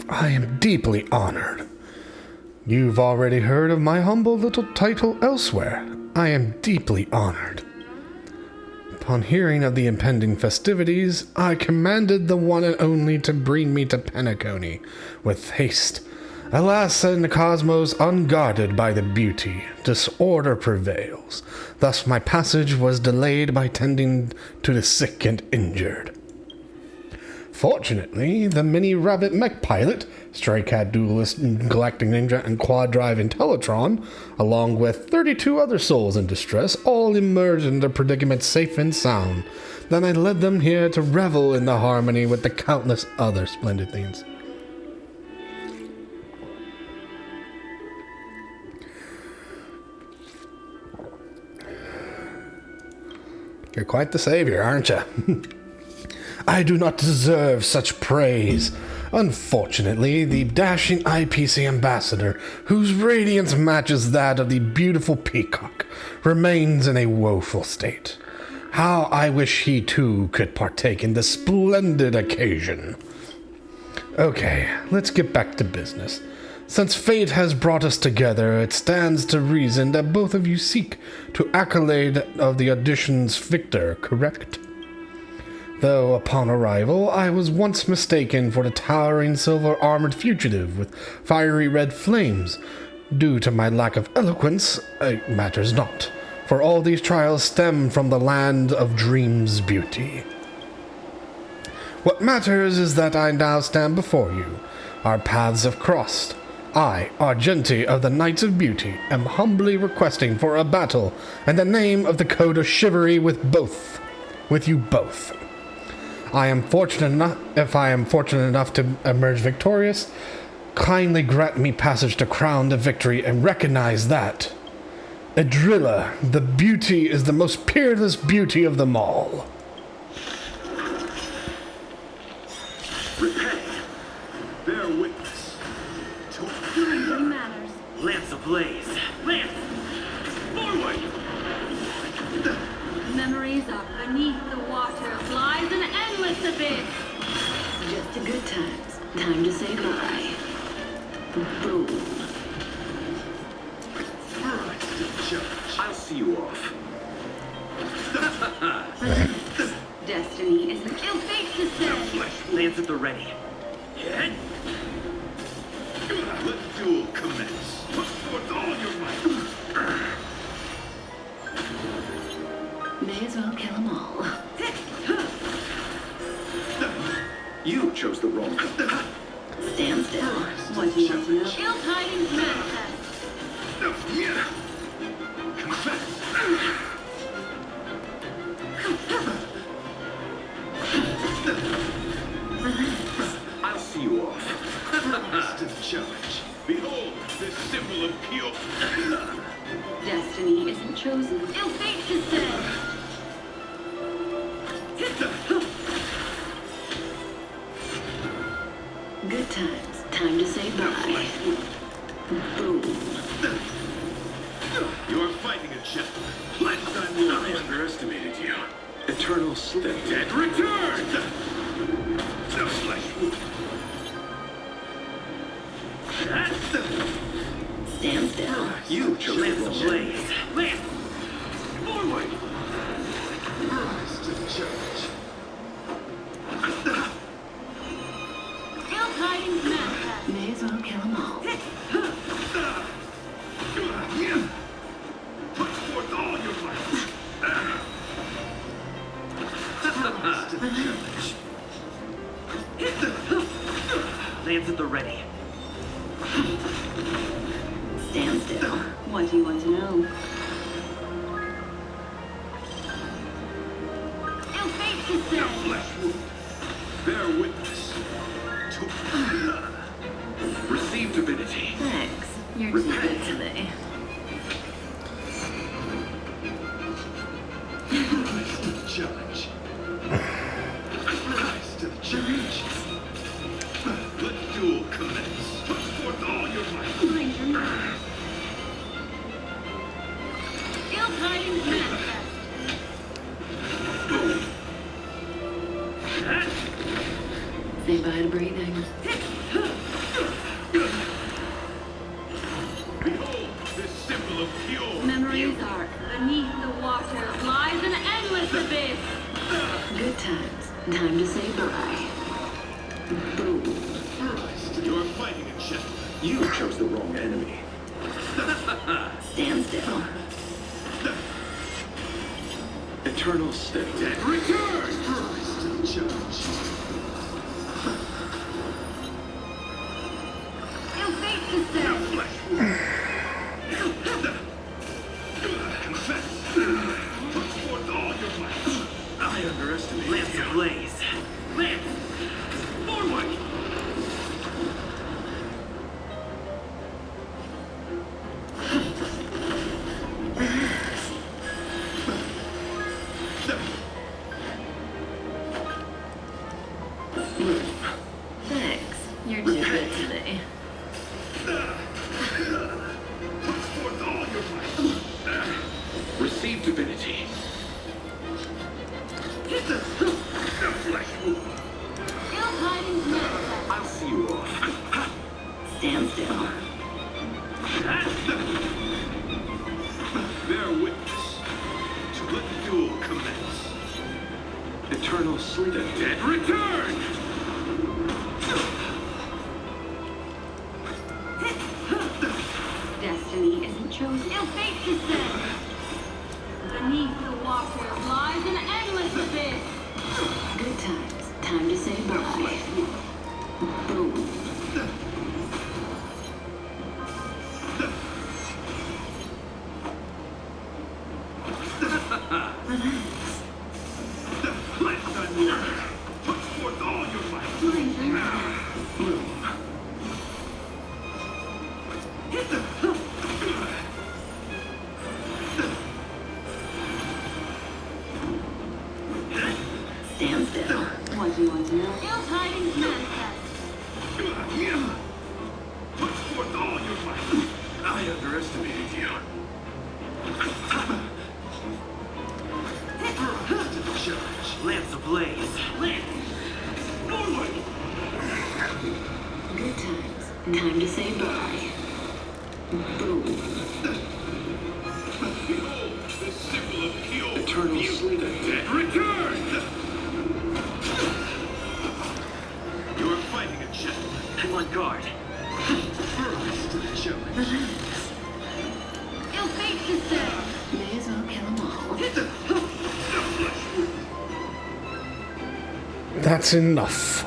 Speaker 1: I am deeply honored. You've already heard of my humble little title elsewhere. I am deeply honored. Upon hearing of the impending festivities, I commanded the one and only to bring me to Penacony with haste. Alas, in the cosmos unguarded by the beauty, disorder prevails. Thus my passage was delayed by tending to the sick and injured. Fortunately, the mini-rabbit mech pilot, stray cat duelist, galactic ninja, and quad-drive Intellitron, along with 32 other souls in distress, all emerged in their predicament safe and sound. Then I led them here to revel in the harmony with the countless other splendid things. You're quite the savior, aren't you? I do not deserve such praise. Unfortunately, the dashing IPC ambassador, whose radiance matches that of the beautiful peacock, remains in a woeful state. How I wish he too could partake in this splendid occasion. Okay, let's get back to business. Since fate has brought us together, it stands to reason that both of you seek to accolade of the audition's victor, correct? Though upon arrival, I was once mistaken for the towering silver-armored fugitive with fiery red flames. Due to my lack of eloquence, it matters not, for all these trials stem from the land of dreams' beauty. What matters is that I now stand before you. Our paths have crossed. I, Argenti of the Knights of Beauty, am humbly requesting for a battle in the name of the Code of Chivalry with you both. If I am fortunate enough to emerge victorious, kindly grant me passage to crown the victory and recognize that Adrilla, the beauty, is the most peerless beauty of them all.
Speaker 3: Repay. Bear witness.
Speaker 8: Your manners.
Speaker 3: Lance ablaze. Lance! Forward!
Speaker 6: Memories are beneath the water, lies an endless abyss. Just a good times. Time to say bye. Boom.
Speaker 11: I'll see you off.
Speaker 6: Destiny is an ill fate to say.
Speaker 3: Lance at the ready.
Speaker 11: Let the duel commence. Put forth all your might.
Speaker 6: May as well kill them all.
Speaker 11: You chose the wrong.
Speaker 6: Stand still. What do you want to know? Ill tidings manifest.
Speaker 11: Confess. I'll see you off. To the challenge. Behold this symbol of pure.
Speaker 6: Destiny isn't chosen. Ill fate to say. Good times. Time to say bye. Boom.
Speaker 11: You're fighting a gentleman. Last time I underestimated you. Eternal slip. The dead return! No flesh wound.
Speaker 6: Stand still.
Speaker 11: You chose
Speaker 3: Lance
Speaker 11: the wrong.
Speaker 3: ablaze. Lance! Forward!
Speaker 11: Rise to the challenge.
Speaker 6: Ill tidings manifest. May as well kill them all.
Speaker 11: Put forth all your might.
Speaker 3: To the challenge. Lance at the ready.
Speaker 6: Stand still. What do you want to know?
Speaker 11: No flesh wound. Bear witness. Receive divinity.
Speaker 6: Thanks. You're too good today.
Speaker 11: Rise to the challenge. Rise to the challenge. Let the duel commence. Put forth all your might.
Speaker 8: Ill tidings manifest.
Speaker 6: Say bye to breathing.
Speaker 11: Behold, this symbol of pure
Speaker 8: Memories are beneath the water lies an endless abyss.
Speaker 6: Good times. Time to say bye. Boom.
Speaker 11: You're fighting a shadow. You chose the wrong enemy.
Speaker 6: Stand still.
Speaker 11: Eternal step. Return! Rise to the challenge.
Speaker 8: Ill fate to say.
Speaker 11: Confess. Put forth all your might. I underestimated
Speaker 3: Lance
Speaker 11: you.
Speaker 3: ablaze. Lance! Forward!
Speaker 6: Thanks. You're too good today.
Speaker 11: Put forth all your might. Receive divinity. The flesh wound.
Speaker 8: Ill tidings manifest.
Speaker 11: I'll see you off.
Speaker 6: Stand still.
Speaker 11: Bear witness to let the duel commence. Eternal sleep. The dead return!
Speaker 8: Destiny isn't chosen. Ill fate to say. Beneath the water lies an endless abyss.
Speaker 6: Good times. Time to say bye. Boom.
Speaker 11: Lance unleashed. Put forth all your might. Bloom.
Speaker 6: Stand still. What do you want to know?
Speaker 8: Ill tidings manifest.
Speaker 11: Put forth all your might. I underestimated you. Rise to the challenge.
Speaker 3: Lance ablaze.
Speaker 11: Lance! Forward!
Speaker 6: Good times. Time to say bye. Boom.
Speaker 11: Behold, the symbol of pure eternal sleep. The dead return! You are fighting a gentleman.
Speaker 3: I'm on guard.
Speaker 11: Rise to the challenge.
Speaker 8: Ill fate to say.
Speaker 6: May as well kill them all.
Speaker 11: The flesh wound.
Speaker 1: That's enough.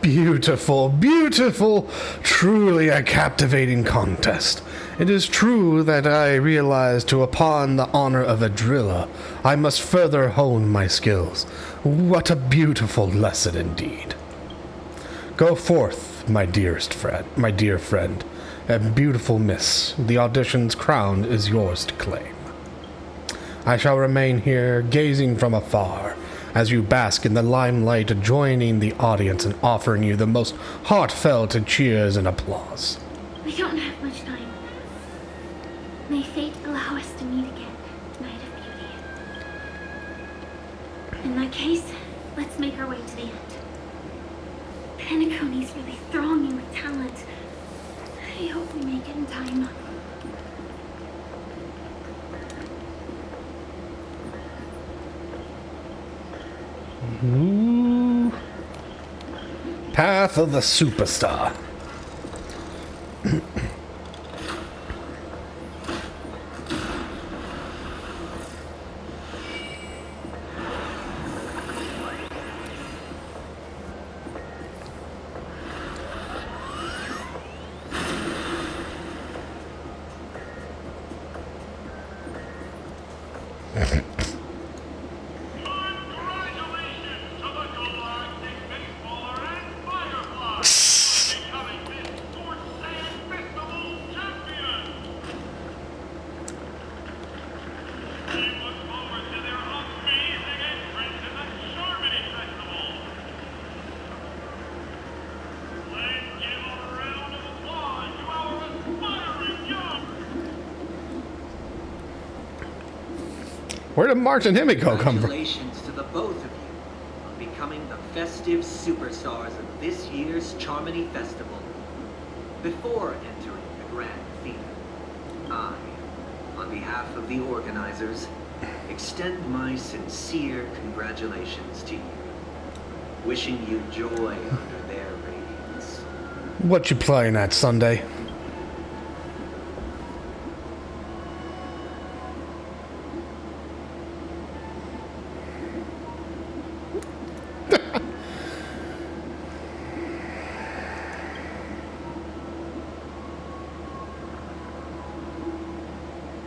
Speaker 1: Beautiful, beautiful, truly a captivating contest. It is true that I realized to upon the honor of a driller, I must further hone my skills. What a beautiful lesson indeed. Go forth, my dearest friend, my dear friend, and beautiful miss. The audition's crown is yours to claim. I shall remain here, gazing from afar, as you bask in the limelight, joining the audience and offering you the most heartfelt cheers and applause.
Speaker 5: We don't have much time. May fate allow us to meet again, Night of Beauty. In that case, let's make our way to the end. Penacony's really thronging with talent. I hope we make it in time.
Speaker 1: Ooh. Path of the Superstar. Where did March and Himiko come from?
Speaker 17: Congratulations to the both of you on becoming the festive superstars of this year's Charmony Festival. Before entering the grand theater, I, on behalf of the organizers, extend my sincere congratulations to you, wishing you joy under their radiance.
Speaker 1: What you playing at Sunday?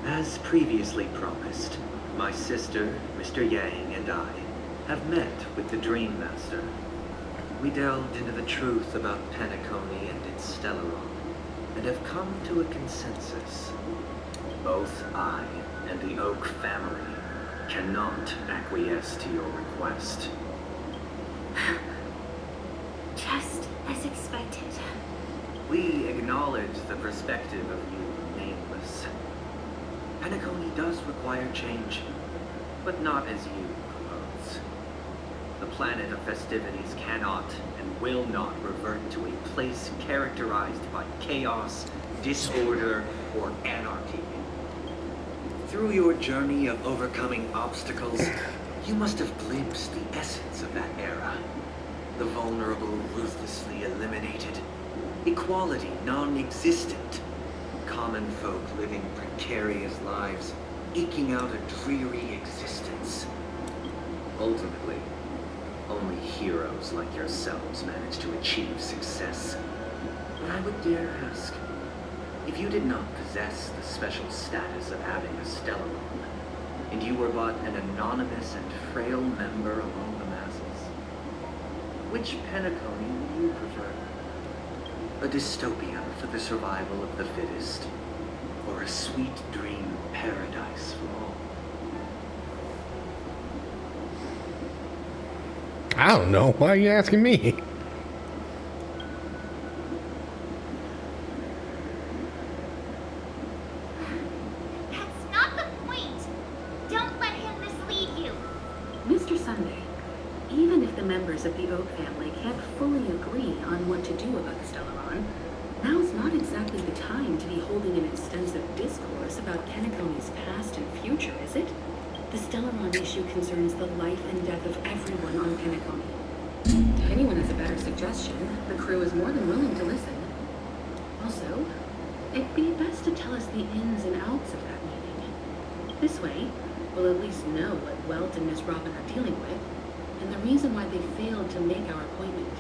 Speaker 17: As previously promised, my sister, Mr. Yang, and I have met with the Dream Master. We delved into the truth about Penacony and its Stellaron, and have come to a consensus. Both I and the Oak family cannot acquiesce to your request.
Speaker 5: Just as expected.
Speaker 17: We acknowledge the perspective of you nameless. Penacony does require change, but not as you propose. The planet of festivities cannot and will not revert to a place characterized by chaos, disorder, or anarchy. Through your journey of overcoming obstacles, you must have glimpsed the essence of that era. The vulnerable ruthlessly eliminated, equality non-existent, common folk living precarious lives, eking out a dreary existence. Ultimately, only heroes like yourselves manage to achieve success. But I would dare ask, if you did not possess the special status of having a Stellaron, and you were but an anonymous and frail member among the masses, which Penacony would you prefer? A dystopia for the survival of the fittest, or a sweet dream paradise for all?
Speaker 1: I don't know. Why are you asking me?
Speaker 5: That's not the point. Don't let him mislead you.
Speaker 14: Mr. Sunday, even if the members of the Oak family can't fully agree on what to do about the Stellaron, now's not exactly the time to be holding an extensive discourse about Penacony's past and future, is it? The Stellaron issue concerns the life and death of everyone on Penacony. If anyone has a better suggestion, the crew is more than willing to listen. Also, it'd be best to tell us the ins and outs of that meeting. This way, we'll at least know what Welt and Miss Robin are dealing with, and the reason why they failed to make our appointment.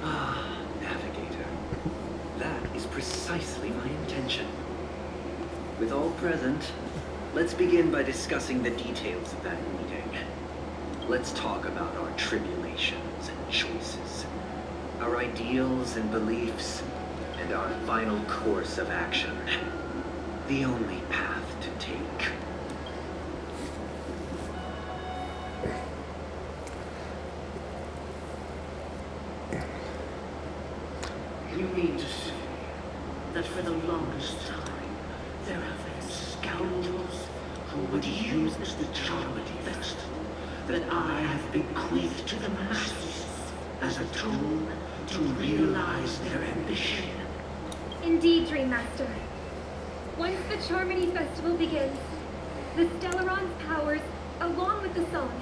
Speaker 17: Ah, Navigator. That is precisely my intention. With all present, let's begin by discussing the details of that meeting. Let's talk about our tribulations and choices, our ideals and beliefs, and our final course of action. The only path to take.
Speaker 7: You mean to say that for the longest time, there have been scoundrels who would use the Charmony Festival that I have bequeathed to the masses as a tool to realize their ambition?
Speaker 8: Indeed, Dream Master. Once the Charmony Festival begins, the Stellaron's powers, along with the song,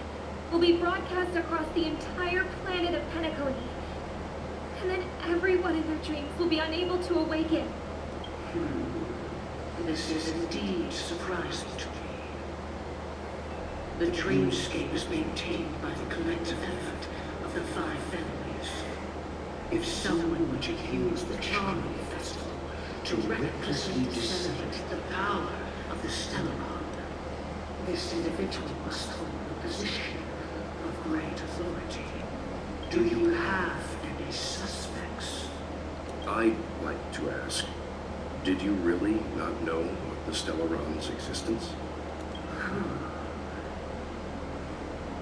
Speaker 8: will be broadcast across the entire planet of Penacony. And then everyone in their dreams will be unable to awaken.
Speaker 7: This is indeed surprising to me. The dreamscape is maintained by the collective effort of the 5 families. If someone were to use the Charmony Festival to recklessly disseminate the power of the Stellaron, this individual must hold a position of great authority. Do you have any suspects?
Speaker 11: I'd like to ask, did you really not know of the Stellaron's existence?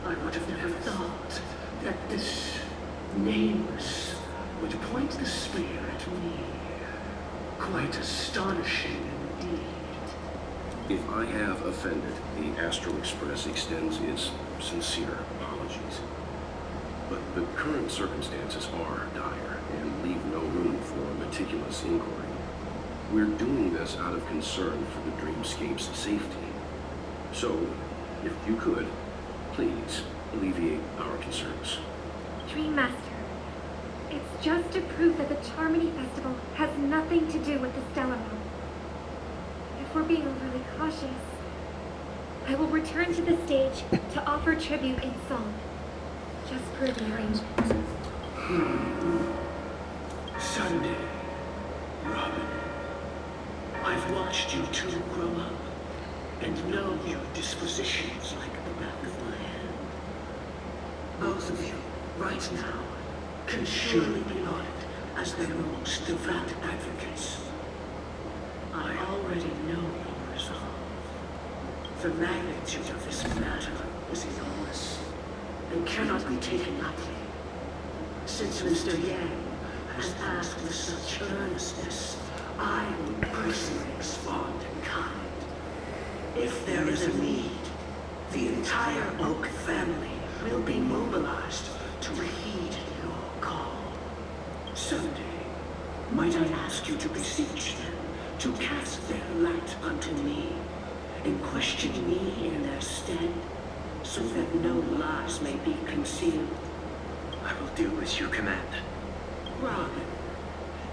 Speaker 7: I would have never thought that this nameless would point the spear at me. Quite astonishing indeed.
Speaker 11: If I have offended, the Astral Express extends its sincere apologies. But the current circumstances are dire and leave no room for meticulous inquiry. We're doing this out of concern for the Dreamscape's safety. So, if you could, please alleviate our concerns.
Speaker 5: Dream Master, it's just to prove that the Charmony Festival has nothing to do with the Stellar Realm. If we're being overly cautious, I will return to the stage to offer tribute in song. Just per the arrangement.
Speaker 7: Sunday, Robin, I've watched you two grow up and know your dispositions like the back of my hand. Both of you, right now, can surely be honored as their most devout advocates. I already know your resolve. The magnitude of this matter is enormous and cannot be taken lightly. Since Mr. Yang has asked with such earnestness, I will personally respond in kind. If there is a need, the entire Oak family will be mobilized to heed your call. Someday, might I ask you to beseech them to cast their light unto me and question me in their stead, so that no lies may be concealed?
Speaker 17: I will do as you command.
Speaker 7: Robin,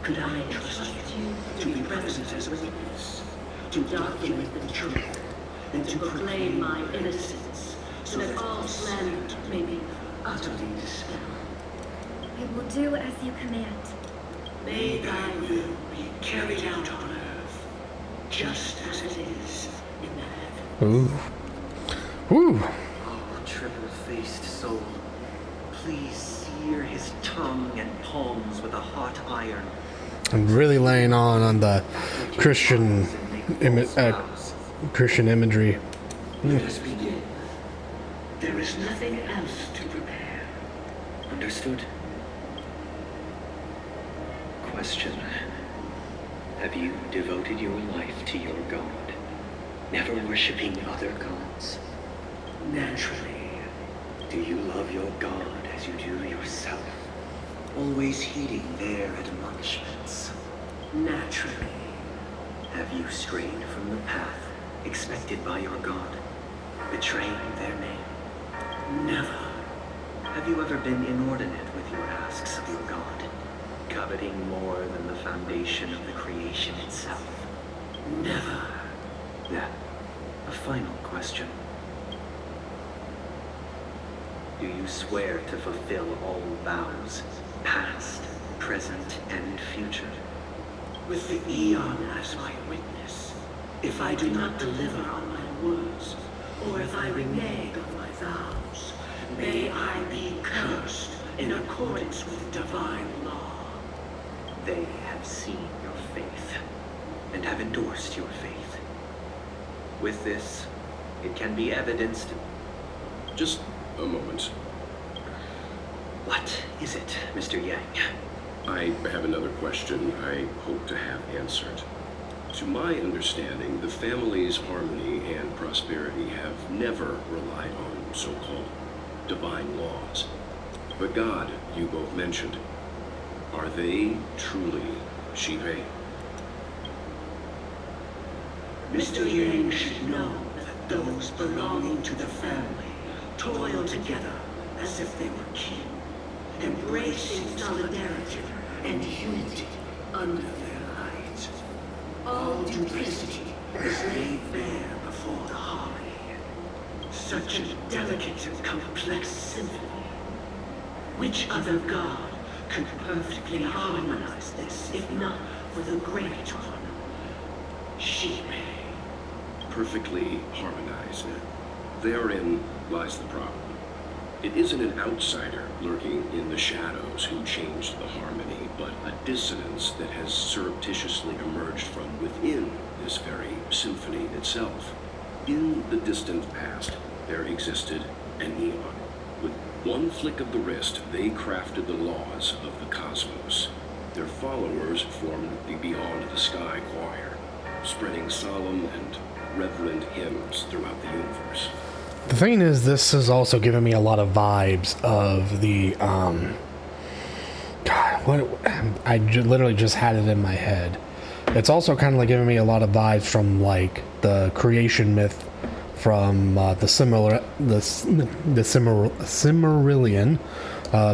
Speaker 7: could I entrust you to be present as a witness, to document the truth, and to proclaim my innocence, so that all slander may be utterly dispelled?
Speaker 5: I will do as you command.
Speaker 7: May thy will be carried out on earth, just as it is in the heavens.
Speaker 1: Ooh. Ooh.
Speaker 17: Oh, triple-faced soul, please sear his tongue and palms with a hot iron.
Speaker 1: I'm really laying on the Christian Christian imagery.
Speaker 7: Let us begin. There is nothing else to prepare.
Speaker 17: Understood. Question. Have you devoted your life to your god, never worshipping other gods?
Speaker 7: Naturally.
Speaker 17: Do you love your god as you do yourself, always heeding their admonishments?
Speaker 7: Naturally.
Speaker 17: Have you strayed from the path expected by your god, betraying their name?
Speaker 7: Never.
Speaker 17: Have you ever been inordinate with your asks of your god, coveting more than the foundation of the creation itself?
Speaker 7: Never.
Speaker 17: Then, a final question. Do you swear to fulfill all vows, past, present, and future?
Speaker 7: With the Eon as my witness, if I do not deliver on my words, or if I renege on my vows, may I be cursed in accordance with divine law.
Speaker 17: They have seen your faith, and have endorsed your faith. With this, it can be evidenced.
Speaker 11: Just a moment.
Speaker 17: What is it, Mr. Yang?
Speaker 11: I have another question I hope to have answered. To my understanding, the family's harmony and prosperity have never relied on so-called divine laws. But God, you both mentioned, are they truly Shive?
Speaker 7: Mr. Yang should know that those belonging to the family toil together as if they were kin, embracing solidarity and unity under their height. All duplicity is laid bare before the harmony. Such a delicate and complex symphony. Which other god could perfectly harmonize this, if not for the great one, Shive?
Speaker 11: Perfectly harmonized. Therein lies the problem. It isn't an outsider lurking in the shadows who changed the harmony, but a dissonance that has surreptitiously emerged from within this very symphony itself. In the distant past, there existed an Eon. With one flick of the wrist, they crafted the laws of the cosmos. Their followers formed the Beyond the Sky Choir, spreading solemn and reverent hymns throughout the universe.
Speaker 1: The thing is, this is also giving me a lot of vibes of the, literally just had it in my head. It's also kind of like giving me a lot of vibes from like the creation myth from the Silmarillion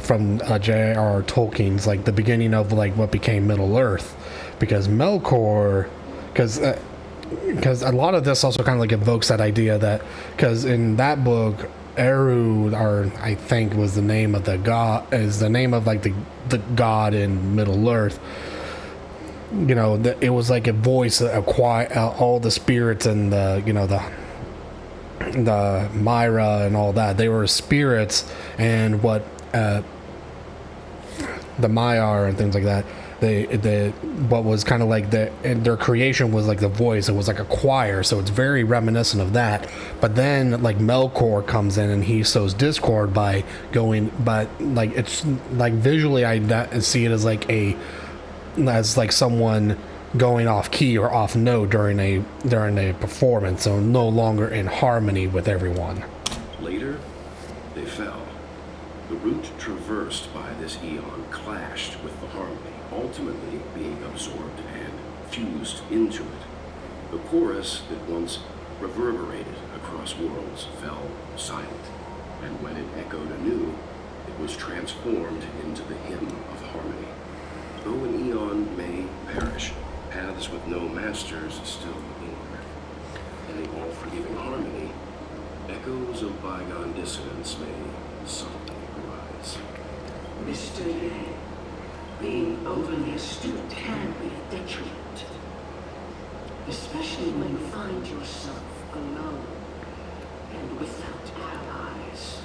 Speaker 1: from J.R.R. Tolkien's, like the beginning of like what became Middle Earth, because Melkor, because a lot of this also kind of like evokes that idea that, because in that book, Eru, or I think was the name of the god, is the name of like the god in Middle Earth. You know, it was like a voice, all the spirits and the Myra and all that. They were spirits, and what the Maiar and things like that. What was kind of like their creation was like the voice. It was like a choir, so it's very reminiscent of that. But then like Melkor comes in and he sows discord by going, but like it's like visually I see it as like someone going off key or off note during a performance, so no longer in harmony with everyone.
Speaker 11: Later, they fell. The route traversed by this eon clashed with the harmony, ultimately being absorbed and fused into it. The chorus that once reverberated across worlds fell silent, and when it echoed anew, it was transformed into the hymn of harmony. Though an eon may perish, paths with no masters still linger. In the all-forgiving harmony, echoes of bygone dissonance may subtly arise.
Speaker 7: Mr. Yang, being overly astute can be a detriment. Especially when you find yourself alone and without allies.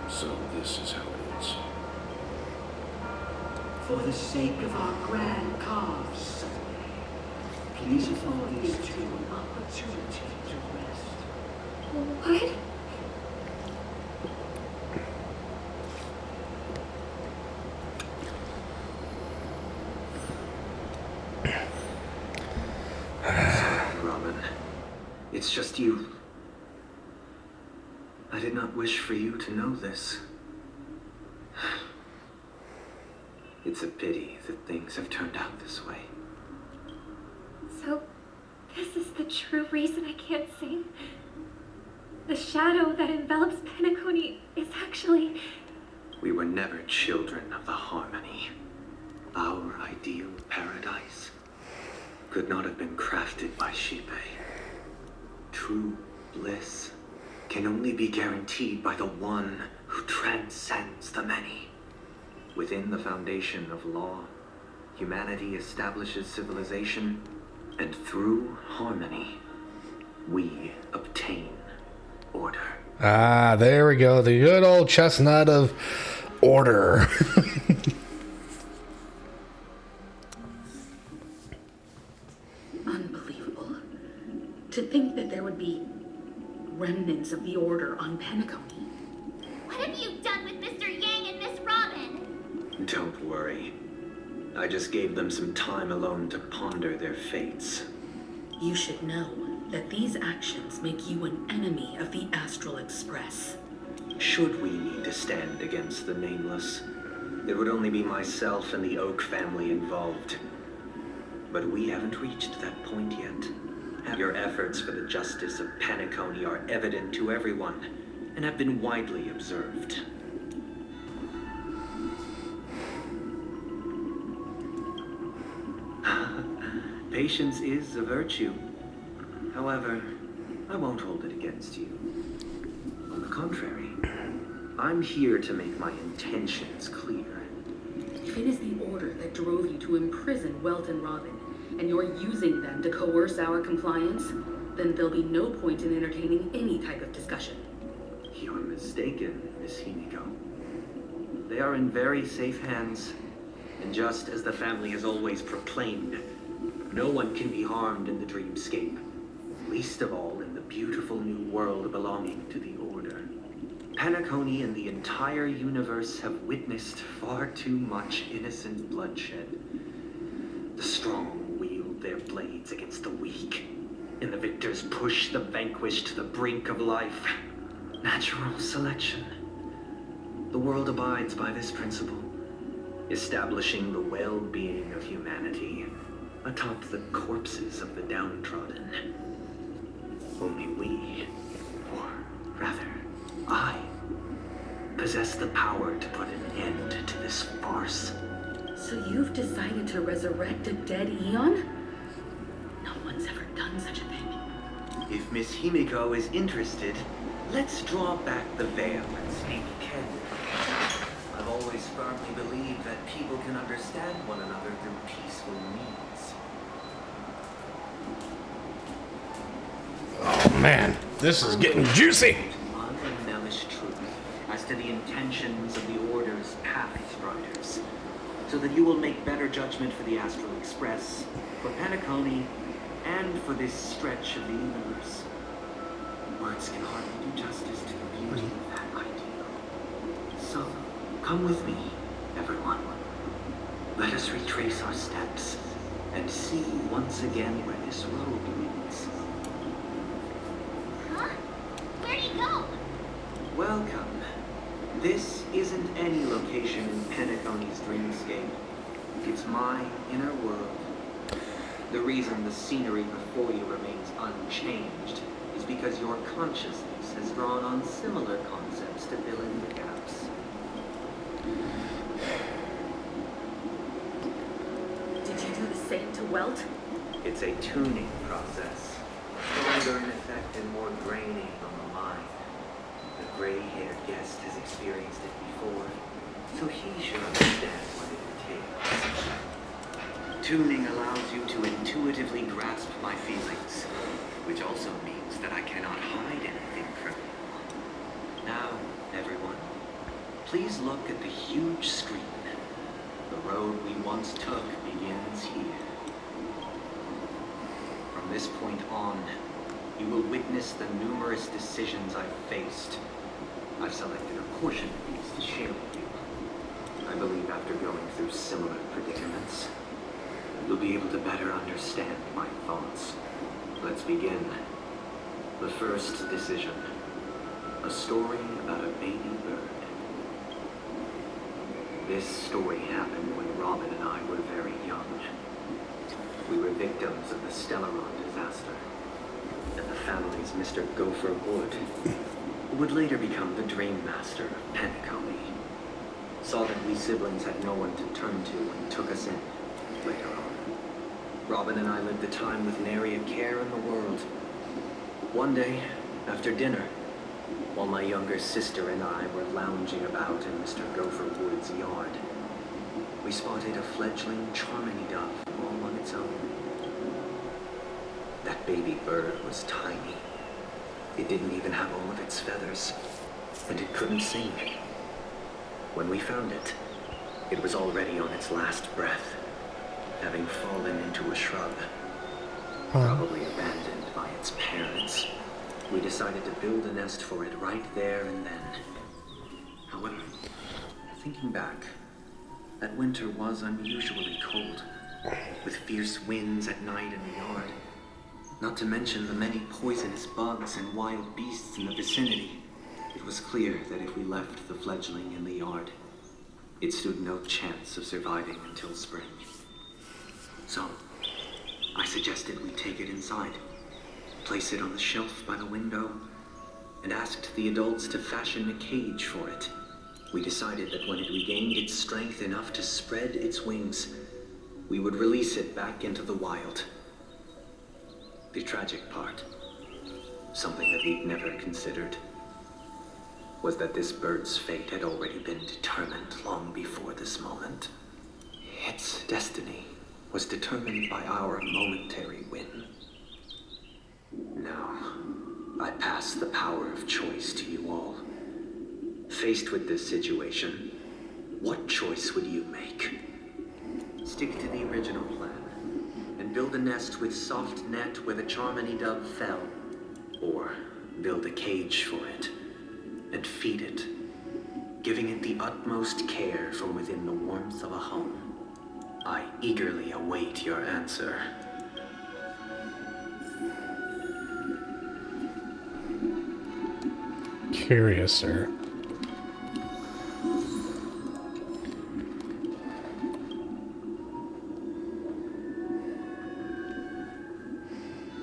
Speaker 11: So this is how it is.
Speaker 7: For the sake of our grand cause, please afford these two an opportunity to rest.
Speaker 5: What?
Speaker 17: Robin, it's just you. I did not wish for you to know this. It's a pity that things have turned out this way.
Speaker 5: So, this is the true reason I can't sing? The shadow that envelops Penacony is actually...
Speaker 17: We were never children of the harmony. Our ideal paradise could not have been crafted by Shipe. True bliss can only be guaranteed by the one who transcends the many. Within the foundation of law, humanity establishes civilization, and through harmony, we obtain order.
Speaker 1: Ah, there we go. The good old chestnut of order.
Speaker 14: Unbelievable. To think that there would be remnants of the order on Penacony.
Speaker 12: What have you done with Mr. Yang and Miss Robin?
Speaker 17: Don't worry. I just gave them some time alone to ponder their fates.
Speaker 14: You should know that these actions make you an enemy of the Astral Express.
Speaker 17: Should we need to stand against the Nameless, it would only be myself and the Oak family involved. But we haven't reached that point yet. Your efforts for the justice of Penacony are evident to everyone, and have been widely observed. Patience is a virtue. However, I won't hold it against you. On the contrary, I'm here to make my intentions clear.
Speaker 14: If it is the order that drove you to imprison Welt and Robin, and you're using them to coerce our compliance, then there'll be no point in entertaining any type of discussion.
Speaker 17: You're mistaken, Miss Himiko. They are in very safe hands, and just as the family has always proclaimed, no one can be harmed in the dreamscape, least of all in the beautiful new world belonging to the Order. Penacony and the entire universe have witnessed far too much innocent bloodshed. The strong wield their blades against the weak, and the victors push the vanquished to the brink of life. Natural selection. The world abides by this principle, establishing the well-being of humanity atop the corpses of the downtrodden. Only we, or rather, I, possess the power to put an end to this farce.
Speaker 14: So you've decided to resurrect a dead Eon? No one's ever done such a thing.
Speaker 17: If Miss Himiko is interested, let's draw back the veil and speak candidly. I've always firmly believed that people can understand one another through peaceful means.
Speaker 1: Oh man, this is getting juicy.
Speaker 17: Unembellished truth as to the intentions of the Order's Pathstriders, so that you will make better judgment for the Astral Express, for Penacony, and for this stretch of the universe. Words can hardly do justice to the beauty of that ideal. So, come with me, everyone. Let us retrace our steps and see once again where this road leads.
Speaker 12: Huh? Where'd he go?
Speaker 17: Welcome. This isn't any location in Penacony's dreamscape. It's my inner world. The reason the scenery before you remains unchanged is because your consciousness has drawn on similar concepts to fill in the gaps.
Speaker 14: Did you do the same to Welt?
Speaker 17: It's a tuning process, stronger in effect and more draining on the mind. The gray-haired guest has experienced it before, so he should understand what it entails. Tuning allows you to intuitively grasp my feelings, which also means that I cannot hide anything from you. Now, everyone, please look at the huge screen. The road we once took begins here. From this point on, you will witness the numerous decisions I've faced. I've selected a portion of these to share with you. I believe after going through similar predicaments, you'll be able to better understand my thoughts. Let's begin. The first decision. A story about a baby bird. This story happened when Robin and I were very young. We were victims of the Stellaron disaster, and the family's Mr. Gopher Wood, who would later become the Dream Master of Penacony, saw that we siblings had no one to turn to and took us in later on. Robin and I lived a time with nary a care in the world. One day, after dinner, while my younger sister and I were lounging about in Mr. Gopher Wood's yard, we spotted a fledgling Charmony dove all on its own. That baby bird was tiny. It didn't even have all of its feathers, and it couldn't sing. When we found it, it was already on its last breath, having fallen into a shrub, probably abandoned by its parents. We decided to build a nest for it right there and then. However, thinking back, that winter was unusually cold, with fierce winds at night in the yard, not to mention the many poisonous bugs and wild beasts in the vicinity. It was clear that if we left the fledgling in the yard, it stood no chance of surviving until spring. So, I suggested we take it inside, place it on the shelf by the window, and asked the adults to fashion a cage for it. We decided that when it regained its strength enough to spread its wings, we would release it back into the wild. The tragic part, something that we'd never considered, was that this bird's fate had already been determined long before this moment. Its destiny was determined by our momentary win. Now, I pass the power of choice to you all. Faced with this situation, what choice would you make? Stick to the original plan and build a nest with soft net where the Charmony dove fell, or build a cage for it and feed it, giving it the utmost care from within the warmth of a home. I eagerly await your answer.
Speaker 1: curious, sir.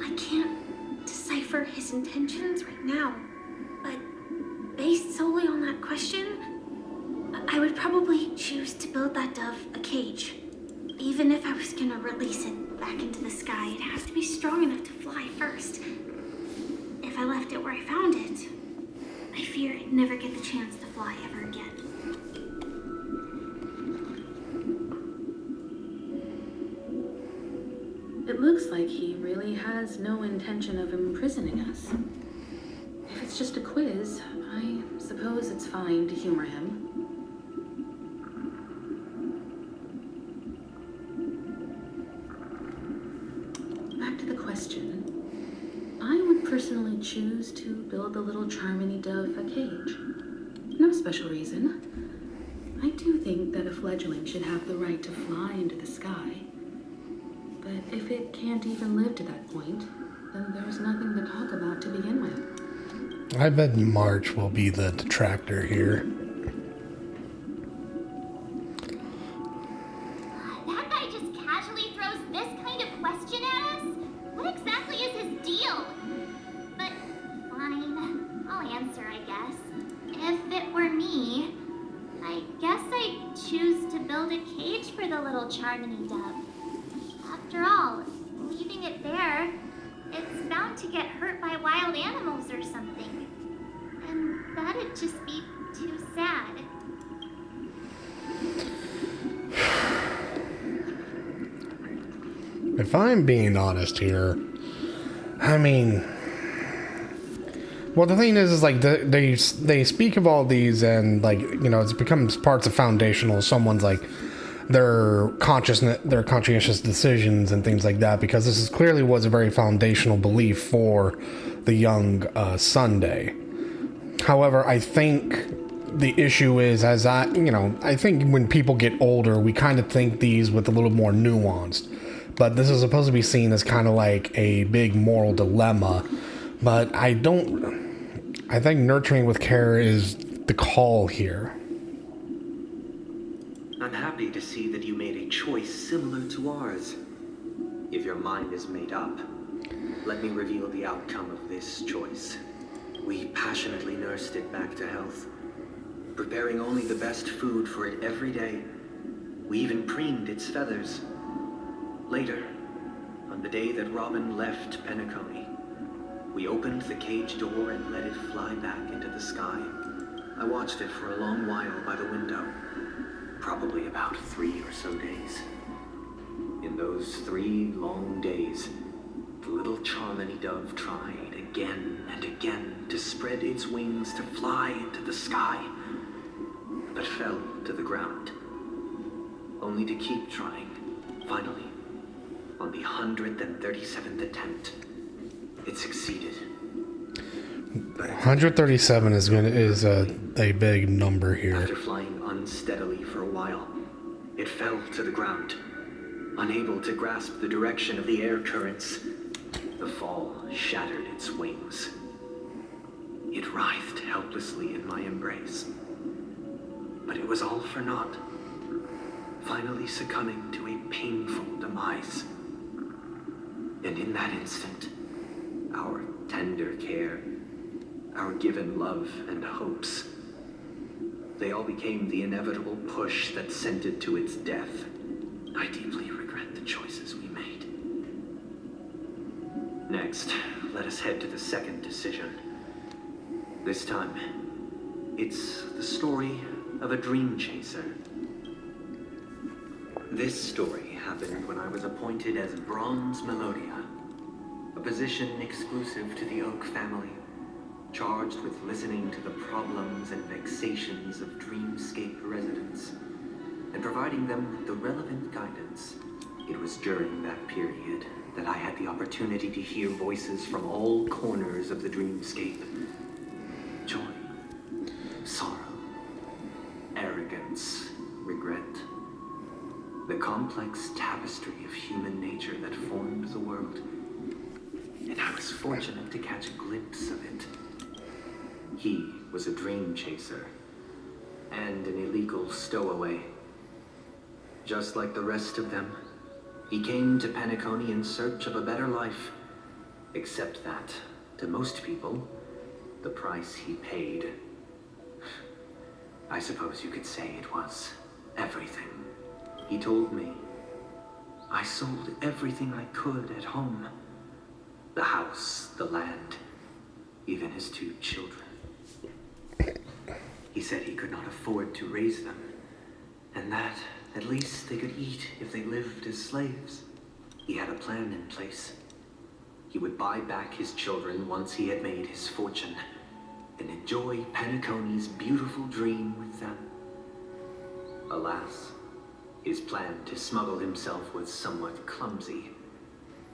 Speaker 12: I can't decipher his intentions right now, but based solely on that question, I would probably choose to build that dove a cage. Even if I was gonna release it back into the sky, it'd have to be strong enough to fly first. If I left it where I found it, I fear it'd never get the chance to fly ever again.
Speaker 14: It looks like he really has no intention of imprisoning us. If it's just a quiz, I suppose it's fine to humor him. Back to the question. I would personally choose to build the little Charmony dove a cage. No special reason. I do think that a fledgling should have the right to fly into the sky. But if it can't even live to that point, then there's nothing to talk about to begin with.
Speaker 1: I bet March will be the detractor here.
Speaker 12: That guy just casually throws this kind of question at us? What exactly is his deal? But fine, I'll answer, I guess. If it were me, I guess I'd choose to build a cage for the little Charmony dove. After all, leaving it there, it's bound to get hurt by wild animals or something. And that'd just be too sad.
Speaker 1: If I'm being honest here, I mean, well, the thing is like they speak of all these and like, you know, it becomes parts of foundational. Someone's like their conscientious decisions and things like that, because this clearly was a very foundational belief for the young Sunday. However, I think the issue is, I think when people get older, we kind of think these with a little more nuanced. But this is supposed to be seen as kind of like a big moral dilemma. But I think nurturing with care is the call here.
Speaker 17: I'm happy to see that you made a choice similar to ours. If your mind is made up, let me reveal the outcome of this choice. We passionately nursed it back to health, preparing only the best food for it every day. We even preened its feathers. Later, on the day that Robin left Penacony, we opened the cage door and let it fly back into the sky. I watched it for a long while by the window, probably about 3 or so days. In those 3 long days, the little Charmony dove tried again and again to spread its wings to fly into the sky, but fell to the ground, only to keep trying. Finally, on the 137th attempt, it succeeded.
Speaker 1: 137 is a big number here.
Speaker 17: After flying unsteadily for a while, it fell to the ground, unable to grasp the direction of the air currents. The fall shattered its wings. It writhed helplessly in my embrace, but it was all for naught, finally succumbing to a painful demise. And in that instant, our tender care, our given love and hopes, they all became the inevitable push that sent it to its death. I deeply regret the choices we made. Next, let us head to the second decision. This time, it's the story of a dream chaser. This story happened when I was appointed as Bronze Melodia, a position exclusive to the Oak family, charged with listening to the problems and vexations of dreamscape residents, and providing them the relevant guidance. It was during that period that I had the opportunity to hear voices from all corners of the dreamscape. Joy, sorrow, arrogance, regret. The complex tapestry of human nature that formed the world. And I was fortunate to catch a glimpse of it. He was a dream chaser and an illegal stowaway. Just like the rest of them, he came to Penacony in search of a better life. Except that, to most people, the price he paid, I suppose you could say it was everything. He told me, I sold everything I could at home. The house, the land, even his 2 children. He said he could not afford to raise them, and that at least they could eat if they lived as slaves. He had a plan in place. He would buy back his children once he had made his fortune, and enjoy Penacony's beautiful dream with them. Alas, his plan to smuggle himself was somewhat clumsy,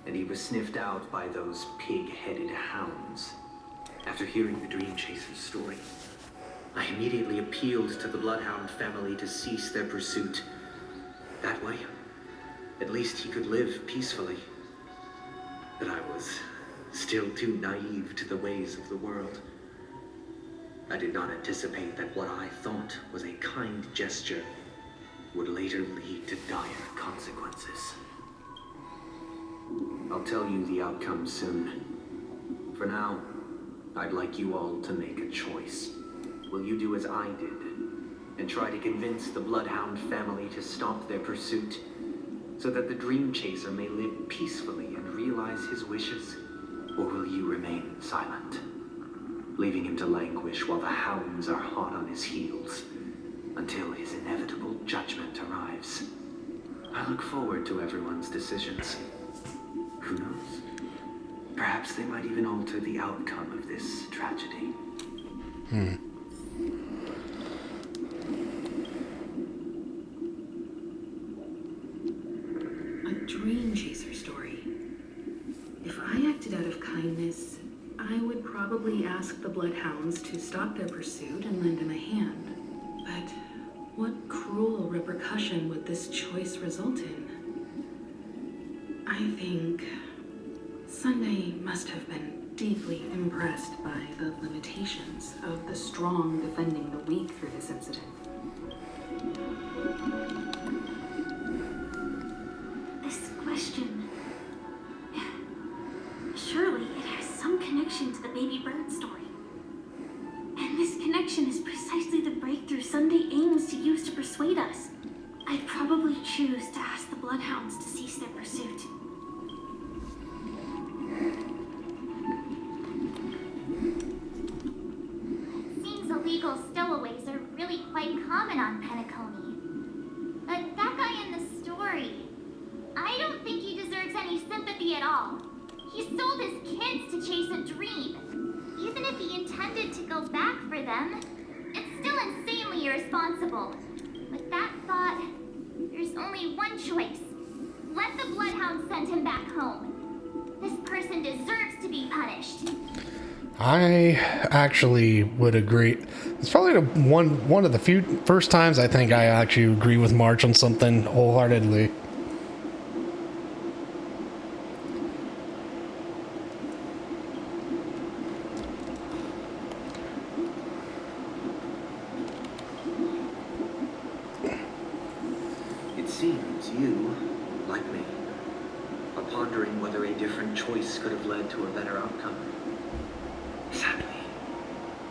Speaker 17: and he was sniffed out by those pig-headed hounds. After hearing the Dream Chaser's story, I immediately appealed to the Bloodhound family to cease their pursuit. That way, at least he could live peacefully. But I was still too naive to the ways of the world. I did not anticipate that what I thought was a kind gesture would later lead to dire consequences. I'll tell you the outcome soon. For now, I'd like you all to make a choice. Will you do as I did and try to convince the Bloodhound family to stop their pursuit so that the Dream Chaser may live peacefully and realize his wishes? Or will you remain silent, leaving him to languish while the hounds are hot on his heels until his inevitable judgment arrives? I look forward to everyone's decisions. Who knows? Perhaps they might even alter the outcome of this tragedy.
Speaker 14: A dream chaser story. If I acted out of kindness, I would probably ask the Bloodhounds to stop their pursuit and lend him a hand. But what cruel repercussion would this choice result in? I think Sunday must have been deeply impressed by the limitations of the strong defending the weak through this incident.
Speaker 12: This question... Surely it has some connection to the baby bird story. And this connection is precisely the breakthrough Sunday aims to use to persuade us. I'd probably choose to ask the Bloodhounds to cease their pursuit. Seems illegal stowaways are really quite common on Penacony. But that guy in the story, I don't think he deserves any sympathy at all. He sold his kids to chase a dream. Even if he intended to go back for them, it's still insanely irresponsible. With that thought, there's only one choice. Let the Bloodhound send him back home. This person deserves to be punished.
Speaker 1: I actually would agree. It's probably the one of the first times I think I actually agree with March on something wholeheartedly.
Speaker 17: It seems you, like me, are pondering whether a different choice could have led to a better outcome. Sadly,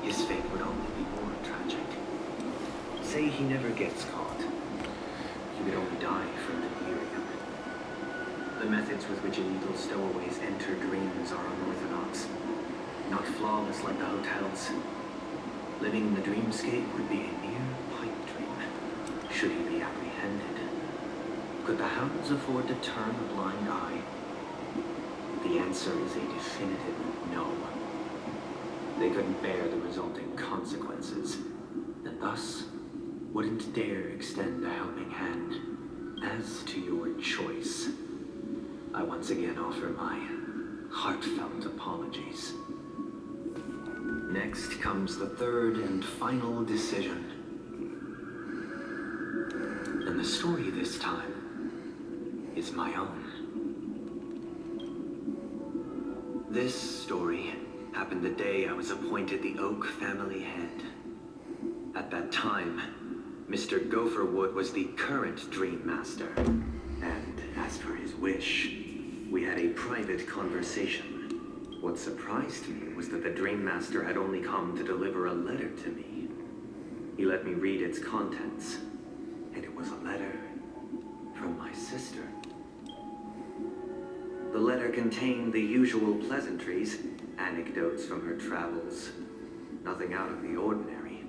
Speaker 17: his fate would only be more tragic. Say he never gets caught. He would only die from delirium. The methods with which illegal stowaways enter dreams are unorthodox, not flawless like the hotels. Living in the dreamscape would be a mere pipe dream, should he be apprehended. Could the hounds afford to turn a blind eye? The answer is a definitive no. They couldn't bear the resulting consequences, and thus wouldn't dare extend a helping hand. As to your choice, I once again offer my heartfelt apologies. Next comes the third and final decision. And the story this time is my own. This story happened the day I was appointed the Oak family head. At that time, Mr. Gopherwood was the current Dream Master. And as for his wish, we had a private conversation. What surprised me was that the Dream Master had only come to deliver a letter to me. He let me read its contents, and it was a letter from my sister. The letter contained the usual pleasantries, anecdotes from her travels. Nothing out of the ordinary.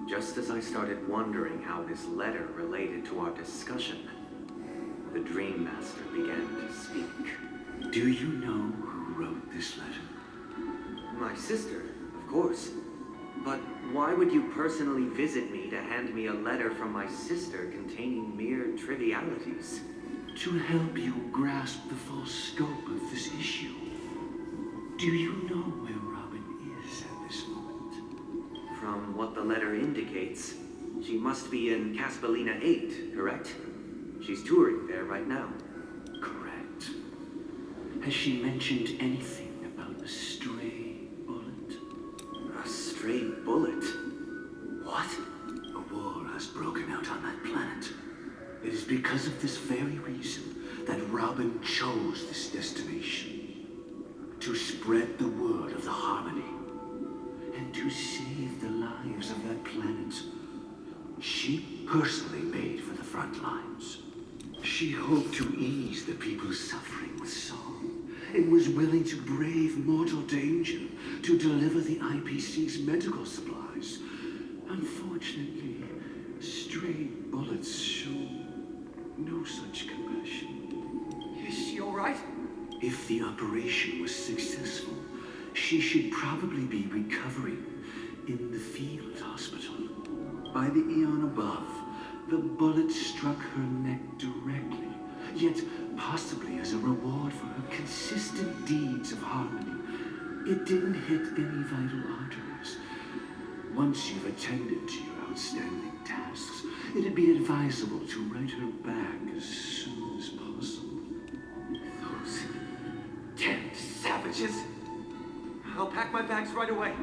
Speaker 17: Just as I started wondering how this letter related to our discussion, the Dream Master began to speak.
Speaker 11: Do you know who wrote this letter?
Speaker 17: My sister, of course. But why would you personally visit me to hand me a letter from my sister containing mere trivialities?
Speaker 11: To help you grasp the full scope of this issue. Do you know where Robin is at this moment?
Speaker 17: From what the letter indicates, she must be in Caspelina 8, correct? She's touring there right now.
Speaker 11: Correct. Has she mentioned anything about a stray bullet?
Speaker 17: A stray bullet? What?
Speaker 11: A war has broken out on that planet. It is because of this very reason that Robin chose this destination. To spread the word of the Harmony. And to save the lives of that planet. She personally made for the front lines. She hoped to ease the people's suffering with song, and was willing to brave mortal danger to deliver the IPC's medical supplies. Unfortunately, stray bullets show no such compassion.
Speaker 17: Is she all right?
Speaker 11: If the operation was successful, she should probably be recovering in the field hospital. By the eon above, the bullet struck her neck directly, yet possibly as a reward for her consistent deeds of harmony. It didn't hit any vital arteries. Once you've attended to your outstanding tasks, it'd be advisable to write her back as soon as possible.
Speaker 17: Those damned savages! I'll pack my bags right away.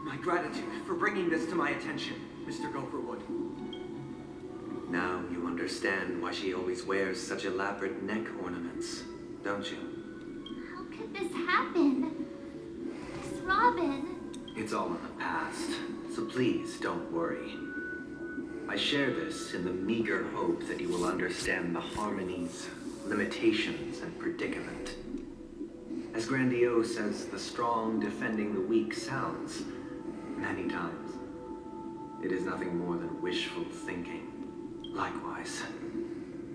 Speaker 17: My gratitude for bringing this to my attention, Mr. Gopherwood. Now you understand why she always wears such elaborate neck ornaments, don't you?
Speaker 5: How could this happen? Miss Robin.
Speaker 17: It's all in the past, so please don't worry. I share this in the meager hope that you will understand the Harmony's limitations and predicament. As grandiose as the strong defending the weak sounds, many times, it is nothing more than wishful thinking. Likewise,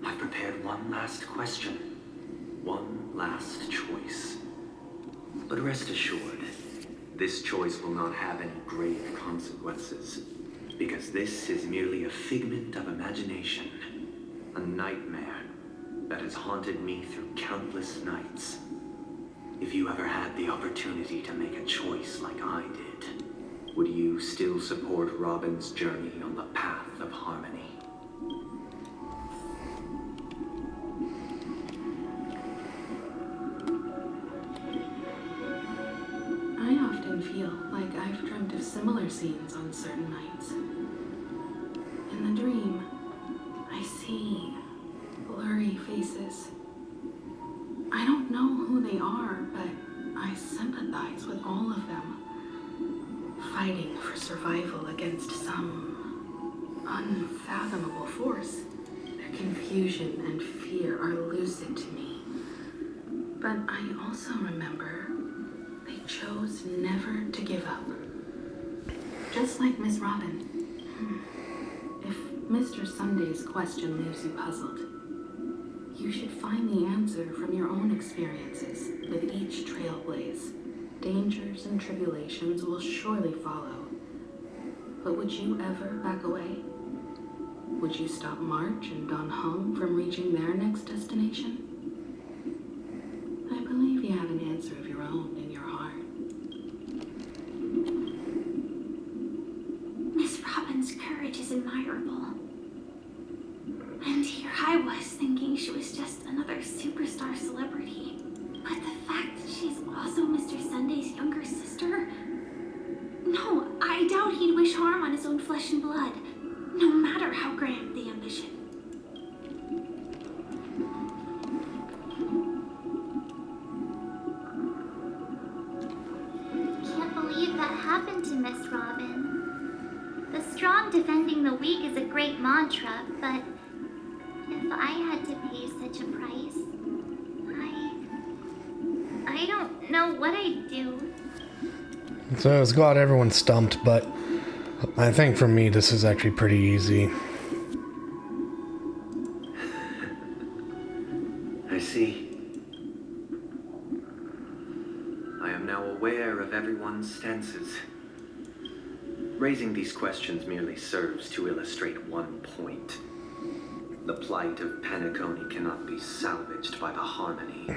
Speaker 17: I've prepared one last question, one last choice. But rest assured, this choice will not have any grave consequences, because this is merely a figment of imagination, a nightmare that has haunted me through countless nights. If you ever had the opportunity to make a choice like I did, would you still support Robin's journey on the path of harmony?
Speaker 14: I often feel like I've dreamt of similar scenes on certain nights. In the dream, I see blurry faces. I don't know who they are, but I sympathize with all of them, fighting for survival against some unfathomable force. Their confusion and fear are lucid to me. But I also remember they chose never to give up. Just like Miss Robin. If Mr. Sunday's question leaves you puzzled, you should find the answer from your own experiences with each trailblaze. Dangers and tribulations will surely follow. But would you ever back away? Would you stop march and gone home from reaching their next destination? I believe you have an answer of your own in your heart.
Speaker 5: Miss Robin's courage is admirable. And here I was thinking she was just another superstar celebrity. But the fact that she
Speaker 12: she's also Mr. Sunday's younger sister? No, I doubt he'd wish harm on his own flesh and blood, no matter how grand the ambition.
Speaker 5: Can't believe that happened to Miss Robin. The strong defending the weak is a great mantra, but if I had to pay such a price, I don't know what I'd do.
Speaker 1: So it's got everyone stumped, but I think for me this is actually pretty easy.
Speaker 17: I see. I am now aware of everyone's stances. Raising these questions merely serves to illustrate one point. The plight of Penacony cannot be salvaged by the harmony.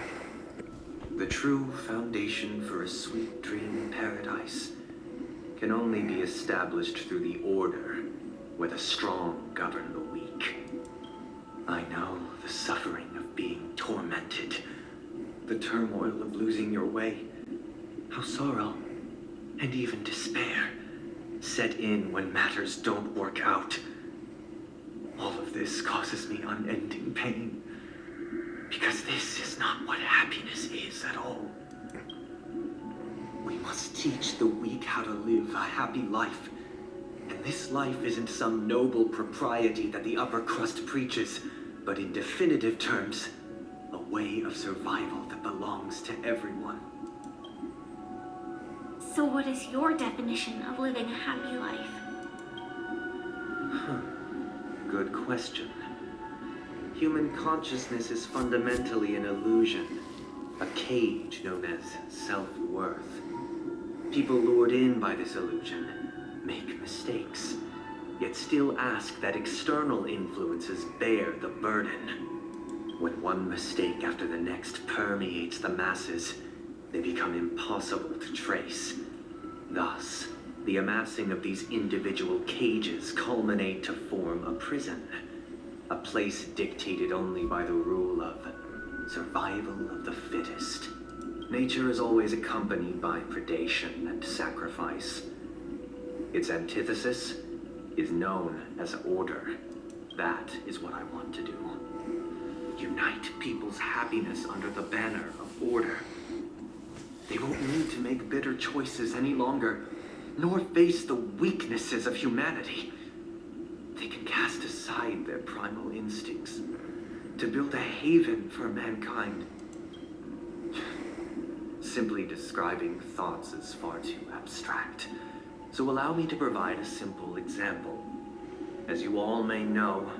Speaker 17: The true foundation for a sweet dream paradise can only be established through the order where the strong govern the weak. I know the suffering of being tormented, the turmoil of losing your way, how sorrow and even despair set in when matters don't work out. All of this causes me unending pain, because this is not what happiness is at all. We must teach the weak how to live a happy life. And this life isn't some noble propriety that the upper crust preaches, but in definitive terms, a way of survival that belongs to everyone.
Speaker 12: So what is your definition of living a happy life?
Speaker 17: Good question. Human consciousness is fundamentally an illusion, a cage known as self-worth. People lured in by this illusion make mistakes, yet still ask that external influences bear the burden. When one mistake after the next permeates the masses, they become impossible to trace. Thus, the amassing of these individual cages culminate to form a prison. A place dictated only by the rule of survival of the fittest. Nature is always accompanied by predation and sacrifice. Its antithesis is known as order. That is what I want to do. Unite people's happiness under the banner of order. They won't need to make bitter choices any longer, nor face the weaknesses of humanity. They can cast aside their primal instincts to build a haven for mankind. Simply describing thoughts is far too abstract, so allow me to provide a simple example. As you all may know,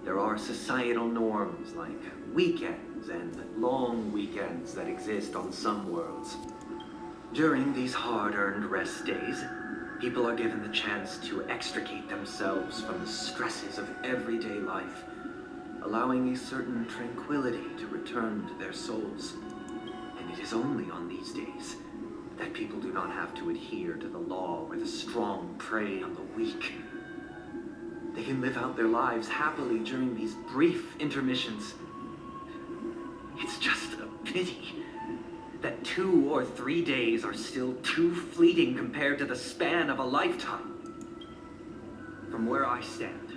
Speaker 17: there are societal norms like weekends and long weekends that exist on some worlds. During these hard-earned rest days, people are given the chance to extricate themselves from the stresses of everyday life, allowing a certain tranquility to return to their souls. And it is only on these days that people do not have to adhere to the law where the strong prey on the weak. They can live out their lives happily during these brief intermissions. It's just a pity that 2 or 3 days are still too fleeting compared to the span of a lifetime. From where I stand,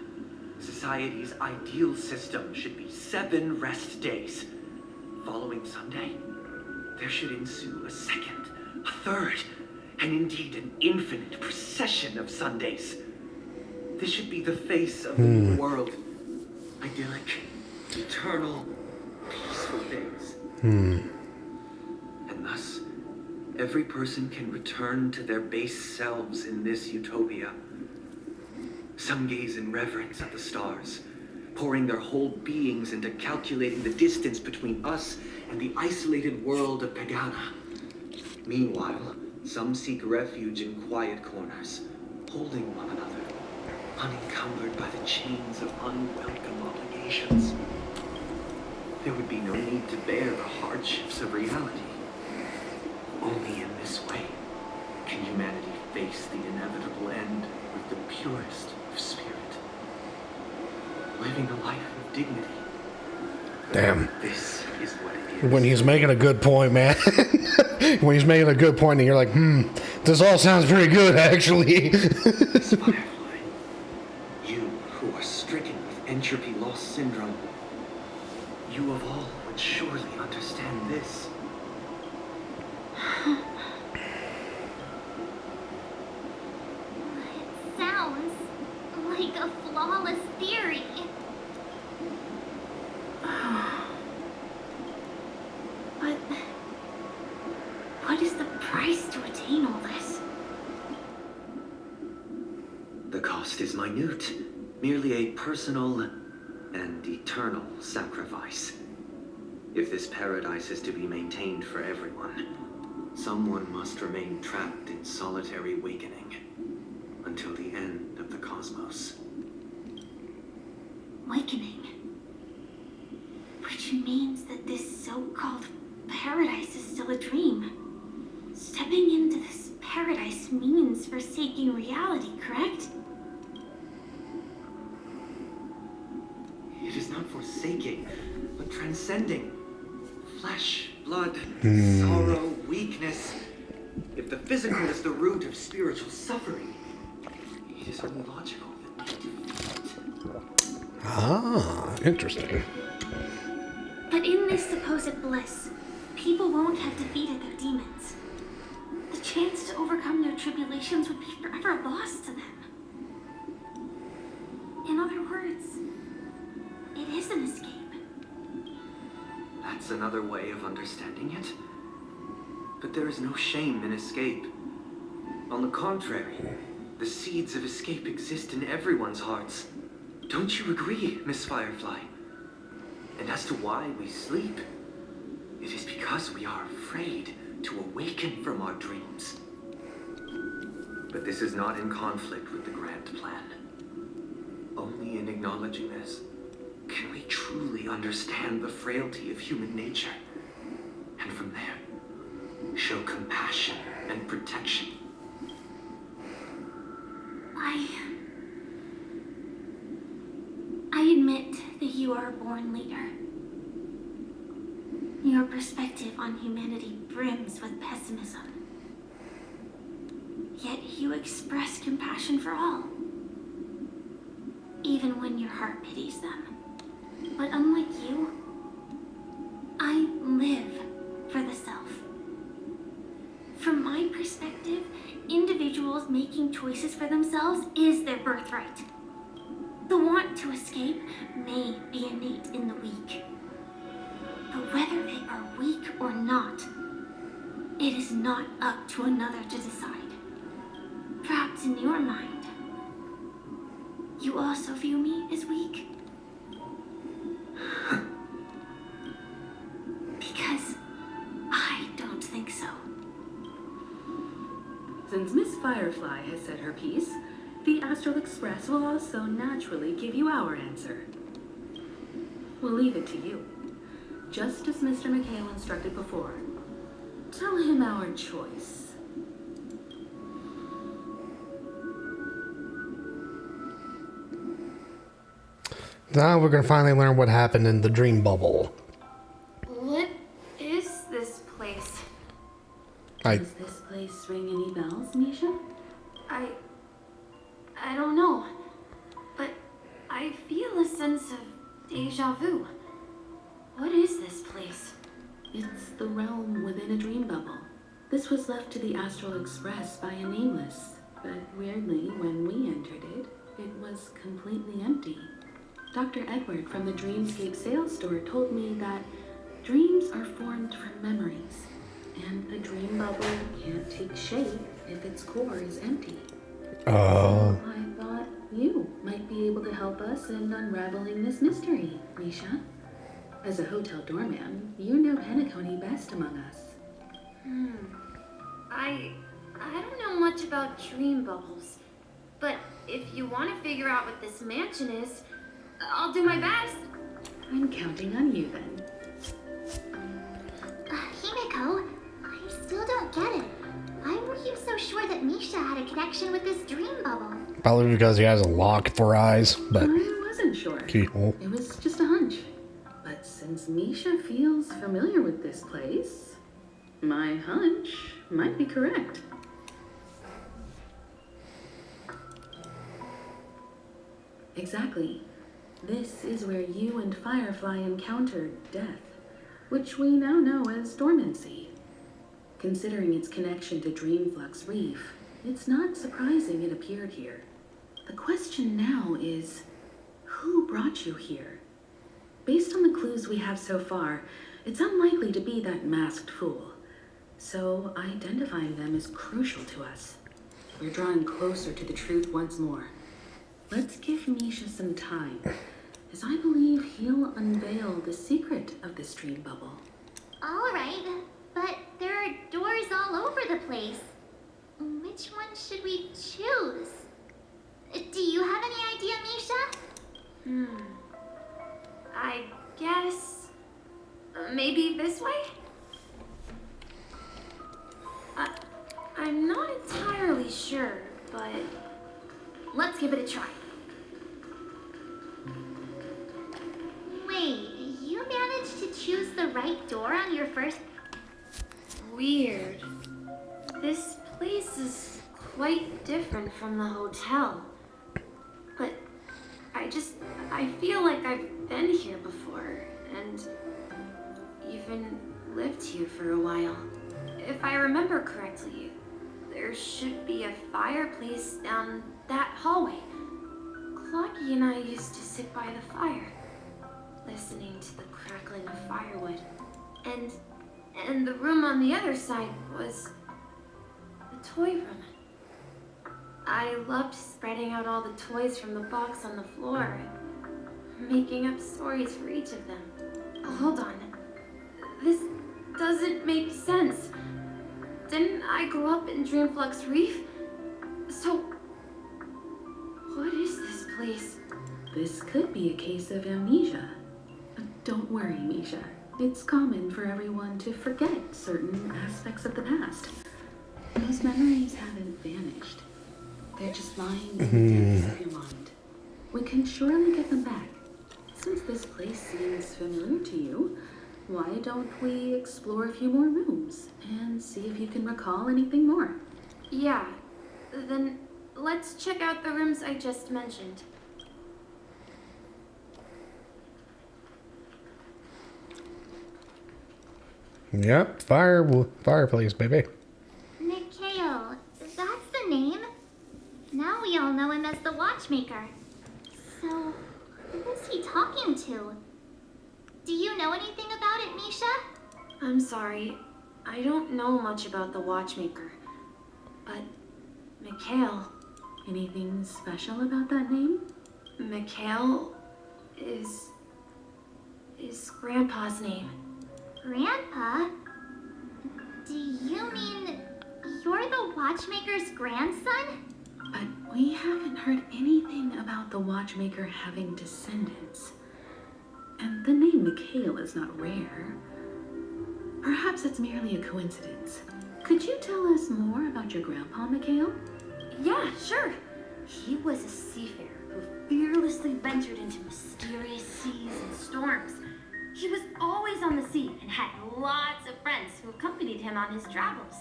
Speaker 17: society's ideal system should be 7 rest days. Following Sunday, there should ensue a second, a third, and indeed an infinite procession of Sundays. This should be the face of the new world. Idyllic, eternal, peaceful days. And thus, every person can return to their base selves in this utopia. Some gaze in reverence at the stars, pouring their whole beings into calculating the distance between us and the isolated world of Pagana. Meanwhile, some seek refuge in quiet corners, holding one another, unencumbered by the chains of unwelcome obligations. There would be no need to bear the hardships of reality. Only in this way can humanity face the inevitable end with the purest of spirit, living a life of dignity,
Speaker 1: Damn.
Speaker 17: This is what it is.
Speaker 1: When he's making a good point, man. When he's making a good point, and you're like, this all sounds pretty good, actually.
Speaker 17: Miss Firefly, you who are stricken with entropy loss syndrome, you of all would surely understand this.
Speaker 5: It sounds like a flawless theory. But what is the price to attain all this?
Speaker 17: The cost is minute, merely a personal and eternal sacrifice. If this paradise is to be maintained for everyone, someone must remain trapped in solitary awakening until the end of the cosmos.
Speaker 5: Awakening. Which means that this so-called paradise is still a dream. Stepping into this paradise means forsaking reality, correct?
Speaker 17: It is not forsaking, but transcending. Flesh, blood, sorrow, weakness. If the physical is the root of spiritual suffering, it is only logical that we defeat it.
Speaker 1: Ah, interesting.
Speaker 5: But in this supposed bliss, people won't have defeated their demons. The chance to overcome their tribulations would be forever lost to them. In other words, it is an escape.
Speaker 17: That's another way of understanding it. But there is no shame in escape. On the contrary, the seeds of escape exist in everyone's hearts. Don't you agree, Miss Firefly? And as to why we sleep, it is because we are afraid to awaken from our dreams. But this is not in conflict with the grand plan. Only in acknowledging this can we truly understand the frailty of human nature. And from there, show compassion and protection.
Speaker 5: I admit that you are a born leader. Your perspective on humanity brims with pessimism. Yet you express compassion for all, even when your heart pities them. But unlike you, I live for the self. From my perspective, individuals making choices for themselves is their birthright. The want to escape may be innate in the weak. But whether they are weak or not, it is not up to another to decide. Perhaps in your mind, you also view me as weak? Because I don't think so.
Speaker 14: Since Miss Firefly has said her piece, the Astral Express will also naturally give you our answer. We'll leave it to you, just as Mr. McHale instructed before. Tell him our choice.
Speaker 1: Now we're going to finally learn what happened in the dream bubble.
Speaker 12: What is this place?
Speaker 14: Does this place ring any bells, Misha?
Speaker 12: I don't know. But I feel a sense of deja vu. What is this place?
Speaker 14: It's the realm within a dream bubble. This was left to the Astral Express by a nameless, but weirdly, when we entered it, it was completely empty. Dr. Edward from the Dreamscape sales store told me that dreams are formed from memories, and a dream bubble can't take shape if its core is empty. So I thought you might be able to help us in unraveling this mystery, Misha. As a hotel doorman, you know Penacony best among us.
Speaker 12: I don't know much about dream bubbles. But if you want to figure out what this mansion is, I'll do my best.
Speaker 14: I'm counting on you then.
Speaker 5: Himiko, I still don't get it. Why were you so sure that Misha had a connection with this dream bubble?
Speaker 1: Probably because he has a lock for eyes, but
Speaker 14: I wasn't sure.
Speaker 1: keyhole.
Speaker 14: It was just a hunch. But since Since Misha feels familiar with this place, my hunch might be correct. Exactly. This is where you and Firefly encountered death, which we now know as dormancy. Considering its connection to Dreamflux Reef, it's not surprising it appeared here. The question now is, who brought you here? Based on the clues we have so far, it's unlikely to be that masked fool. So identifying them is crucial to us. We're drawing closer to the truth once more. Let's give Misha some time, as I believe he'll unveil the secret of this dream bubble.
Speaker 5: All right, but there are doors all over the place. Which one should we choose? Do you have any idea, Misha?
Speaker 12: I guess... maybe this way? I'm not entirely sure, but... let's give it a try.
Speaker 5: Wait, you managed to choose the right door on your first...
Speaker 12: Weird. This place is quite different from the hotel. But I feel like I've been here before, and even lived here for a while. If I remember correctly, there should be a fireplace down that hallway. Clocky and I used to sit by the fire, listening to the crackling of firewood. And the room on the other side was the toy room. I loved spreading out all the toys from the box on the floor and making up stories for each of them. Hold on. This doesn't make sense. Didn't I grow up in Dreamflux Reef? So, what is this place?
Speaker 14: This could be a case of amnesia. But don't worry, Misha. It's common for everyone to forget certain aspects of the past. Those memories haven't vanished. They're just lying in the depths of your mind. We can surely get them back. Since this place seems familiar to you, why don't we explore a few more rooms and see if you can recall anything more?
Speaker 12: Yeah, then let's check out the rooms I just mentioned.
Speaker 1: Yep, fireplace, baby.
Speaker 5: Mikhail, that's the name? Now we all know him as the Watchmaker. So, who is he talking to? Do you know anything about it, Misha?
Speaker 12: I'm sorry, I don't know much about the Watchmaker. But, Mikhail...
Speaker 14: Anything special about that name?
Speaker 12: Mikhail is Grandpa's name.
Speaker 5: Grandpa? Do you mean you're the Watchmaker's grandson?
Speaker 14: But we haven't heard anything about the Watchmaker having descendants. And the name Mikhail is not rare. Perhaps it's merely a coincidence. Could you tell us more about your grandpa, Mikhail?
Speaker 12: Yeah, sure. He was a seafarer who fearlessly ventured into mysterious seas and storms. He was always on the sea and had lots of friends who accompanied him on his travels.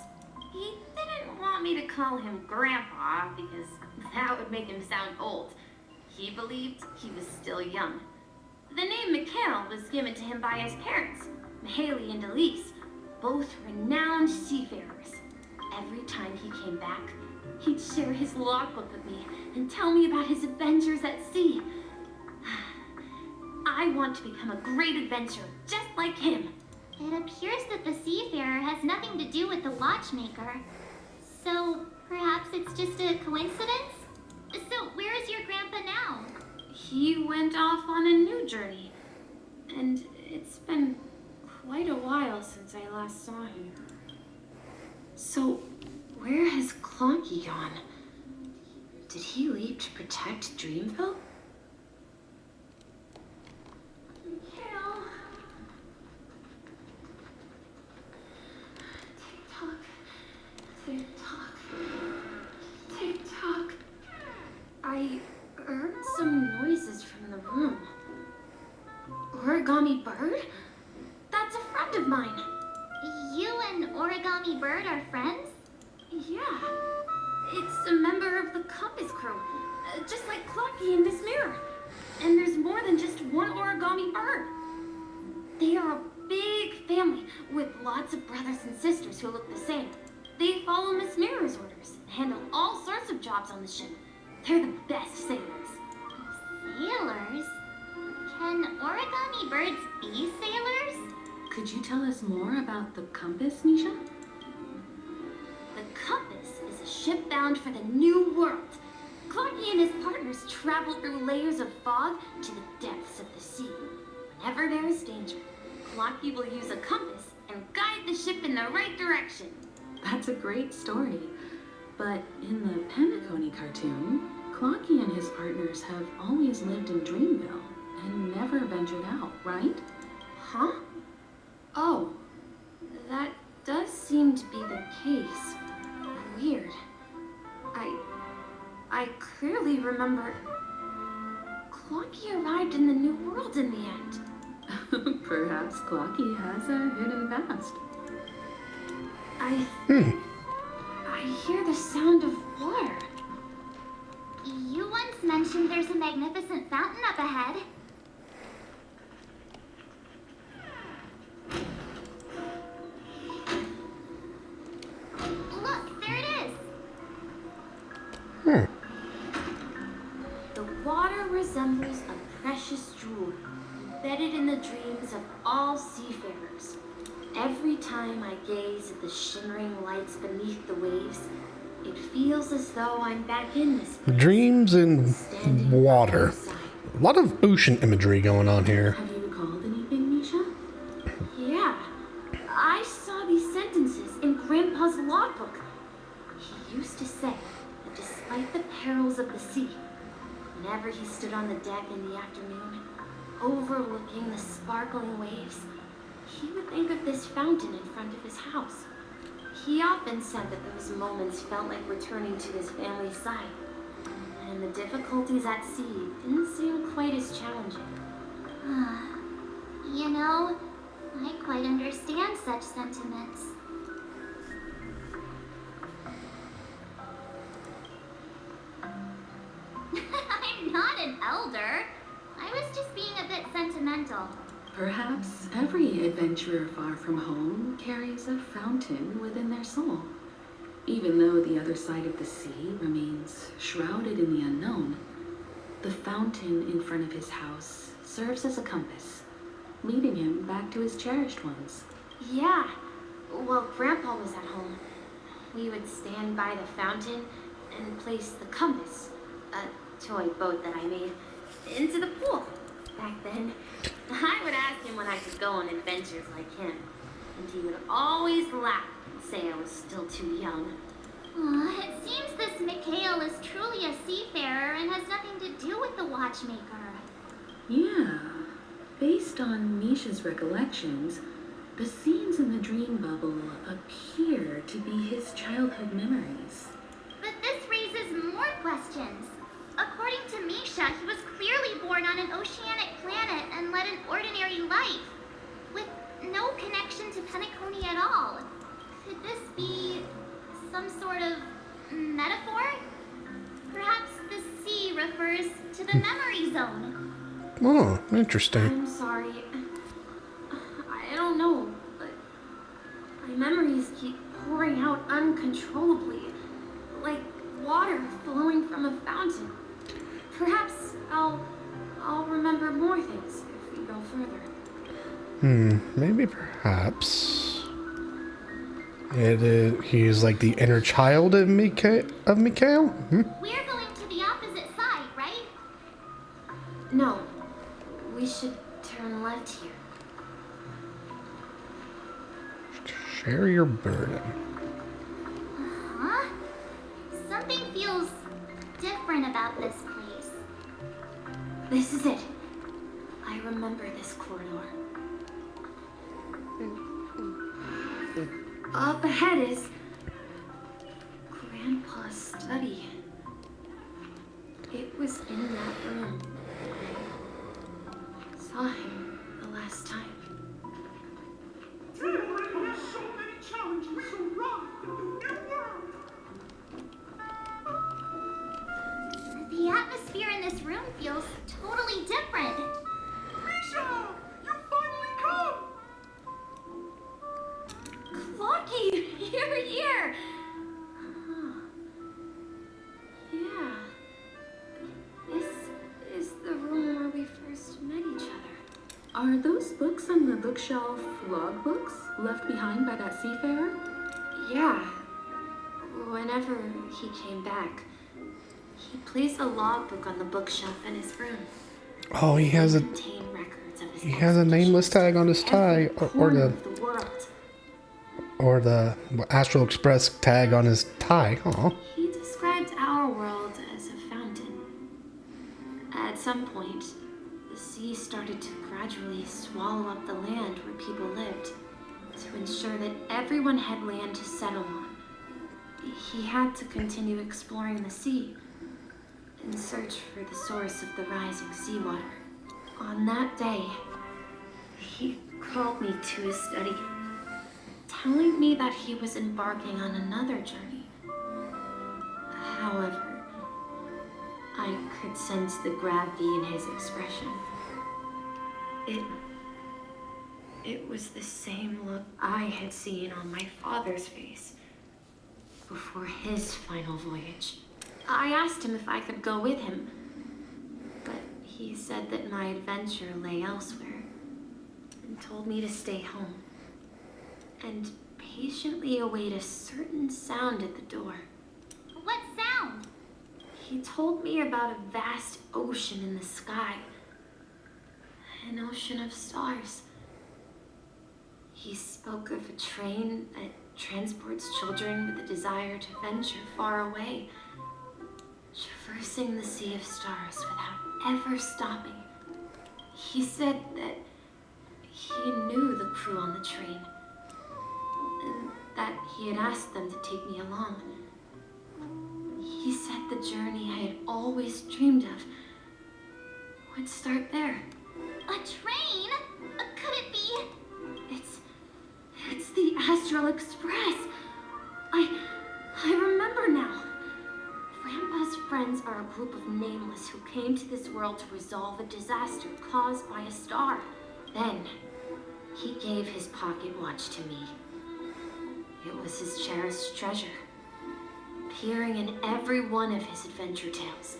Speaker 12: He didn't want me to call him Grandpa because that would make him sound old. He believed he was still young. The name Mikhail was given to him by his parents, Mihaly and Elise, both renowned seafarers. Every time he came back, he'd share his logbook with me and tell me about his adventures at sea. I want to become a great adventurer, just like him.
Speaker 5: It appears that the Seafarer has nothing to do with the Watchmaker. So, perhaps it's just a coincidence? So, where is your grandpa now?
Speaker 12: He went off on a new journey. And it's been quite a while since I last saw him. So, where has Clonky gone? Did he leave to protect Dreamville? Mikhail. Tick-tock. Tick-tock. Tick-tock. I heard some noises from the room. Origami bird?
Speaker 8: of mine.
Speaker 12: You and Origami Bird are friends?
Speaker 8: Yeah. It's a member of the Compass crew. Just like Clocky and Miss Mirror. And there's more than just one Origami Bird. They are a big family with lots of brothers and sisters who look the same. They follow Miss Mirror's orders and handle all sorts of jobs on the ship. They're the best sailors.
Speaker 12: Sailors? Can Origami Birds be sailors?
Speaker 14: Could you tell us more about the Compass, Misha?
Speaker 8: The Compass is a ship bound for the New World. Clocky and his partners travel through layers of fog to the depths of the sea. Whenever there is danger, Clocky will use a compass and guide the ship in the right direction.
Speaker 14: That's a great story. But in the Penacony cartoon, Clocky and his partners have always lived in Dreamville and never ventured out, right?
Speaker 8: Huh? Oh, that does seem to be the case. Weird. I clearly remember Clocky arrived in the New World in the end.
Speaker 14: Perhaps Clocky has a hidden past.
Speaker 8: I hear the sound of water.
Speaker 12: You once mentioned there's a magnificent fountain up ahead. Look, there it is.
Speaker 8: The water resembles a precious jewel embedded in the dreams of all seafarers. Every time I gaze at the shimmering lights beneath the waves, it feels as though I'm back in this place.
Speaker 1: Dreams in water. A lot of ocean imagery going on here.
Speaker 14: Have you recalled anything, Misha?
Speaker 8: Yeah, I saw these sentences in Grandpa's logbook. He used to say that despite the perils of the sea, whenever he stood on the deck in the afternoon, overlooking the sparkling waves, he would think of this fountain in front of his house. He often said that those moments felt like returning to his family's side, and the difficulties at sea didn't seem quite as challenging.
Speaker 12: You know, I quite understand such sentiments. I'm not an elder. I was just being a bit sentimental.
Speaker 14: Perhaps every adventurer far from home carries a fountain within their soul. Even though the other side of the sea remains shrouded in the unknown, the fountain in front of his house serves as a compass, leading him back to his cherished ones.
Speaker 8: Yeah, while Grandpa was at home, we would stand by the fountain and place the compass, a toy boat that I made, into the pool. Back then, I would ask him when I could go on adventures like him, and he would always laugh and say I was still too young.
Speaker 12: It seems this Mikhail is truly a seafarer and has nothing to do with the watchmaker.
Speaker 14: Yeah, based on Misha's recollections, the scenes in the dream bubble appear to be his childhood memories.
Speaker 12: But this raises more questions. According to Misha, he was clearly born on an oceanic planet and led an ordinary life, with no connection to Penacony at all. Could this be some sort of metaphor? Perhaps the sea refers to the memory zone.
Speaker 1: Oh, interesting.
Speaker 8: I'm sorry. I don't know, but my memories keep pouring out uncontrollably, like water flowing from a fountain. Perhaps I'll remember more things if we go further.
Speaker 1: Maybe perhaps he's like the inner child of Mikhail?
Speaker 12: We're going to the opposite side, right?
Speaker 8: No, we should turn left here.
Speaker 1: Share your burden.
Speaker 12: Huh? Something feels different about this place.
Speaker 8: This is it. I remember this corridor. Up ahead is Grandpa's study. It was in that room. I saw him the last time.
Speaker 14: Are those books on the bookshelf logbooks left behind by that seafarer?
Speaker 12: Yeah. Whenever he came back, he placed a logbook on the bookshelf in his room.
Speaker 1: Oh, he has a nameless tag on his tie, or the Astral Express tag on his tie. Aw.
Speaker 12: He described our world as a fountain. At some point, the sea started to gradually swallow up the land where people lived to ensure that everyone had land to settle on. He had to continue exploring the sea in search for the source of the rising seawater. On that day, he called me to his study, telling me that he was embarking on another journey. However, I could sense the gravity in his expression. It was the same look I had seen on my father's face before his final voyage. I asked him if I could go with him, but he said that my adventure lay elsewhere and told me to stay home and patiently await a certain sound at the door.
Speaker 5: What sound?
Speaker 12: He told me about a vast ocean in the sky, an ocean of stars. He spoke of a train that transports children with a desire to venture far away, traversing the sea of stars without ever stopping. He said that he knew the crew on the train, and that he had asked them to take me along. He said the journey I had always dreamed of would start there.
Speaker 5: A train? Could it be?
Speaker 12: It's the Astral Express. I remember now. Grandpa's friends are a group of nameless who came to this world to resolve a disaster caused by a star. Then, he gave his pocket watch to me. It was his cherished treasure, appearing in every one of his adventure tales.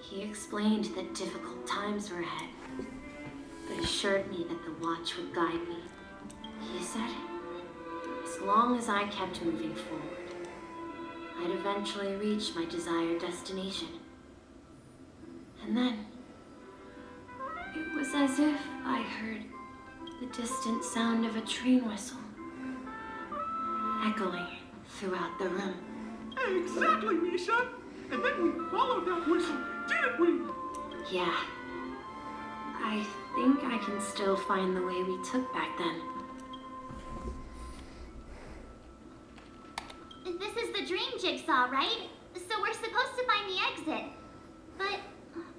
Speaker 12: He explained that difficult times were ahead, but assured me that the watch would guide me. He said, as long as I kept moving forward, I'd eventually reach my desired destination. And then, it was as if I heard the distant sound of a train whistle, echoing throughout the room.
Speaker 23: Exactly, Misha! And then we followed that whistle, didn't we?
Speaker 12: Yeah. I think I can still find the way we took back then.
Speaker 5: This is the dream jigsaw, right? So we're supposed to find the exit. But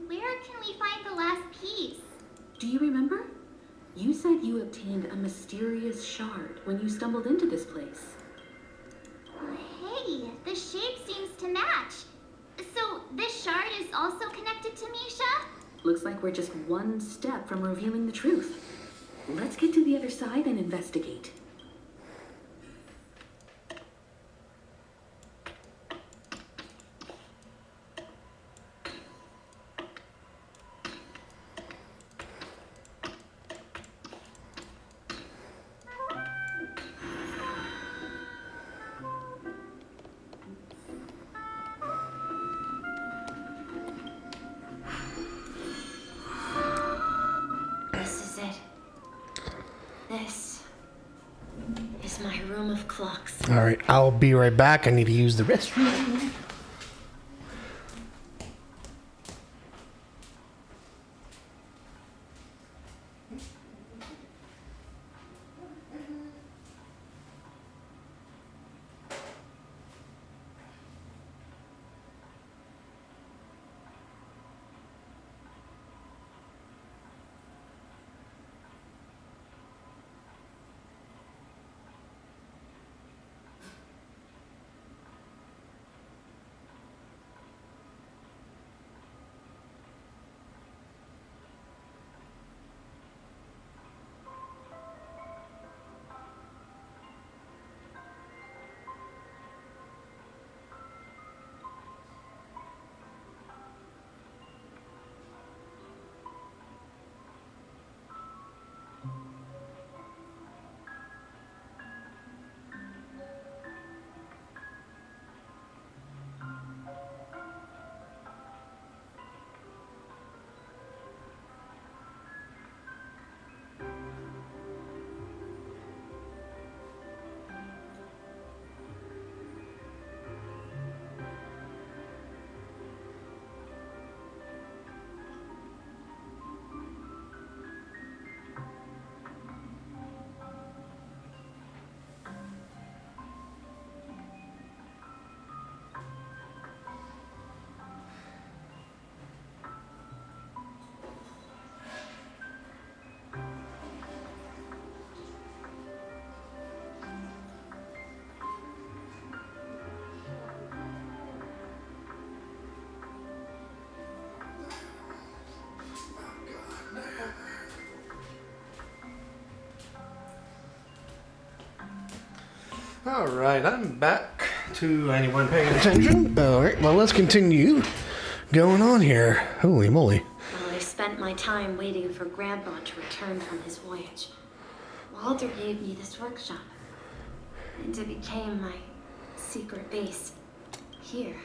Speaker 5: where can we find the last piece?
Speaker 14: Do you remember? You said you obtained a mysterious shard when you stumbled into this place.
Speaker 5: Hey, the shape seems to match. So this shard is also connected to Misha?
Speaker 14: Looks like we're just one step from revealing the truth. Let's get to the other side and investigate.
Speaker 12: This is my room of clocks.
Speaker 1: All right, I'll be right back. I need to use the restroom. All right, I'm back to anyone paying attention. All right, well, let's continue going on here. Holy moly.
Speaker 5: While I spent my time waiting for Grandpa to return from his voyage, Walter gave me this workshop, and it became my secret base. Here,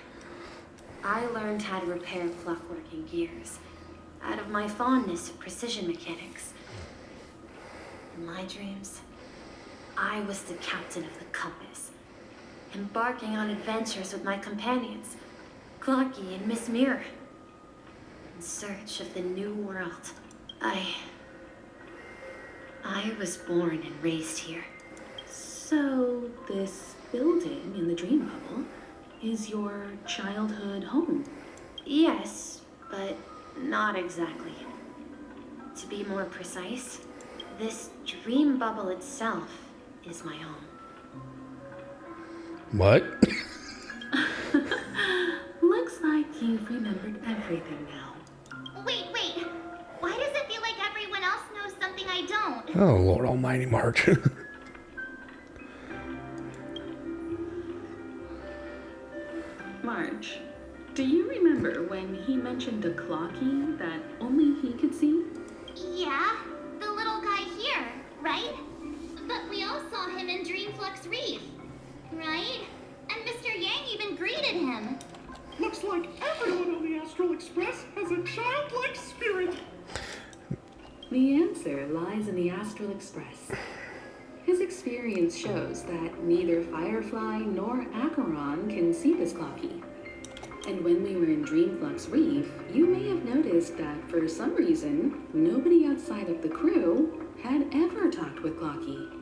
Speaker 5: I learned how to repair clockworking gears out of my fondness of precision mechanics. In my dreams, I was the captain of the compass, embarking on adventures with my companions, Clocky and Miss Mirror, in search of the new world. I was born and raised here.
Speaker 14: So, this building in the dream bubble is your childhood home?
Speaker 5: Yes, but not exactly. To be more precise, this dream bubble itself is my home.
Speaker 1: What?
Speaker 14: Looks like you've remembered everything now.
Speaker 12: Wait. Why does it feel like everyone else knows something I don't?
Speaker 1: Oh, Lord Almighty, March.
Speaker 14: Marge, do you remember when he mentioned a clocky that only he could see?
Speaker 12: Yeah, the little guy here, right? But we all saw him in Dreamflux Reef, right? And Mr. Yang even greeted him.
Speaker 7: Looks like everyone on the Astral Express has a childlike spirit.
Speaker 14: The answer lies in the Astral Express. His experience shows that neither Firefly nor Acheron can see this clocky. And when we were in Dreamflux Reef, you may have noticed that for some reason, nobody outside of the crew had ever talked with Clocky.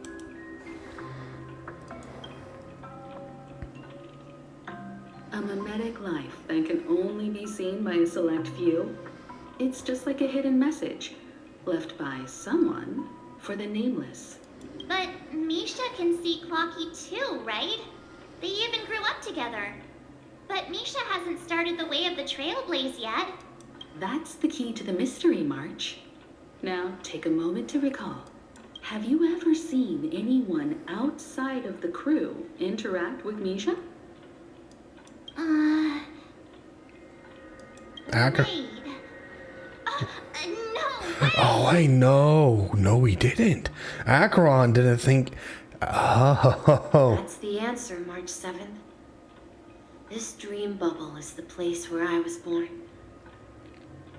Speaker 14: A mimetic life that can only be seen by a select few. It's just like a hidden message left by someone for the nameless.
Speaker 12: But Misha can see Clocky too, right? They even grew up together. But Misha hasn't started the way of the Trailblaze yet.
Speaker 14: That's the key to the mystery, March. Now, take a moment to recall. Have you ever seen anyone outside of the crew interact with Misha?
Speaker 1: Acker.
Speaker 12: No.
Speaker 1: Oh, I know. No, he didn't. Acheron didn't think. Oh.
Speaker 5: That's the answer, March 7th. This dream bubble is the place where I was born.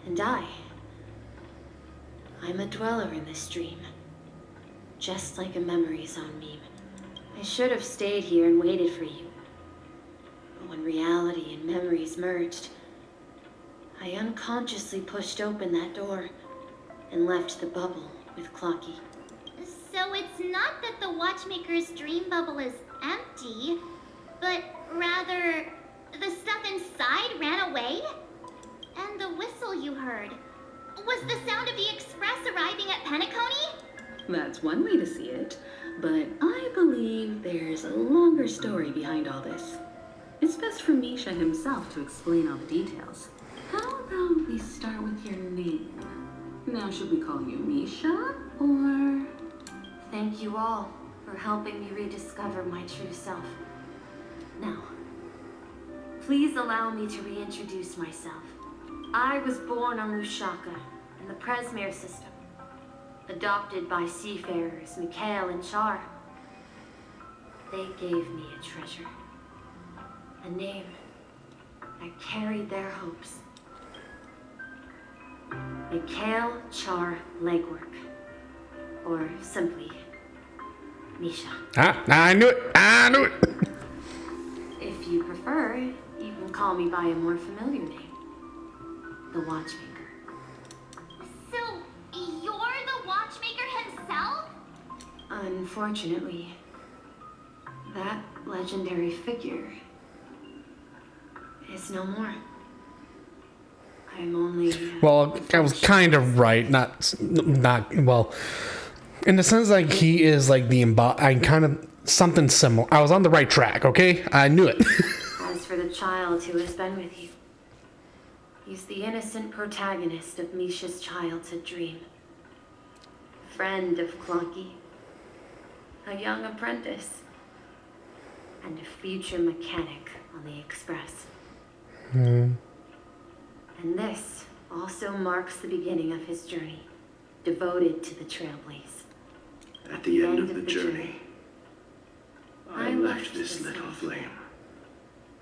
Speaker 5: And I'm a dweller in this dream. Just like a memory zone meme. I should have stayed here and waited for you. But when reality and memories merged, I unconsciously pushed open that door and left the bubble with Clocky.
Speaker 12: So it's not that the Watchmaker's dream bubble is empty, but rather the stuff inside ran away? And the whistle you heard was the sound of the express arriving at Penacony?
Speaker 14: That's one way to see it, but I believe there's a longer story behind all this. It's best for Misha himself to explain all the details. How about we start with your name? Now, should we call you Misha, or...
Speaker 5: Thank you all for helping me rediscover my true self. Now, please allow me to reintroduce myself. I was born on Lushaka in the Presmere system, adopted by seafarers Mikhail and Char. They gave me a treasure, a name that carried their hopes. Mikhail Char Legwork, or simply Misha.
Speaker 1: I knew it.
Speaker 5: If you prefer, you can call me by a more familiar name, the Watchmaker.
Speaker 12: So, you're the Watchmaker himself?
Speaker 5: Unfortunately, that legendary figure is no more. I'm only...
Speaker 1: Well, I was kind of right. Not well. In the sense, like, he is like the I kind of something similar. I was on the right track. Okay, I knew it.
Speaker 5: As for the child who has been with you, he's the innocent protagonist of Misha's childhood dream. Friend of Clocky, a young apprentice,
Speaker 4: and a future mechanic on the Express.
Speaker 1: Hmm.
Speaker 4: And this also marks the beginning of his journey, devoted to the Trailblaze.
Speaker 11: At the end of the journey, I left this little flame,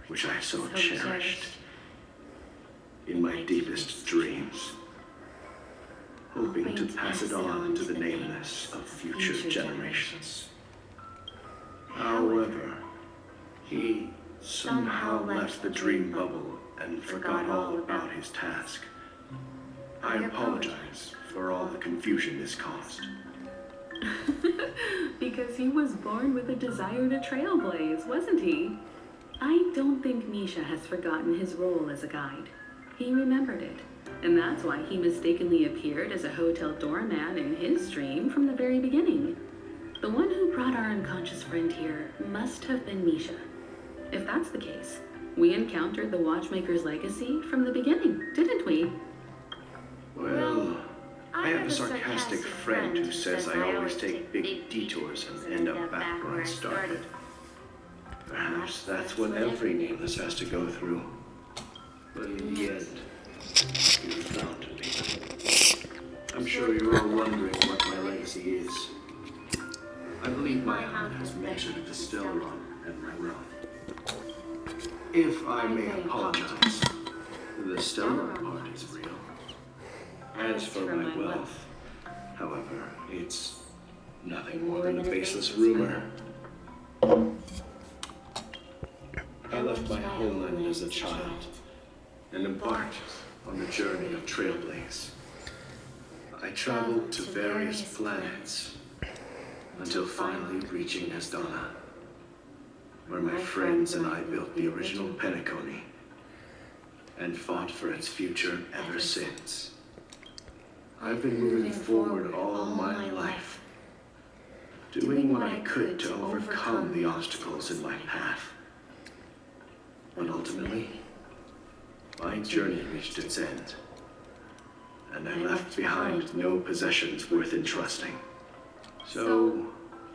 Speaker 11: which I so cherished, in my deepest dreams, hoping to pass it on to the nameless of future generations. However, he somehow left the dream bubble and forgot all about his task. I apologize for all the confusion this caused.
Speaker 14: Because he was born with a desire to trailblaze, wasn't he? I don't think Misha has forgotten his role as a guide. He remembered it, and that's why he mistakenly appeared as a hotel doorman in his dream from the very beginning. The one who brought our unconscious friend here must have been Misha. If that's the case, we encountered the Watchmaker's legacy from the beginning, didn't we?
Speaker 11: Well, I have a sarcastic friend who says I always take big detours and end up back where I started. Perhaps that's what every nameless has to go through. But in the end, you found me. I'm sure you're all wondering what my legacy is. I believe my aunt has mentioned the Stellron and my realm. If I may apologize, the Stellron part is real. As for my wealth, however, it's nothing more than a baseless rumor. I left my homeland as a child and embarked on the journey of Trailblaze. I traveled to various planets until finally reaching Asdana, where my friends and I built the original Penacony and fought for its future ever since. I've been moving forward all my life, doing what I could to overcome the obstacles in my path. But ultimately, my journey reached its end, and I left behind no possessions worth entrusting. So,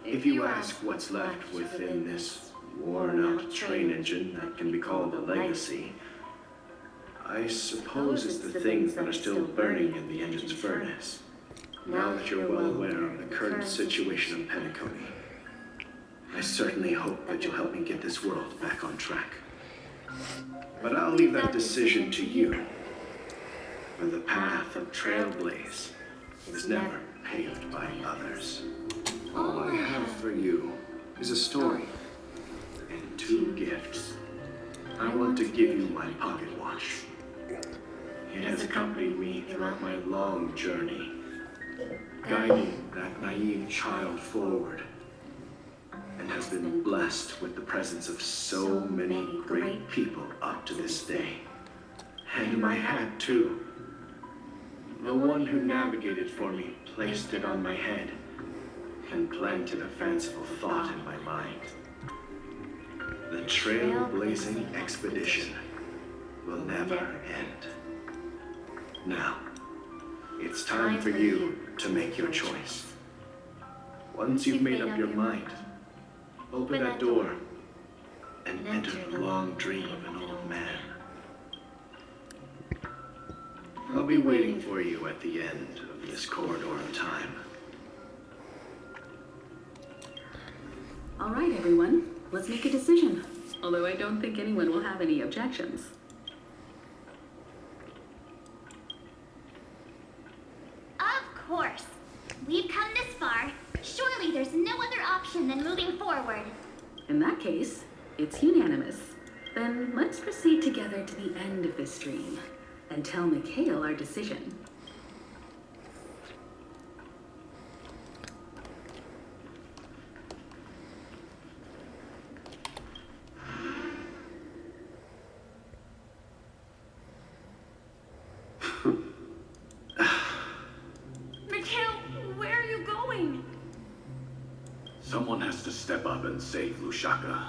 Speaker 11: if you ask what's left within this worn-out train engine that can be called a legacy, I suppose it's the things that are still burning in the engine's furnace. Now that you're well aware of the current situation of Penacony, I certainly hope that you'll help me get this world back on track. But I'll leave that decision to you, for the path of Trailblaze is never paved by others. All I have for you is a story and 2 gifts. I want to give you my pocket watch. It has accompanied me throughout my long journey, guiding that naive child forward, and has been blessed with the presence of so many great people up to this day. And my hat, too. The one who navigated for me placed it on my head and planted a fanciful thought in my mind. The trailblazing expedition will never end. Now, it's time for you to make your choice. Once you've made up your mind, open that door and enter the long dream of an old man. I'll be waiting for you at the end of this corridor of time.
Speaker 14: All right, everyone, let's make a decision. Although I don't think anyone will have any objections.
Speaker 5: Of course. We've come this far. Surely there's no other option than moving forward.
Speaker 14: In that case, it's unanimous. Then let's proceed together to the end of this stream and tell Mikhail our decision.
Speaker 8: Mikhail, where are you going?
Speaker 11: Someone has to step up and save Lushaka.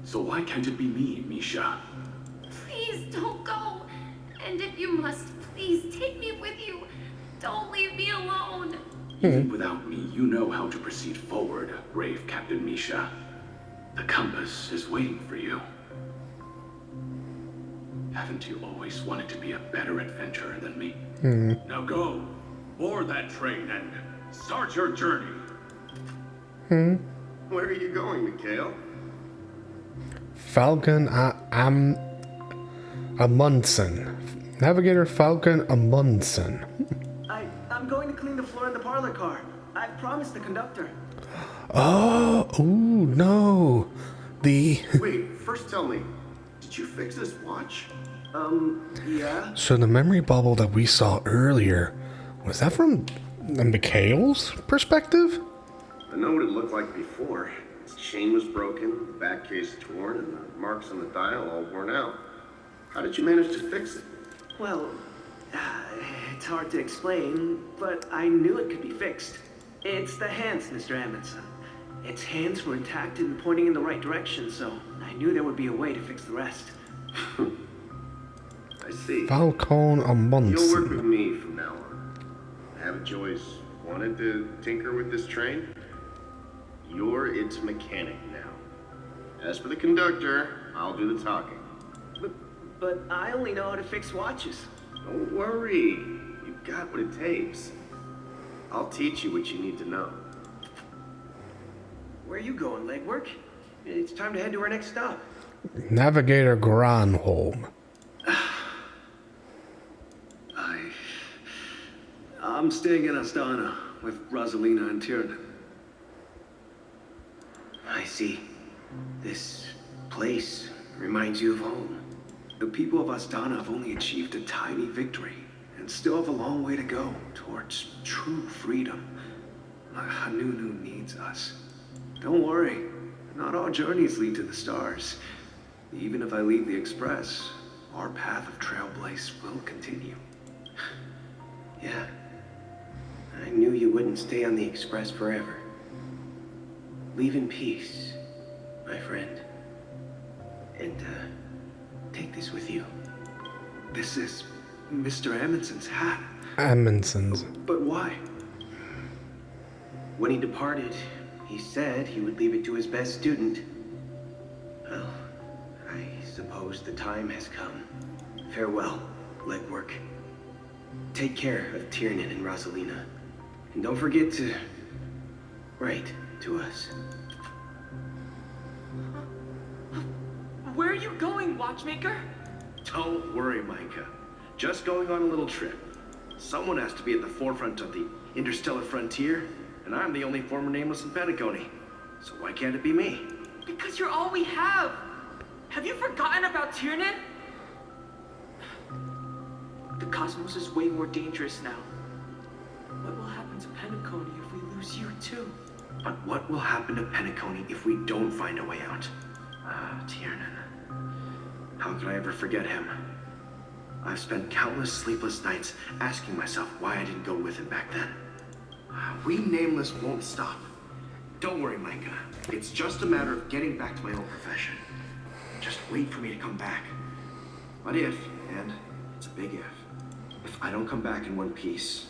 Speaker 11: So why can't it be me, Misha?
Speaker 8: Please don't go. And if you must, please take me with you. Don't leave me alone.
Speaker 11: Even without me, you know how to proceed forward, brave Captain Misha. The compass is waiting for you. Haven't you always wanted to be a better adventurer than me?
Speaker 23: Now go, board that train and start your journey.
Speaker 18: Where are you going, Mikhail?
Speaker 1: Falcon Amundsen. Navigator Falcon Amundsen.
Speaker 3: I'm going to clean the floor in the parlor car. I promised the conductor.
Speaker 1: Oh, ooh, no.
Speaker 18: Wait, first tell me, did you fix this watch?
Speaker 3: Yeah.
Speaker 1: So the memory bubble that we saw earlier, was that from Mikhail's perspective?
Speaker 18: I know what it looked like before. Its chain was broken, the back case torn, and the marks on the dial all worn out. How did you manage to fix it?
Speaker 3: Well, it's hard to explain, but I knew it could be fixed. It's the hands, Mr. Amundsen. Its hands were intact and pointing in the right direction, so I knew there would be a way to fix the rest.
Speaker 18: I see.
Speaker 1: Falcon Amundsen.
Speaker 18: You'll work with me from now on. Haven't you always wanted to tinker with this train? You're its mechanic now. As for the conductor, I'll do the talking.
Speaker 3: But I only know how to fix watches.
Speaker 18: Don't worry. You've got what it takes. I'll teach you what you need to know.
Speaker 3: Where are you going, legwork? It's time to head to our next stop.
Speaker 1: Navigator Granholm.
Speaker 3: I'm staying in Astana with Rosalina and Tiernan. I see. This place reminds you of home. The people of Astana have only achieved a tiny victory and still have a long way to go towards true freedom. Hanunu needs us. Don't worry, not all journeys lead to the stars. Even if I leave the Express, our path of trailblaze will continue. Yeah, I knew you wouldn't stay on the Express forever. Leave in peace, my friend. And, take this with you. This is Mr. Amundsen's hat.
Speaker 1: Amundsen's.
Speaker 3: But why? When he departed, he said he would leave it to his best student. Well, I suppose the time has come. Farewell, legwork. Take care of Tiernan and Rosalina. And don't forget to write to us.
Speaker 9: Where are you going, watchmaker?
Speaker 18: Don't worry, Micah. Just going on a little trip. Someone has to be at the forefront of the interstellar frontier, and I'm the only former nameless in Penacony. So why can't it be me?
Speaker 9: Because you're all we have. Have you forgotten about Tiernan? The cosmos is way more dangerous now. What will happen to Penacony if we lose you too?
Speaker 3: But what will happen to Penacony if we don't find a way out? Tiernan. How could I ever forget him? I've spent countless sleepless nights asking myself why I didn't go with him back then. We nameless won't stop. Don't worry, Micah. It's just a matter of getting back to my old profession. Just wait for me to come back. But if, and it's a big if I don't come back in one piece,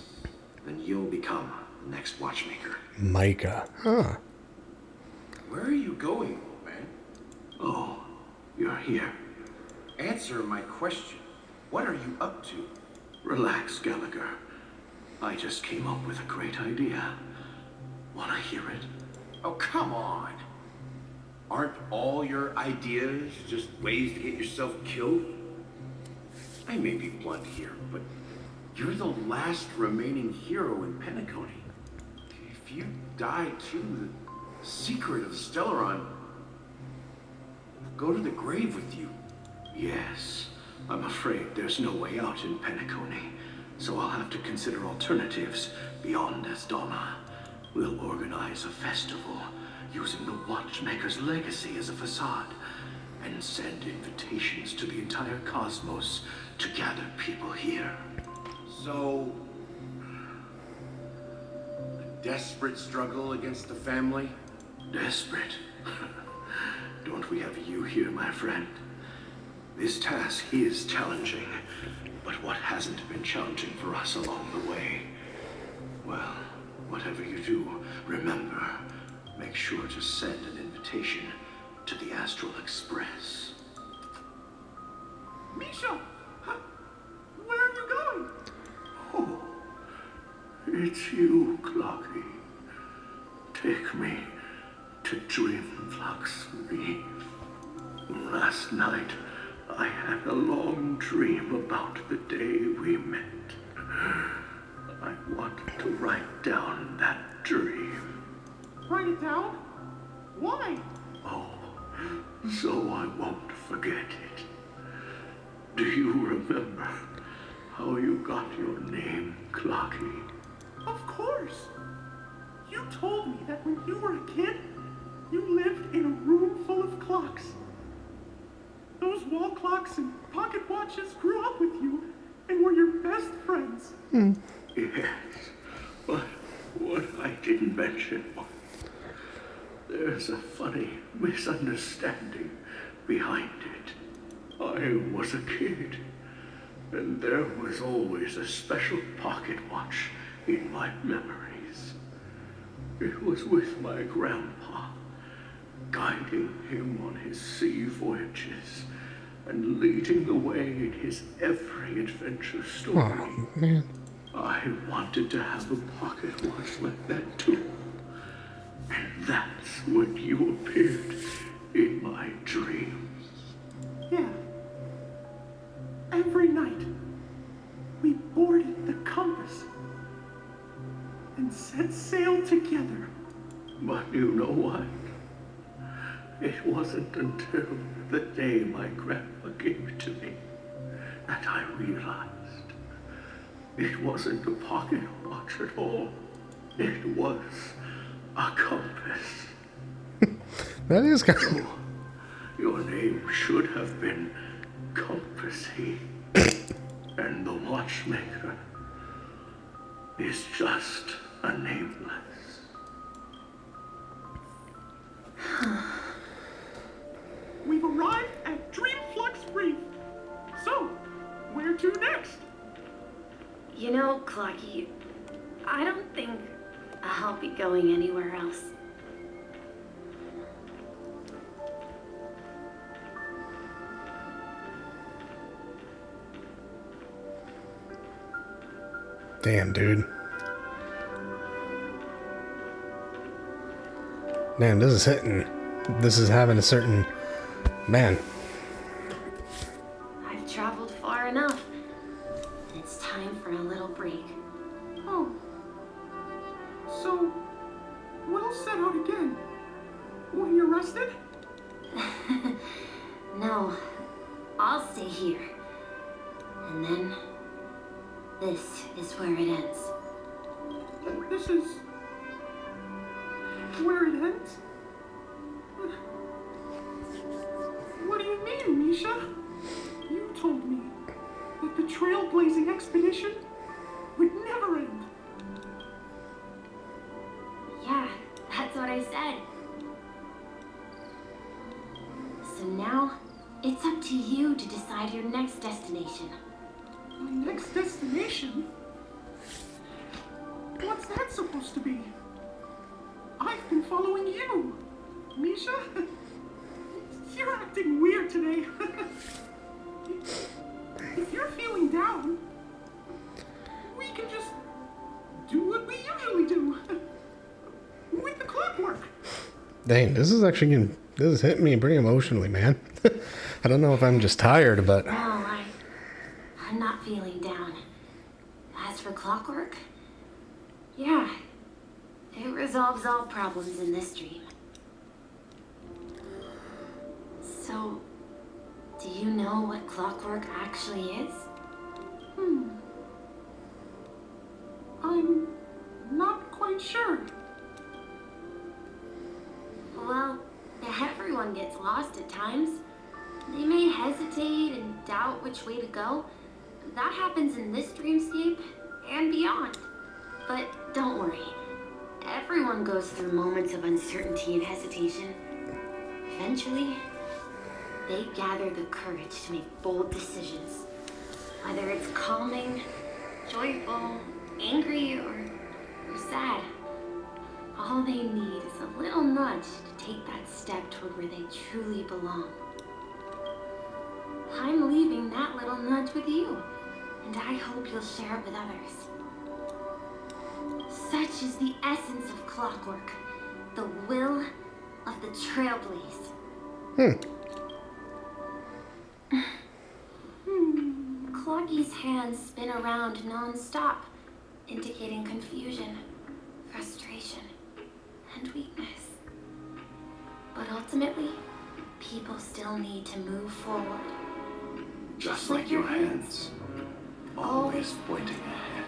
Speaker 3: then you'll become the next watchmaker.
Speaker 1: Micah. Huh.
Speaker 18: Where are you going, old man?
Speaker 3: Oh, you're here.
Speaker 18: Answer my question. What are you up to?
Speaker 3: Relax, Gallagher. I just came up with a great idea. Wanna hear it?
Speaker 18: Oh, come on. Aren't all your ideas just ways to get yourself killed? I may be blunt here, but you're the last remaining hero in Penacony. If you die too, the secret of Stellaron will go to the grave with you.
Speaker 3: Yes, I'm afraid there's no way out in Penacony, so I'll have to consider alternatives beyond Astana. We'll organize a festival using the Watchmaker's legacy as a facade and send invitations to the entire cosmos to gather people here.
Speaker 18: So, a desperate struggle against the family?
Speaker 3: Desperate? Don't we have you here, my friend? This task is challenging, but what hasn't been challenging for us along the way? Well, whatever you do, remember, make sure to send an invitation
Speaker 11: to the Astral Express.
Speaker 20: Misha! Where are you going? Oh, it's you, Clocky. Take me to Dreamflux Reef. Last night, I had a long dream about the day we met. I want to write down that dream.
Speaker 13: Write it down? Why?
Speaker 20: Oh, so I won't forget it. Do you remember how you got your name, Clocky?
Speaker 13: Of course. You told me that when you were a kid, you lived in a room full of clocks. Those wall clocks and pocket watches grew up with you and were your best friends.
Speaker 20: Yes, but what I didn't mention was there's a funny misunderstanding behind it. I was a kid, and there was always a special pocket watch in my memories. It was with my grandpa, guiding him on his sea voyages and leading the way in his every adventure story.
Speaker 1: Oh, man.
Speaker 20: I wanted to have a pocket watch like that too. And that's when you appeared in my dreams.
Speaker 13: Yeah. Every night, we boarded the compass and set sail together.
Speaker 20: But you know what? It wasn't until the day my grandpa gave it to me that I realized it wasn't a pocket watch at all. It was a compass.
Speaker 1: That is kind of...
Speaker 20: Your name should have been Compassy. And the watchmaker is just a nameless.
Speaker 13: We've arrived at Dreamflux Reef. So, where to next?
Speaker 4: You know, Clocky, I don't think I'll be going anywhere else.
Speaker 1: Damn, dude. Damn, this is hitting. This is having a certain... Man.
Speaker 4: I've traveled far enough. It's time for a little break.
Speaker 13: Oh. So, we'll set out again. When you're rested?
Speaker 4: No, I'll stay here. And then, this is where it ends.
Speaker 13: This is... where it ends? What do you mean, Misha? You told me that the trailblazing expedition would never end.
Speaker 4: Yeah, that's what I said. So now, it's up to you to decide your next destination.
Speaker 13: My next destination? What's that supposed to be? I've been following you, Misha. You're acting weird today. If you're feeling down, we can just do what we usually do. With the clockwork.
Speaker 1: Dang, this is actually getting... This is hitting me pretty emotionally, man. I don't know if I'm just tired, but...
Speaker 4: No, I'm not feeling down. As for clockwork, yeah, it resolves all problems in this dream. So, do you know what clockwork actually is?
Speaker 13: I'm not quite sure.
Speaker 4: Well, everyone gets lost at times. They may hesitate and doubt which way to go. That happens in this dreamscape and beyond. But don't worry. Everyone goes through moments of uncertainty and hesitation. Eventually, they gather the courage to make bold decisions. Whether it's calming, joyful, angry, or sad.
Speaker 12: All they need is a little nudge to take that step toward where they truly belong. I'm leaving that little nudge with you, and I hope you'll share it with others. Such is the essence of clockwork, the will of the trailblaze. Clocky's hands spin around non-stop, indicating confusion, frustration, and weakness. But ultimately, people still need to move forward.
Speaker 11: Just like your hands, always pointing ahead.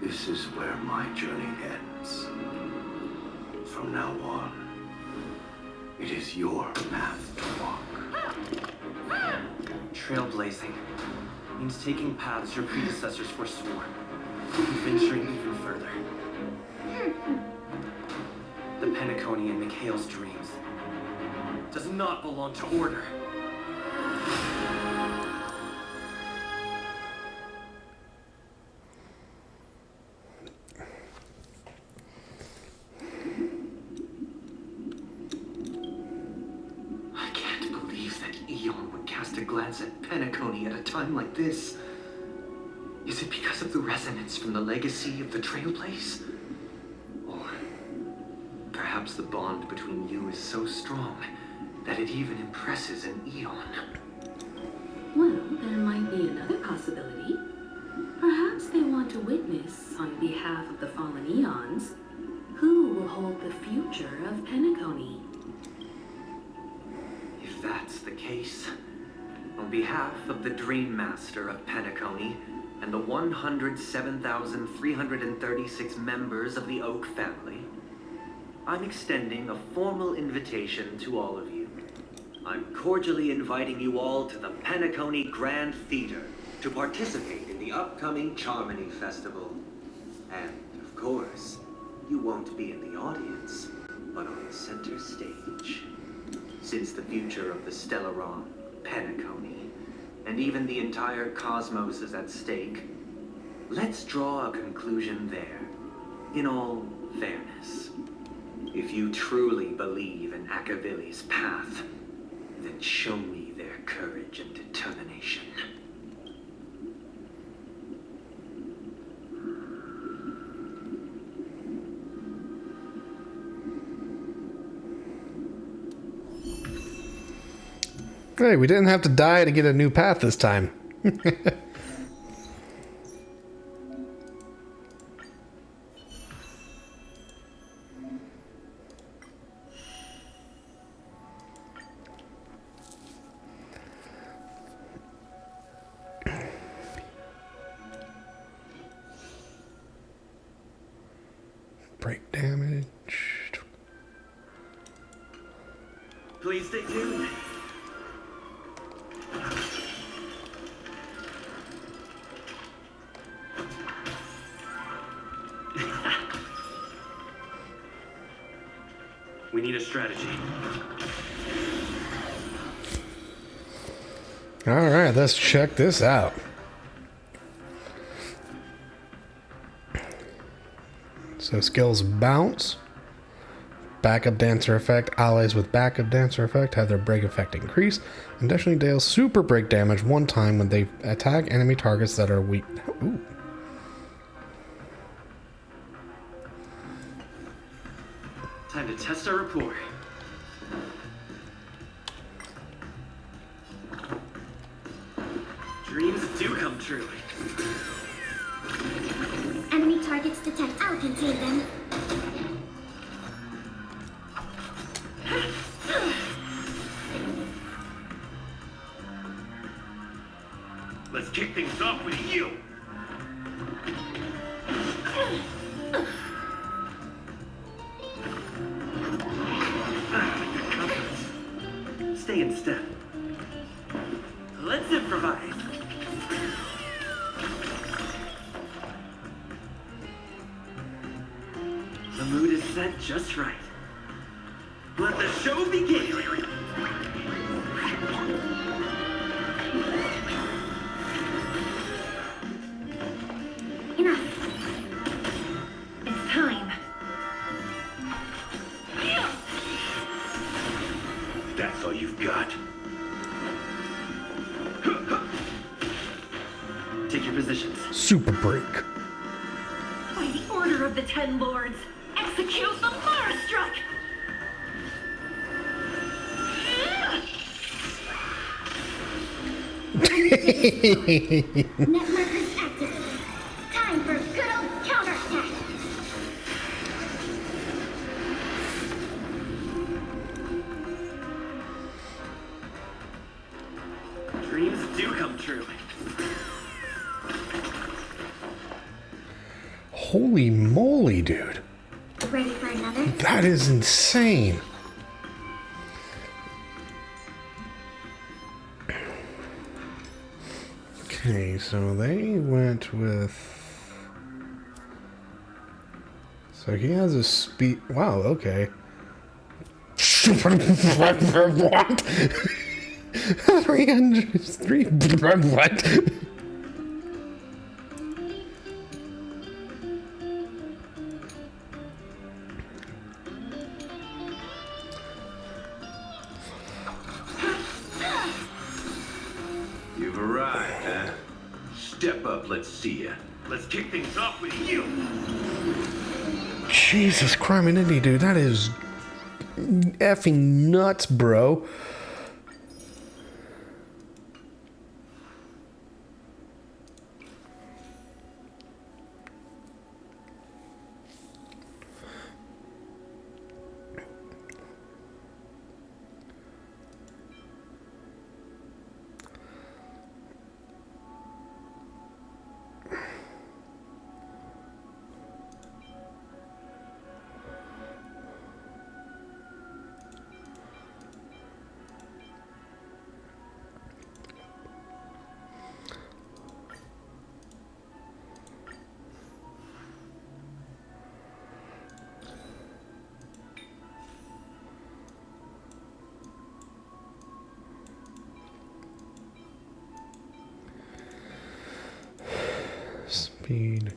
Speaker 11: This is where my journey ends. From now on, it is your path to walk.
Speaker 17: Trailblazing means taking paths your predecessors forswore, and venturing even further. The Penacony and Mikhail's dreams does not belong to order. I can't believe that Eon would cast a glance at Penacony at a time like this. Is it because of the resonance from the legacy of the Trailblaze? Or perhaps the bond between you is so strong that it even impresses an Eon?
Speaker 14: Well, there might be another possibility. Perhaps they want to witness, on behalf of the fallen Eons, who will hold the future of Penacony.
Speaker 17: If that's the case, on behalf of the Dream Master of Penacony and the 107,336 members of the Oak family, I'm extending a formal invitation to all of you. I'm cordially inviting you all to the Penacony Grand Theater to participate in the upcoming Charmony Festival. And, of course, you won't be in the audience, but on the center stage. Since the future of the Stellaron, Penacony, and even the entire cosmos is at stake, let's draw a conclusion there, in all fairness. If you truly believe in Akavili's path, then show me their courage and determination.
Speaker 1: Hey, we didn't have to die to get a new path this time. Break damage.
Speaker 17: Please stay tuned. We need a strategy.
Speaker 1: All right, let's check this out. So skills bounce, backup dancer effect. Allies with backup dancer effect have their break effect increase. Additionally, deal super break damage one time when they attack enemy targets that are weak. Ooh.
Speaker 17: Time to test our rapport. Dreams do come true.
Speaker 5: Enemy targets detect. I'll contain them.
Speaker 2: Let's kick things off with you.
Speaker 17: Stay in step. Let's improvise. The mood is set just right. Let the show begin.
Speaker 10: Enough. It's time.
Speaker 3: Take your positions.
Speaker 1: Super break.
Speaker 8: By the order of the Ten Lords, execute the Marastruck!
Speaker 5: Net markers activated. Time for good old counterattack.
Speaker 3: Dreams do come true.
Speaker 1: Holy moly, dude.
Speaker 5: Ready for another?
Speaker 1: That is insane. Okay, so they went with... So he has a speed... Wow, okay. What? 303... What?
Speaker 18: You've arrived, huh? Step up, let's see ya.
Speaker 3: Let's kick things off with you.
Speaker 1: Jesus Christ, dude, that is effing nuts, bro. Speed.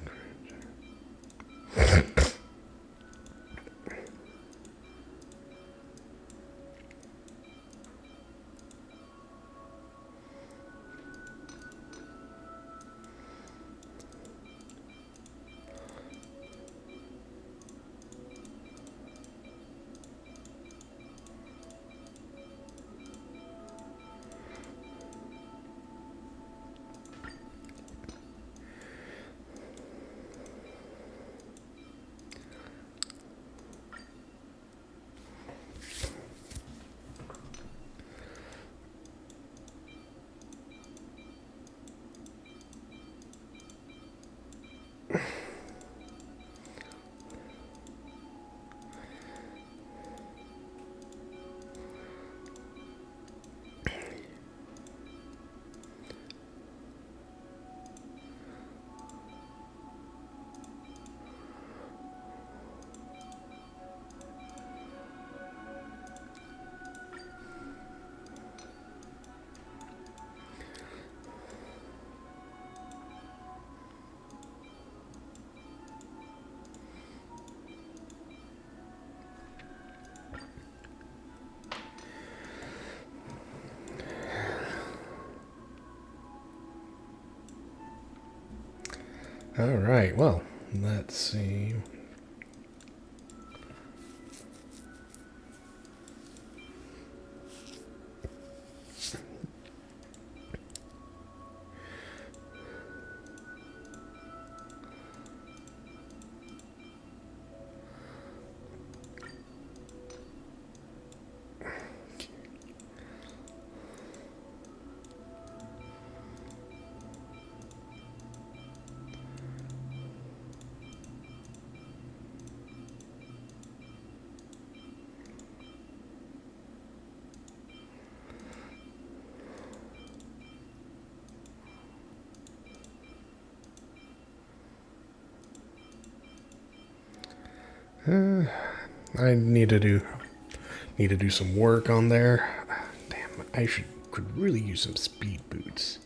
Speaker 1: All right, well, let's see. I need to do some work on there. Damn, I could really use some speed boots.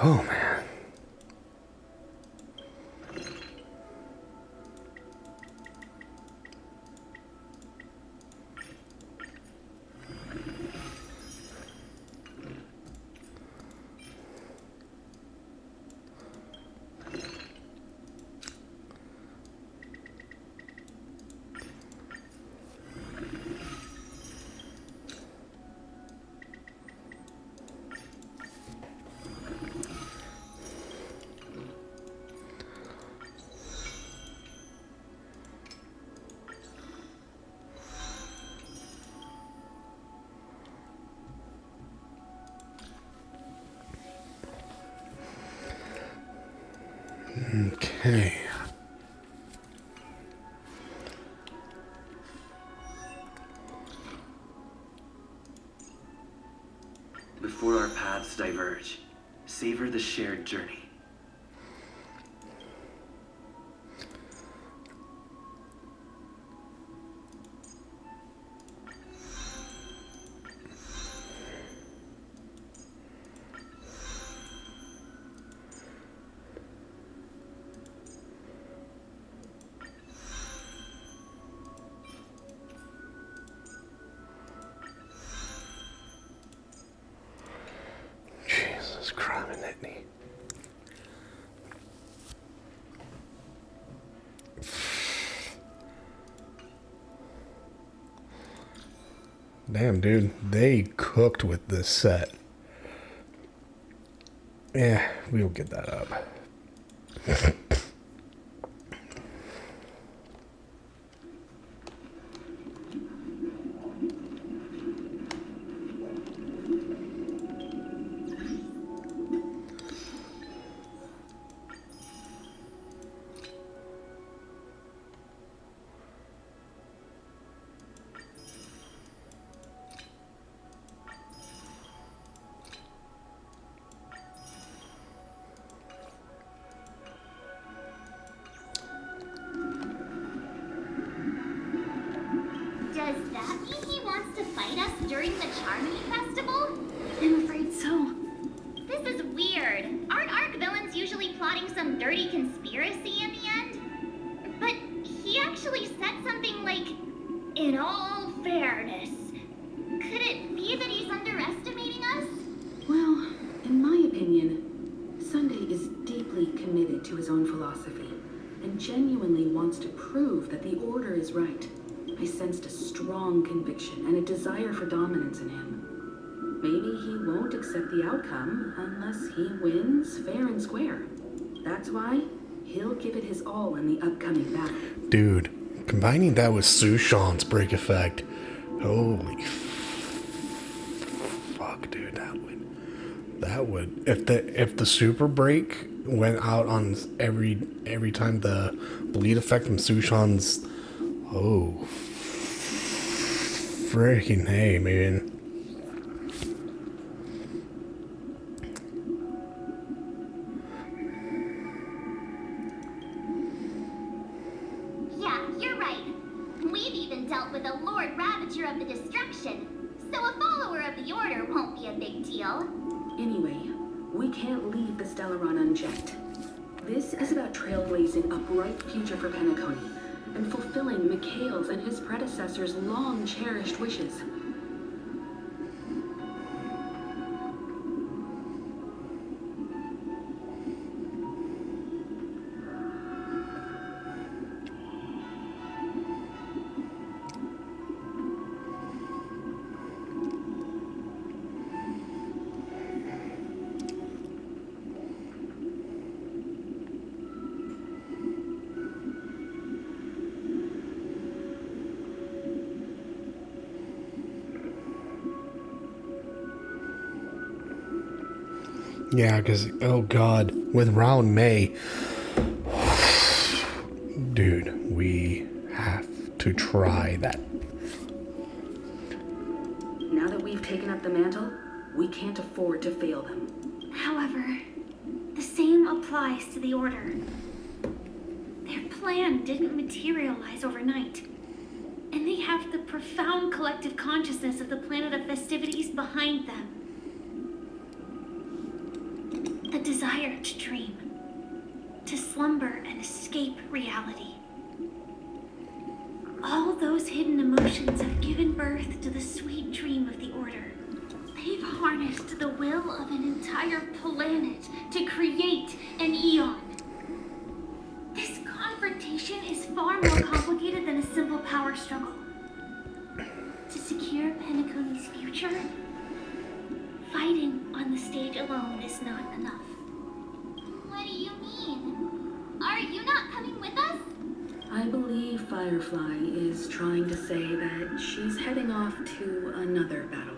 Speaker 1: Oh, man. Okay.
Speaker 17: Before our paths diverge, savor the shared journey.
Speaker 1: Jesus Christ, Whitney. Damn, dude, they cooked with this set. Yeah, we'll get that up.
Speaker 5: Does that mean he wants to fight us during the Charmony Festival?
Speaker 8: I'm afraid so.
Speaker 5: This is weird. Aren't Arc villains usually plotting some dirty conspiracy in the end? But he actually said something like, "In all fairness." Could it be that he's underestimating us?
Speaker 14: Well, in my opinion, Sunday is deeply committed to his own philosophy and genuinely wants to prove that the Order is right. I sensed a strong conviction and a desire for dominance in him. Maybe he won't accept the outcome unless he wins fair and square. That's why he'll give it his all in the upcoming battle.
Speaker 1: Dude, combining that with Sushan's break effect. Holy fuck, dude, that would if the super break went out on every time the bleed effect from Sushan's, oh freaking hey, man.
Speaker 5: Yeah, you're right. We've even dealt with a Lord Ravager of the Destruction, so a follower of the Order won't be a big deal.
Speaker 14: Anyway, we can't leave the Stellaron unchecked. This is about trailblazing a bright future for Penacony and fulfilling Mikhail's and his predecessors' long-cherished wishes.
Speaker 1: Yeah, because, oh god, with round May, dude, we have to try that.
Speaker 14: Now that we've taken up the mantle, we can't afford to fail them.
Speaker 8: However, the same applies to the Order. Their plan didn't materialize overnight. And they have the profound collective consciousness of the planet of festivities behind them. The
Speaker 5: desire to dream, to slumber and escape reality. All those hidden emotions have given birth to the sweet dream of the Order. They've harnessed the will of an entire planet to create an eon. This confrontation is far more complicated than a simple power struggle. To secure Penacony's future, fighting on the stage alone is not enough.
Speaker 12: What do you mean? Are you not coming with us?
Speaker 14: I believe Firefly is trying to say that she's heading off to another battle.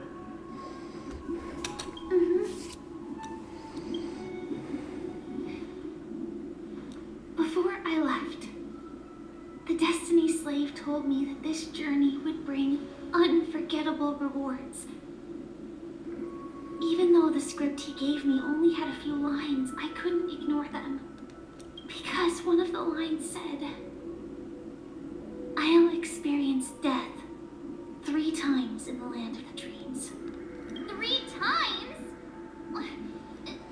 Speaker 5: Before I left, the Destiny Slave told me that this journey would bring unforgettable rewards. Even though the script he gave me only had a few lines, I couldn't ignore them. Because one of the lines said, "I'll experience death 3 times in the land of the dreams."
Speaker 12: 3 times?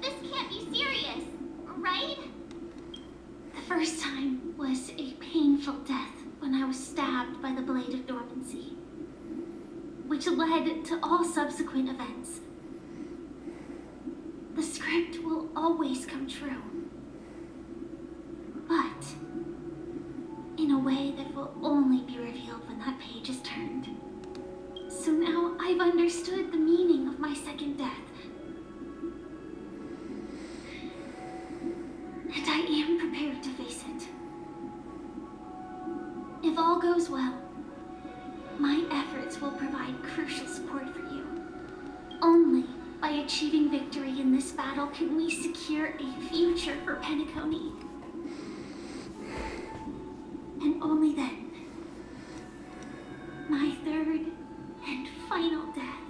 Speaker 12: This can't be serious, right?
Speaker 5: The first time was a painful death when I was stabbed by the Blade of Dormancy, which led to all subsequent events. The script will always come true, but in a way that will only be revealed when that page is turned. So now I've understood the meaning of my second death. And I am prepared to face it. If all goes well, my efforts will provide crucial support for you. Only by achieving victory in this battle can we secure a future for Penacony. And only then, my third and final death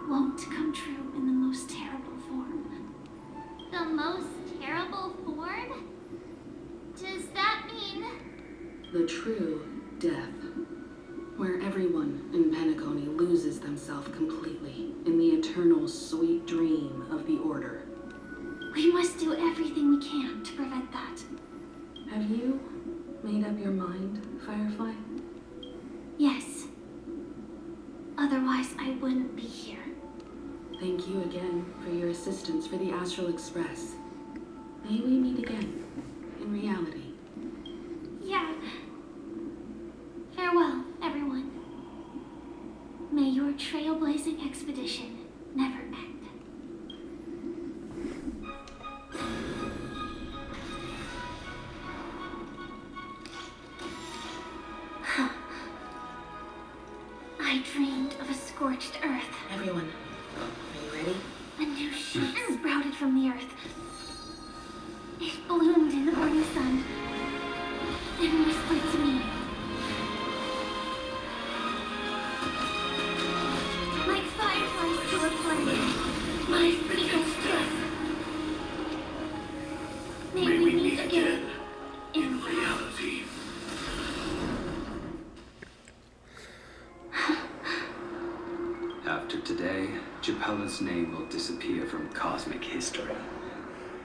Speaker 5: won't come true in the most terrible form.
Speaker 12: The most terrible form? Does that mean...
Speaker 14: The true death, where everyone in Penacony loses themselves completely in the eternal sweet dream of the Order.
Speaker 5: We must do everything we can to prevent that.
Speaker 14: Have you made up your mind, Firefly?
Speaker 5: Yes. Otherwise, I wouldn't be here.
Speaker 14: Thank you again for your assistance for the Astral Express. May we meet again, in reality.
Speaker 5: Yeah. Farewell, everyone. May your trailblazing expedition never end. I dreamed of a scorched earth.
Speaker 14: Everyone, are you ready?
Speaker 5: A new shoot sprouted from the earth. It bloomed in the morning sun and whispered to me. Like fireflies to a flame, my freedom kiss. May we meet again in reality.
Speaker 17: After today, Japella's name will disappear from cosmic history,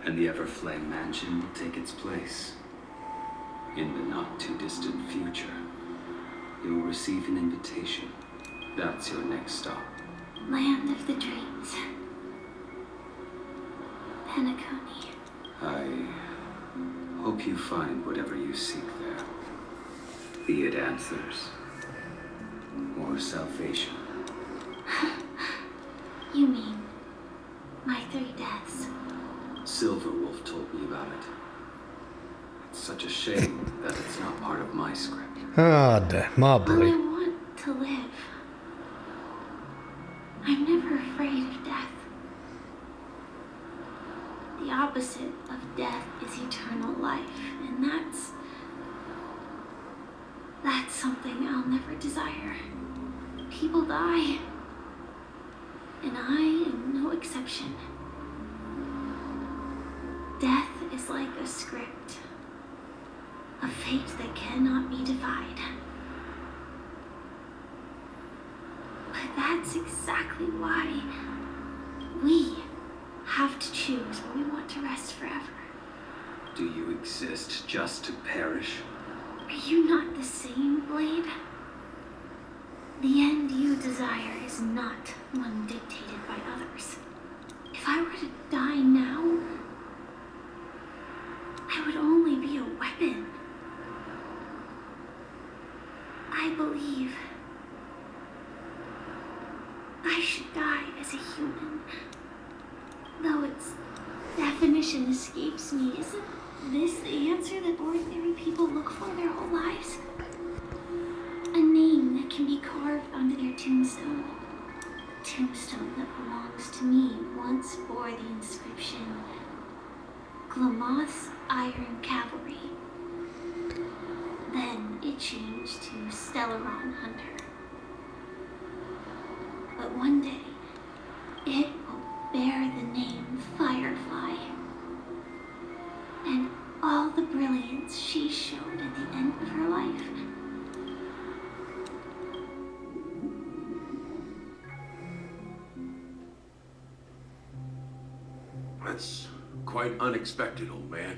Speaker 17: and the Everflame Mansion will take its place. In the not-too-distant future, you will receive an invitation. That's your next stop.
Speaker 5: Land of the dreams. Penacony.
Speaker 17: I hope you find whatever you seek there. Be it answers or salvation.
Speaker 5: You mean my 3 deaths?
Speaker 17: Silverwolf told me about it. It's such a shame that it's not part of my script.
Speaker 1: Ah, my
Speaker 5: Well, I
Speaker 1: boy.
Speaker 5: want to live. I'm never afraid of death. The opposite of death is eternal life, and that's something I'll never desire. People die, and I am no exception. Death is like a script, a fate that cannot be defied. But that's exactly why we
Speaker 4: have to choose when we want to rest forever.
Speaker 17: Do you exist just to perish?
Speaker 4: Are you not the same, Blade? The end you desire is not one dictated by others. If I were to die now, I would only be a weapon. I believe I should die as a human. Though its definition escapes me, isn't this the answer that ordinary people look for their whole lives? A name that can be carved onto their tombstone. A tombstone that belongs to me once bore the inscription, Glamoth's Iron Cavalry. Then it changed to Stellaron Hunter. But one day, it will bear the name Firefly. And all the brilliance she showed at the end of her life.
Speaker 18: That's quite unexpected, old man.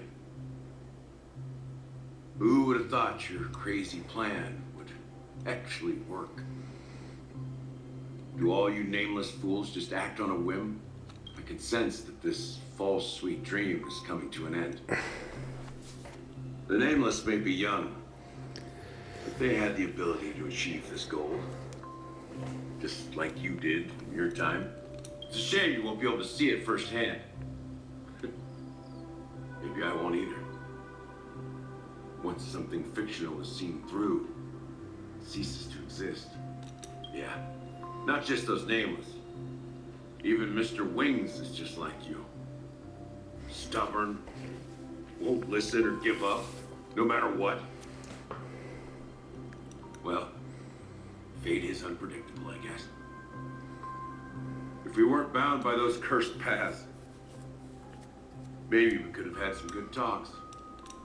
Speaker 18: Who would have thought your crazy plan would actually work? Do all you nameless fools just act on a whim? I can sense that this false sweet dream is coming to an end. The nameless may be young, but they had the ability to achieve this goal. Just like you did in your time. It's a shame you won't be able to see it firsthand. Maybe I won't either. Once something fictional is seen through, it ceases to exist. Yeah, not just those nameless. Even Mr. Wings is just like you. Stubborn, won't listen or give up, no matter what. Well, fate is unpredictable, I guess. If we weren't bound by those cursed paths, maybe we could have had some good talks.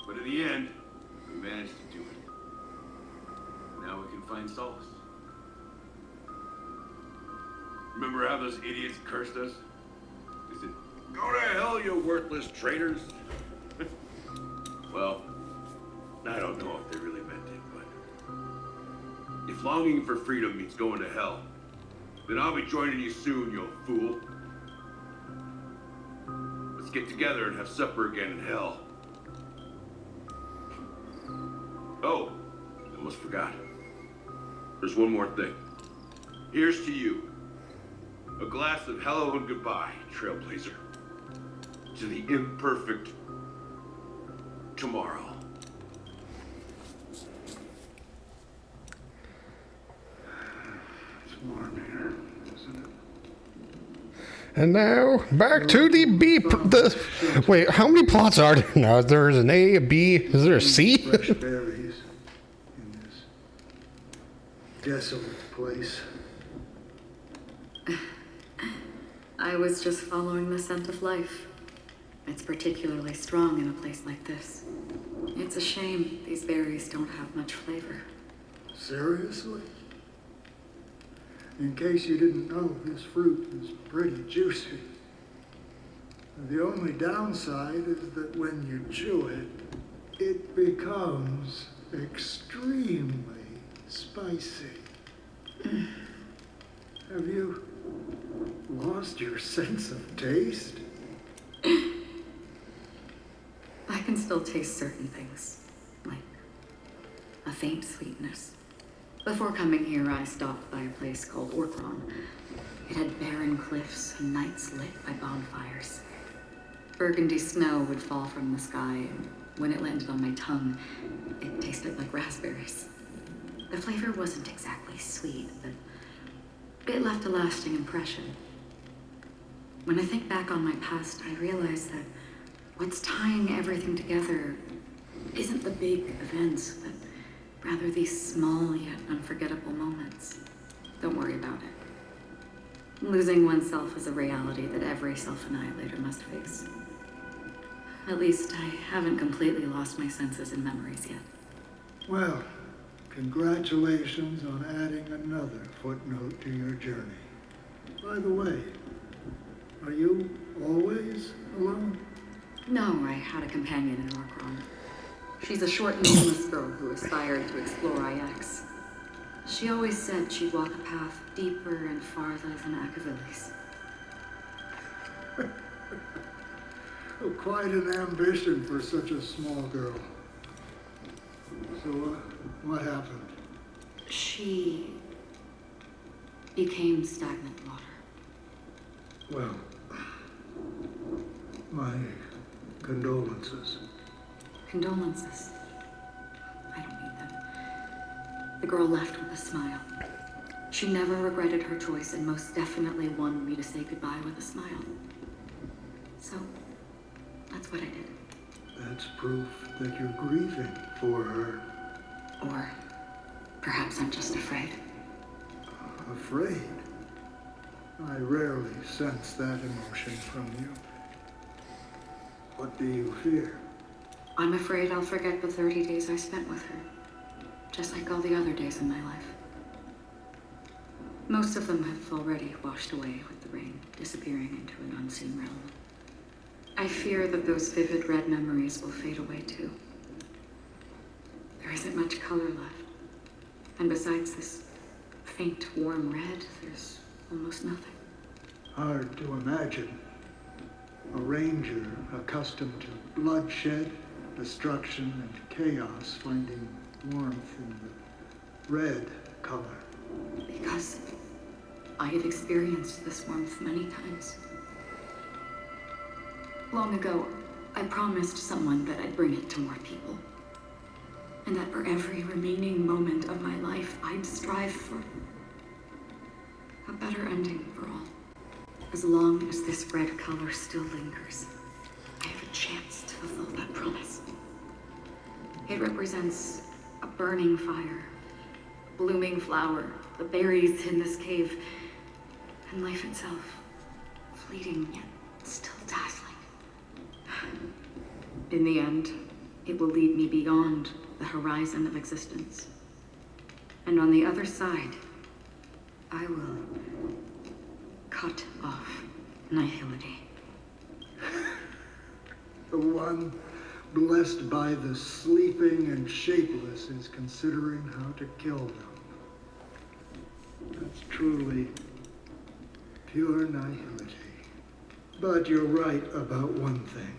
Speaker 18: But in the end, we managed to do it. Now we can find solace. Remember how those idiots cursed us? They said, "Go to hell, you worthless traitors." Well, I don't know if they really meant it, but if longing for freedom means going to hell, then I'll be joining you soon, you fool. Let's get together and have supper again in hell. Oh, I almost forgot. There's one more thing. Here's to you. A glass of hello and goodbye, Trailblazer. To the imperfect tomorrow.
Speaker 20: It's warm here, isn't it?
Speaker 1: And now back to the B. Wait, how many plots are there now? There's an A, a B. Is there a C?
Speaker 20: Fresh berries in this desolate place.
Speaker 6: I was just following the scent of life. It's particularly strong in a place like this. It's a shame these berries don't have much flavor.
Speaker 20: Seriously? In case you didn't know, this fruit is pretty juicy. The only downside is that when you chew it, it becomes extremely spicy. Have you lost your sense of taste?
Speaker 6: I can still taste certain things, like a faint sweetness. Before coming here, I stopped by a place called Orkron. It had barren cliffs and nights lit by bonfires. Burgundy snow would fall from the sky, and when it landed on my tongue, it tasted like raspberries. The flavor wasn't exactly sweet, but it left a lasting impression. When I think back on my past, I realize that what's tying everything together isn't the big events, but rather these small yet unforgettable moments. Don't worry about it. Losing oneself is a reality that every self-annihilator must face. At least I haven't completely lost my senses and memories yet.
Speaker 20: Well, congratulations on adding another footnote to your journey. By the way, Are you always alone?
Speaker 6: No, I had a companion in Orkron. She's a short, nameless girl who aspired to explore IX. She always said she'd walk a path deeper and farther than Akavili's.
Speaker 20: Oh, quite an ambition for such a small girl. So, what happened?
Speaker 6: She became stagnant water.
Speaker 20: Well, my condolences.
Speaker 6: Condolences. I don't need them. The girl left with a smile. She never regretted her choice and most definitely wanted me to say goodbye with a smile. So, that's what I did.
Speaker 20: That's proof that you're grieving for her.
Speaker 6: Or perhaps I'm just afraid.
Speaker 20: Afraid? I rarely sense that emotion from you. What do you fear?
Speaker 6: I'm afraid I'll forget the 30 days I spent with her. Just like all the other days in my life. Most of them have already washed away with the rain, disappearing into an unseen realm. I fear that those vivid red memories will fade away too. There isn't much color left. And besides this faint, warm red, there's almost nothing.
Speaker 20: Hard to imagine. A ranger accustomed to bloodshed, destruction, and chaos finding warmth in the red color.
Speaker 6: Because I have experienced this warmth many times. Long ago, I promised someone that I'd bring it to more people. And that for every remaining moment of my life, I'd strive for a better ending for all. As long as this red color still lingers, I have a chance to fulfill that promise. It represents a burning fire, a blooming flower, the berries in this cave, and life itself, fleeting yet still dazzling. In the end, it will lead me beyond the horizon of existence. And on the other side, I will cut off nihility.
Speaker 20: The one blessed by the sleeping and shapeless is considering how to kill them. That's truly pure nihility. But you're right about one thing.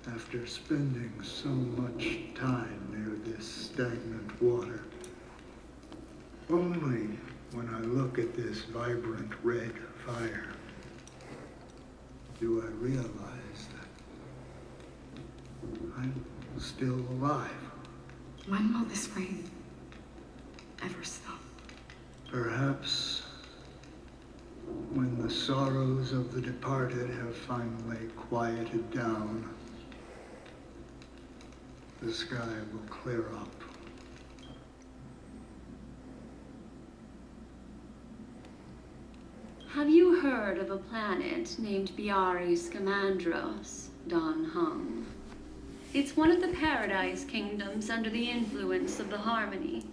Speaker 20: After spending so much time near this stagnant water, only when I look at this vibrant red fire do I realize that I'm still alive.
Speaker 6: When will this rain ever stop?
Speaker 20: Perhaps when the sorrows of the departed have finally quieted down, the sky will clear up.
Speaker 15: Have you heard of a planet named Biaris Skamandros, Don Hung? It's one of the Paradise Kingdoms under the influence of the Harmony.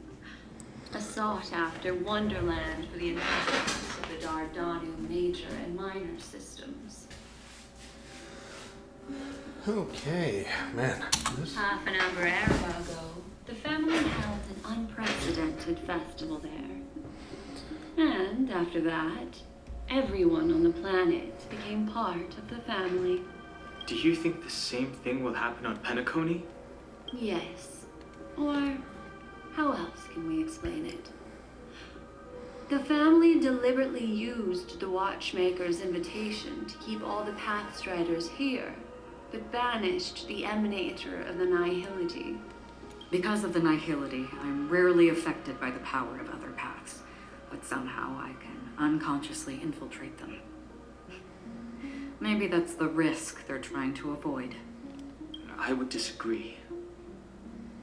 Speaker 15: A sought-after wonderland for the inhabitants of the Dardanu major and minor systems.
Speaker 1: Okay, man.
Speaker 15: Half an hour ago, the family held an unprecedented festival there. And after that, everyone on the planet became part of the family.
Speaker 9: Do you think the same thing will happen on Penacony?
Speaker 15: Yes. Or how else can we explain it? The family deliberately used the Watchmaker's invitation to keep all the Pathstriders here, but banished the Emanator of the Nihility.
Speaker 6: Because of the nihility, I'm rarely affected by the power of other paths, but somehow I can unconsciously infiltrate them. Maybe that's the risk they're trying to avoid.
Speaker 9: I would disagree.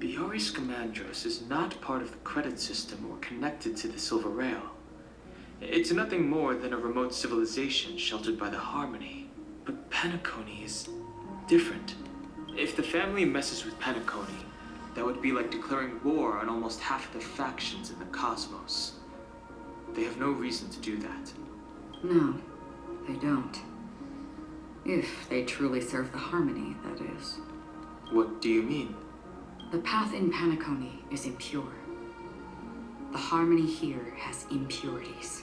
Speaker 9: Biaris Skamandros is not part of the credit system or connected to the Silver Rail. It's nothing more than a remote civilization sheltered by the Harmony. But Penacony is different. If the family messes with Penacony, that would be like declaring war on almost half of the factions in the cosmos. They have no reason to do that.
Speaker 6: No, they don't. If they truly serve the Harmony, that is.
Speaker 9: What do you mean?
Speaker 6: The path in Penacony is impure. The Harmony here has impurities.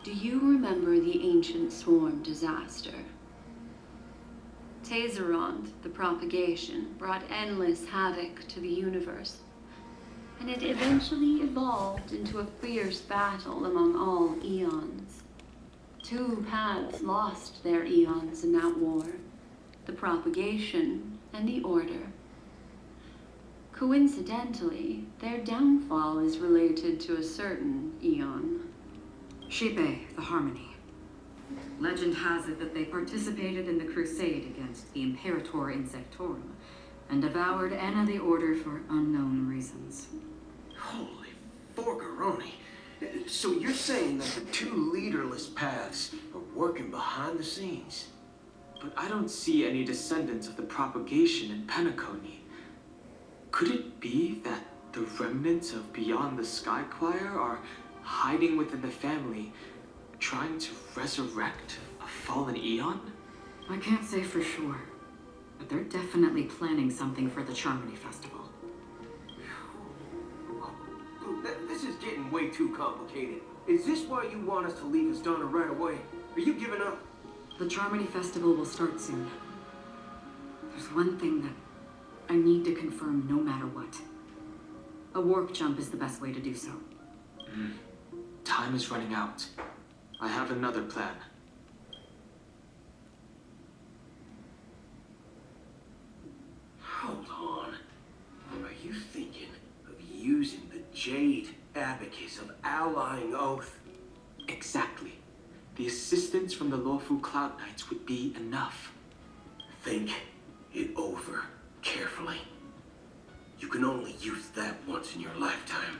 Speaker 15: Do you remember the ancient swarm disaster? Tazerond, the propagation, brought endless havoc to the universe, and it eventually evolved into a fierce battle among all eons. 2 paths lost their eons in that war, the propagation and the order. Coincidentally, their downfall is related to a certain eon.
Speaker 6: Shipe, the Harmony. Legend has it that they participated in the crusade against the Imperator Insectorum and devoured Anna the Order for unknown reasons.
Speaker 3: Holy forgaroni. So you're saying that the 2 leaderless paths are working behind the scenes?
Speaker 9: But I don't see any descendants of the propagation in Penacony. Could it be that the remnants of Beyond the Sky Choir are hiding within the family, trying to resurrect a fallen eon?
Speaker 6: I can't say for sure, but they're definitely planning something for the Charmony Festival.
Speaker 3: This is getting way too complicated. Is this why you want us to leave Astana right away? Are you giving up?
Speaker 6: The Charmony Festival will start soon. There's one thing that I need to confirm no matter what. A warp jump is the best way to do so.
Speaker 9: Time is running out. I have another plan.
Speaker 3: Hold on. Are you thinking of using the Jade Abacus of Allying Oath?
Speaker 9: Exactly. The assistance from the lawful Cloud Knights would be enough.
Speaker 3: Think it over carefully. You can only use that once in your lifetime.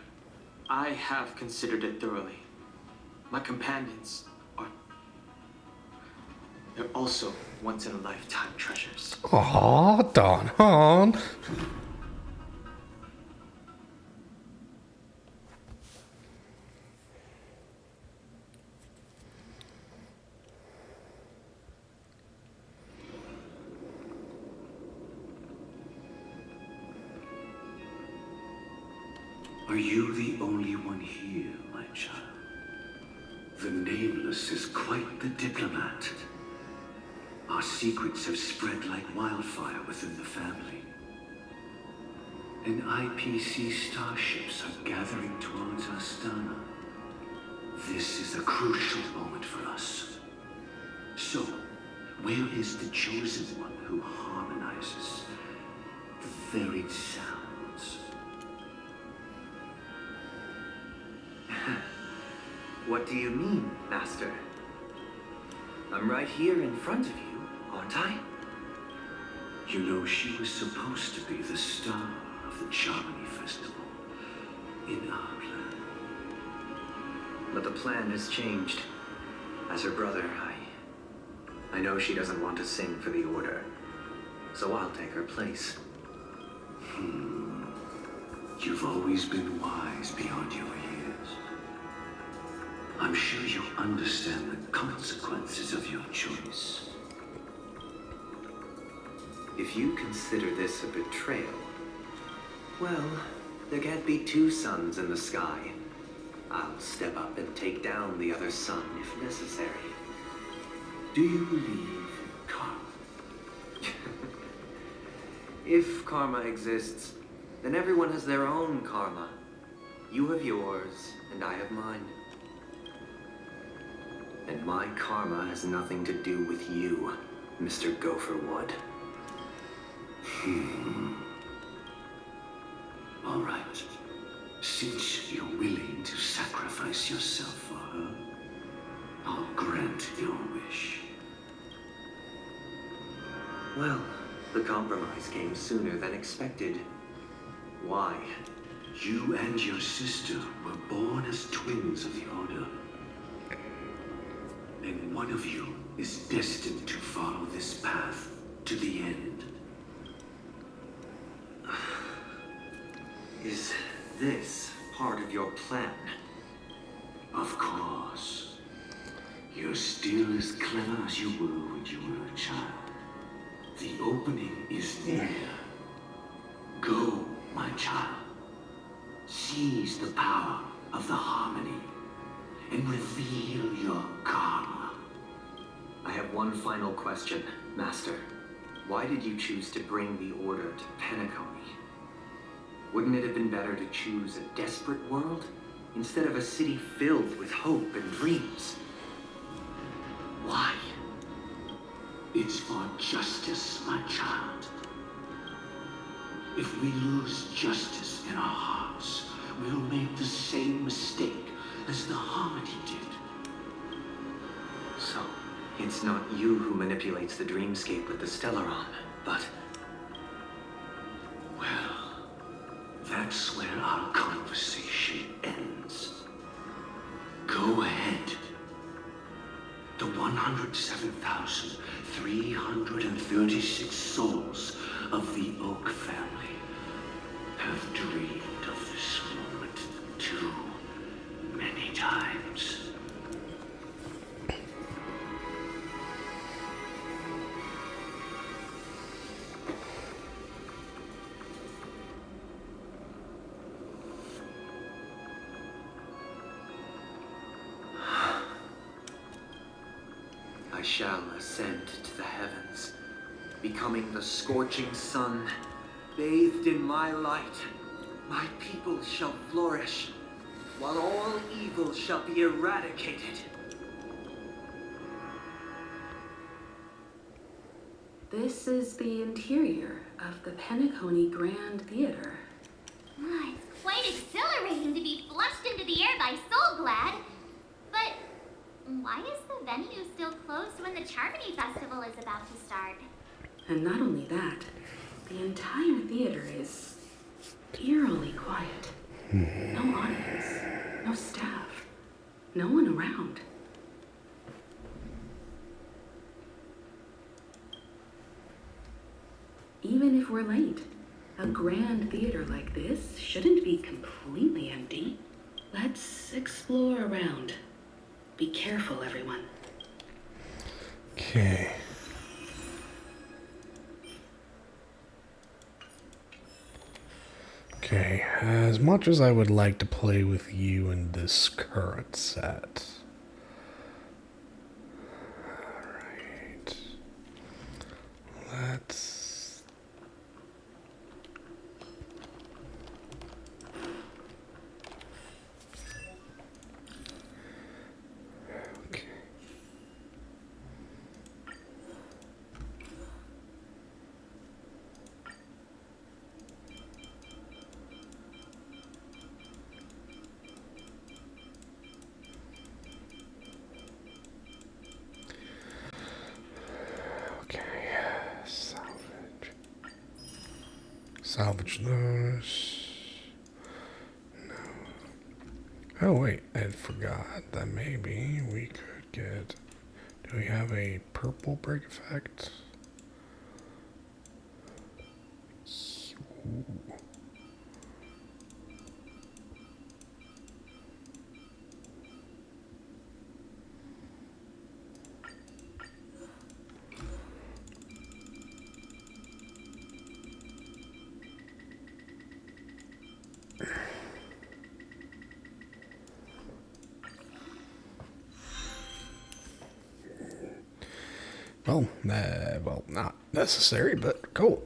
Speaker 9: I have considered it thoroughly. My companions are... they're also once-in-a-lifetime treasures.
Speaker 1: Aw, Don Hahn.
Speaker 16: Are you the only one here, my child? The Nameless is quite the diplomat. Our secrets have spread like wildfire within the family. And IPC starships are gathering towards Astana. This is a crucial moment for us. So, where is the chosen one who harmonizes the varied sounds?
Speaker 17: What do you mean, Master? I'm right here in front of you, aren't I?
Speaker 16: You know, she was supposed to be the star of the Charmony Festival in our plan.
Speaker 17: But the plan has changed. As her brother, I know she doesn't want to sing for the Order. So I'll take her place.
Speaker 16: You've always been wise beyond your years. I'm sure you understand the consequences of your choice.
Speaker 17: If you consider this a betrayal, well, there can't be 2 suns in the sky. I'll step up and take down the other sun if necessary.
Speaker 16: Do you believe in karma?
Speaker 17: If karma exists, then everyone has their own karma. You have yours, and I have mine. And my karma has nothing to do with you, Mr. Gopherwood.
Speaker 16: All right. Since you're willing to sacrifice yourself for her, I'll grant your wish.
Speaker 17: Well, the compromise came sooner than expected. Why?
Speaker 16: You and your sister were born as twins of the Order. And one of you is destined to follow this path to the end.
Speaker 17: Is this part of your plan?
Speaker 16: Of course. You're still as clever as you were when you were a child. The opening is near. Go, my child. Seize the power of the harmony and reveal your karma.
Speaker 17: I have one final question, Master. Why did you choose to bring the Order to Penacony? Wouldn't it have been better to choose a desperate world instead of a city filled with hope and dreams?
Speaker 16: Why? It's for justice, my child. If we lose justice in our hearts, we'll make the same mistake as the Harmony did.
Speaker 17: So, it's not you who manipulates the dreamscape with the Stellaron, but...
Speaker 16: Well, that's where our conversation ends. Go ahead. The 107,336 souls of the Oak family have dreamed of this moment too many times.
Speaker 17: I shall ascend to the heavens, becoming the scorching sun. Bathed in my light, my people shall flourish, while all evil shall be eradicated.
Speaker 14: This is the interior of the Penacony Grand Theater.
Speaker 5: It's quite exhilarating to be flushed into the air by Soulglad. But why is the venue still closed when the Charmony Festival is about to start?
Speaker 14: And not only that, the entire theater is eerily quiet. No audience, no staff, no one around. Even if we're late, a grand theater like this shouldn't be completely empty. Let's explore around. Be careful, everyone.
Speaker 1: Okay. Okay, as much as I would like to play with you in this current set. Alright. Let's... Okay. Salvage those. No. Oh wait, I forgot that maybe we could get... Do we have a purple break effect? Ooh. Well, not necessary, but cool.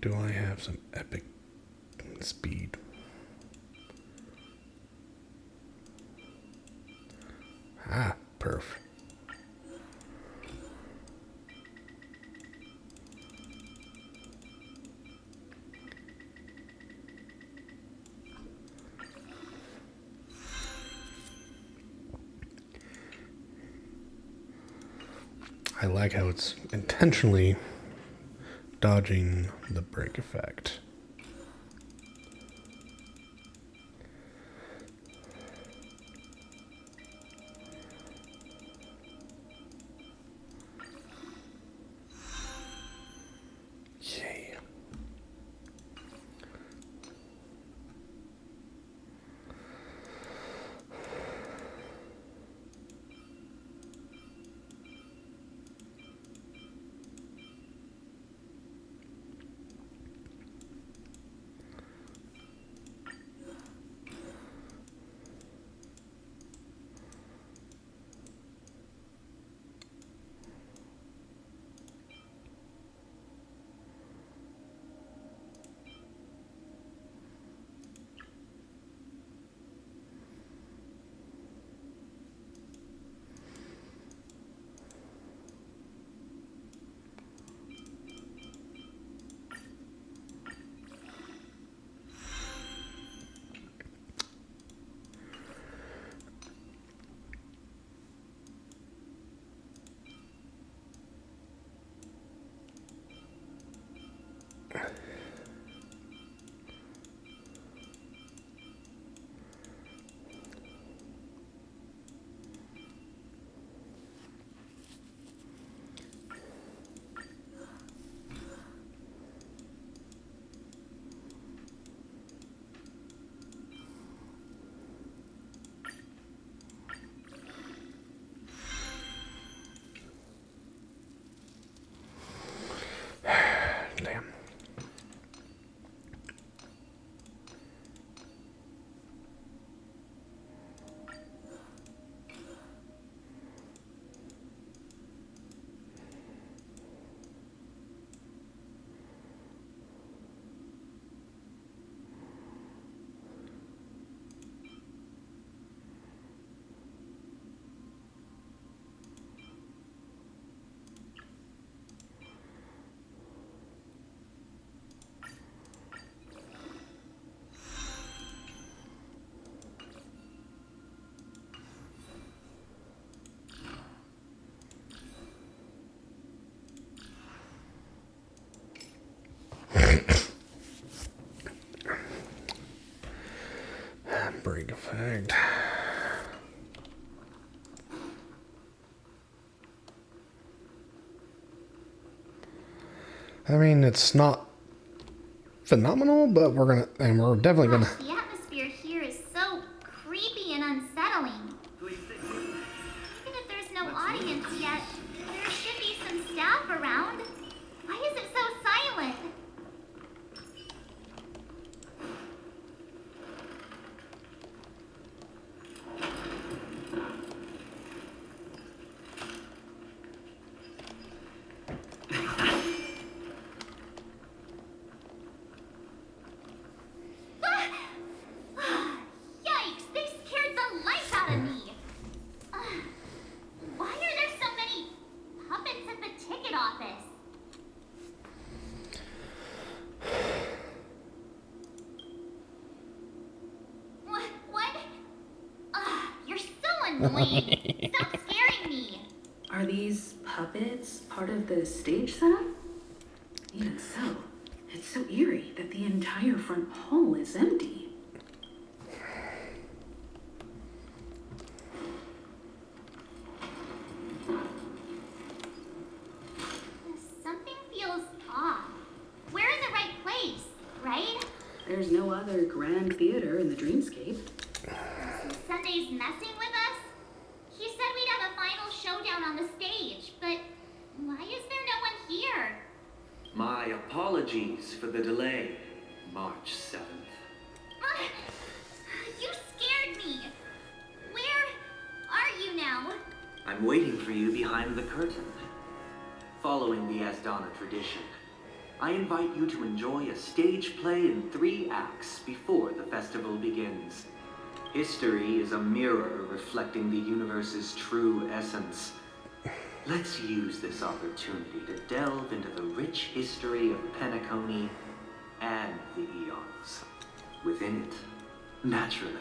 Speaker 1: Do I have some epic speed? Ah, perf. I like how it's intentionally dodging the break effect. Yay. Damn. Break effect. I mean, it's not phenomenal, but we're definitely gonna.
Speaker 12: The atmosphere here is so creepy and unsettling. Even if there's no audience yet, there should be some staff around. Why is it so silent? Yikes! They scared the life out of me! Why are there so many puppets at the ticket office? What? You're so annoying! Stop scaring me!
Speaker 14: Are these puppets part of the stage setup? Even so, it's so eerie that the entire front hall is empty.
Speaker 12: Something feels off. We're in the right place, right?
Speaker 14: There's no other grand theater in the dreamscape.
Speaker 12: Sunday's messing with us? He said we'd have a final showdown on the stage, but why is there no one here?
Speaker 17: My apologies for the delay, March 7th.
Speaker 12: You scared me. Where are you now?
Speaker 17: I'm waiting for you behind the curtain. Following the Asdana tradition, I invite you to enjoy a stage play in 3 acts before the festival begins. History is a mirror reflecting the universe's true essence. Let's use this opportunity to delve into the rich history of Penacony and the eons. Within it, naturally,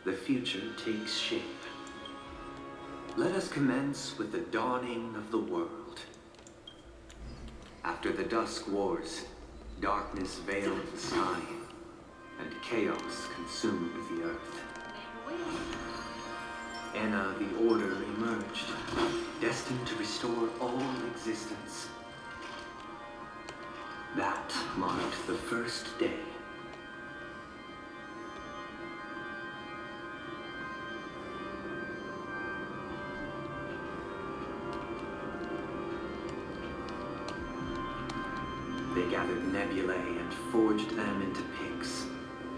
Speaker 17: the future takes shape. Let us commence with the dawning of the world. After the Dusk Wars, darkness veiled the sky, and chaos consumed the earth. Anna the Order emerged, destined to restore all existence. That marked the first day. They gathered nebulae and forged them into picks,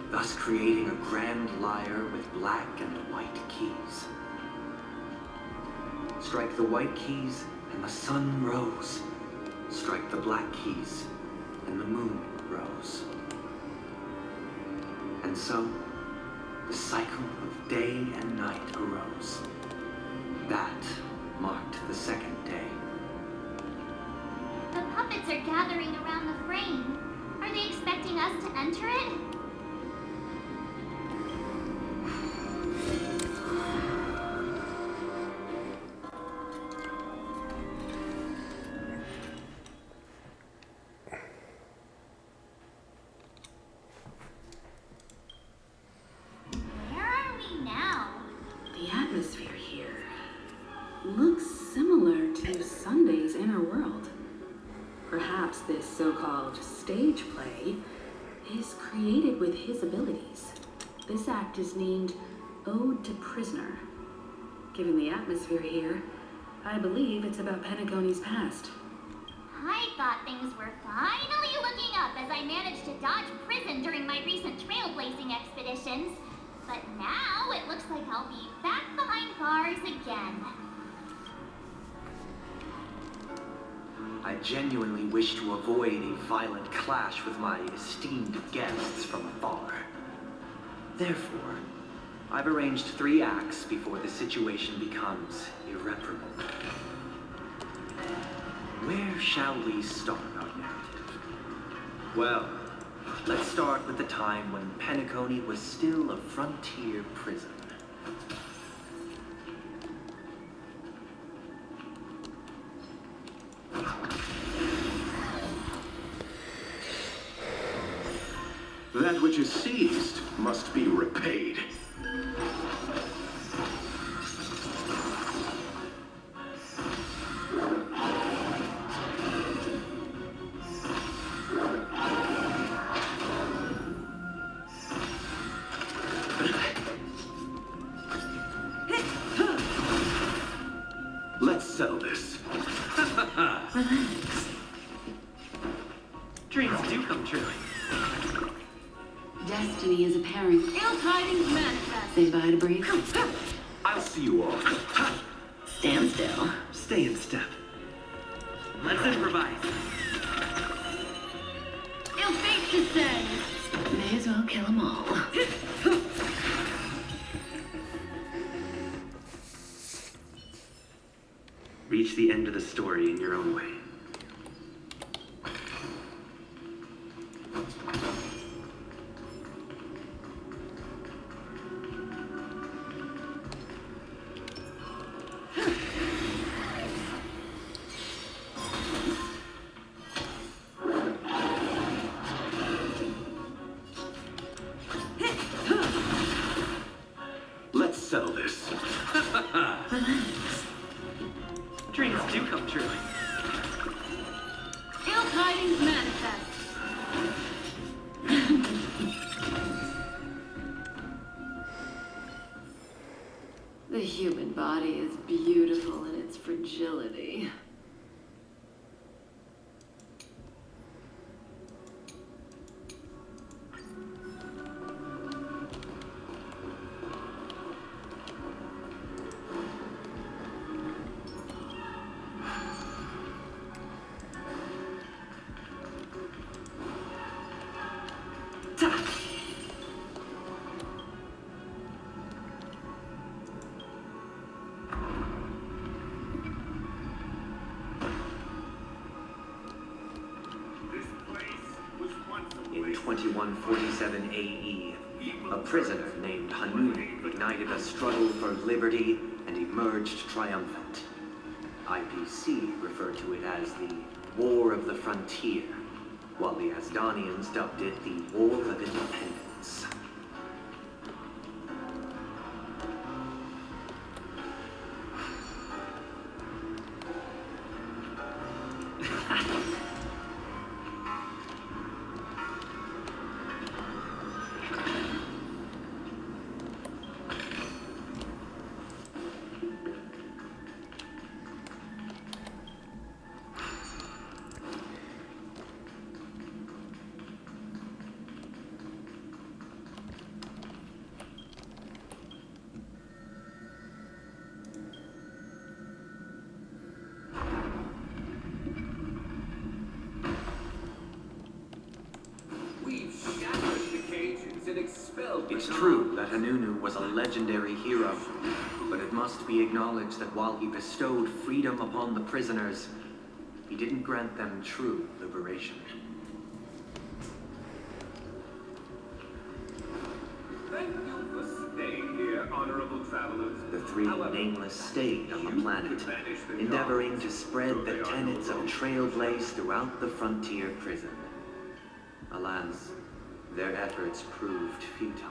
Speaker 17: thus creating a grand lyre with black and white keys. Strike the white keys and the sun rose. Strike the black keys and the moon rose. And so, the cycle of day and night arose. That marked the second day.
Speaker 5: The puppets are gathering around the frame. Are they expecting us to enter it? Where are we now?
Speaker 14: The atmosphere here looks similar to Sunday's inner world. Perhaps this so-called stage play is created with his abilities. This act is named Ode to Prisoner. Given the atmosphere here, I believe it's about Penacony's past.
Speaker 5: I thought things were finally looking up as I managed to dodge prison during my recent trailblazing expeditions. But now it looks like I'll be back behind bars again.
Speaker 17: I genuinely wish to avoid a violent clash with my esteemed guests from afar. Therefore, I've arranged 3 acts before the situation becomes irreparable. Where shall we start our narrative? Well, let's start with the time when Penacony was still a frontier prison.
Speaker 11: That which is seized must be repaid. Let's settle this.
Speaker 14: Relax.
Speaker 17: Dreams do come true.
Speaker 15: Destiny is apparent.
Speaker 8: Ill tidings manifest.
Speaker 15: Say bye to breathe.
Speaker 11: I'll see you all.
Speaker 15: Stand still.
Speaker 17: Stay in step. Let's improvise.
Speaker 8: Ill fate descends.
Speaker 15: May as well kill them all.
Speaker 17: Reach the end of the story in your own way. Let's settle this.
Speaker 15: Relax.
Speaker 17: Dreams do come true.
Speaker 8: Ill tidings manifest.
Speaker 15: The human body is beautiful in its fragility.
Speaker 17: In 2147 AE, a prisoner named Hanun ignited a struggle for liberty and emerged triumphant. IPC referred to it as the War of the Frontier, while the Asdanians dubbed it the War of Independence. It's true that Hanunu was a legendary hero, but it must be acknowledged that while he bestowed freedom upon the prisoners, he didn't grant them true liberation.
Speaker 3: Thank you for staying here, honorable travelers.
Speaker 17: The three nameless stayed on the planet, endeavoring to spread the tenets of Trailblaze throughout the frontier prison. Alas, their efforts proved futile.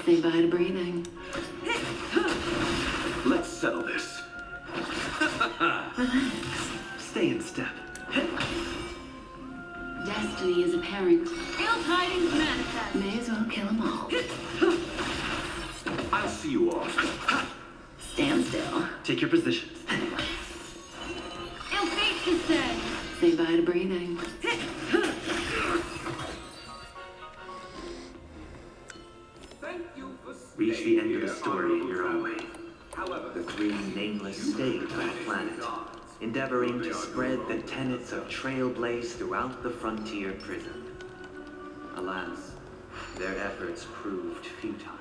Speaker 6: Say bye to breathing.
Speaker 16: Let's settle this.
Speaker 6: Relax.
Speaker 17: Stay in step.
Speaker 6: Destiny is apparent.
Speaker 8: Ill tidings manifest.
Speaker 6: May as well kill them all.
Speaker 16: I'll see you off.
Speaker 6: Stand still.
Speaker 17: Take your positions.
Speaker 8: Ill fate is said.
Speaker 6: Say bye to breathing.
Speaker 17: Reach the end of the story in your own way. The three nameless stayed on the planet, endeavoring to spread the tenets of Trailblaze throughout the frontier prison. Alas, their efforts proved futile.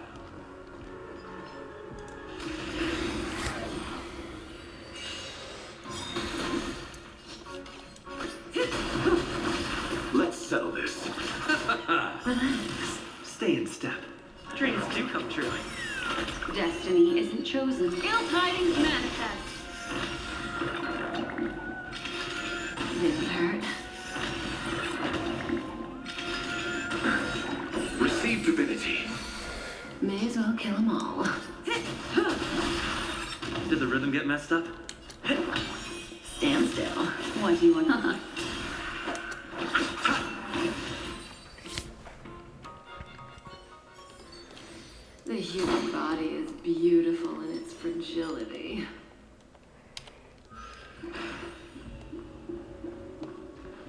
Speaker 16: Let's settle this.
Speaker 6: Relax.
Speaker 17: Stay in step. Dreams do come true.
Speaker 6: Destiny isn't chosen.
Speaker 8: Ill tidings manifest.
Speaker 6: This hurt.
Speaker 16: Receive divinity.
Speaker 6: May as well kill them all.
Speaker 17: Did the rhythm get messed up?
Speaker 6: Stand still. What do you want? The human body is beautiful in its fragility.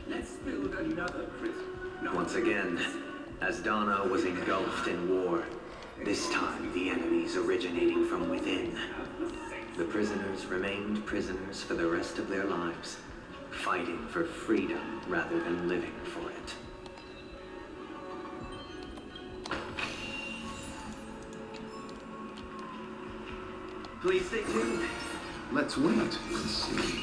Speaker 3: Let's build another prison.
Speaker 17: Once again, Asdana was engulfed in war. This time, the enemies originating from within. The prisoners remained prisoners for the rest of their lives, fighting for freedom rather than living for it. Please stay tuned.
Speaker 11: Let's wait and see.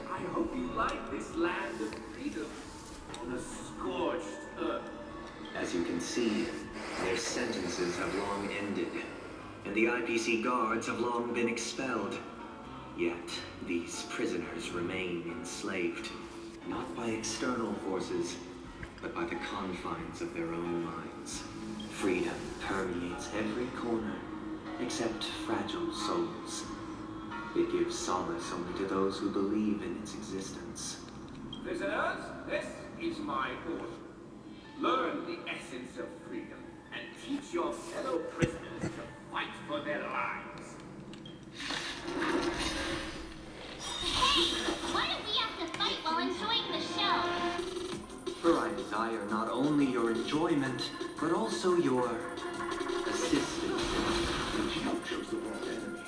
Speaker 3: I hope you like this land of freedom on a scorched earth.
Speaker 17: As you can see, their sentences have long ended, and the IPC guards have long been expelled. Yet, these prisoners remain enslaved, not by external forces, but by the confines of their own minds. Freedom permeates every corner, except fragile souls. It gives solace only to those who believe in its existence.
Speaker 3: Prisoners, this is my order. Learn the essence of freedom and teach your fellow prisoners to fight for their lives.
Speaker 5: Why do we have to fight while enjoying the show?
Speaker 17: For I desire not only your enjoyment, but also your assistance.
Speaker 11: You chose the wrong enemy.